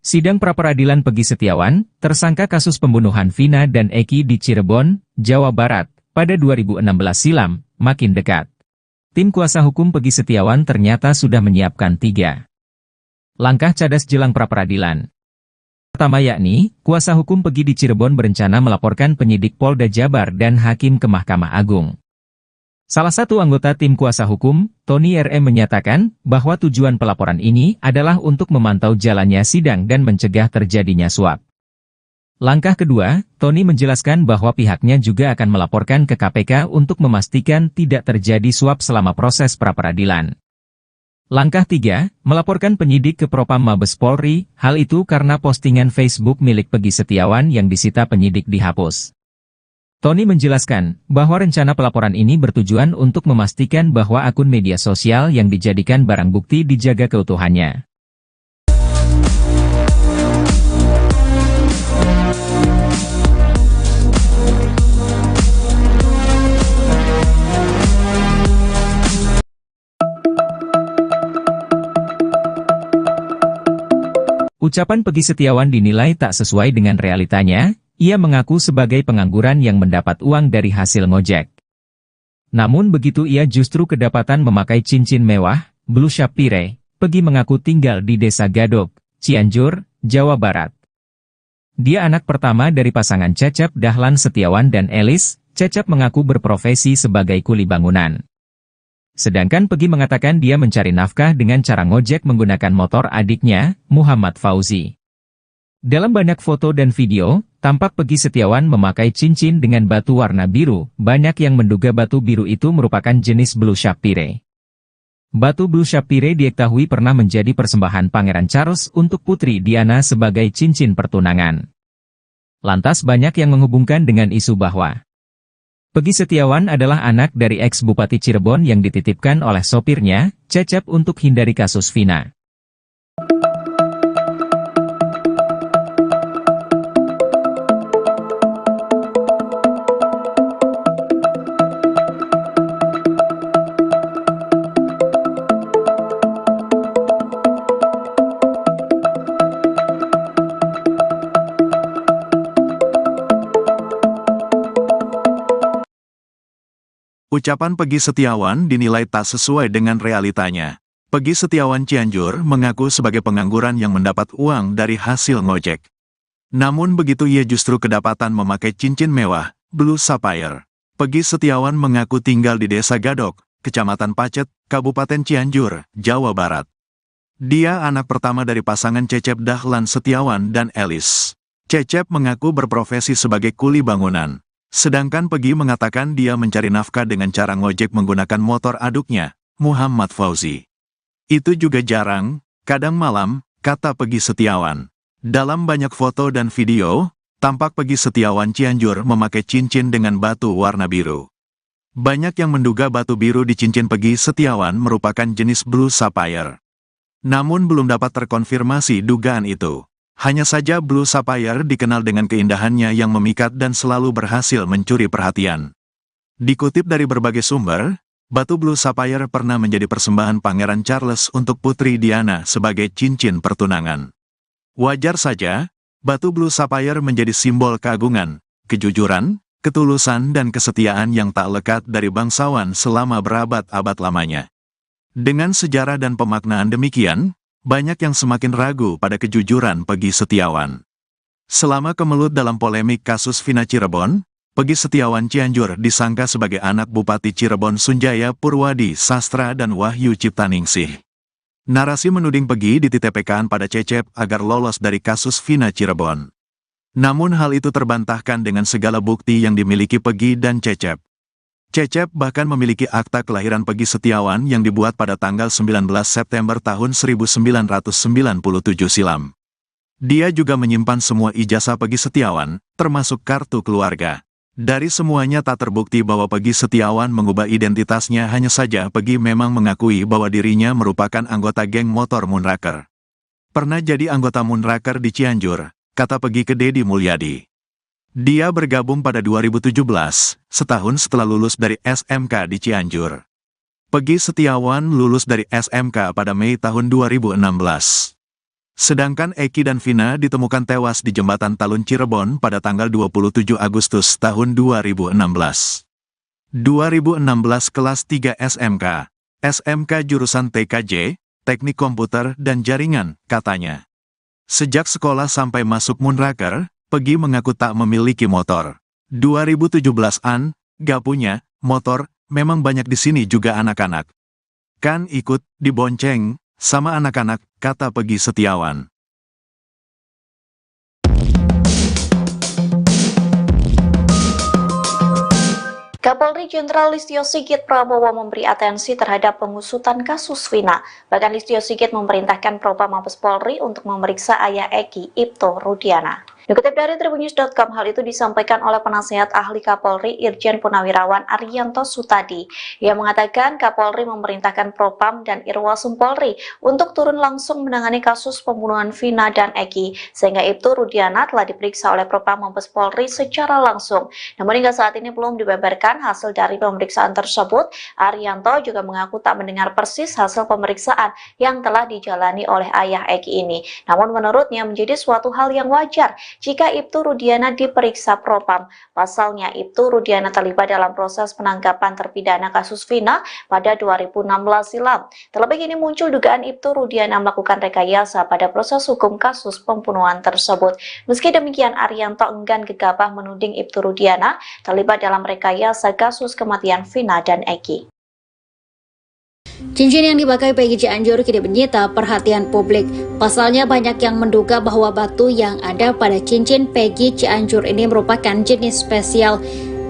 Sidang pra-peradilan Peggy Setiawan, tersangka kasus pembunuhan Vina dan Eki di Cirebon, Jawa Barat, pada 2016 silam, makin dekat. Tim kuasa hukum Peggy Setiawan ternyata sudah menyiapkan 3 Langkah cadas jelang pra-peradilan. Pertama yakni, kuasa hukum Pegi di Cirebon berencana melaporkan penyidik Polda Jabar dan hakim ke Mahkamah Agung. Salah satu anggota tim kuasa hukum, Tony RM menyatakan bahwa tujuan pelaporan ini adalah untuk memantau jalannya sidang dan mencegah terjadinya suap. Langkah kedua, Tony menjelaskan bahwa pihaknya juga akan melaporkan ke KPK untuk memastikan tidak terjadi suap selama proses pra-peradilan. Langkah 3, melaporkan penyidik ke Propam Mabes Polri, hal itu karena postingan Facebook milik Pegi Setiawan yang disita penyidik dihapus. Tony menjelaskan bahwa rencana pelaporan ini bertujuan untuk memastikan bahwa akun media sosial yang dijadikan barang bukti dijaga keutuhannya. Ucapan Pegi Setiawan dinilai tak sesuai dengan realitanya. Ia mengaku sebagai pengangguran yang mendapat uang dari hasil ngojek. Namun begitu ia justru kedapatan memakai cincin mewah, blue sapphire. Pegi mengaku tinggal di Desa Gadok, Cianjur, Jawa Barat. Dia anak pertama dari pasangan Cecep Dahlan Setiawan dan Elis. Cecep mengaku berprofesi sebagai kuli bangunan. Sedangkan Pegi mengatakan dia mencari nafkah dengan cara ngojek menggunakan motor adiknya, Muhammad Fauzi. Dalam banyak foto dan video, tampak Pegi Setiawan memakai cincin dengan batu warna biru. Banyak yang menduga batu biru itu merupakan jenis blue sapphire. Batu blue sapphire diketahui pernah menjadi persembahan Pangeran Charles untuk Putri Diana sebagai cincin pertunangan. Lantas banyak yang menghubungkan dengan isu bahwa Pegi Setiawan adalah anak dari ex-Bupati Cirebon yang dititipkan oleh sopirnya, Cecep, untuk hindari kasus Vina. Ucapan Pegi Setiawan dinilai tak sesuai dengan realitanya. Pegi Setiawan Cianjur mengaku sebagai pengangguran yang mendapat uang dari hasil ngojek. Namun begitu ia justru kedapatan memakai cincin mewah, blue sapphire. Pegi Setiawan mengaku tinggal di Desa Gadok, Kecamatan Pacet, Kabupaten Cianjur, Jawa Barat. Dia anak pertama dari pasangan Cecep Dahlan Setiawan dan Elis. Cecep mengaku berprofesi sebagai kuli bangunan. Sedangkan Pegi mengatakan dia mencari nafkah dengan cara ngojek menggunakan motor aduknya, Muhammad Fauzi. Itu juga jarang, kadang malam, kata Pegi Setiawan. Dalam banyak foto dan video, tampak Pegi Setiawan Cianjur memakai cincin dengan batu warna biru. Banyak yang menduga batu biru di cincin Pegi Setiawan merupakan jenis blue sapphire. Namun belum dapat terkonfirmasi dugaan itu. Hanya saja blue sapphire dikenal dengan keindahannya yang memikat dan selalu berhasil mencuri perhatian. Dikutip dari berbagai sumber, batu blue sapphire pernah menjadi persembahan Pangeran Charles untuk Putri Diana sebagai cincin pertunangan. Wajar saja, batu blue sapphire menjadi simbol keagungan, kejujuran, ketulusan dan kesetiaan yang tak lekat dari bangsawan selama berabad-abad lamanya. Dengan sejarah dan pemaknaan demikian, banyak yang semakin ragu pada kejujuran Pegi Setiawan. Selama kemelut dalam polemik kasus Vina Cirebon, Pegi Setiawan Cianjur disangka sebagai anak Bupati Cirebon Sunjaya Purwadi Sastra dan Wahyu Ciptaningsih. Narasi menuding Pegi dititipkan pada Cecep agar lolos dari kasus Vina Cirebon. Namun hal itu terbantahkan dengan segala bukti yang dimiliki Pegi dan Cecep. Cecep bahkan memiliki akta kelahiran Pegi Setiawan yang dibuat pada tanggal 19 September tahun 1997 silam. Dia juga menyimpan semua ijazah Pegi Setiawan, termasuk kartu keluarga. Dari semuanya tak terbukti bahwa Pegi Setiawan mengubah identitasnya, hanya saja Pegi memang mengakui bahwa dirinya merupakan anggota geng motor Moonraker. Pernah jadi anggota Moonraker di Cianjur, kata Pegi ke Deddy Mulyadi. Dia bergabung pada 2017, setahun setelah lulus dari SMK di Cianjur. Pegi Setiawan lulus dari SMK pada Mei tahun 2016. Sedangkan Eki dan Vina ditemukan tewas di Jembatan Talun Cirebon pada tanggal 27 Agustus tahun 2016. 2016 kelas 3 SMK, SMK jurusan TKJ, teknik komputer dan jaringan, katanya. Sejak sekolah sampai masuk Moonraker, Peggy mengaku tak memiliki motor. 2017-an, gak punya motor, memang banyak di sini juga anak-anak. Kan ikut dibonceng sama anak-anak, kata Peggy Setiawan. Kapolri Jenderal Listio Sigit Prabowo memberi atensi terhadap pengusutan kasus Vina. Bahkan Listio Sigit memerintahkan Propam Mabes Polri untuk memeriksa ayah Eki, Ibto Rudiana. Dikutip dari Tribunnews.com, hal itu disampaikan oleh penasihat ahli Kapolri Irjen Purnawirawan Arianto Sutadi. Ia mengatakan Kapolri memerintahkan Propam dan Irwasum Polri untuk turun langsung menangani kasus pembunuhan Vina dan Eki, sehingga Ibto Rudiana telah diperiksa oleh Propam Mabes Polri secara langsung. Namun hingga saat ini belum dibeberkan hasil dari pemeriksaan tersebut. Arianto juga mengaku tak mendengar persis hasil pemeriksaan yang telah dijalani oleh ayah Eki ini. Namun menurutnya menjadi suatu hal yang wajar jika Ibtu Rudiana diperiksa Propam. Pasalnya, Ibtu Rudiana terlibat dalam proses penangkapan terpidana kasus Vina pada 2016 silam. Terlebih ini muncul dugaan Ibtu Rudiana melakukan rekayasa pada proses hukum kasus pembunuhan tersebut. Meski demikian, Arianto enggan gegabah menuding Ibtu Rudiana terlibat dalam rekayasa kasus kematian Vina dan Eki. Cincin yang dipakai Peggy Cianjur kini menyita perhatian publik. Pasalnya banyak yang menduga bahwa batu yang ada pada cincin Peggy Cianjur ini merupakan jenis spesial.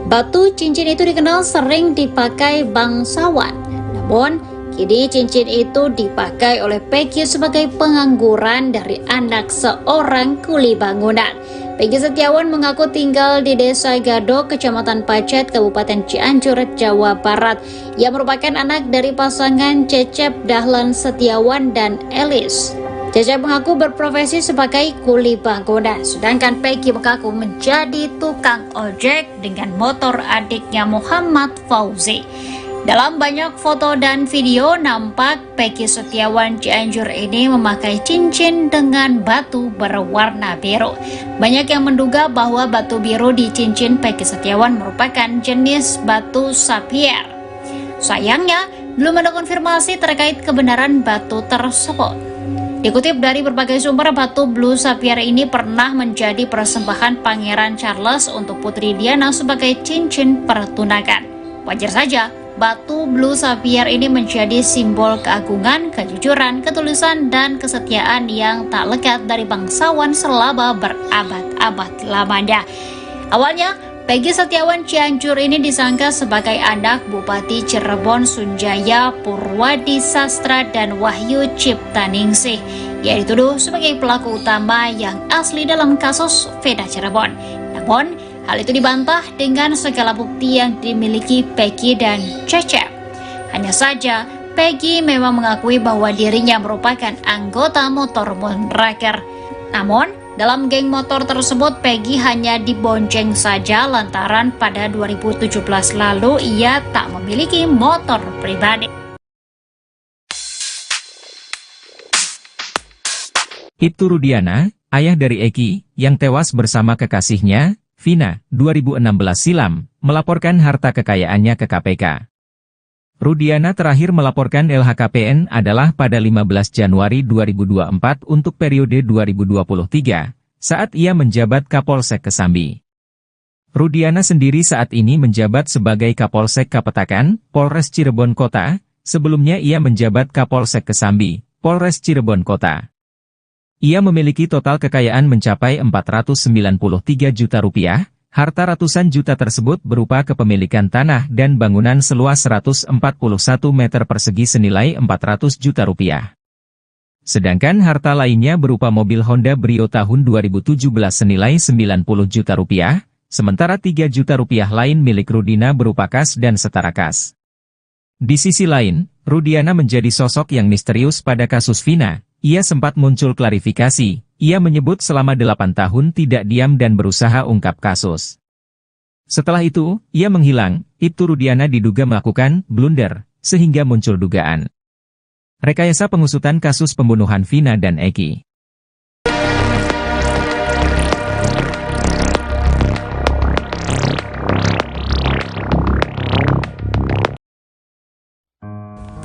Batu cincin itu dikenal sering dipakai bangsawan. Namun, kini cincin itu dipakai oleh Peggy sebagai pengangguran dari anak seorang kuli bangunan. Peggy Setiawan mengaku tinggal di Desa Gado, Kecamatan Pacet, Kabupaten Cianjur, Jawa Barat. Ia merupakan anak dari pasangan Cecep Dahlan Setiawan dan Elis. Cecep mengaku berprofesi sebagai kuli bangunan, sedangkan Peggy mengaku menjadi tukang ojek dengan motor adiknya Muhammad Fauzi. Dalam banyak foto dan video, nampak Peggy Setiawan Cianjur ini memakai cincin dengan batu berwarna biru. Banyak yang menduga bahwa batu biru di cincin Peggy Setiawan merupakan jenis batu sapphire. Sayangnya, belum ada konfirmasi terkait kebenaran batu tersebut. Dikutip dari berbagai sumber, batu blue sapphire ini pernah menjadi persembahan Pangeran Charles untuk Putri Diana sebagai cincin pertunangan. Wajar saja, batu blue sapphire ini menjadi simbol keagungan, kejujuran, ketulusan, dan kesetiaan yang tak lekat dari bangsawan selama berabad-abad lamanya. Awalnya, Peggy Setiawan Cianjur ini disangka sebagai anak Bupati Cirebon Sunjaya Purwadi Sastra dan Wahyu Ciptaningsih. Ia dituduh sebagai pelaku utama yang asli dalam kasus Vina Cirebon. Namun, hal itu dibantah dengan segala bukti yang dimiliki Peggy dan Cecep. Hanya saja, Peggy memang mengakui bahwa dirinya merupakan anggota motor Moonraker. Namun, dalam geng motor tersebut, Peggy hanya dibonceng saja lantaran pada 2017 lalu ia tak memiliki motor pribadi. Ibtu Rudiana, ayah dari Eki, yang tewas bersama kekasihnya, Vina, 2016 silam, melaporkan harta kekayaannya ke KPK. Rudiana terakhir melaporkan LHKPN adalah pada 15 Januari 2024 untuk periode 2023, saat ia menjabat Kapolsek Kesambi. Rudiana sendiri saat ini menjabat sebagai Kapolsek Kapetakan, Polres Cirebon Kota, sebelumnya ia menjabat Kapolsek Kesambi, Polres Cirebon Kota. Ia memiliki total kekayaan mencapai 493 juta rupiah, harta ratusan juta tersebut berupa kepemilikan tanah dan bangunan seluas 141 meter persegi senilai 400 juta rupiah. Sedangkan harta lainnya berupa mobil Honda Brio tahun 2017 senilai 90 juta rupiah, sementara 3 juta rupiah lain milik Rudina berupa kas dan setara kas. Di sisi lain, Rudiana menjadi sosok yang misterius pada kasus Vina. Ia sempat muncul klarifikasi, ia menyebut selama 8 tahun tidak diam dan berusaha ungkap kasus. Setelah itu, ia menghilang, Ibtu Rudiana diduga melakukan blunder, sehingga muncul dugaan rekayasa pengusutan kasus pembunuhan Vina dan Eki.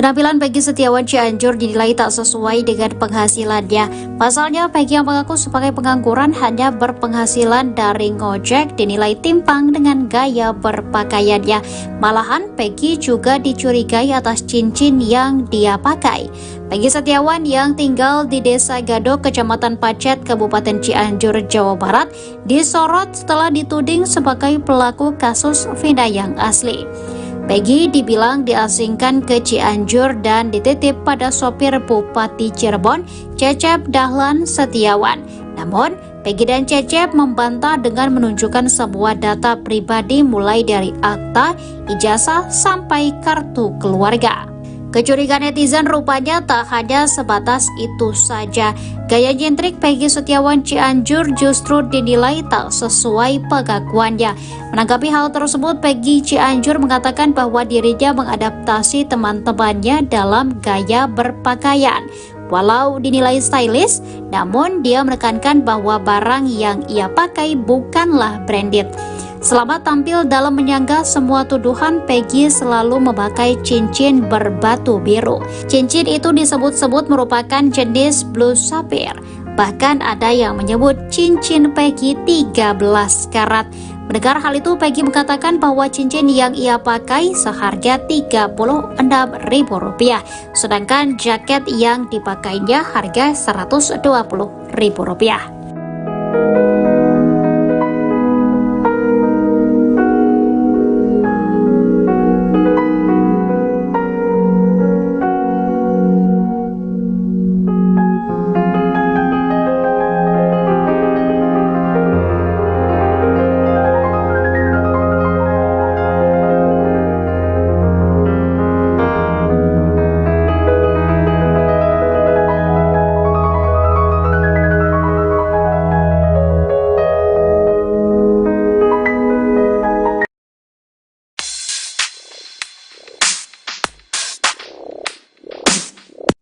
Penampilan Peggy Setiawan Cianjur dinilai tak sesuai dengan penghasilannya. Pasalnya, Peggy yang mengaku sebagai pengangguran hanya berpenghasilan dari ngojek dinilai timpang dengan gaya berpakaiannya. Malahan, Peggy juga dicurigai atas cincin yang dia pakai. Peggy Setiawan yang tinggal di Desa Gadok, Kecamatan Pacet, Kabupaten Cianjur, Jawa Barat, disorot setelah dituding sebagai pelaku kasus Vina yang asli. Peggy dibilang diasingkan ke Cianjur dan dititip pada sopir Bupati Cirebon, Cecep Dahlan Setiawan. Namun, Peggy dan Cecep membantah dengan menunjukkan semua data pribadi mulai dari akta, ijazah, sampai kartu keluarga. Kecurigaan netizen rupanya tak hanya sebatas itu saja. Gaya nyentrik Peggy Setiawan Cianjur justru dinilai tak sesuai pengakuannya. Menanggapi hal tersebut, Peggy Cianjur mengatakan bahwa dirinya mengadaptasi teman-temannya dalam gaya berpakaian. Walau dinilai stylish, namun dia menekankan bahwa barang yang ia pakai bukanlah branded. Selama tampil dalam menyanggah semua tuduhan, Peggy selalu memakai cincin berbatu biru. Cincin itu disebut-sebut merupakan jenis blue sapphire. Bahkan ada yang menyebut cincin Peggy 13 karat. Mendengar hal itu, Peggy mengatakan bahwa cincin yang ia pakai seharga Rp36.000, sedangkan jaket yang dipakainya harga Rp120.000.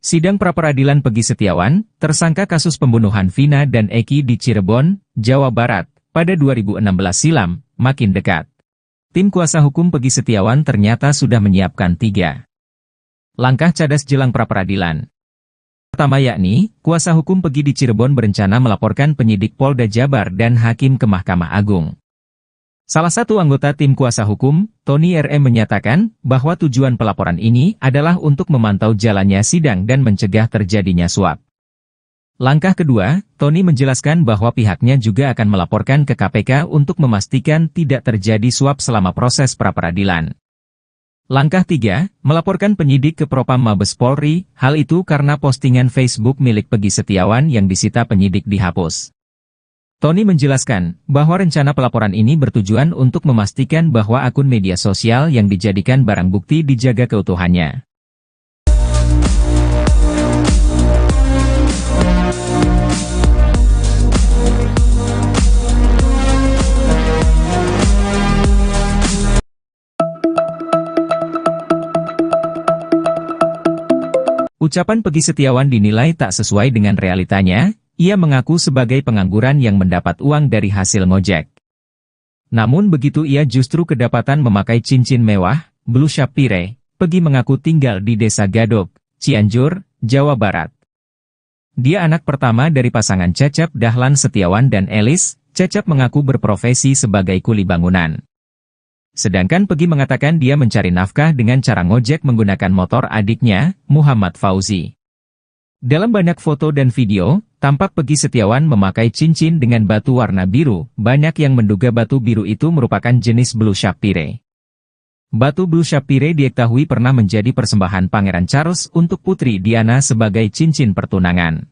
Sidang pra-peradilan Peggy Setiawan, tersangka kasus pembunuhan Vina dan Eki di Cirebon, Jawa Barat, pada 2016 silam, makin dekat. Tim kuasa hukum Peggy Setiawan ternyata sudah menyiapkan 3 langkah cadas jelang pra-peradilan. Pertama yakni, kuasa hukum Peggy di Cirebon berencana melaporkan penyidik Polda Jabar dan hakim ke Mahkamah Agung. Salah satu anggota tim kuasa hukum, Tony RM menyatakan bahwa tujuan pelaporan ini adalah untuk memantau jalannya sidang dan mencegah terjadinya suap. Langkah kedua, Tony menjelaskan bahwa pihaknya juga akan melaporkan ke KPK untuk memastikan tidak terjadi suap selama proses pra-peradilan. Langkah 3, melaporkan penyidik ke Propam Mabes Polri, hal itu karena postingan Facebook milik Peggy Setiawan yang disita penyidik dihapus. Tony menjelaskan bahwa rencana pelaporan ini bertujuan untuk memastikan bahwa akun media sosial yang dijadikan barang bukti dijaga keutuhannya. Ucapan Peggy Setiawan dinilai tak sesuai dengan realitanya. Ia mengaku sebagai pengangguran yang mendapat uang dari hasil ngojek. Namun begitu ia justru kedapatan memakai cincin mewah, blue sapphire. Peggy mengaku tinggal di Desa Gadok, Cianjur, Jawa Barat. Dia anak pertama dari pasangan Cecep Dahlan Setiawan dan Elis. Cecep mengaku berprofesi sebagai kuli bangunan. Sedangkan Peggy mengatakan dia mencari nafkah dengan cara ngojek menggunakan motor adiknya, Muhammad Fauzi. Dalam banyak foto dan video, tampak Peggy Setiawan memakai cincin dengan batu warna biru. Banyak yang menduga batu biru itu merupakan jenis blue sapphire. Batu blue sapphire diketahui pernah menjadi persembahan Pangeran Charles untuk Putri Diana sebagai cincin pertunangan.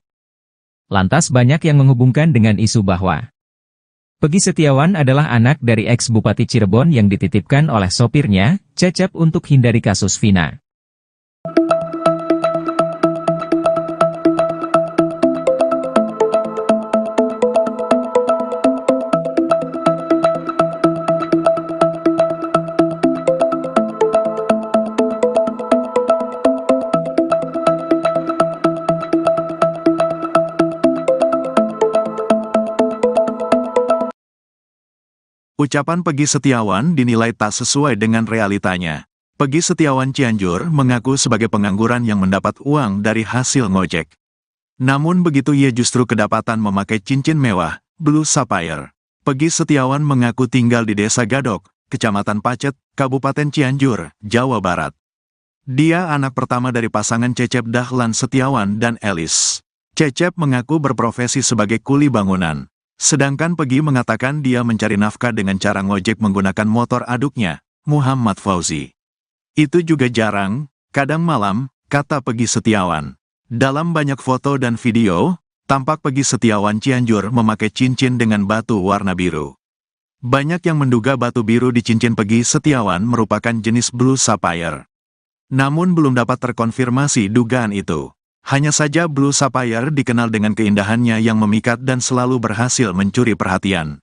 Lantas banyak yang menghubungkan dengan isu bahwa Peggy Setiawan adalah anak dari ex-Bupati Cirebon yang dititipkan oleh sopirnya, Cecep, untuk hindari kasus Vina. Ucapan Peggy Setiawan dinilai tak sesuai dengan realitanya. Peggy Setiawan Cianjur mengaku sebagai pengangguran yang mendapat uang dari hasil ngojek. Namun begitu ia justru kedapatan memakai cincin mewah, Blue Sapphire. Peggy Setiawan mengaku tinggal di Desa Gadok, Kecamatan Pacet, Kabupaten Cianjur, Jawa Barat. Dia anak pertama dari pasangan Cecep Dahlan Setiawan dan Elis. Cecep mengaku berprofesi sebagai kuli bangunan. Sedangkan Peggy mengatakan dia mencari nafkah dengan cara ngojek menggunakan motor aduknya, Muhammad Fauzi. Itu juga jarang, kadang malam, kata Peggy Setiawan. Dalam banyak foto dan video, tampak Peggy Setiawan Cianjur memakai cincin dengan batu warna biru. Banyak yang menduga batu biru di cincin Peggy Setiawan merupakan jenis Blue Sapphire. Namun belum dapat terkonfirmasi dugaan itu. Hanya saja Blue Sapphire dikenal dengan keindahannya yang memikat dan selalu berhasil mencuri perhatian.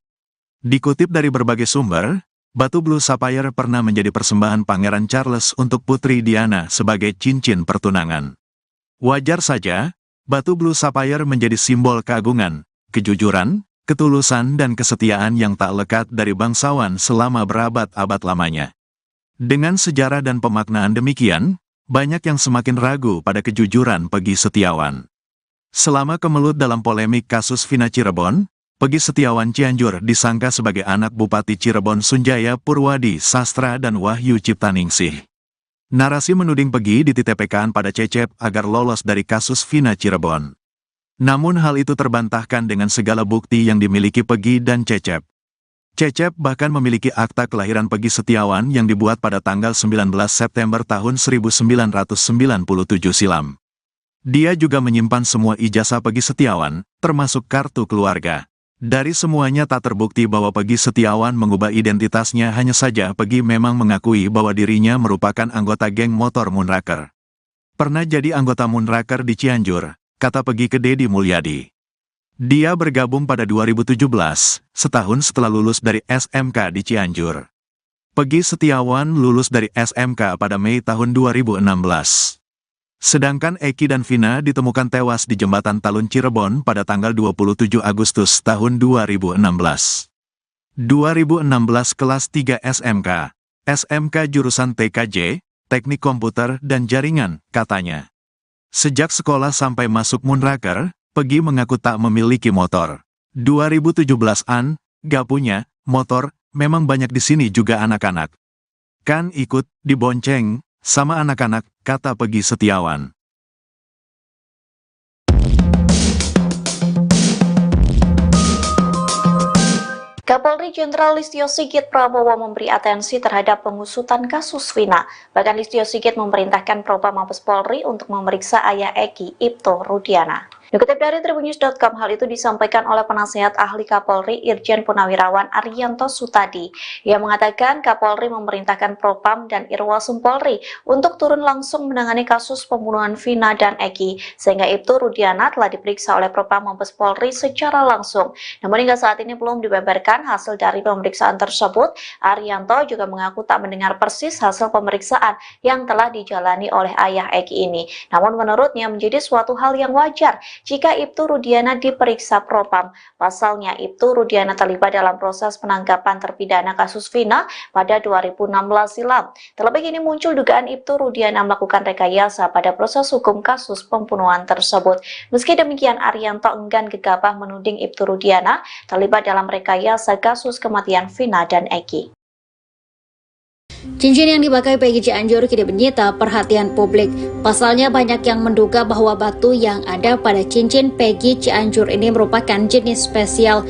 Dikutip dari berbagai sumber, batu Blue Sapphire pernah menjadi persembahan Pangeran Charles untuk Putri Diana sebagai cincin pertunangan. Wajar saja, batu Blue Sapphire menjadi simbol keagungan, kejujuran, ketulusan dan kesetiaan yang tak lekat dari bangsawan selama berabad-abad lamanya. Dengan sejarah dan pemaknaan demikian, banyak yang semakin ragu pada kejujuran Peggy Setiawan. Selama kemelut dalam polemik kasus Vina Cirebon, Peggy Setiawan Cianjur disangka sebagai anak Bupati Cirebon Sunjaya Purwadi Sastra dan Wahyu Ciptaningsih. Narasi menuding Peggy dititipkan pada Cecep agar lolos dari kasus Vina Cirebon. Namun hal itu terbantahkan dengan segala bukti yang dimiliki Peggy dan Cecep. Cecep bahkan memiliki akta kelahiran Peggy Setiawan yang dibuat pada tanggal 19 September tahun 1997 silam. Dia juga menyimpan semua ijazah Peggy Setiawan, termasuk kartu keluarga. Dari semuanya tak terbukti bahwa Peggy Setiawan mengubah identitasnya, hanya saja Peggy memang mengakui bahwa dirinya merupakan anggota geng motor Moonraker. Pernah jadi anggota Moonraker di Cianjur, kata Peggy ke Deddy Mulyadi. Dia bergabung pada 2017, setahun setelah lulus dari SMK di Cianjur. Peggy Setiawan lulus dari SMK pada Mei tahun 2016. Sedangkan Eki dan Vina ditemukan tewas di Jembatan Talun Cirebon pada tanggal 27 Agustus tahun 2016. 2016 kelas 3 SMK, SMK jurusan TKJ, Teknik Komputer dan Jaringan, katanya. Sejak sekolah sampai masuk Moonraker, Peggy mengaku tak memiliki motor. 2017-an, gak punya motor, memang banyak di sini juga anak-anak. Kan ikut dibonceng sama anak-anak, kata Peggy Setiawan. Kapolri Jenderal Listio Sigit Prabowo memberi atensi terhadap pengusutan kasus Vina. Bahkan Listio Sigit memerintahkan Propam Mabes Polri untuk memeriksa ayah Eki, Ibto Rudiana. Dikutip dari Tribunnews.com, hal itu disampaikan oleh penasihat ahli Kapolri Irjen Purnawirawan Arianto Sutadi. Ia mengatakan Kapolri memerintahkan Propam dan Irwasum Polri untuk turun langsung menangani kasus pembunuhan Vina dan Eki, sehingga Ibto Rudiana telah diperiksa oleh Propam Mabes Polri secara langsung. Namun hingga saat ini belum dibeberkan hasil dari pemeriksaan tersebut. Arianto juga mengaku tak mendengar persis hasil pemeriksaan yang telah dijalani oleh ayah Eki ini. Namun menurutnya menjadi suatu hal yang wajar jika Ibtu Rudiana diperiksa Propam. Pasalnya, Ibtu Rudiana terlibat dalam proses penangkapan terpidana kasus Vina pada 2016 silam. Terlebih kini muncul dugaan Ibtu Rudiana melakukan rekayasa pada proses hukum kasus pembunuhan tersebut. Meski demikian, Arianto enggan gegabah menuding Ibtu Rudiana terlibat dalam rekayasa kasus kematian Vina dan Eki. Cincin yang dipakai Peggy Cianjur kini menyita perhatian publik. Pasalnya banyak yang menduga bahwa batu yang ada pada cincin Peggy Cianjur ini merupakan jenis spesial.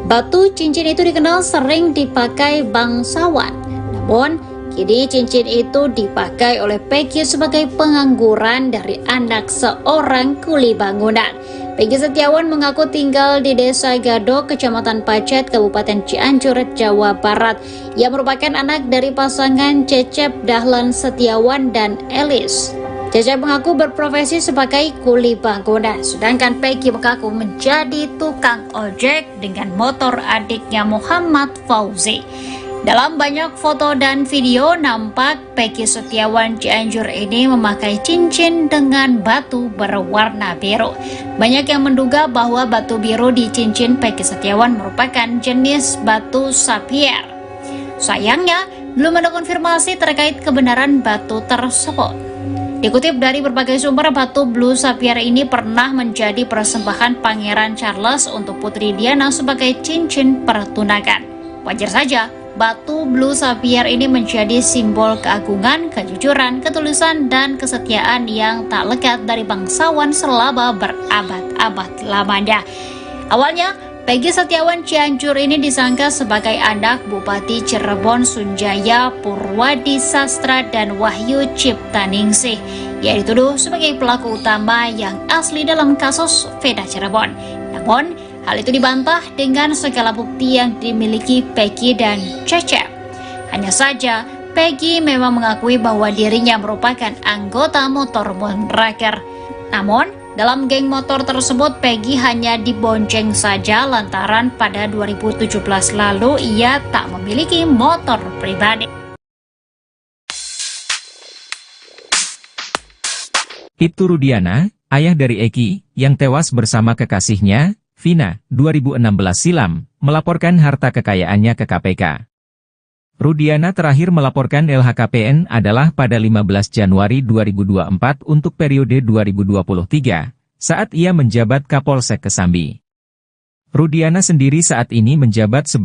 Batu cincin itu dikenal sering dipakai bangsawan. Namun, kini cincin itu dipakai oleh Peggy sebagai pengangguran dari anak seorang kuli bangunan. Peggy Setiawan mengaku tinggal di Desa Gadok, Kecamatan Pacet, Kabupaten Cianjur, Jawa Barat. Ia merupakan anak dari pasangan Cecep Dahlan Setiawan dan Elis. Cecep mengaku berprofesi sebagai kuli bangunan, sedangkan Peggy mengaku menjadi tukang ojek dengan motor adiknya Muhammad Fauzi. Dalam banyak foto dan video nampak Peggy Setiawan Cianjur ini memakai cincin dengan batu berwarna biru. Banyak yang menduga bahwa batu biru di cincin Peggy Setiawan merupakan jenis batu sapphire. Sayangnya, belum ada konfirmasi terkait kebenaran batu tersebut. Dikutip dari berbagai sumber, batu Blue Sapphire ini pernah menjadi persembahan Pangeran Charles untuk Putri Diana sebagai cincin pertunangan. Wajar saja, batu Blue Sapphire ini menjadi simbol keagungan, kejujuran, ketulusan, dan kesetiaan yang tak lekat dari bangsawan selama berabad-abad lamanya. Awalnya, Peggy Setiawan Cianjur ini disangka sebagai anak Bupati Cirebon Sunjaya Purwadi Sastra dan Wahyu Ciptaningsih. Ia dituduh sebagai pelaku utama yang asli dalam kasus Veda Cirebon. Namun, hal itu dibantah dengan segala bukti yang dimiliki Peggy dan Cecep. Hanya saja, Peggy memang mengakui bahwa dirinya merupakan anggota motor Moonraker. Namun, dalam geng motor tersebut, Peggy hanya dibonceng saja lantaran pada 2017 lalu ia tak memiliki motor pribadi. Ibtu Rudiana, ayah dari Eki, yang tewas bersama kekasihnya, Vina, 2016 silam, melaporkan harta kekayaannya ke KPK. Rudiana terakhir melaporkan LHKPN adalah pada 15 Januari 2024 untuk periode 2023, saat ia menjabat Kapolsek Kesambi. Rudiana sendiri saat ini menjabat sebagai